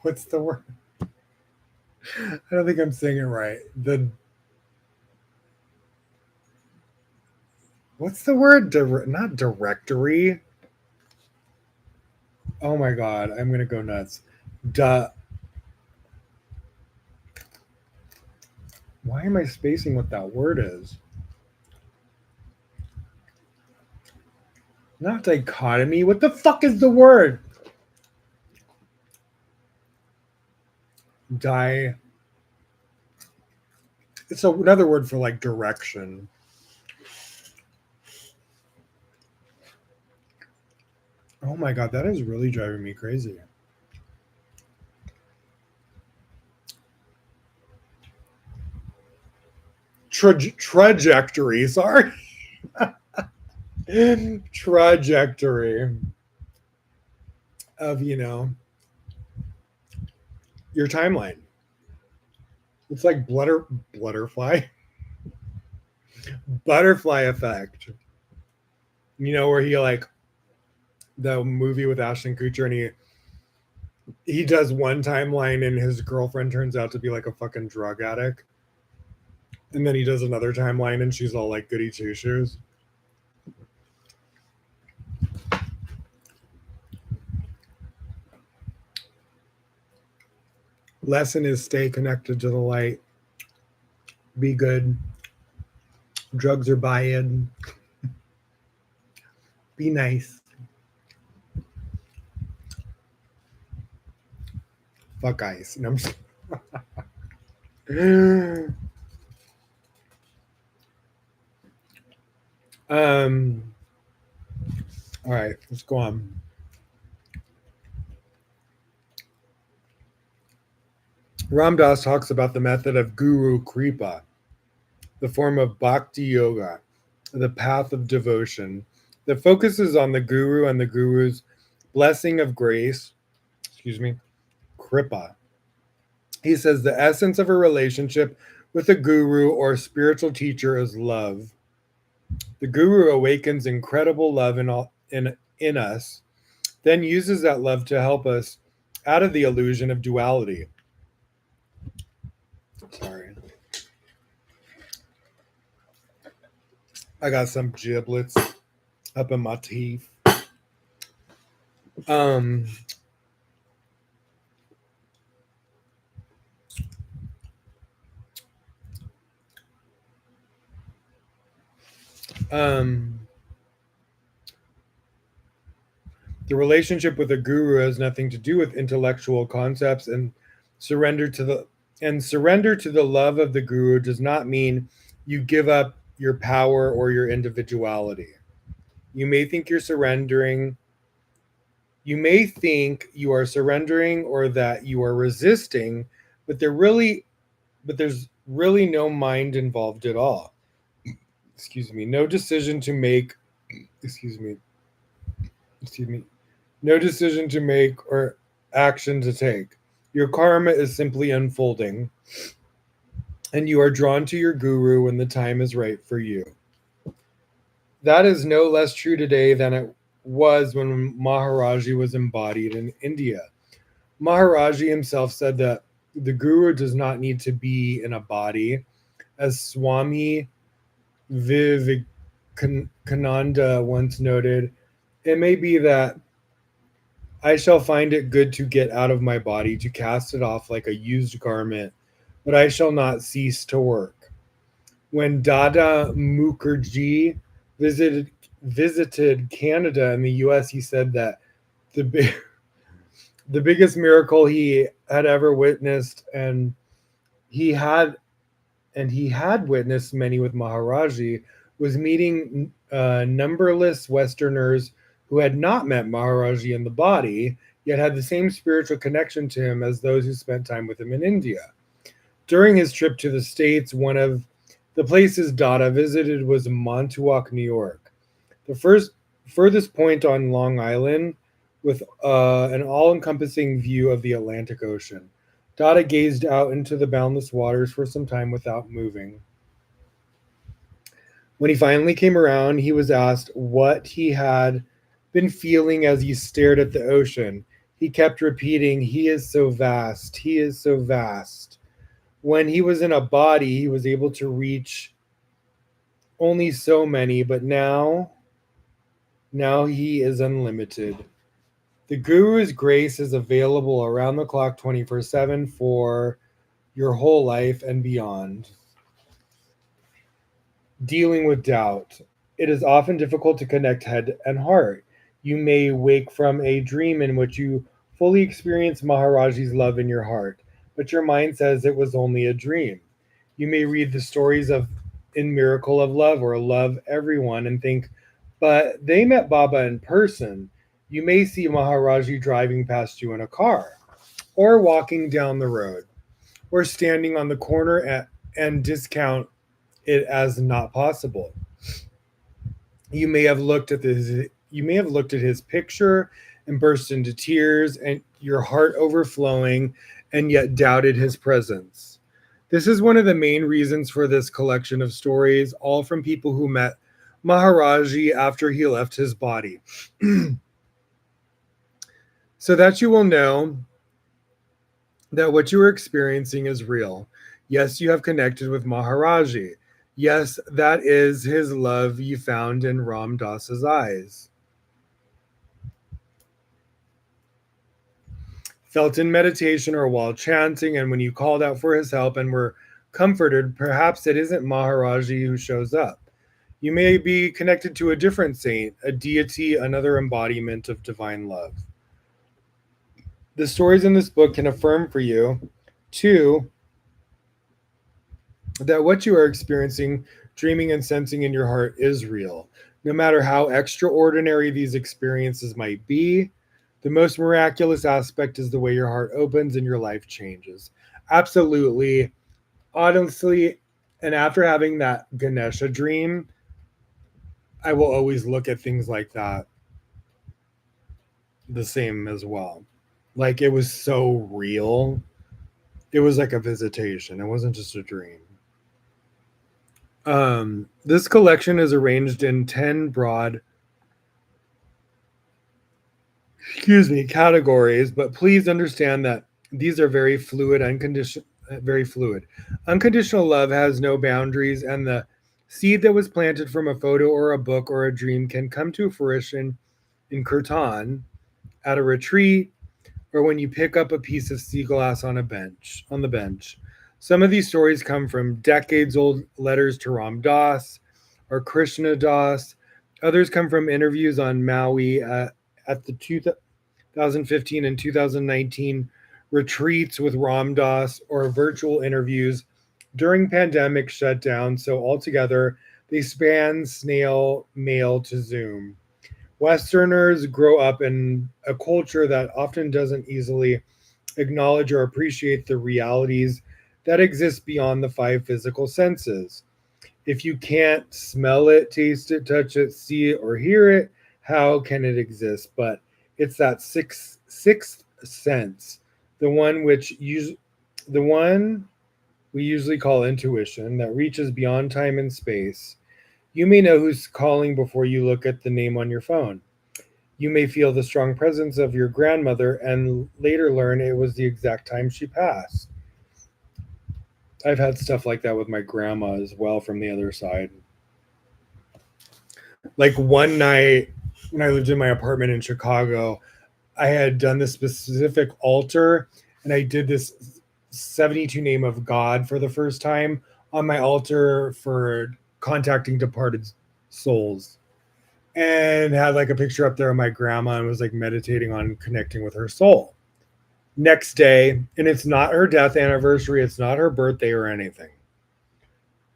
Speaker 1: what's the word? I don't think I'm saying it right. The What's the word? Not directory. Oh my god, I'm gonna go nuts. Duh. Why am I spacing what that word is? Not dichotomy. What the fuck is the word? Di. It's another word for like direction. Oh my god, that is really driving me crazy. Trajectory. Sorry. Trajectory of your timeline. It's like butterfly effect. Where he like the movie with Ashton Kutcher, and he does one timeline and his girlfriend turns out to be like a fucking drug addict, and then he does another timeline and she's all like goody two shoes. Lesson is stay connected to the light. Be good. Drugs are bad. Be nice. Fuck ice. No, I'm just... All right, let's go on. Ram Dass talks about the method of Guru Kripa, the form of Bhakti Yoga, the path of devotion that focuses on the Guru and the Guru's blessing of grace, Kripa. He says the essence of a relationship with a Guru or spiritual teacher is love. The Guru awakens incredible love in us, then uses that love to help us out of the illusion of duality. Sorry. I got some giblets up in my teeth. The relationship with a guru has nothing to do with intellectual concepts, and surrender to the love of the guru does not mean you give up your power or your individuality. You may think you are surrendering or that you are resisting, but but there's really no mind involved at all. Excuse me. No decision to make. Excuse me. Excuse me. No decision to make or action to take. Your karma is simply unfolding, and you are drawn to your guru when the time is right for you. That is no less true today than it was when Maharaji was embodied in India. Maharaji himself said that the guru does not need to be in a body. As Swami Vivekananda once noted, it may be that I shall find it good to get out of my body, to cast it off like a used garment, but I shall not cease to work. When Dada Mukherjee visited visited Canada and the US, he said that the big, the biggest miracle he had ever witnessed, he had he had witnessed many with Maharaji, was meeting numberless Westerners who had not met Maharaji in the body, yet had the same spiritual connection to him as those who spent time with him in India. During his trip to the States, one of the places Dada visited was Montauk, New York, the furthest point on Long Island, with an all-encompassing view of the Atlantic Ocean. Dada gazed out into the boundless waters for some time without moving. When he finally came around, he was asked what he had been feeling as he stared at the ocean. He kept repeating, "He is so vast, he is so vast." When he was in a body, he was able to reach only so many, but now he is unlimited. The Guru's grace is available around the clock 24/7 for your whole life and beyond. Dealing with doubt. It is often difficult to connect head and heart. You may wake from a dream in which you fully experience Maharaji's love in your heart, but your mind says it was only a dream. You may read the stories of in Miracle of Love or Love Everyone and think, but they met Baba in person. You may see Maharaji driving past you in a car, or walking down the road, or standing on the corner and discount it as not possible. You may have looked at his picture and burst into tears and your heart overflowing and yet doubted his presence. This is one of the main reasons for this collection of stories, all from people who met Maharaji after he left his body. So that you will know that what you are experiencing is real. Yes, you have connected with Maharaji. Yes, that is his love you found in Ram Dass's eyes. Felt in meditation or while chanting, and when you called out for his help and were comforted, perhaps it isn't Maharaji who shows up. You may be connected to a different saint, a deity, another embodiment of divine love. The stories in this book can affirm for you, too, that what you are experiencing, dreaming, and sensing in your heart is real. No matter how extraordinary these experiences might be, the most miraculous aspect is the way your heart opens and your life changes. Absolutely. Honestly, and after having that Ganesha dream, I will always look at things like that the same as well. Like it was so real. It was like a visitation. It wasn't just a dream. This collection is arranged in 10 broad, categories, but please understand that these are very fluid. Unconditional love has no boundaries, and the seed that was planted from a photo or a book or a dream can come to fruition in kirtan, at a retreat, or when you pick up a piece of sea glass on the bench. Some of these stories come from decades old letters to Ram Dass or Krishna Das. Others come from interviews on Maui at the 2015 and 2019 retreats with Ram Dass or virtual interviews during pandemic shutdown. So altogether, they span snail mail to Zoom. Westerners grow up in a culture that often doesn't easily acknowledge or appreciate the realities that exists beyond the five physical senses. If you can't smell it, taste it, touch it, see it, or hear it, how can it exist? But it's that sixth sense, the one the one we usually call intuition, that reaches beyond time and space. You may know who's calling before you look at the name on your phone. You may feel the strong presence of your grandmother and later learn it was the exact time she passed. I've had stuff like that with my grandma as well from the other side. Like one night when I lived in my apartment in Chicago, I had done this specific altar and I did this 72 name of God for the first time on my altar for contacting departed souls, and had like a picture up there of my grandma and was like meditating on connecting with her soul. Next day, and it's not her death anniversary, it's not her birthday or anything.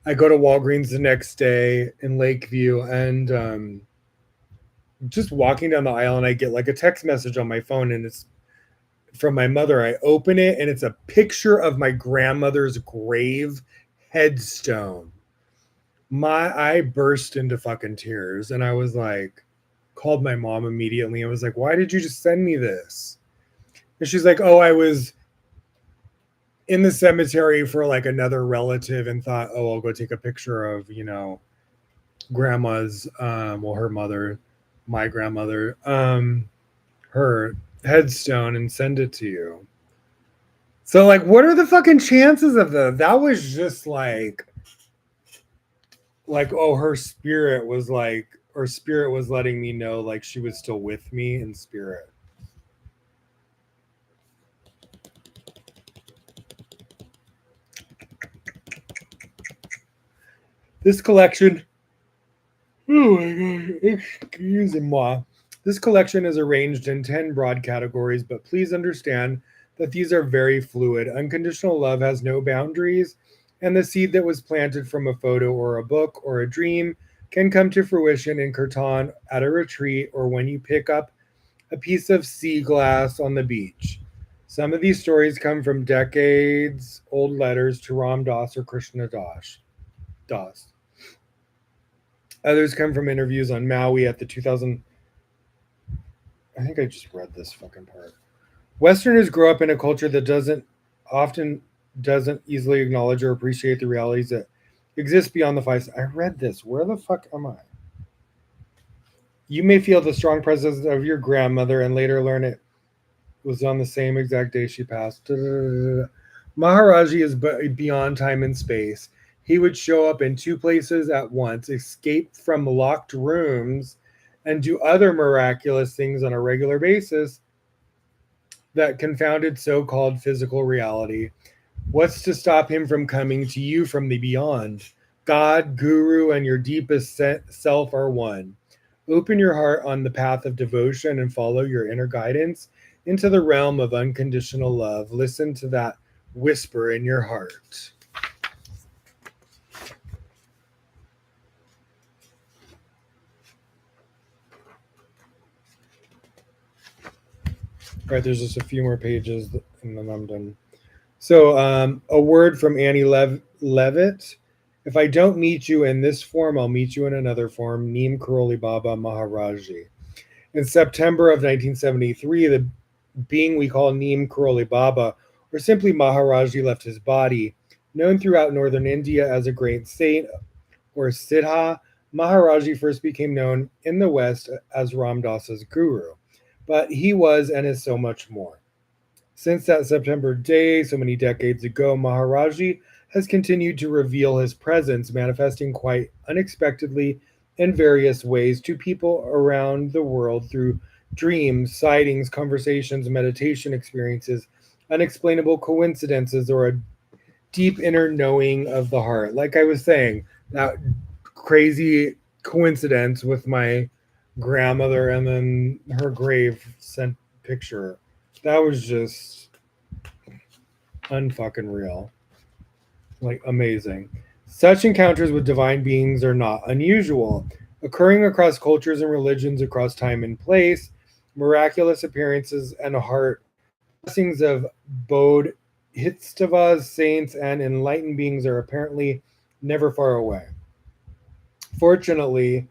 Speaker 1: I go to Walgreens the next day in Lakeview, and just walking down the aisle, and I get like a text message on my phone, and it's from my mother. I open it, and it's a picture of my grandmother's grave headstone. I burst into fucking tears, and I was like, called my mom immediately. I was like, why did you just send me this? And she's like, oh, I was in the cemetery for like another relative and thought, oh, I'll go take a picture of, grandma's, her mother, my grandmother, her headstone and send it to you. So like, what are the fucking chances of that? That was just oh, her spirit was like, or spirit was letting me know like she was still with me in spirit. This collection, oh my god, excuse-moi. This collection is arranged in 10 broad categories, but please understand that these are very fluid. Unconditional love has no boundaries, and the seed that was planted from a photo or a book or a dream can come to fruition in Kirtan, at a retreat, or when you pick up a piece of sea glass on the beach. Some of these stories come from decades old letters to Ram Dass or Krishna Das. Others come from interviews on Maui at the 2000. I think I just read this fucking part. Westerners grow up in a culture that doesn't easily acknowledge or appreciate the realities that exist beyond the five. I read this. Where the fuck am I? You may feel the strong presence of your grandmother and later learn it was on the same exact day she passed. Maharaji is beyond time and space. He would show up in two places at once, escape from locked rooms, and do other miraculous things on a regular basis that confounded so-called physical reality. What's to stop him from coming to you from the beyond? God, Guru, and your deepest self are one. Open your heart on the path of devotion and follow your inner guidance into the realm of unconditional love. Listen to that whisper in your heart. All right, there's just a few more pages and then I'm done. So, a word from Annie Levitt. If I don't meet you in this form, I'll meet you in another form. Neem Karoli Baba Maharaji. In September of 1973, the being we call Neem Karoli Baba, or simply Maharaji, left his body. Known throughout northern India as a great saint or Siddha, Maharaji first became known in the West as Ram Dass's guru. But he was and is so much more. Since that September day, so many decades ago, Maharaji has continued to reveal his presence, manifesting quite unexpectedly in various ways to people around the world through dreams, sightings, conversations, meditation experiences, unexplainable coincidences, or a deep inner knowing of the heart. Like I was saying, that crazy coincidence with my grandmother and then her grave sent picture. That was just unfucking real. Like amazing. Such encounters with divine beings are not unusual, occurring across cultures and religions across time and place. Miraculous appearances and heart blessings of Bodh Hitstavas, saints, and enlightened beings are apparently never far away. Fortunately,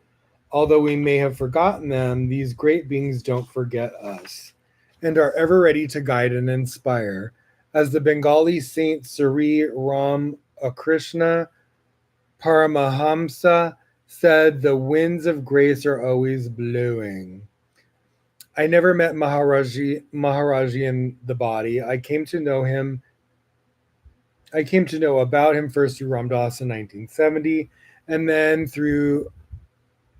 Speaker 1: although we may have forgotten them, these great beings don't forget us and are ever ready to guide and inspire. As the Bengali saint Sri Ram Krishna Paramahamsa said, the winds of grace are always blowing. I never met Maharaji in the body. I came to know about him first through Ram Dass in 1970, and then through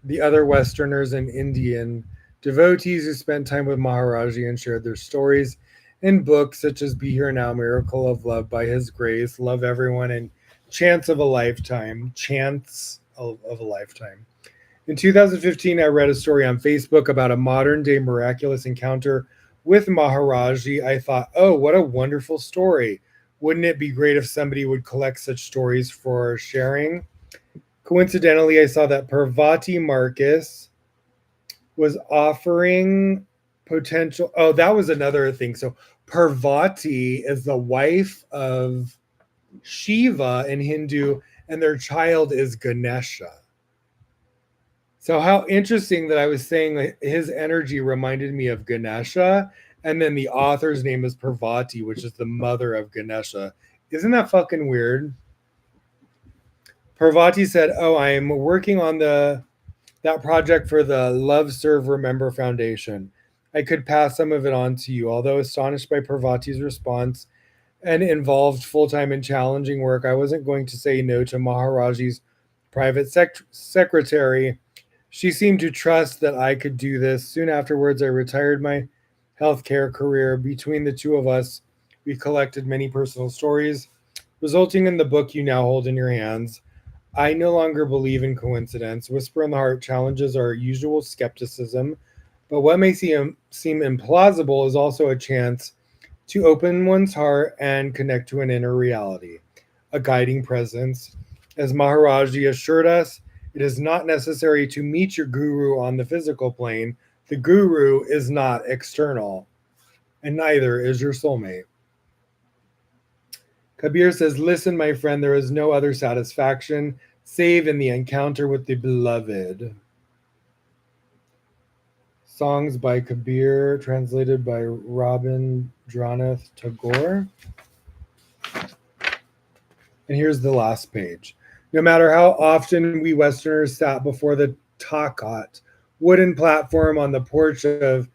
Speaker 1: the other Westerners and Indian devotees who spent time with Maharaji and shared their stories in books such as Be Here Now, Miracle of Love by His Grace, Love Everyone, and Chance of a Lifetime. Chance of a Lifetime. In 2015, I read a story on Facebook about a modern day miraculous encounter with Maharaji. I thought, oh, what a wonderful story. Wouldn't it be great if somebody would collect such stories for sharing? Coincidentally, I saw that Parvati Marcus was offering potential. Oh, that was another thing. So, Parvati is the wife of Shiva in Hindu, and their child is Ganesha. So how interesting that I was saying that his energy reminded me of Ganesha, and then the author's name is Parvati, which is the mother of Ganesha. Isn't that fucking weird? Parvati said, "Oh, I am working on the that project for the Love Serve Remember Foundation. I could pass some of it on to you." Although astonished by Parvati's response and involved full-time and challenging work, I wasn't going to say no to Maharaji's private secretary. She seemed to trust that I could do this. Soon afterwards, I retired my healthcare career. Between the two of us, we collected many personal stories, resulting in the book you now hold in your hands. I no longer believe in coincidence. Whisper in the Heart challenges our usual skepticism, but what may seem implausible is also a chance to open one's heart and connect to an inner reality, a guiding presence. As Maharaji assured us, it is not necessary to meet your guru on the physical plane. The guru is not external, and neither is your soulmate. Kabir says, listen, my friend, there is no other satisfaction save in the encounter with the beloved. Songs by Kabir, translated by Rabindranath Tagore. And here's the last page. No matter how often we Westerners sat before the Takat wooden platform on the porch of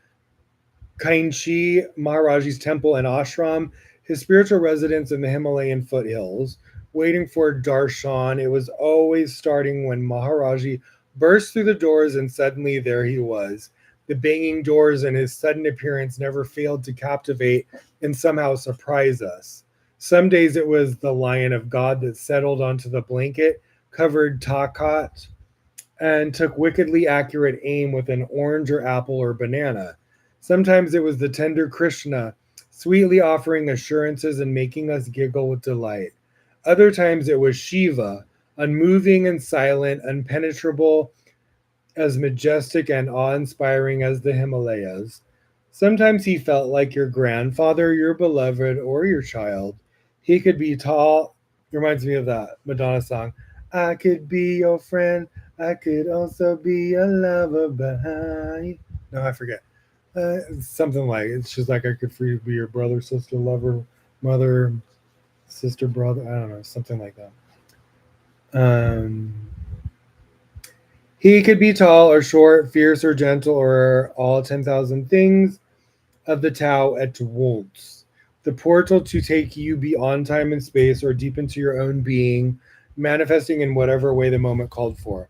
Speaker 1: Kainchi Maharaji's temple and ashram, his spiritual residence in the Himalayan foothills, waiting for darshan, it was always starting when Maharaji burst through the doors and suddenly there he was. The banging doors and his sudden appearance never failed to captivate and somehow surprise us. Some days it was the Lion of God that settled onto the blanket covered takat and took wickedly accurate aim with an orange or apple or banana. Sometimes it was the tender Krishna, sweetly offering assurances and making us giggle with delight. Other times it was Shiva, unmoving and silent, unpenetrable, as majestic and awe inspiring as the Himalayas. Sometimes he felt like your grandfather, your beloved, or your child. He could be tall. Reminds me of that Madonna song. I could be your friend. I could also be a lover behind. No, I forget. Something like it's just like I could be your brother, sister, lover, mother, sister, brother. I don't know, something like that. He could be tall or short, fierce or gentle, or all 10,000 things of the Tao at once. The portal to take you beyond time and space or deep into your own being, manifesting in whatever way the moment called for.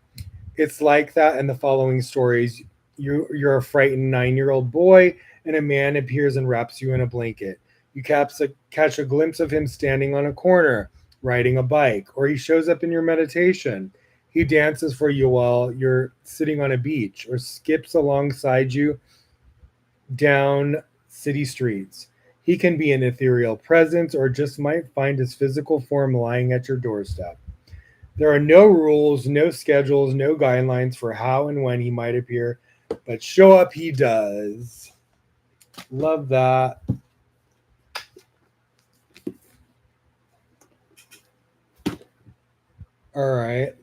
Speaker 1: It's like that in the following stories. You're a frightened 9-year-old boy, and a man appears and wraps you in a blanket. You catch a glimpse of him standing on a corner, riding a bike, or he shows up in your meditation. He dances for you while you're sitting on a beach, or skips alongside you down city streets. He can be an ethereal presence, or just might find his physical form lying at your doorstep. There are no rules, no schedules, no guidelines for how and when he might appear, but show up he does. Love that. All right.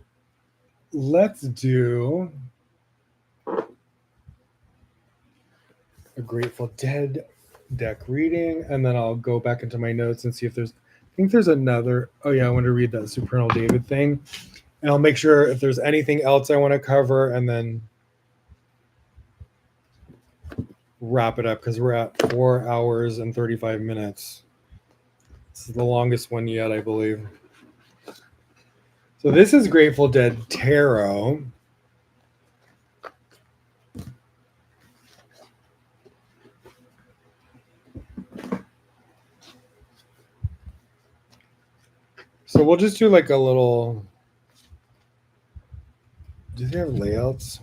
Speaker 1: Let's do a Grateful Dead deck reading, and then I'll go back into my notes and see if there's. I think there's another. Oh yeah, I want to read that Supernal David thing, and I'll make sure if there's anything else I want to cover, and then wrap it up because we're at 4 hours and 35 minutes. This is the longest one yet, I believe. So this is Grateful Dead Tarot. So we'll just do like a little. Do they have layouts?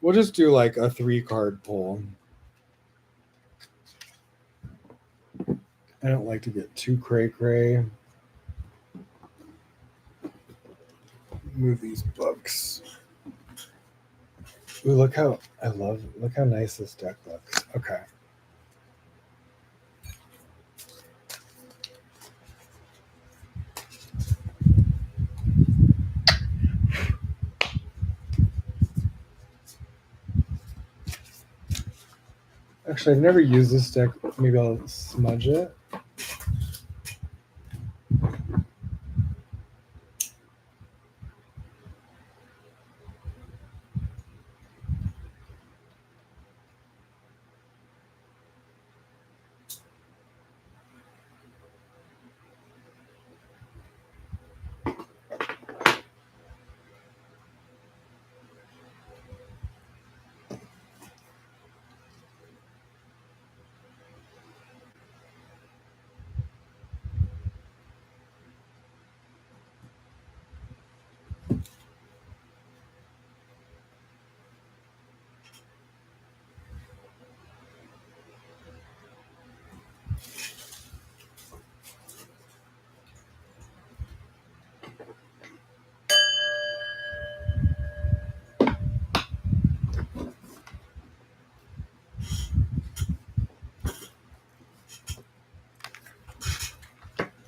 Speaker 1: We'll just do like a 3-card pull. I don't like to get too cray-cray. Move these books. Ooh, look how nice this deck looks. Okay. Actually, I've never used this deck. Maybe I'll smudge it.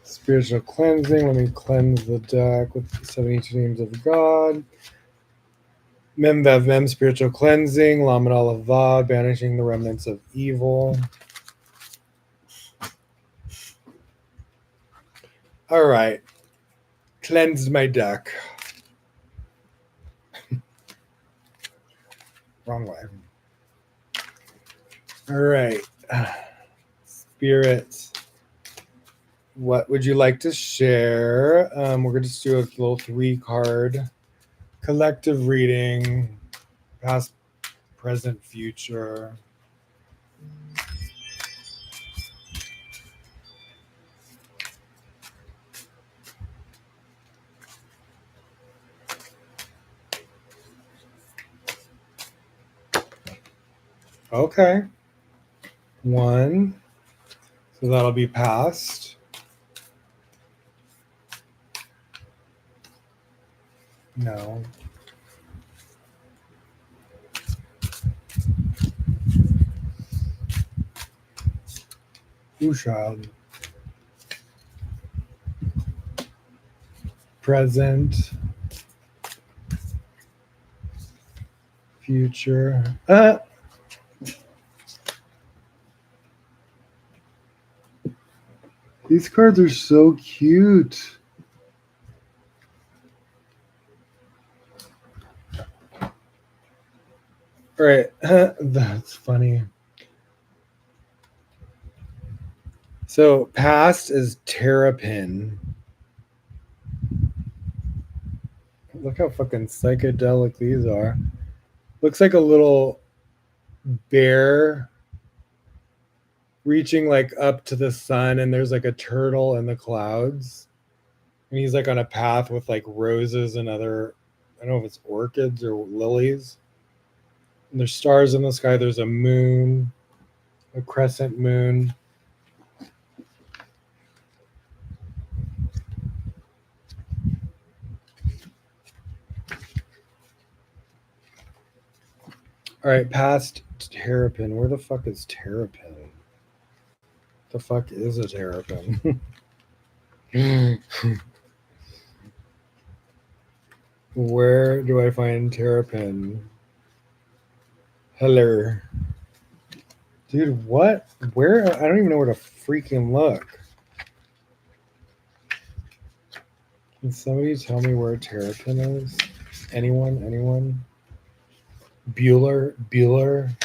Speaker 1: Spiritual cleansing. Let me cleanse the deck with 72 names of God. Mem Vev Mem, spiritual cleansing. Lamed Alava, banishing the remnants of evil. All right. Cleansed my deck. Wrong way. All right. Spirit, what would you like to share? We're going to just do a little 3-card collective reading, past, present, future. Okay. 1. So that'll be past. No. Ooh, child. Present. Future. These cards are so cute. All right. That's funny. So past is Terrapin. Look how fucking psychedelic these are. Looks like a little bear reaching like up to the sun, and there's like a turtle in the clouds. And he's like on a path with like roses and other, I don't know if it's orchids or lilies. And there's stars in the sky. There's a moon, a crescent moon. All right, past Terrapin. Where the fuck is Terrapin? The fuck is a terrapin? Where do I find terrapin? Hello. Dude, what? Where? I don't even know where to freaking look. Can somebody tell me where terrapin is? Anyone? Anyone? Bueller? Bueller?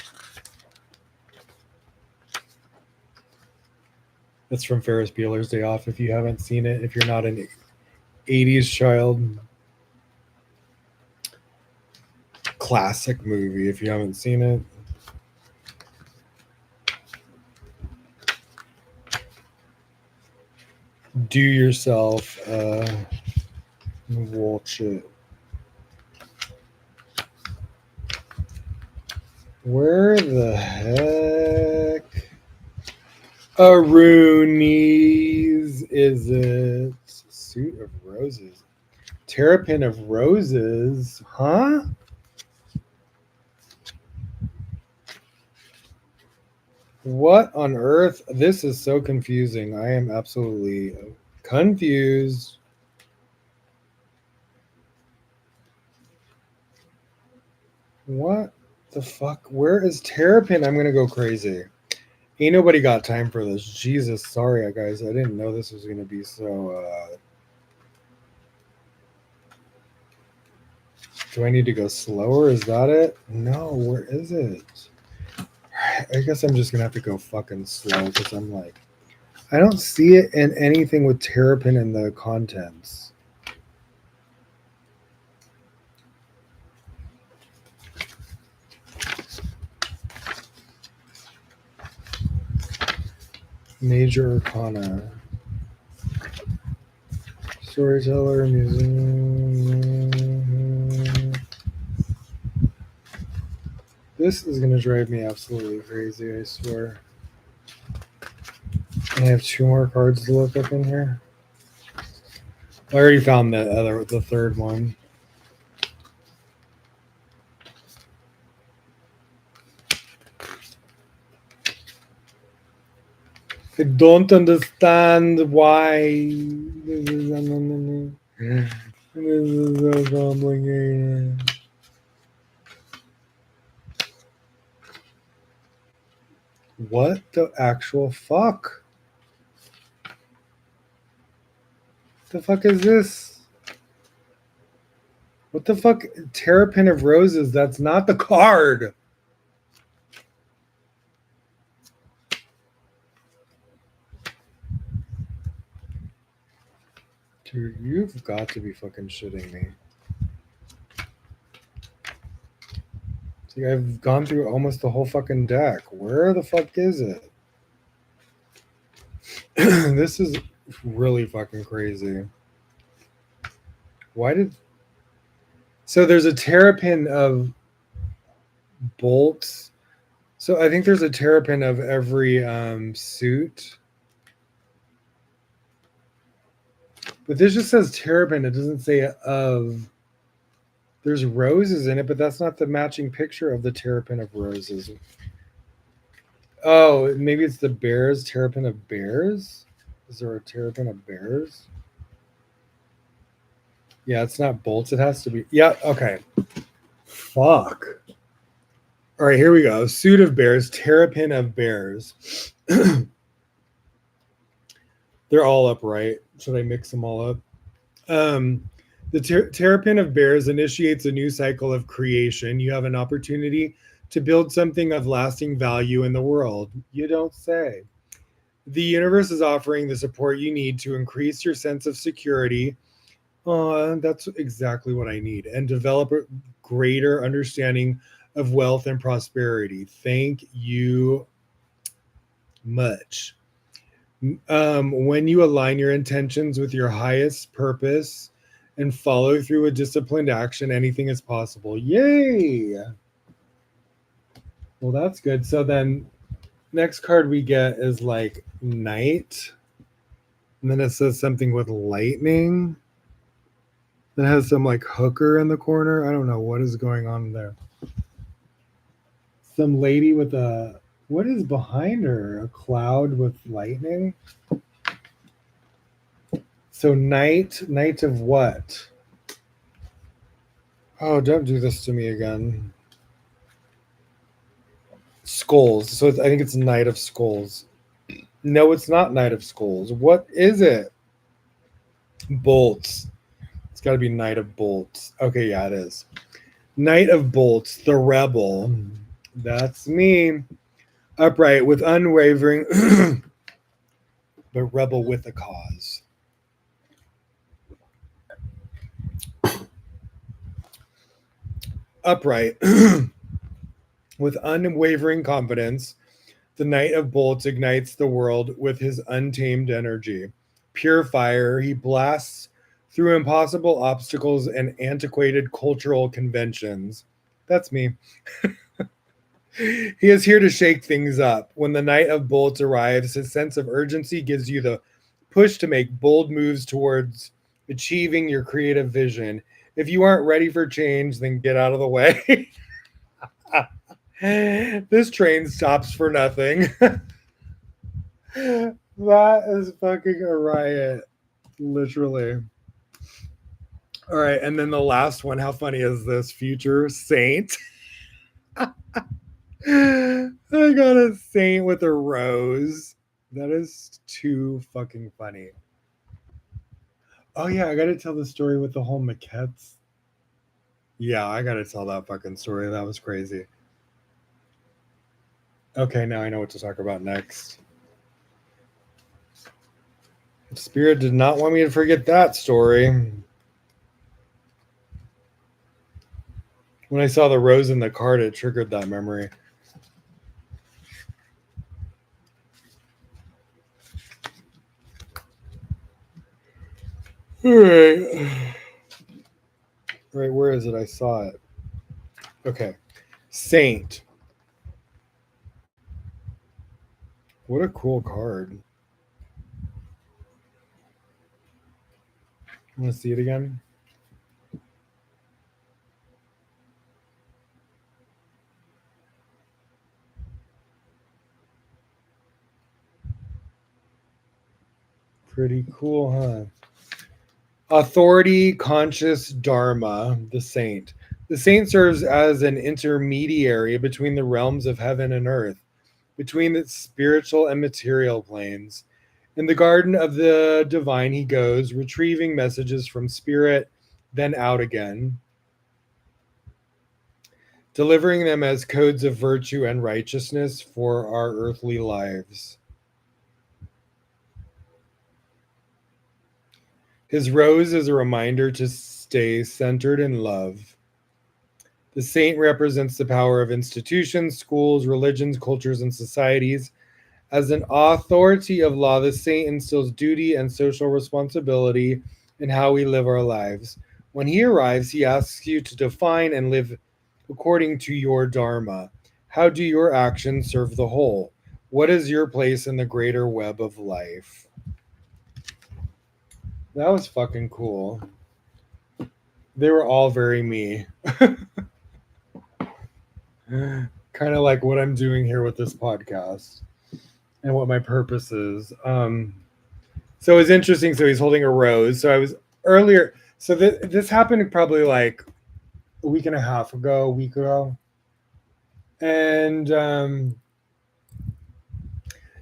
Speaker 1: It's from Ferris Bueller's Day Off. If you haven't seen it, if you're not an 80s child, classic movie. If you haven't seen it, do yourself watch it. Where the heck Aroonies is it? Suit of Roses. Terrapin of Roses, huh? What on earth? This is so confusing. I am absolutely confused. What the fuck? Where is Terrapin? I'm gonna go crazy. Ain't nobody got time for this. Jesus, sorry, guys. I didn't know this was gonna be so. Do I need to go slower? Is that it? No, where is it? I guess I'm just gonna have to go fucking slow because I'm like, I don't see it in anything with terrapin in the contents. Major Arcana. Storyteller, museum. This is gonna drive me absolutely crazy, I swear. I have 2 more cards to look up in here. I already found the third one. I don't understand why this is so complicated. What the actual fuck? The fuck is this? What the fuck? Terrapin of Roses. That's not the card. Dude, you've got to be fucking shitting me. See, I've gone through almost the whole fucking deck. Where the fuck is it? This is really fucking crazy. Why did... So there's a terrapin of bolts. So I think there's a terrapin of every suit. But this just says terrapin. It doesn't say of. There's roses in it, but that's not the matching picture of the terrapin of roses. Oh, maybe it's the bears. Terrapin of bears? Is there a terrapin of bears? Yeah, it's not bolts. It has to be. Yeah, okay. Fuck. All right, here we go. Suit of bears, terrapin of bears. They're all upright. Should I mix them all up? The terrapin of bears initiates a new cycle of creation. You have an opportunity to build something of lasting value in the world. You don't say. The universe is offering the support you need to increase your sense of security. That's exactly what I need. And develop a greater understanding of wealth and prosperity. Thank you much. When you align your intentions with your highest purpose and follow through with disciplined action, anything is possible. Yay! Well, that's good. So then next card we get is like night. And then it says something with lightning. That has some like hooker in the corner. I don't know what is going on there. Some lady with a What is behind her? A cloud with lightning? So night of what? Oh, don't do this to me again. Skulls. So I think it's Night of Skulls. No, it's not Night of Skulls. What is it? Bolts. It's got to be Night of Bolts. Okay, yeah, it is. Knight of Bolts, the rebel. That's me. Upright with unwavering, but rebel with a cause. Upright with unwavering confidence, the Knight of Bolts ignites the world with his untamed energy. Pure fire, he blasts through impossible obstacles and antiquated cultural conventions. That's me. He is here to shake things up. When the Knight of Bolts arrives, his sense of urgency gives you the push to make bold moves towards achieving your creative vision. If you aren't ready for change, then get out of the way. This train stops for nothing. That is fucking a riot. Literally. All right. And then the last one. How funny is this? Future Saint. I got a saint with a rose. That is too fucking funny. Oh yeah, I gotta tell the story with the whole maquettes. Yeah, I gotta tell that fucking story. That was crazy. Okay, now I know what to talk about next. Spirit did not want me to forget that story. When I saw the rose in the card, it triggered that memory. All right. Right, where is it? I saw it. Okay. Saint. What a cool card. Want to see it again? Pretty cool, huh? Authority, conscious Dharma, the saint. The saint serves as an intermediary between the realms of heaven and earth, between the spiritual and material planes. In the garden of the divine, he goes, retrieving messages from spirit, then out again, delivering them as codes of virtue and righteousness for our earthly lives. His rose is a reminder to stay centered in love. The saint represents the power of institutions, schools, religions, cultures, and societies. As an authority of law, the saint instills duty and social responsibility in how we live our lives. When he arrives, he asks you to define and live according to your dharma. How do your actions serve the whole? What is your place in the greater web of life? That was fucking cool. They were all very me. Kind of like what I'm doing here with this podcast and what my purpose is. So it's interesting. So he's holding a rose. So I was earlier. So this happened probably like a week and a half ago, a week ago. And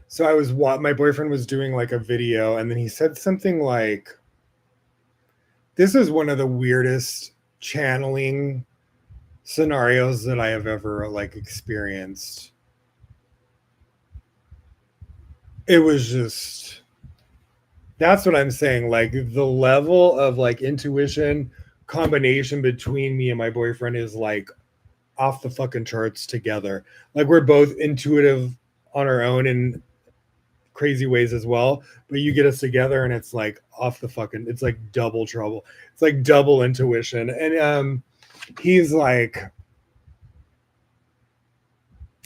Speaker 1: so my boyfriend was doing like a video, and then he said something like, this is one of the weirdest channeling scenarios that I have ever like experienced. It was just, that's what I'm saying. Like the level of like intuition combination between me and my boyfriend is like off the fucking charts together. Like we're both intuitive on our own in crazy ways as well, but you get us together and it's like off the fucking, it's like double trouble. It's like double intuition. And he's like,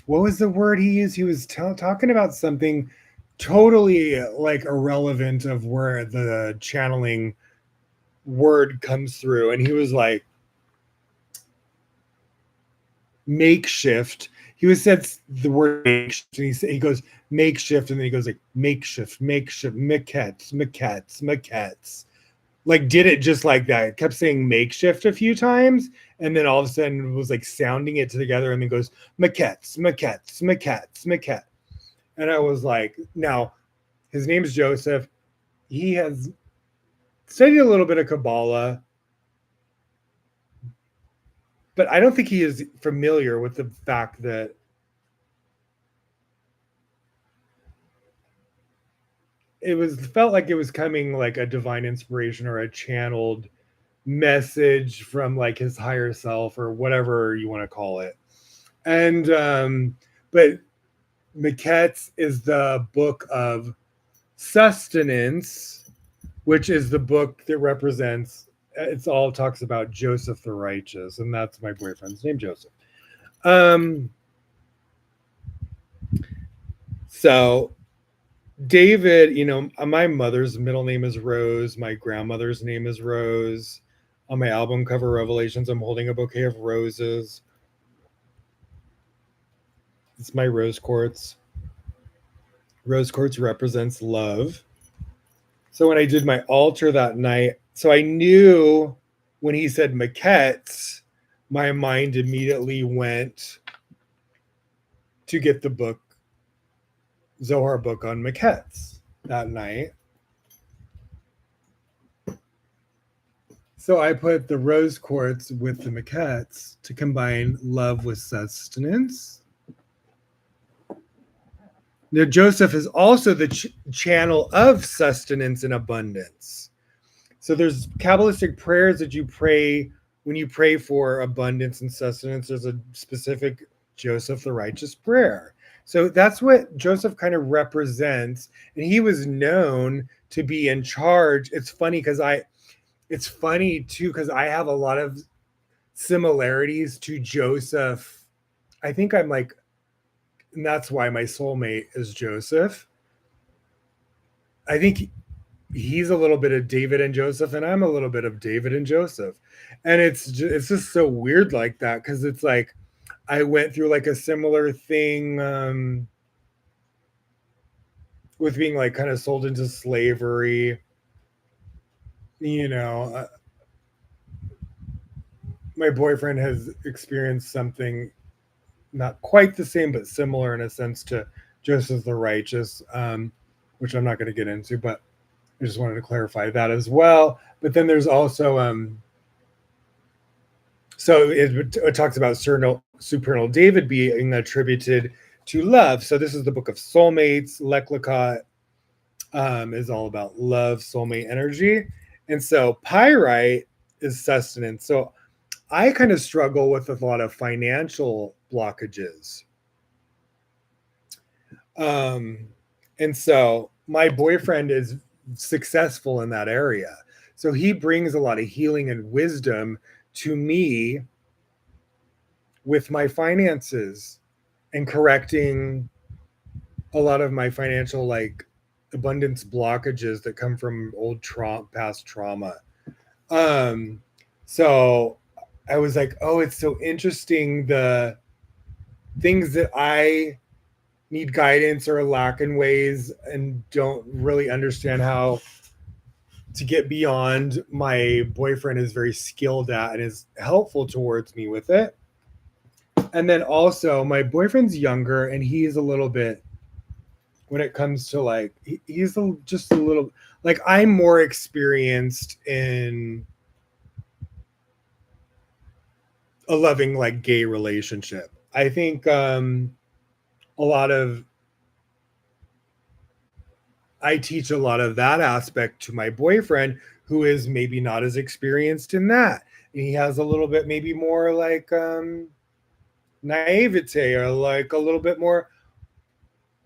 Speaker 1: what was the word he used? He was talking about something totally like irrelevant of where the channeling word comes through, and he was like makeshift. he was said the word makeshift, and he goes makeshift, and then he goes like makeshift, makeshift, maquettes, maquettes, maquettes. Like did it just like that. It kept saying makeshift a few times, and then all of a sudden it was like sounding it together, and then goes maquettes, maquettes, maquettes, maquette. And I was like, now his name is Joseph. He has studied a little bit of Kabbalah, but I don't think he is familiar with the fact that it was felt like it was coming like a divine inspiration or a channeled message from like his higher self or whatever you want to call it. And but Maquettes is the book of sustenance, which is the book that represents, it's all talks about Joseph the righteous, and that's my boyfriend's name, Joseph. um so David, my mother's middle name is Rose. My grandmother's name is Rose. On my album cover, Revelations, I'm holding a bouquet of roses. It's my rose quartz. Rose quartz represents love. So when I did my altar that night, so I knew when he said maquettes, my mind immediately went to get the book, Zohar book on maquettes that night. So I put the rose quartz with the maquettes to combine love with sustenance. Now, Joseph is also the channel of sustenance and abundance. So there's Kabbalistic prayers that you pray when you pray for abundance and sustenance. There's a specific Joseph the righteous prayer. So that's what Joseph kind of represents. And he was known to be in charge. It's funny too, because I have a lot of similarities to Joseph. I think I'm like, and that's why my soulmate is Joseph. I think he's a little bit of David and Joseph, and I'm a little bit of David and Joseph. And it's just so weird like that, because it's like I went through like a similar thing with being like kind of sold into slavery. My boyfriend has experienced something not quite the same, but similar in a sense to Joseph the Righteous, which I'm not going to get into, but I just wanted to clarify that as well. But then there's also, so it talks about supernal David being attributed to love. So this is the book of soulmates. Leklikot is all about love, soulmate energy. And so pyrite is sustenance. So I kind of struggle with a lot of financial blockages. And so my boyfriend is successful in that area. So he brings a lot of healing and wisdom to me with my finances and correcting a lot of my financial like abundance blockages that come from old past trauma. So I was like, oh, it's so interesting, the things that I need guidance or lack in ways and don't really understand how to get beyond, my boyfriend is very skilled at and is helpful towards me with it. And then also my boyfriend's younger, and he's a little bit, when it comes to like, he's just a little, like I'm more experienced in a loving like gay relationship. I think a lot of, I teach a lot of that aspect to my boyfriend, who is maybe not as experienced in that. And he has a little bit maybe more like naivete, or like a little bit more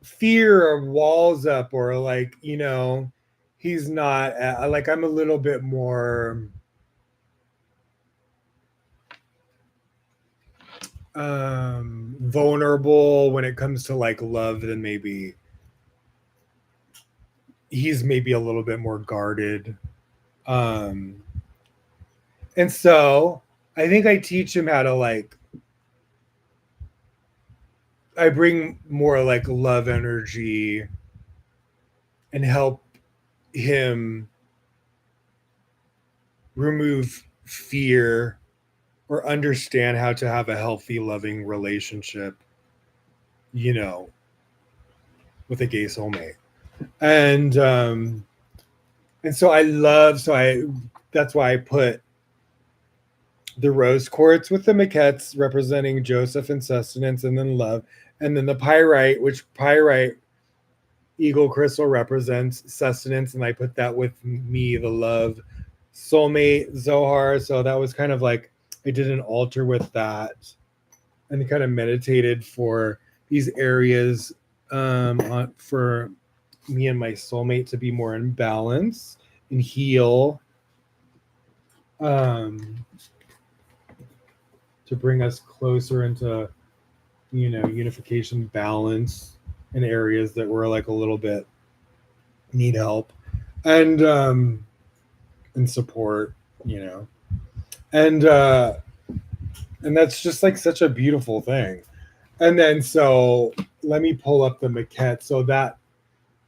Speaker 1: fear or walls up, or like, he's not like, I'm a little bit more vulnerable when it comes to like love than maybe he's maybe a little bit more guarded. um and so I think I teach him how to like I bring more like love energy and help him remove fear or understand how to have a healthy, loving relationship, you know, with a gay soulmate. And and so I love so I that's why I put the rose quartz with the maquettes representing Joseph and sustenance and then love, and then the pyrite, which pyrite eagle crystal represents sustenance, and I put that with me, the love soulmate Zohar. So that was kind of like I did an altar with that and kind of meditated for these areas for me and my soulmate to be more in balance and heal, um, to bring us closer into, unification, balance in areas that were like a little bit need help, and and support, you know, and and that's just like such a beautiful thing. And then so let me pull up the maquette. So that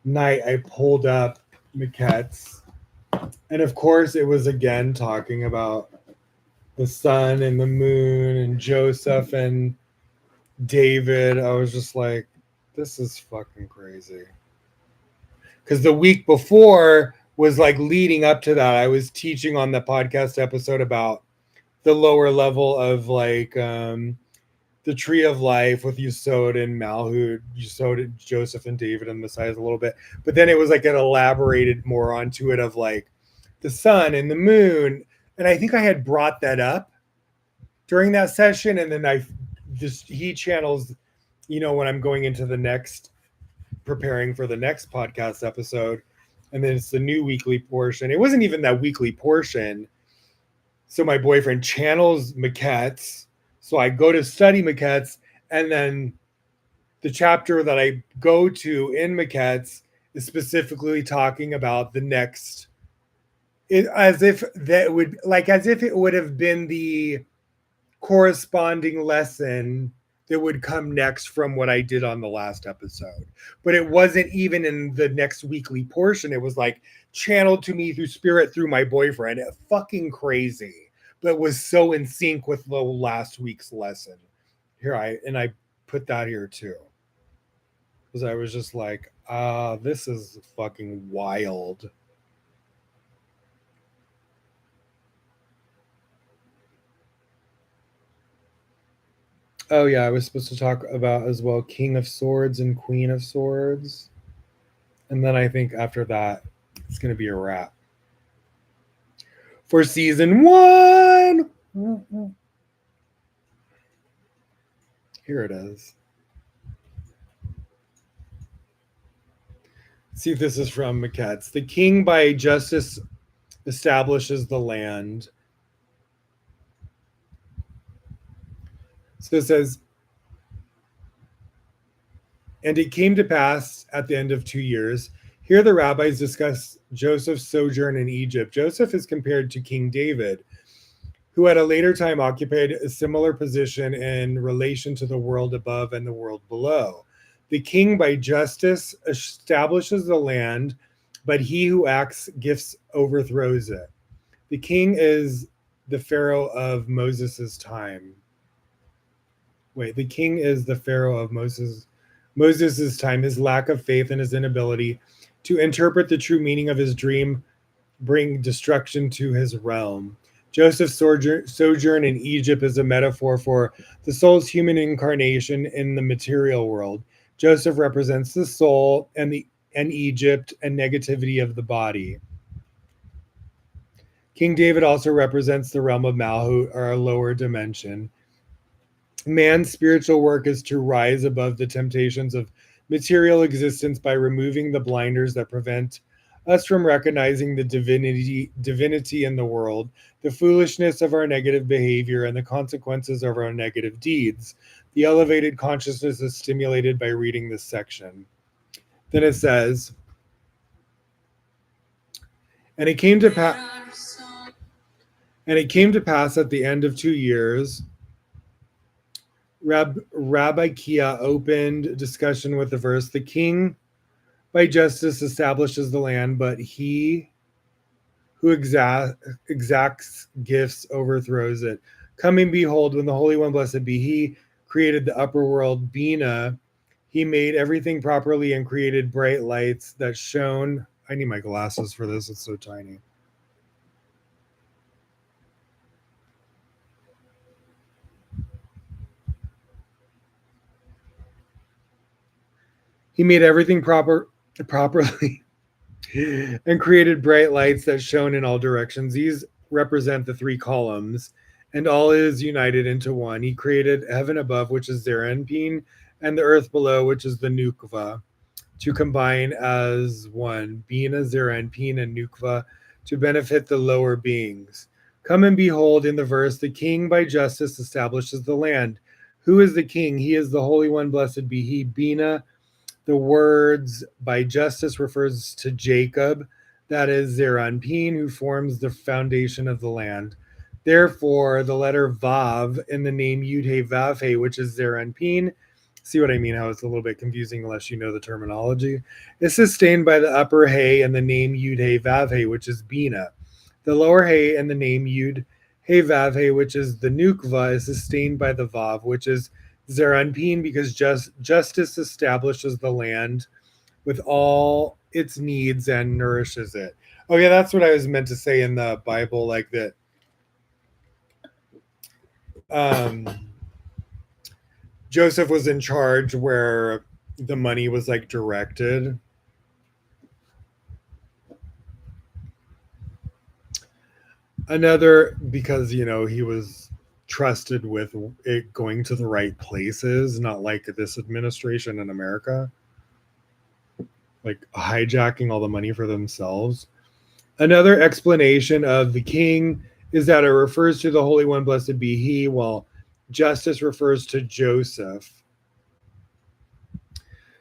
Speaker 1: night I pulled up maquettes, and of course it was again talking about the sun and the moon and Joseph and David. I was just like, this is fucking crazy. Because the week before was like leading up to that. I was teaching on the podcast episode about the lower level of like the tree of life with Yesod and Malhut, Yesod, Joseph and David and Messiah a little bit. But then it was like it elaborated more onto it of like the sun and the moon. And I think I had brought that up during that session. And then I just, he channels, when I'm going into the next, preparing for the next podcast episode. And then it's the new weekly portion. It wasn't even that weekly portion. So my boyfriend channels maquettes. So I go to study maquettes, and then the chapter that I go to in maquettes is specifically talking about the next, as if it would have been the corresponding lesson that would come next from what I did on the last episode. But it wasn't even in the next weekly portion. It was like channeled to me through spirit through my boyfriend. Fucking crazy, but was so in sync with the last week's lesson. I put that here too. Because I was just like, this is fucking wild. Oh yeah, I was supposed to talk about as well King of Swords and Queen of Swords. And then I think after that, it's going to be a wrap for season 1. Here it is. Let's see if this is from Maquettes. The king by justice establishes the land. So it says, and it came to pass at the end of 2 years. Here the rabbis discuss Joseph's sojourn in Egypt. Joseph is compared to King David, who at a later time occupied a similar position in relation to the world above and the world below. The king by justice establishes the land, but he who acts gifts overthrows it. The king is the Pharaoh of Moses' time. Wait, the king is the Pharaoh of Moses' time. His lack of faith and his inability to interpret the true meaning of his dream bring destruction to his realm. Joseph's sojourn in Egypt is a metaphor for the soul's human incarnation in the material world. Joseph represents the soul and Egypt and negativity of the body. King David also represents the realm of Malhut, or a lower dimension. Man's spiritual work is to rise above the temptations of material existence by removing the blinders that prevent us from recognizing the divinity in the world, the foolishness of our negative behavior, and the consequences of our negative deeds. The elevated consciousness is stimulated by reading this section. Then it says, and it came to pass at the end of 2 years. Rabbi Kia opened discussion with the verse, "The king by justice establishes the land, but he who exacts gifts overthrows it. Come and behold, when the Holy One, blessed be he, created the upper world, Bina, he made everything properly and created bright lights that shone." I need my glasses for this, it's so tiny. He made everything properly and created bright lights that shone in all directions. These represent the three columns, and all is united into one. He created heaven above, which is Zeranpin, and the earth below, which is the Nukva, to combine as one, Bina, Zeranpin, and Nukva, to benefit the lower beings. Come and behold in the verse, the king by justice establishes the land. Who is the king? He is the Holy One, blessed be he. Bina, the words by justice refers to Jacob, that is Zeranpin, who forms the foundation of the land. Therefore, the letter Vav in the name Yud Vav He, which is Zeranpin, see what I mean? How it's a little bit confusing unless you know the terminology. Is sustained by the upper He and the name Yud Vav He, which is Bina. The lower He and the name Yud Vav He, which is the Nukva, is sustained by the Vav, which is Zeranpin, because justice establishes the land with all its needs and nourishes it. Oh yeah, that's what I was meant to say in the Bible, like that. Um, Joseph was in charge where the money was like directed. Another, because he was trusted with it going to the right places, not like this administration in America, like hijacking all the money for themselves. Another explanation of the king is that it refers to the Holy One, blessed be he, while justice refers to Joseph,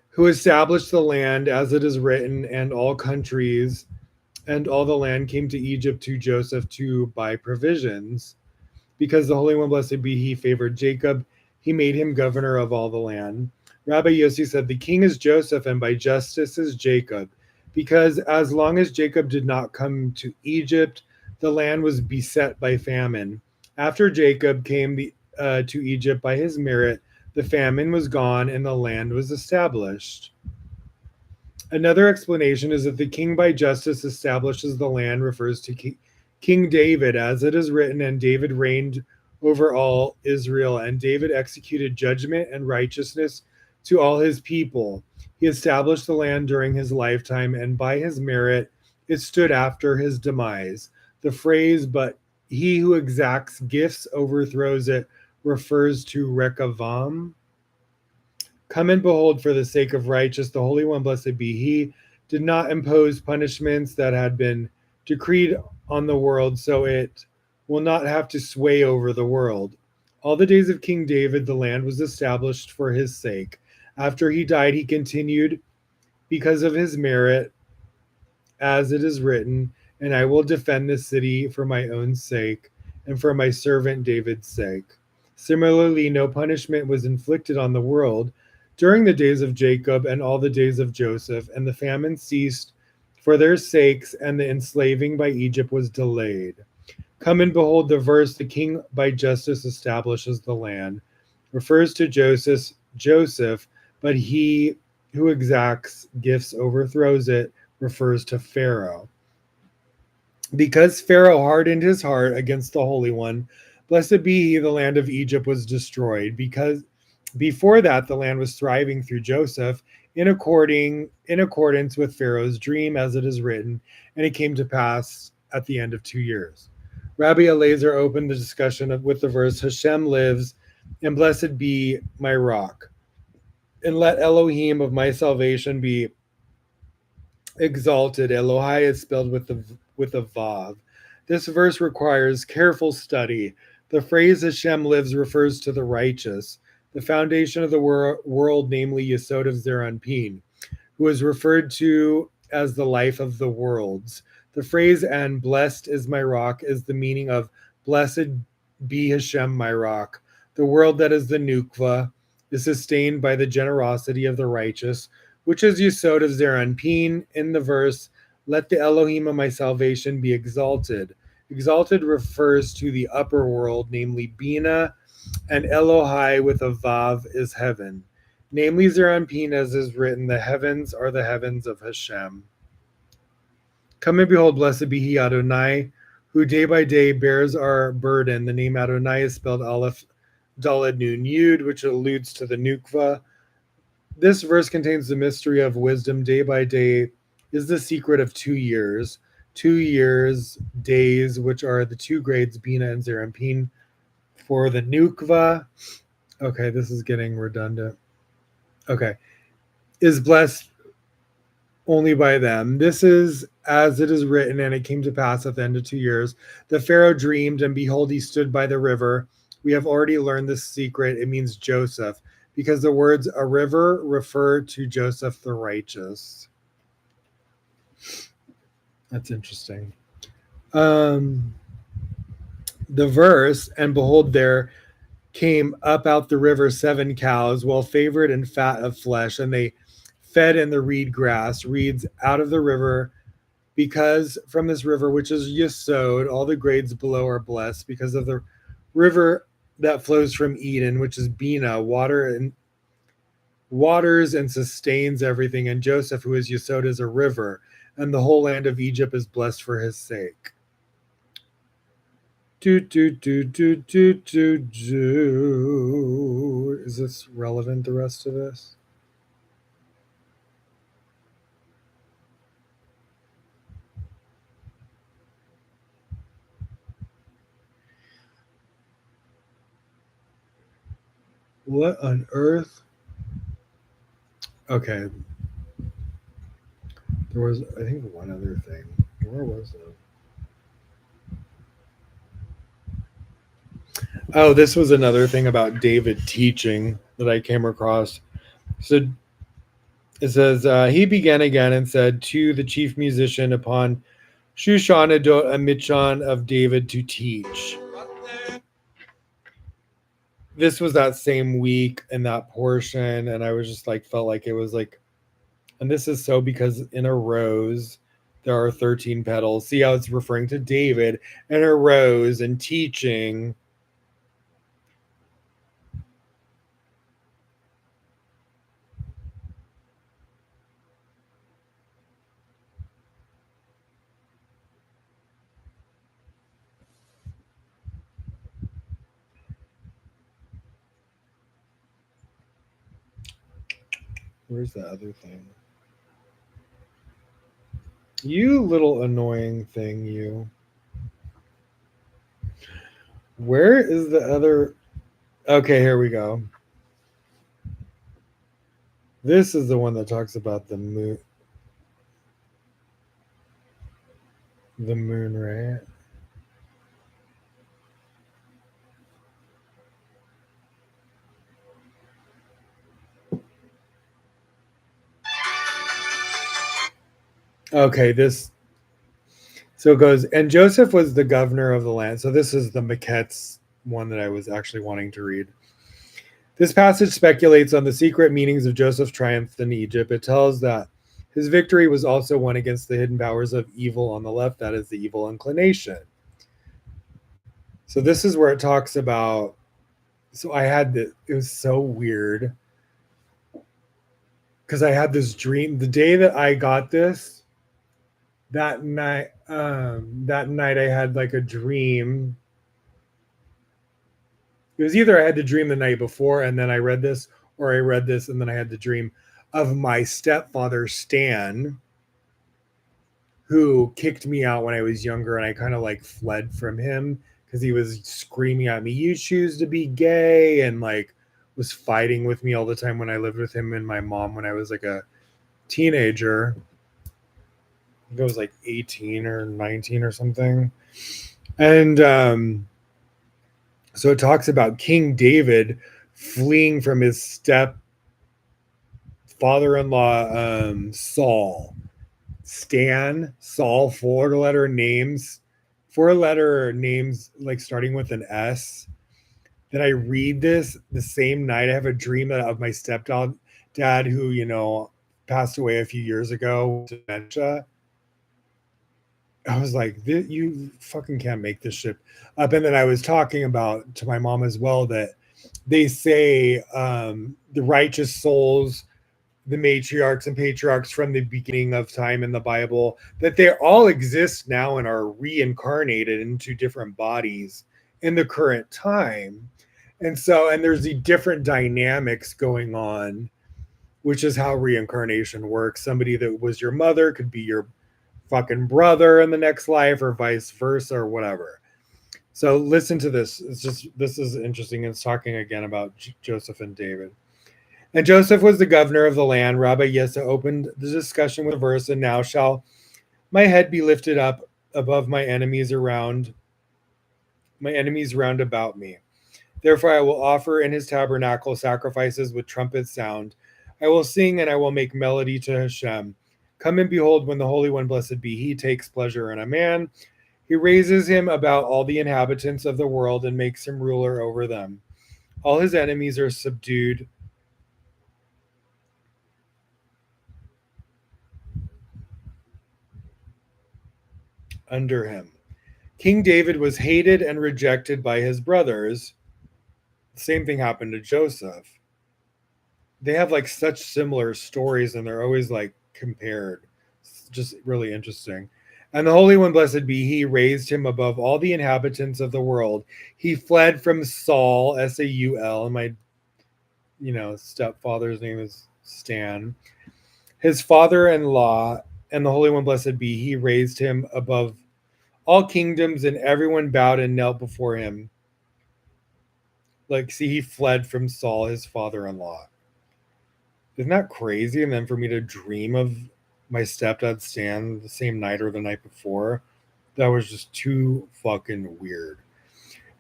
Speaker 1: who established the land as it is written, and all countries and all the land came to Egypt to Joseph to buy provisions. Because the Holy One, blessed be he, favored Jacob, he made him governor of all the land. Rabbi Yossi said, the king is Joseph, and by justice is Jacob. Because as long as Jacob did not come to Egypt, the land was beset by famine. After Jacob came to Egypt by his merit, the famine was gone and the land was established. Another explanation is that the king by justice establishes the land refers to King David, as it is written, and David reigned over all Israel, and David executed judgment and righteousness to all his people. He established the land during his lifetime, and by his merit it stood after his demise. The phrase, but he who exacts gifts overthrows it, refers to Rekavam. Come and behold, for the sake of righteous, the Holy One, blessed be he, did not impose punishments that had been decreed on the world, so it will not have to sway over the world. All the days of King David, the land was established for his sake. After he died, he continued because of his merit, as it is written, and I will defend this city for my own sake and for my servant David's sake. Similarly, no punishment was inflicted on the world during the days of Jacob and all the days of Joseph, and the famine ceased for their sakes, and the enslaving by Egypt was delayed. Come and behold the verse, the king by justice establishes the land, refers to Joseph, but he who exacts gifts overthrows it, refers to Pharaoh. Because Pharaoh hardened his heart against the Holy One, blessed be he, the land of Egypt was destroyed. Because before that, the land was thriving through Joseph in accordance with Pharaoh's dream, as it is written, and it came to pass at the end of 2 years. Rabbi Elazar opened the discussion with the verse, Hashem lives, and blessed be my rock. And let Elohim of my salvation be exalted. Elohai is spelled with a vav. This verse requires careful study. The phrase Hashem lives refers to the righteous, the foundation of the world, namely Yesod of Zeranpin, who is referred to as the life of the worlds. The phrase "and blessed is my rock" is the meaning of blessed be Hashem my rock. The world that is the Nukva is sustained by the generosity of the righteous, which is Yesod of Zeranpin in the verse, "Let the Elohim of my salvation be exalted." Exalted refers to the upper world, namely Bina, and Elohai with a Vav is heaven. Namely Zeranpin, as is written, the heavens are the heavens of Hashem. Come and behold, blessed be he Adonai, who day by day bears our burden. The name Adonai is spelled Aleph Daled Nun Yud, which alludes to the Nukva. This verse contains the mystery of wisdom. Day by day is the secret of 2 years. 2 years, days, which are the two grades, Bina and Zerampin, for the Nukva. Okay, this is getting redundant. Okay, is blessed only by them. This is as it is written, and it came to pass at the end of 2 years. The Pharaoh dreamed, and behold, he stood by the river. We have already learned this secret. It means Joseph, because the words a river refer to Joseph the righteous. That's interesting. Um, the verse, and behold, there came up out the river 7 cows, well favored and fat of flesh, and they fed in the reed grass, reeds out of the river, because from this river, which is Yesod, all the grades below are blessed, because of the river that flows from Eden, which is Bina, waters and sustains everything. And Joseph, who is Yesod, is a river, and the whole land of Egypt is blessed for his sake. Is this relevant, the rest of this? What on earth? Okay. There was, I think, one other thing. Where was it? Oh, this was another thing about David teaching that I came across. So it says, he began again and said to the chief musician upon Shushan a Michon of David to teach. This was that same week in that portion, and I was just like, felt like it was like, and this is so because in a rose there are 13 petals. See how it's referring to David and a rose and teaching. Where's the other thing? You little annoying thing, you. Where is the other? Okay, here we go. This is the one that talks about the moon. The moon, right? Okay, this. So it goes, and Joseph was the governor of the land. So this is the Maquette's one that I was actually wanting to read. This passage speculates on the secret meanings of Joseph's triumph in Egypt. It tells that his victory was also won against the hidden powers of evil on the left, that is the evil inclination. So this is where it talks about. So I had the. It was so weird because I had this dream the day that I got this. That night I had like a dream. It was either I had to dream the night before and then I read this, or I read this and then I had the dream of my stepfather Stan, who kicked me out when I was younger, and I kind of like fled from him because he was screaming at me, "You choose to be gay," and like was fighting with me all the time when I lived with him and my mom when I was like a teenager. I think I was like 18 or 19 or something. And so it talks about King David fleeing from his step father-in-law, Saul, four letter names like starting with an S, that I read this the same night. I have a dream of my stepdad who, passed away a few years ago with dementia. I was like, you fucking can't make this shit up. And then I was talking about to my mom as well that they say the righteous souls, the matriarchs and patriarchs from the beginning of time in the Bible, that they all exist now and are reincarnated into different bodies in the current time. And there's the different dynamics going on, which is how reincarnation works. Somebody that was your mother could be your fucking brother in the next life, or vice versa, or whatever. So listen to this. This is interesting. It's talking again about Joseph and David. And Joseph was the governor of the land. Rabbi Yessa opened the discussion with a verse, and now shall my head be lifted up above my enemies round about me. Therefore I will offer in his tabernacle sacrifices with trumpets sound. I will sing and I will make melody to Hashem. Come and behold when the Holy One, blessed be he, takes pleasure in a man. He raises him about all the inhabitants of the world and makes him ruler over them. All his enemies are subdued under him. King David was hated and rejected by his brothers. The same thing happened to Joseph. They have like such similar stories and they're always like compared. It's just really interesting. And the Holy One, blessed be he, raised him above all the inhabitants of the world. He fled from Saul, Saul, and my stepfather's name is Stan. His father-in-law, and the Holy One, blessed be he, raised him above all kingdoms, and everyone bowed and knelt before him. Like, see, he fled from Saul, his father-in-law. Isn't that crazy? And then for me to dream of my stepdad Stan the same night or the night before, that was just too fucking weird.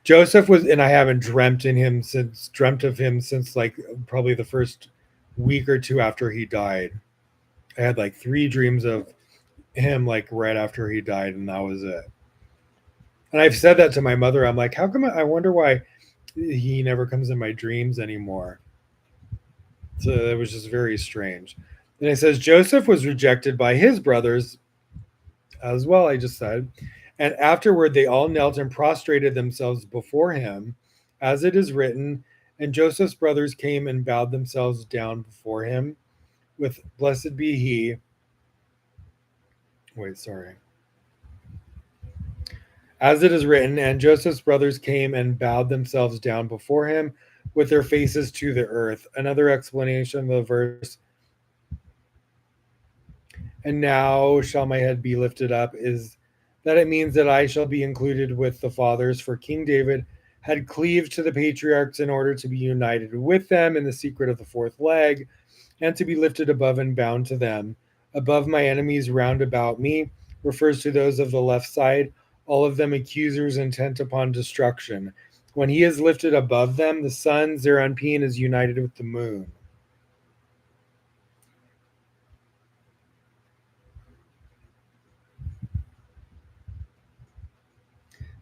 Speaker 1: Joseph was, and I haven't dreamt of him since like probably the first week or two after he died. I had like 3 dreams of him like right after he died, and that was it. And I've said that to my mother. I'm like, how come I wonder why he never comes in my dreams anymore? So it was just very strange. And it says Joseph was rejected by his brothers as well, I just said. And afterward they all knelt and prostrated themselves before him, as it is written, and Joseph's brothers came and bowed themselves down before him with blessed be he. Wait, sorry. As it is written, and Joseph's brothers came and bowed themselves down before him with their faces to the earth. Another explanation of the verse, and now shall my head be lifted up, is that it means that I shall be included with the fathers, for King David had cleaved to the patriarchs in order to be united with them in the secret of the fourth leg, and to be lifted above and bound to them. Above my enemies round about me refers to those of the left side, all of them accusers intent upon destruction. When he is lifted above them, the sun, Zeranpin, is united with the moon.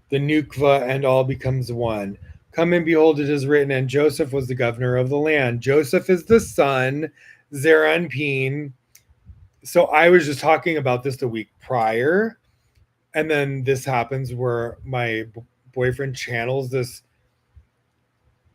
Speaker 1: The Nukva, and all becomes one. Come and behold, it is written, and Joseph was the governor of the land. Joseph is the son, Zeranpin. So I was just talking about this the week prior, and then this happens where my boyfriend channels this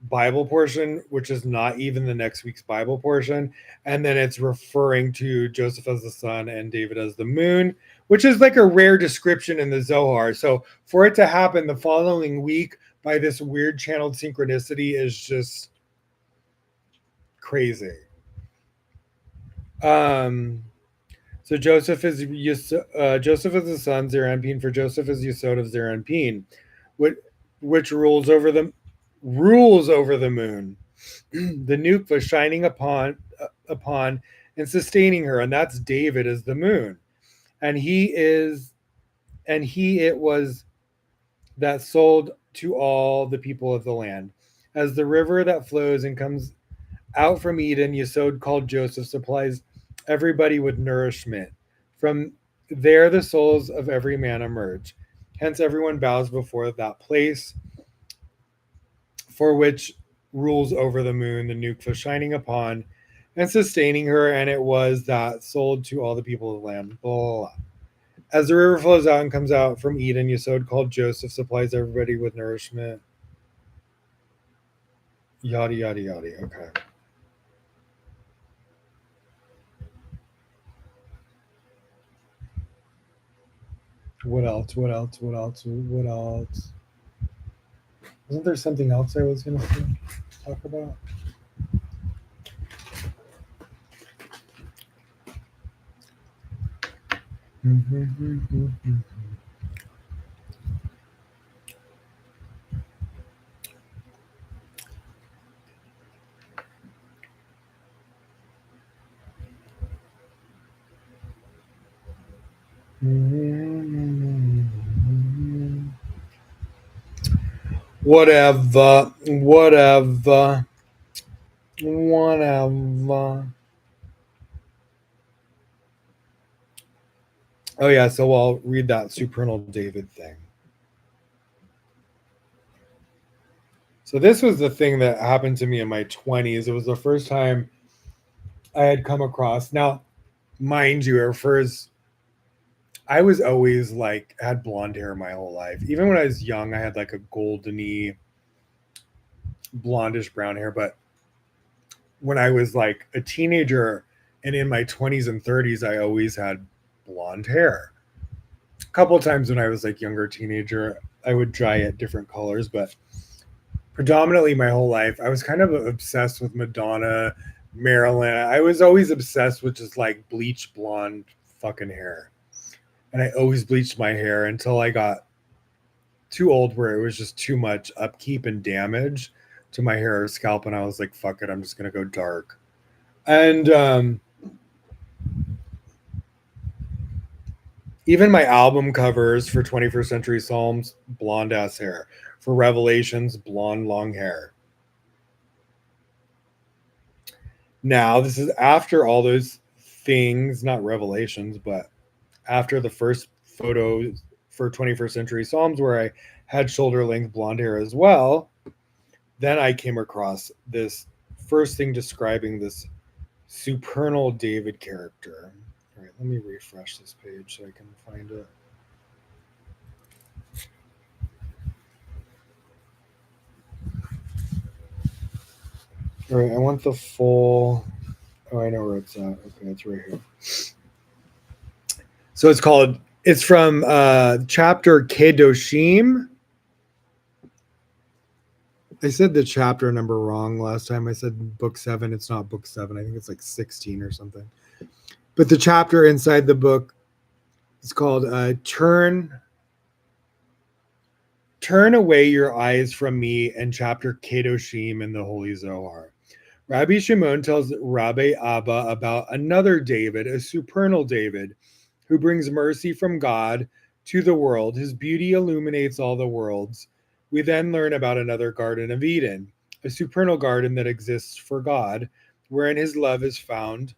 Speaker 1: Bible portion, which is not even the next week's Bible portion. And then it's referring to Joseph as the sun and David as the moon, which is like a rare description in the Zohar. So for it to happen the following week by this weird channeled synchronicity is just crazy. So Joseph is the son, Zeranpin, for Joseph is Yesod of Zeranpin, which rules over the moon. The nuke was shining upon and sustaining her, and that's David as the moon. And he it was that sold to all the people of the land. As the river that flows and comes out from Eden, Yesod called Joseph, supplies everybody with nourishment. From there the souls of every man emerge. Hence everyone bows before that place. for which rules over the moon, the nuke was shining upon and sustaining her, and it was that sold to all the people of the land. Blah, blah, blah. As the river flows out and comes out from Eden, Yesod called Joseph supplies everybody with nourishment. Yada, yada, yada. Okay. What else? What else? What else? What else? Wasn't there something else I was going to talk about? Whatever, whatever, whatever. Oh yeah, so I'll read that Supernal David thing. So this was the thing that happened to me in my 20s. It was the first time I had come across. Now, mind you, at first, I was always like had blonde hair my whole life. Even when I was young, I had like a goldeny, blondish brown hair. But when I was like a teenager and in my 20s and 30s, I always had blonde hair. A couple of times when I was like younger teenager, I would dye it different colors, but predominantly my whole life, I was kind of obsessed with Madonna, Marilyn. I was always obsessed with just like bleach blonde fucking hair. And I always bleached my hair until I got too old where it was just too much upkeep and damage to my hair or scalp. And I was like, fuck it, I'm just going to go dark. And even my album covers for 21st Century Psalms, blonde ass hair. For Revelations, blonde long hair. Now, this is after all those things, not Revelations, but after the first photo for 21st Century Psalms where I had shoulder length blonde hair as well. Then I came across this first thing describing this supernal David character. All right, let me refresh this page so I can find it. All right, I want the full. Oh, I know where it's at. Okay, it's right here. So it's from chapter Kedoshim. I said the chapter number wrong last time. I said book 7. It's not book 7. I think it's like 16 or something. But the chapter inside the book is called Turn Away Your Eyes from Me, and chapter Kedoshim in the Holy Zohar. Rabbi Shimon tells Rabbi Abba about another David, a supernal David, who brings mercy from God to the world. His beauty illuminates all the worlds. We then learn about another Garden of Eden, a supernal garden that exists for God, wherein his love is found.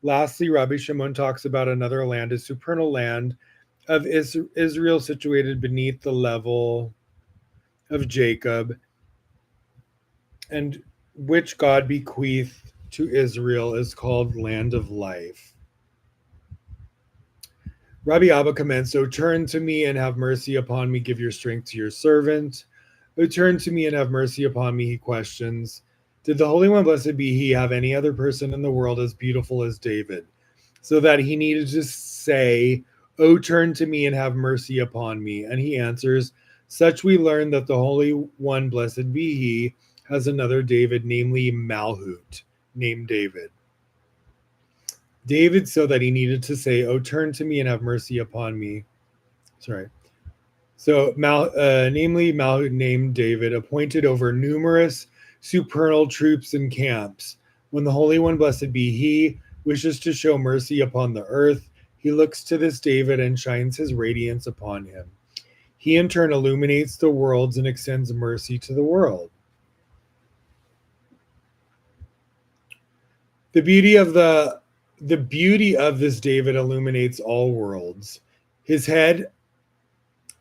Speaker 1: Lastly, Rabbi Shimon talks about another land, a supernal land of Israel situated beneath the level of Jacob, and which God bequeathed to Israel is called Land of Life. Rabbi Abba commenced, O turn to me and have mercy upon me, give your strength to your servant. O turn to me and have mercy upon me, he questions. Did the Holy One, blessed be he, have any other person in the world as beautiful as David, so that he needed to say, O turn to me and have mercy upon me? And he answers, such we learn that the Holy One, blessed be he, has another David, namely Malhut, named David. David, so that he needed to say, O turn to me and have mercy upon me. Sorry. So, namely Malhut, named David, appointed over numerous supernal troops and camps. When the Holy One, blessed be he, wishes to show mercy upon the earth, he looks to this David and shines his radiance upon him. He in turn illuminates the worlds and extends mercy to the world. The beauty of this David illuminates all worlds. His head,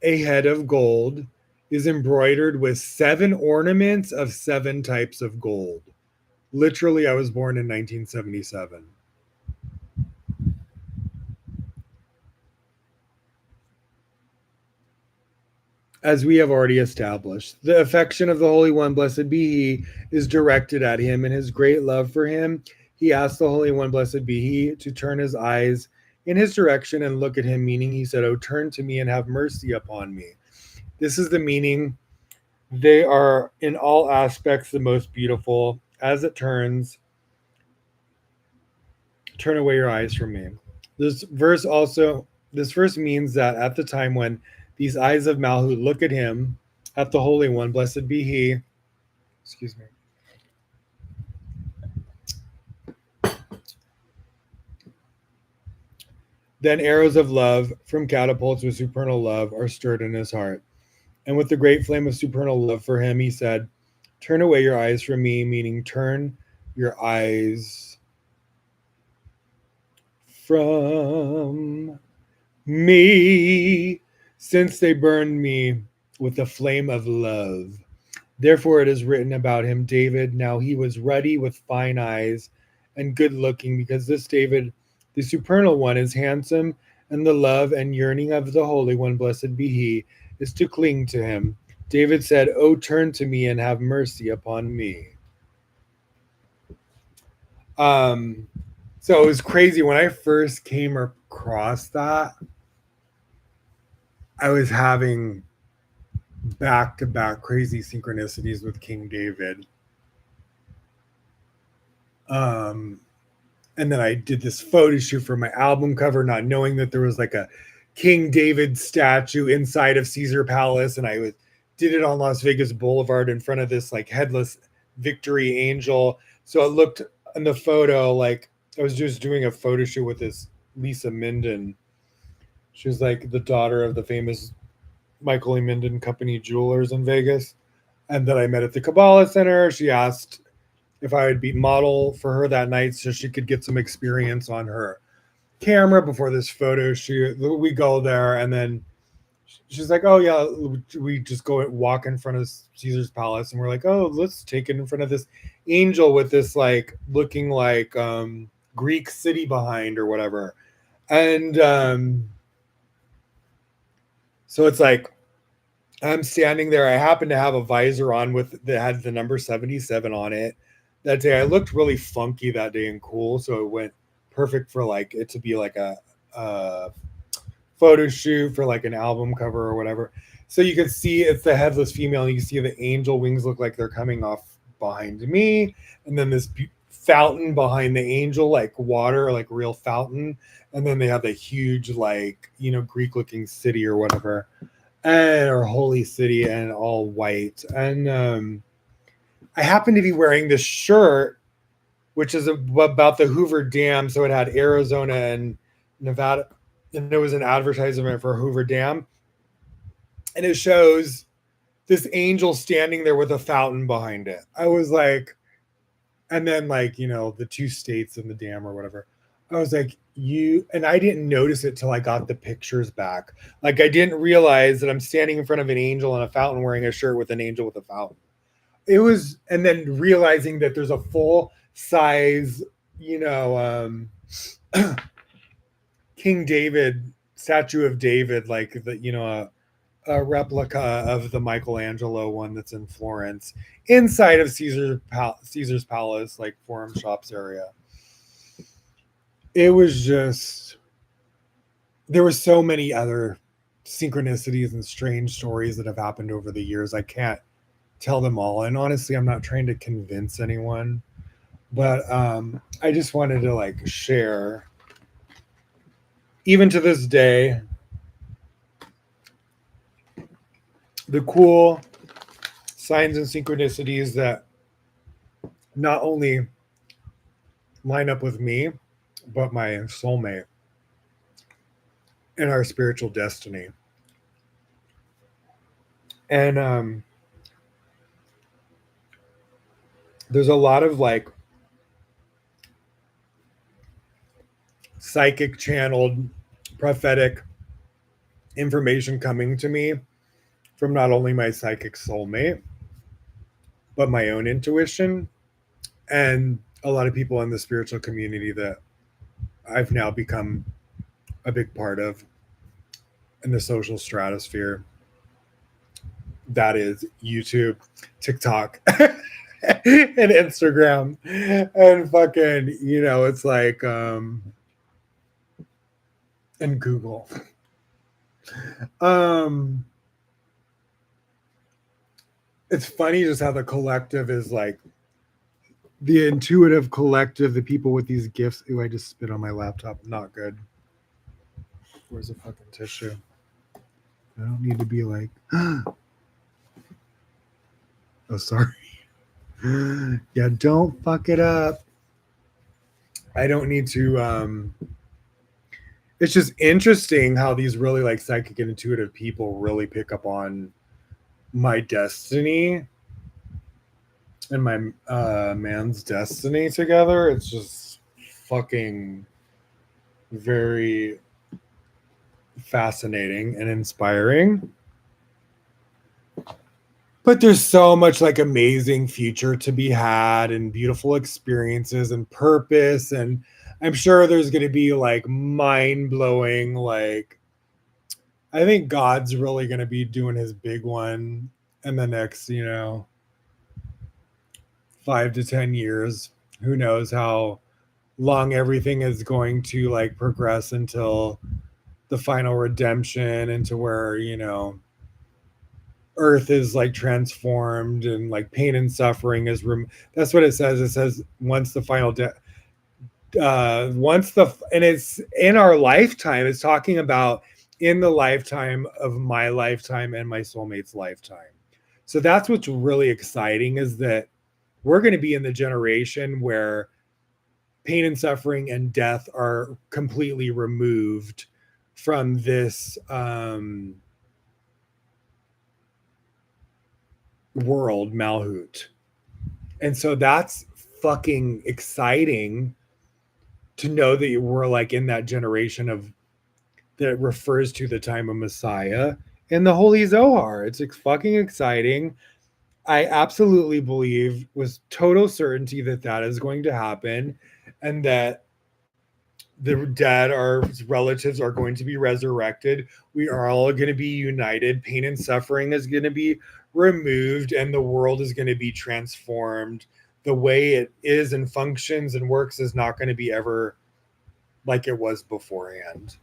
Speaker 1: a head of gold, is embroidered with 7 ornaments of 7 types of gold. Literally, I was born in 1977. As we have already established, the affection of the Holy One, blessed be He, is directed at him, and his great love for him. He asked the Holy One, blessed be He, to turn his eyes in his direction and look at him, meaning he said, "Oh, turn to me and have mercy upon me." This is the meaning. They are in all aspects the most beautiful. As it turns, turn away your eyes from me. This verse means that at the time when these eyes of Malhut look at him, at the Holy One, blessed be He, excuse me, then arrows of love from catapults with supernal love are stirred in his heart. And with the great flame of supernal love for him, he said, "Turn away your eyes from me," meaning turn your eyes from me, since they burned me with the flame of love. Therefore, it is written about him, David, now he was ruddy with fine eyes and good looking, because this David, the supernal one, is handsome, and the love and yearning of the Holy One, blessed be he, is to cling to him. David said, "Oh, turn to me and have mercy upon me." Um, so it was crazy when I first came across that. I was having back to back crazy synchronicities with King David. Um, and then I did this photo shoot for my album cover, not knowing that there was like a King David statue inside of Caesar Palace, and did it on Las Vegas Boulevard in front of this like headless Victory Angel. So it looked in the photo like I was just doing a photo shoot with this Lisa Minden. She was like the daughter of the famous Michael E. Minden Company jewelers in Vegas, and that I met at the Kabbalah Center. She asked if I would be model for her that night so she could get some experience on her camera before this photo shoot. We go there, and then she's like, "Oh yeah," we just go walk in front of Caesar's Palace, and we're like, "Oh, let's take it in front of this angel with this like looking like Greek city behind or whatever." And so it's like I'm standing there. I happen to have a visor on with that had the number 77 on it. That day I looked really funky that day and cool, so it went perfect for like it to be like a photo shoot for like an album cover or whatever. So you can see it's the headless female, and you can see the angel wings look like they're coming off behind me, and then this fountain behind the angel, like water, like real fountain, and then they have the huge like Greek looking city or whatever, and or holy city, and all white. And I happen to be wearing this shirt, which is about the Hoover Dam. So it had Arizona and Nevada, and there was an advertisement for Hoover Dam, and it shows this angel standing there with a fountain behind it. I was like, and then like the 2 states and the dam or whatever. I was like, you, and I didn't notice it till I got the pictures back. Like I didn't realize that I'm standing in front of an angel and a fountain wearing a shirt with an angel with a fountain. It was, and then realizing that there's a full size, King David statue of David, like the a replica of the Michelangelo one that's in Florence, inside of Caesar's Palace, like Forum Shops area. It was just there were so many other synchronicities and strange stories that have happened over the years. I can't tell them all, and honestly, I'm not trying to convince anyone, but I just wanted to like share. Even to this day, the cool signs and synchronicities that not only line up with me, but my soulmate and our spiritual destiny. And there's a lot of like psychic channeled prophetic information coming to me from not only my psychic soulmate, but my own intuition and a lot of people in the spiritual community that I've now become a big part of in the social stratosphere. That is YouTube, TikTok, and Instagram. And fucking, it's like, and Google. Um, it's funny just how the collective is like the intuitive collective, the people with these gifts. Ooh, I just spit on my laptop. Not good. Where's the fucking tissue? I don't need to be like, oh, sorry. Yeah, don't fuck it up. I don't need to. It's just interesting how these really like psychic and intuitive people really pick up on my destiny and my man's destiny together. It's just fucking very fascinating and inspiring. But there's so much like amazing future to be had and beautiful experiences and purpose. And I'm sure there's going to be like mind blowing, like, I think God's really going to be doing his big one in the next, 5 to 10 years. Who knows how long everything is going to like progress until the final redemption, into where, earth is like transformed and like pain and suffering is that's what it says. It says once the final once the and it's in our lifetime. It's talking about in the lifetime of my lifetime and my soulmate's lifetime. So that's what's really exciting, is that we're going to be in the generation where pain and suffering and death are completely removed from this world, Malhut. And so that's fucking exciting to know that we're like in that generation of that refers to the time of Messiah in the Holy Zohar. It's fucking exciting. I absolutely believe with total certainty that that is going to happen, and that the dead, our relatives, are going to be resurrected. We are all going to be united. Pain and suffering is going to be removed, and the world is going to be transformed. The way it is and functions and works is not going to be ever like it was beforehand.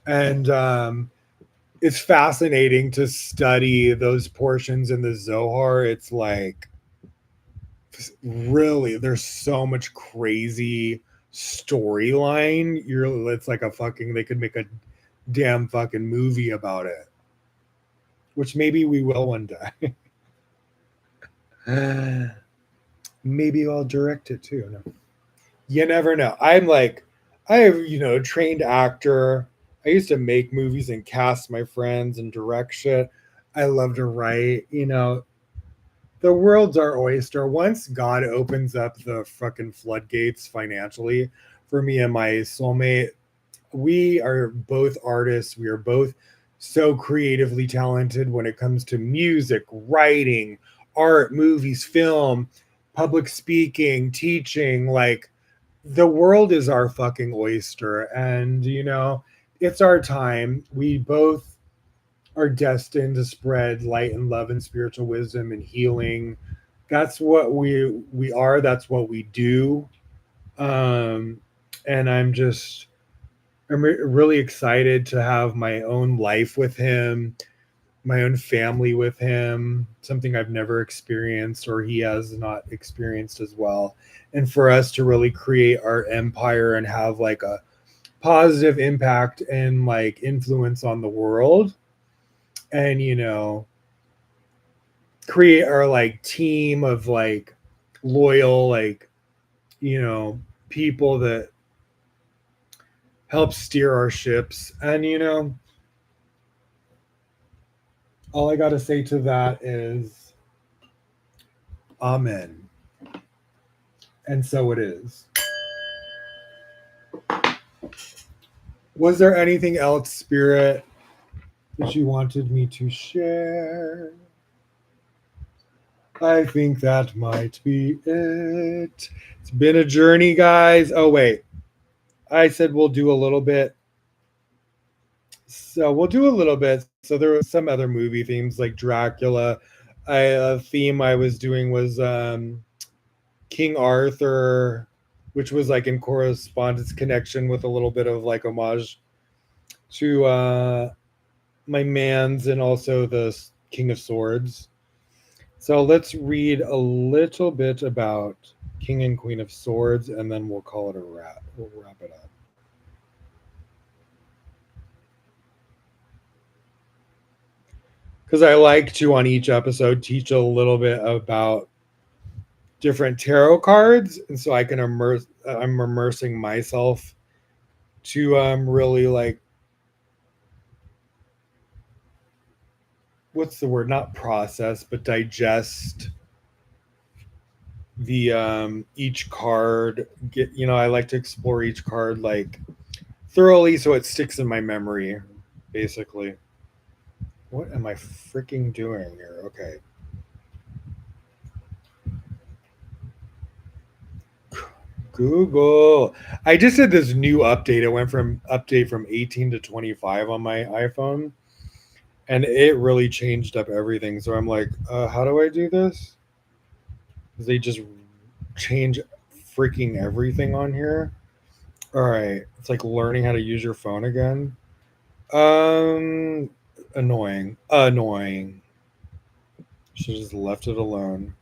Speaker 1: And it's fascinating to study those portions in the Zohar. It's like, really, there's so much crazy storyline. It's like a fucking, they could make a damn fucking movie about it, which maybe we will one day. Maybe I'll direct it too. No. You never know. I'm like, I have, trained actor. I used to make movies and cast my friends and direct shit. I love to write. The world's our oyster. Once God opens up the fucking floodgates financially for me and my soulmate, we are both artists. We are both so creatively talented when it comes to music, writing, art, movies, film, public speaking, teaching. Like, the world is our fucking oyster. And, it's our time. We both are destined to spread light and love and spiritual wisdom and healing. That's what we are. That's what we do. Um, and I'm really excited to have my own life with him, my own family with him, something I've never experienced or he has not experienced as well. And for us to really create our empire and have like a positive impact and like influence on the world, and create our like team of like loyal, like, people that help steer our ships. And all I got to say to that is amen. And so it is. Was there anything else, Spirit, that you wanted me to share. I think that might be it. It's been a journey, guys. Oh, wait. I said we'll do a little bit. So we'll do a little bit. So there was some other movie themes like Dracula. A theme I was doing was King Arthur, which was like in correspondence connection with a little bit of like homage to my man's and also the King of Swords. So let's read a little bit about King and Queen of Swords, and then we'll call it a wrap. We'll wrap it up. Because I like to, on each episode, teach a little bit about different tarot cards, and so I can immerse. I'm immersing myself to really like, what's the word? Not process, but digest the each card. Get, I like to explore each card like thoroughly so it sticks in my memory, basically. What am I freaking doing here? Okay. Google. I just did this new update. It went from update from 18 to 25 on my iPhone, and it really changed up everything. So I'm like, how do I do this? Because they just change freaking everything on here. All right. It's like learning how to use your phone again. Um, Annoying. Annoying. Should have just left it alone.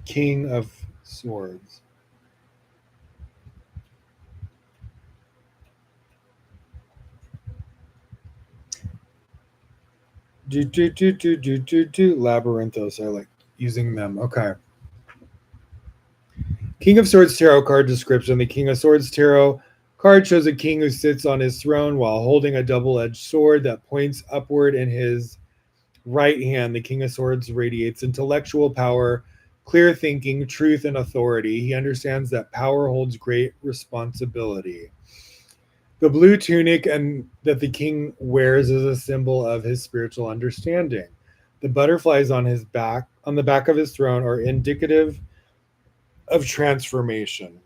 Speaker 1: King of Swords. Labyrinthos. I like using them. Okay. King of Swords Tarot card description. The King of Swords Tarot card shows a king who sits on his throne while holding a double edged sword that points upward in his right hand. The King of Swords radiates intellectual power, clear thinking, truth, and authority. He understands that power holds great responsibility. The blue tunic and that the king wears is a symbol of his spiritual understanding. The butterflies on the back of his throne, are indicative of transformation.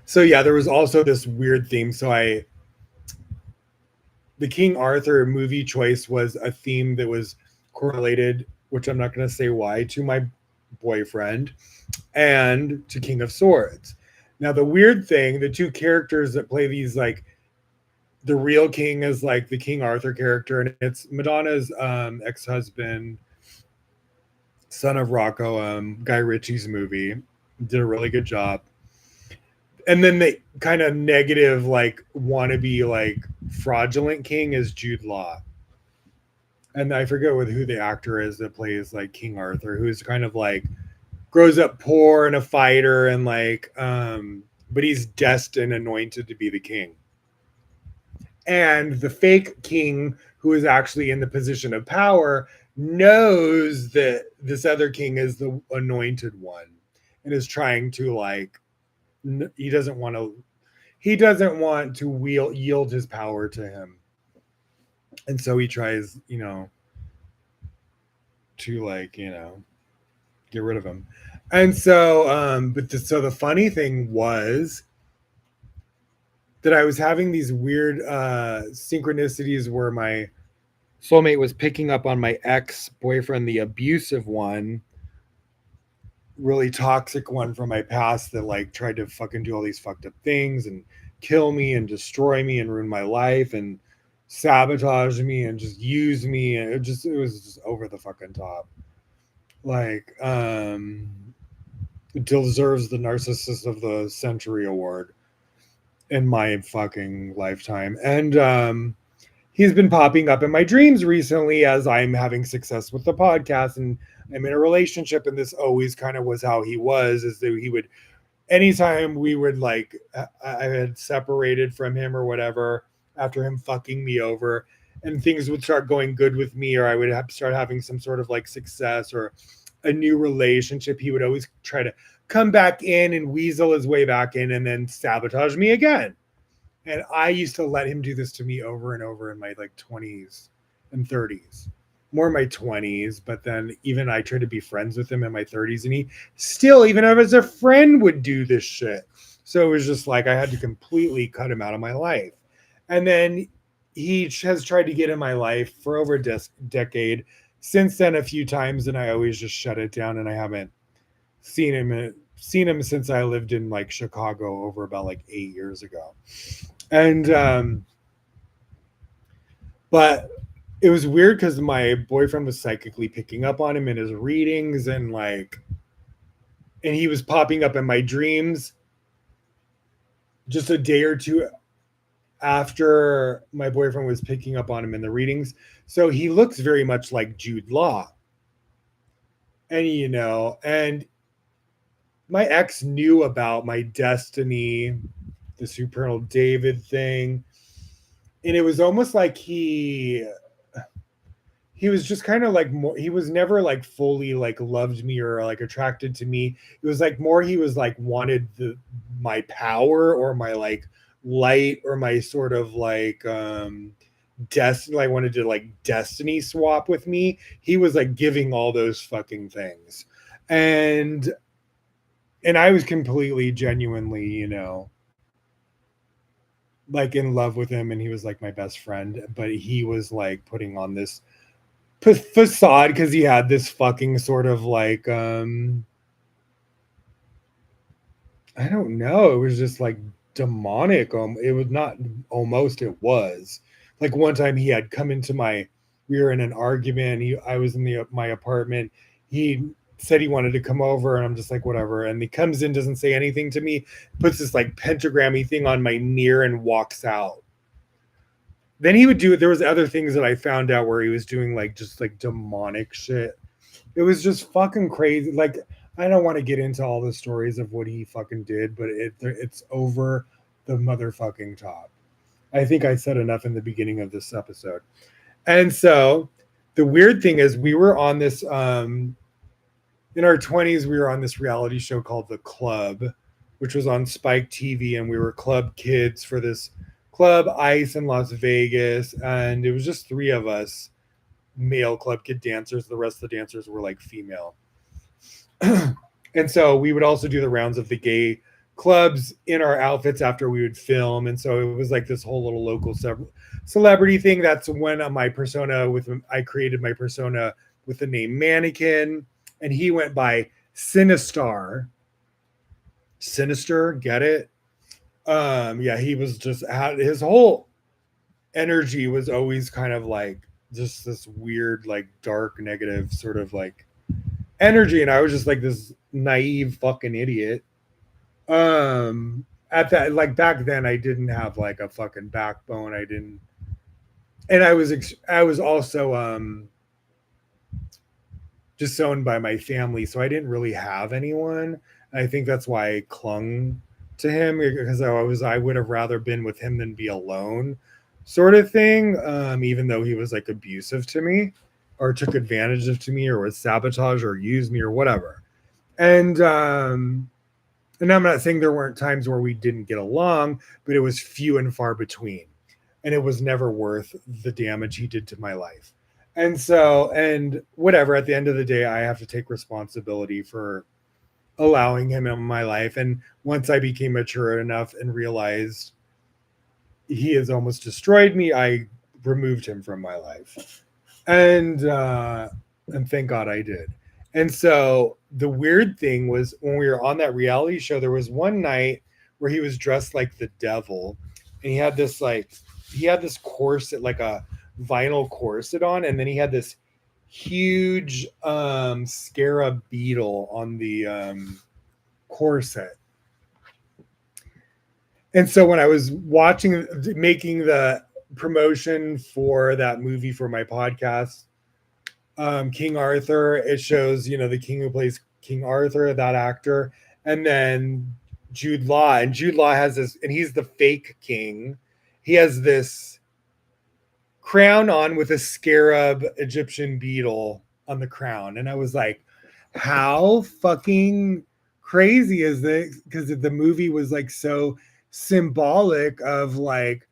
Speaker 1: So yeah, there was also this weird theme. The King Arthur movie choice was a theme that was correlated, which I'm not going to say why, to my boyfriend and to King of Swords. Now the weird thing, the two characters that play these, like, the real king is like the King Arthur character, and it's Madonna's ex-husband, son of Rocco, Guy Ritchie's movie. Did a really good job. And then the kind of negative, like, wannabe, like, fraudulent king is Jude Law. And I forget with who the actor is that plays like King Arthur, who's kind of like grows up poor and a fighter, and like but he's destined, anointed to be the king. And the fake king, who is actually in the position of power, knows that this other king is the anointed one and is trying to, like, he doesn't want to yield his power to him, and so he tries, to, like, get rid of him. And so so the funny thing was that I was having these weird synchronicities where my soulmate was picking up on my ex-boyfriend, the abusive one, really toxic one from my past, that like tried to fucking do all these fucked up things and kill me and destroy me and ruin my life and sabotage me and just use me, and it was just over the fucking top. Like, deserves the narcissist of the century award in my fucking lifetime. And he's been popping up in my dreams recently as I'm having success with the podcast and I'm in a relationship, and this always kind of was how he was, is that he would, anytime we would, like, I had separated from him or whatever after him fucking me over, and things would start going good with me, or I would have start having some sort of like success or a new relationship, he would always try to come back in and weasel his way back in and then sabotage me again. And I used to let him do this to me over and over in my like 20s and 30s. More in my 20s, but then even I tried to be friends with him in my 30s, and he still, even as a friend, would do this shit. So it was just like I had to completely cut him out of my life. And then he has tried to get in my life for over a decade. Since then, a few times, and I always just shut it down, and I haven't seen him since I lived in like Chicago over about like 8 years ago. And but it was weird because my boyfriend was psychically picking up on him in his readings, and like, and he was popping up in my dreams just a day or two after my boyfriend was picking up on him in the readings. So he looks very much like Jude Law. And and my ex knew about my destiny, the Supernal David thing. And it was almost like he was just kind of like more, he was never like fully like loved me or like attracted to me. It was like more he was like wanted my power or my like light or my sort of like destiny, like wanted to like destiny swap with me. He was like giving all those fucking things. And I was completely genuinely, like in love with him, and he was like my best friend, but he was like putting on this facade because he had this fucking sort of like I don't know, it was just like demonic. It was not, almost, it was like one time he had come into we were in an argument, I was in my apartment, he said he wanted to come over, and I'm just like whatever, and he comes in, doesn't say anything to me, puts this like pentagrammy thing on my mirror and walks out. Then he would do it. There was other things that I found out where he was doing like just like demonic shit. It was just fucking crazy. Like, I don't want to get into all the stories of what he fucking did, but it's over the motherfucking top. I think I said enough in the beginning of this episode. And so the weird thing is we were on this in our 20s, we were on this reality show called The Club, which was on Spike TV, and we were club kids for this club ice in Las Vegas, and it was just three of us male club kid dancers. The rest of the dancers were like female. And so we would also do the rounds of the gay clubs in our outfits after we would film. And so it was like this whole little local celebrity thing. That's when I created my persona with the name Manakin, and he went by Sinister, get it? Yeah, he was just his whole energy was always kind of like just this weird, like dark, negative sort of like energy, and I was just like this naive fucking idiot. At that, like back then, I didn't have like a fucking backbone. I didn't, and I was also disowned by my family, so I didn't really have anyone. And I think that's why I clung to him, because I would have rather been with him than be alone, sort of thing. Even though he was like abusive to me, or took advantage of to me, or was sabotage, or used me, or whatever. And I'm not saying there weren't times where we didn't get along, but it was few and far between, and it was never worth the damage he did to my life. And so, and whatever, at the end of the day, I have to take responsibility for allowing him in my life. And once I became mature enough and realized he has almost destroyed me, I removed him from my life. And thank God I did. And so the weird thing was, when we were on that reality show, there was one night where he was dressed like the devil, and he had this corset, like a vinyl corset on, and then he had this huge scarab beetle on the corset. And so when I was making the promotion for that movie for my podcast, King Arthur, it shows, the king who plays King Arthur, that actor, and then Jude Law. And Jude Law has this, and he's the fake king. He has this crown on with a scarab Egyptian beetle on the crown. And I was like, how fucking crazy is this? Because the movie was like so symbolic of like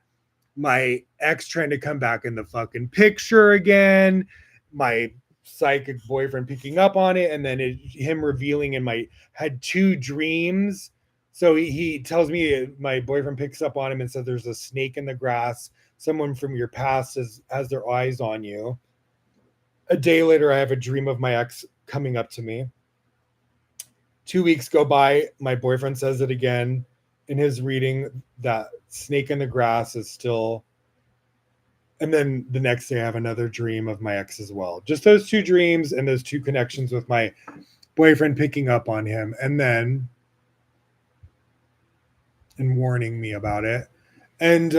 Speaker 1: my ex trying to come back in the fucking picture again, my psychic boyfriend picking up on it, and then him revealing in my had two dreams. So he tells me my boyfriend picks up on him and says there's a snake in the grass. Someone from your past has their eyes on you. A day later, I have a dream of my ex coming up to me. 2 weeks go by. My boyfriend says it again in his reading. That snake in the grass is still. And then the next day, I have another dream of my ex as well. Just those two dreams and those two connections with my boyfriend picking up on him and warning me about it. And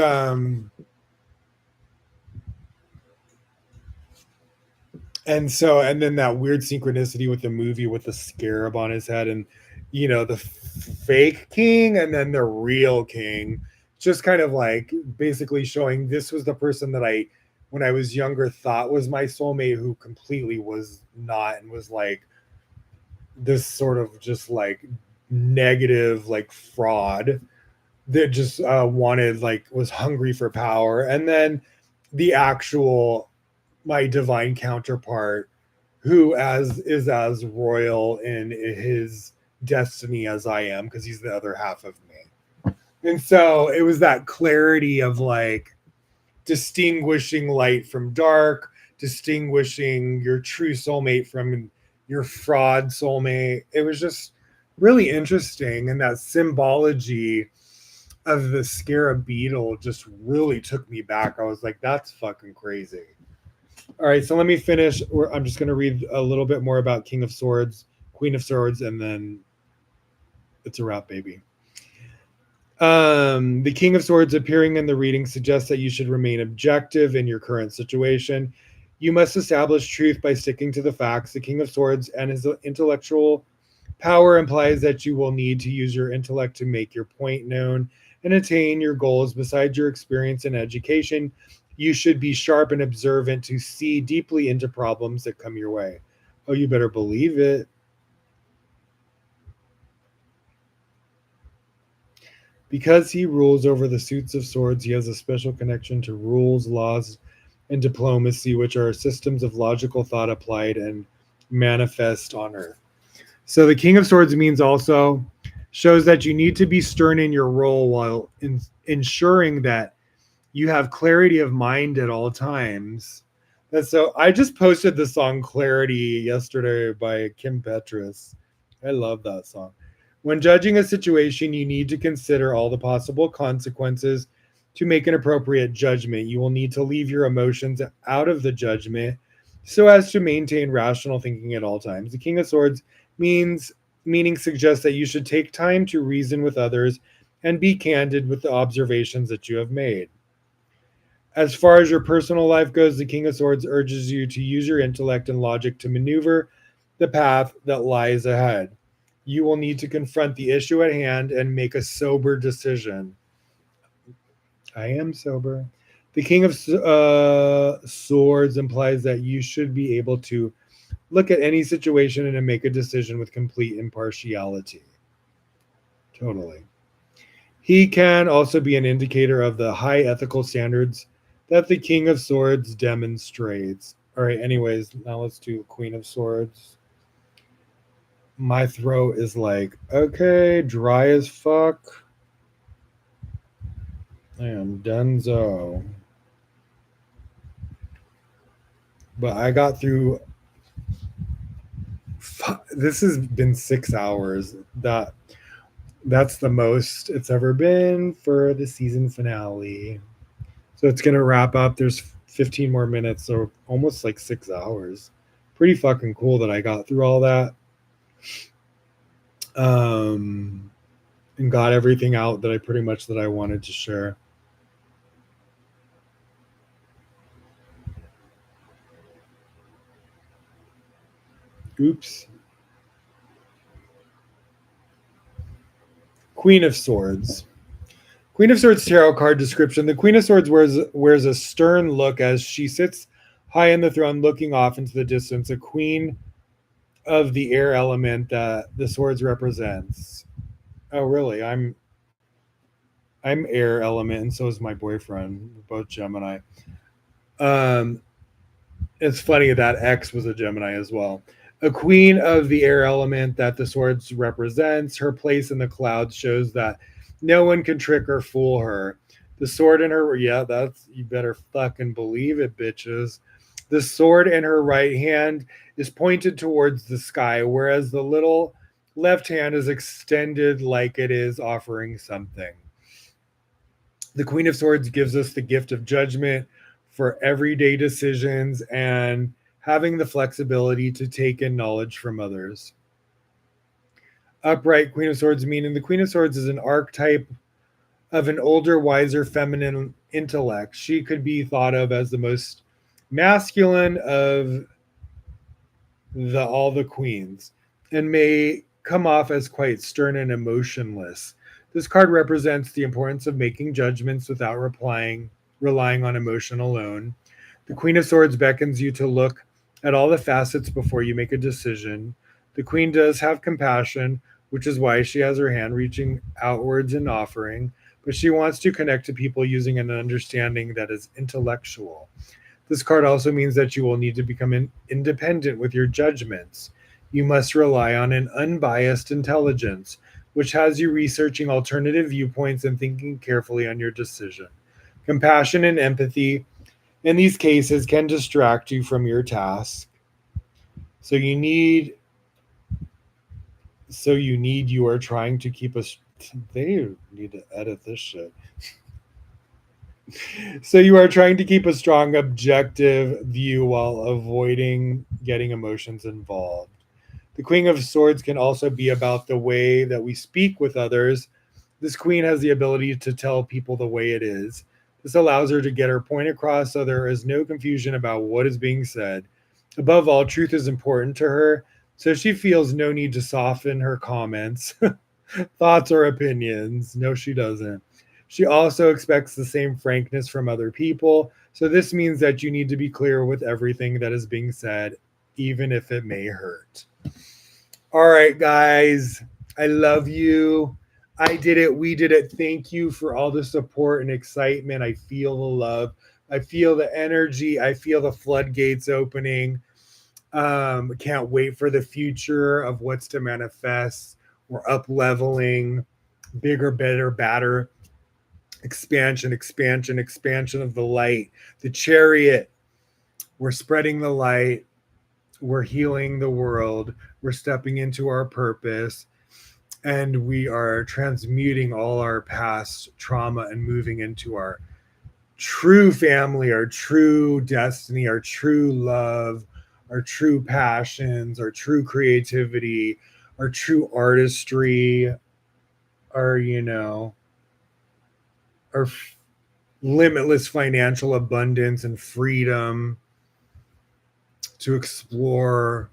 Speaker 1: then that weird synchronicity with the movie with the scarab on his head and the fake king and then the real king, just kind of like basically showing this was the person that I when I was younger thought was my soulmate, who completely was not, and was like this sort of just like negative like fraud that just wanted, like, was hungry for power. And then the actual my divine counterpart, who as royal in his destiny as I am, because he's the other half of me. And so it was that clarity of like distinguishing light from dark, distinguishing your true soulmate from your fraud soulmate. It was just really interesting. And that symbology of the scarab beetle just really took me back. I was like, that's fucking crazy. All right, so let me finish. I'm just going to read a little bit more about King of Swords, Queen of Swords, and then it's a wrap, baby. The King of Swords appearing in the reading suggests that you should remain objective in your current situation. You must establish truth by sticking to the facts. The King of Swords and his intellectual power implies that you will need to use your intellect to make your point known and attain your goals. Besides your experience and education, you should be sharp and observant to see deeply into problems that come your way. Oh, you better believe it. Because he rules over the suits of swords, he has a special connection to rules, laws, and diplomacy, which are systems of logical thought applied and manifest on earth. So the King of Swords means also shows that you need to be stern in your role while ensuring that you have clarity of mind at all times. And so I just posted the song Clarity yesterday by Kim Petras. I love that song. When judging a situation, you need to consider all the possible consequences to make an appropriate judgment. You will need to leave your emotions out of the judgment so as to maintain rational thinking at all times. The King of Swords meaning suggests that you should take time to reason with others and be candid with the observations that you have made. As far as your personal life goes, the King of Swords urges you to use your intellect and logic to maneuver the path that lies ahead. You will need to confront the issue at hand and make a sober decision. I am sober. The King of Swords implies that you should be able to look at any situation and make a decision with complete impartiality. Totally. He can also be an indicator of the high ethical standards that the King of Swords demonstrates. All right, anyways, now let's do Queen of Swords. My throat is like, okay, dry as fuck. I am donezo. But I got through. This has been 6 hours. That's the most it's ever been for the season finale. So it's gonna wrap up. There's 15 more minutes, so almost like 6 hours. Pretty fucking cool that I got through all that. And got everything out that I wanted to share. Oops. Queen of Swords. Queen of Swords tarot card description. The Queen of Swords wears a stern look as she sits high in the throne looking off into the distance, a queen of the air element that the swords represents. Oh really? I'm air element and so is my boyfriend. We're both Gemini. Um it's funny that X was a Gemini as well. A queen of the air element that the swords represents. Her place in the clouds shows that no one can trick or fool her. The sword in her, yeah, that's, you better fucking believe it, bitches. The sword in her right hand is pointed towards the sky, whereas the little left hand is extended like it is offering something. The Queen of Swords gives us the gift of judgment for everyday decisions and having the flexibility to take in knowledge from others. Upright Queen of Swords meaning the Queen of Swords is an archetype of an older, wiser, feminine intellect. She could be thought of as the most masculine of all the queens and may come off as quite stern and emotionless. This card represents the importance of making judgments without relying on emotion alone. The Queen of Swords beckons you to look at all the facets before you make a decision. The Queen does have compassion, which is why she has her hand reaching outwards and offering, but she wants to connect to people using an understanding that is intellectual. This card also means that you will need to become independent with your judgments. You must rely on an unbiased intelligence, which has you researching alternative viewpoints and thinking carefully on your decision. Compassion and empathy in these cases can distract you from your task. So you are trying to keep us. They need to edit this shit. So you are trying to keep a strong objective view while avoiding getting emotions involved. The Queen of Swords can also be about the way that we speak with others. This queen has the ability to tell people the way it is. This allows her to get her point across so there is no confusion about what is being said. Above all, truth is important to her, so she feels no need to soften her comments, thoughts, or opinions. No, she doesn't. She also expects the same frankness from other people, so this means that you need to be clear with everything that is being said, even if it may hurt. All right, guys, I love you. I did it. We did it. Thank you for all the support and excitement. I feel the love. I feel the energy. I feel the floodgates opening. Can't wait for the future of what's to manifest. We're up leveling, bigger, better, badder, expansion, expansion, expansion of the light. The chariot. We're spreading the light. We're healing the world. We're stepping into our purpose. And we are transmuting all our past trauma and moving into our true family, our true destiny, our true love, our true passions, our true creativity, our true artistry, our, our limitless financial abundance and freedom to explore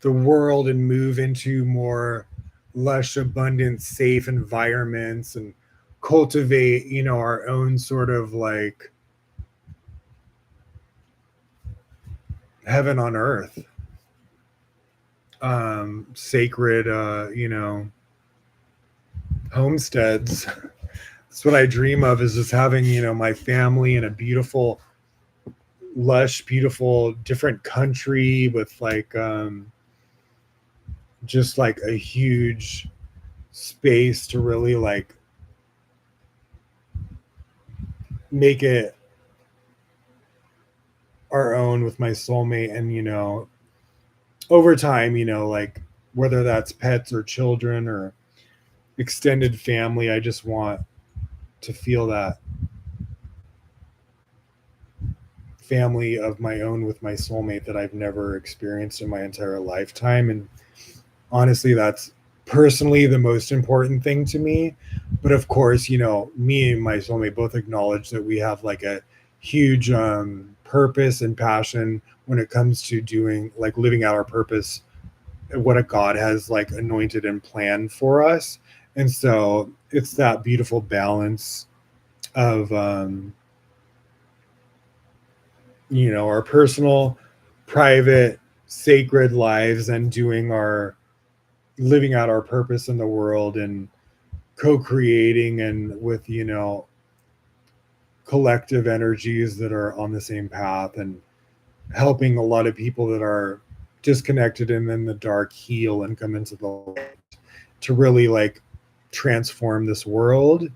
Speaker 1: the world and move into more lush, abundant, safe environments and cultivate, our own sort of like heaven on earth. Sacred, homesteads. That's what I dream of, is just having, my family in a beautiful, lush, beautiful, different country with like, just like a huge space to really like make it our own with my soulmate. And over time, like whether that's pets or children or extended family, I just want to feel that family of my own with my soulmate that I've never experienced in my entire lifetime. And honestly, that's personally the most important thing to me. But of course, me and my soulmate both acknowledge that we have like a huge purpose and passion when it comes to doing like living out our purpose, what a God has like anointed and planned for us. And so it's that beautiful balance of our personal, private, sacred lives and doing our living out our purpose in the world and co-creating and with collective energies that are on the same path and helping a lot of people that are disconnected and in the dark heal and come into the light to really like transform this world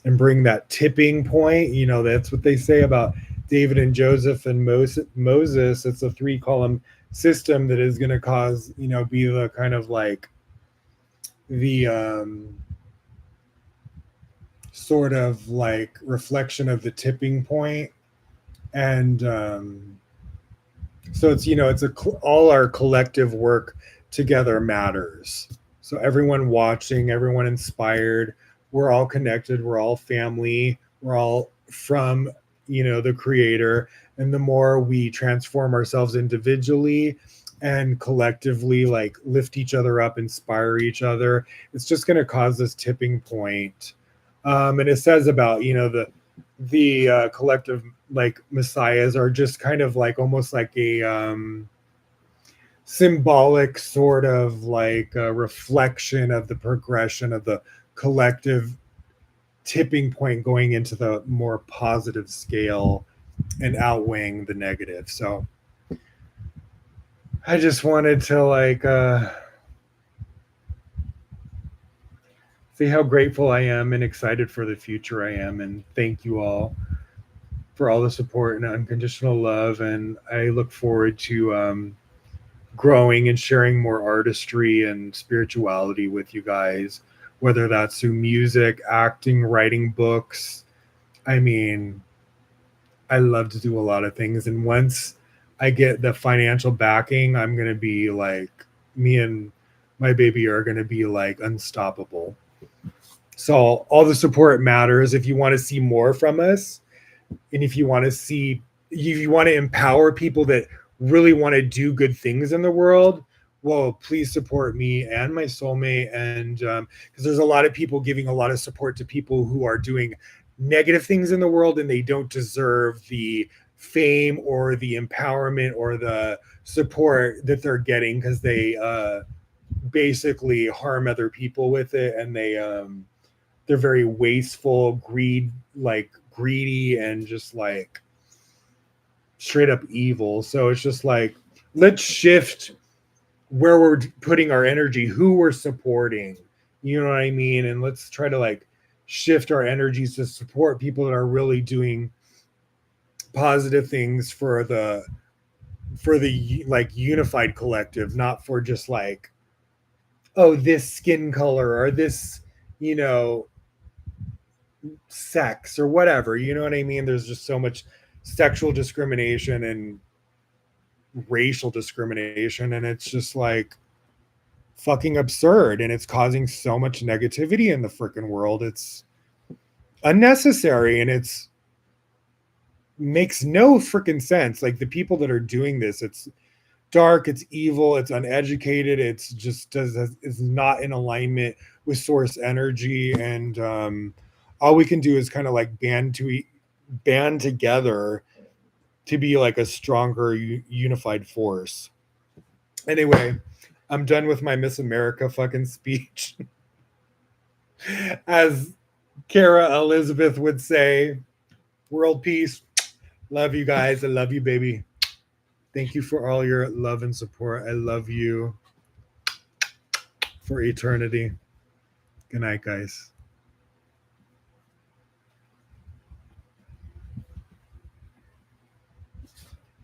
Speaker 1: and bring that tipping point. That's what they say about David and Joseph and Moses. It's a 3 column system that is going to cause, be the kind of like the sort of like reflection of the tipping point. And so all our collective work together matters. So everyone watching, everyone inspired, we're all connected, we're all family, we're all from the creator. And the more we transform ourselves individually and collectively like lift each other up, inspire each other, it's just going to cause this tipping point. And it says about the collective like messiahs are just kind of like almost like a symbolic sort of like a reflection of the progression of the collective tipping point going into the more positive scale and outweighing the negative. So I just wanted to like say how grateful I am and excited for the future I am, and thank you all for all the support and unconditional love. And I look forward to growing and sharing more artistry and spirituality with you guys, whether that's through music, acting, writing books. I mean, I love to do a lot of things. And once I get the financial backing, I'm going to be like, me and my baby are going to be like unstoppable. So all the support matters. If you want to see more from us, and if you want to empower people that really want to do good things in the world, well, please support me and my soulmate. And because there's a lot of people giving a lot of support to people who are doing negative things in the world, and they don't deserve the fame or the empowerment or the support that they're getting, because they basically harm other people with it. And they're very wasteful, greedy, and just like straight up evil. So it's just like, let's shift where we're putting our energy, who we're supporting. You know what I mean? And let's try to like shift our energies to support people that are really doing positive things for the like unified collective, not for just like, oh, this skin color or this, you know, sex or whatever. You know what I mean? There's just so much sexual discrimination and racial discrimination, and it's just like fucking absurd, and it's causing so much negativity in the freaking world. It's unnecessary, and it's makes no freaking sense. Like the people that are doing this, it's dark, it's evil, it's uneducated, it's just is not in alignment with source energy. And all we can do is kind of like band together to be like a stronger unified force. Anyway, I'm done with my Miss America fucking speech. As Kara Elizabeth would say, world peace. Love you guys. I love you, baby. Thank you for all your love and support. I love you for eternity. Good night, guys.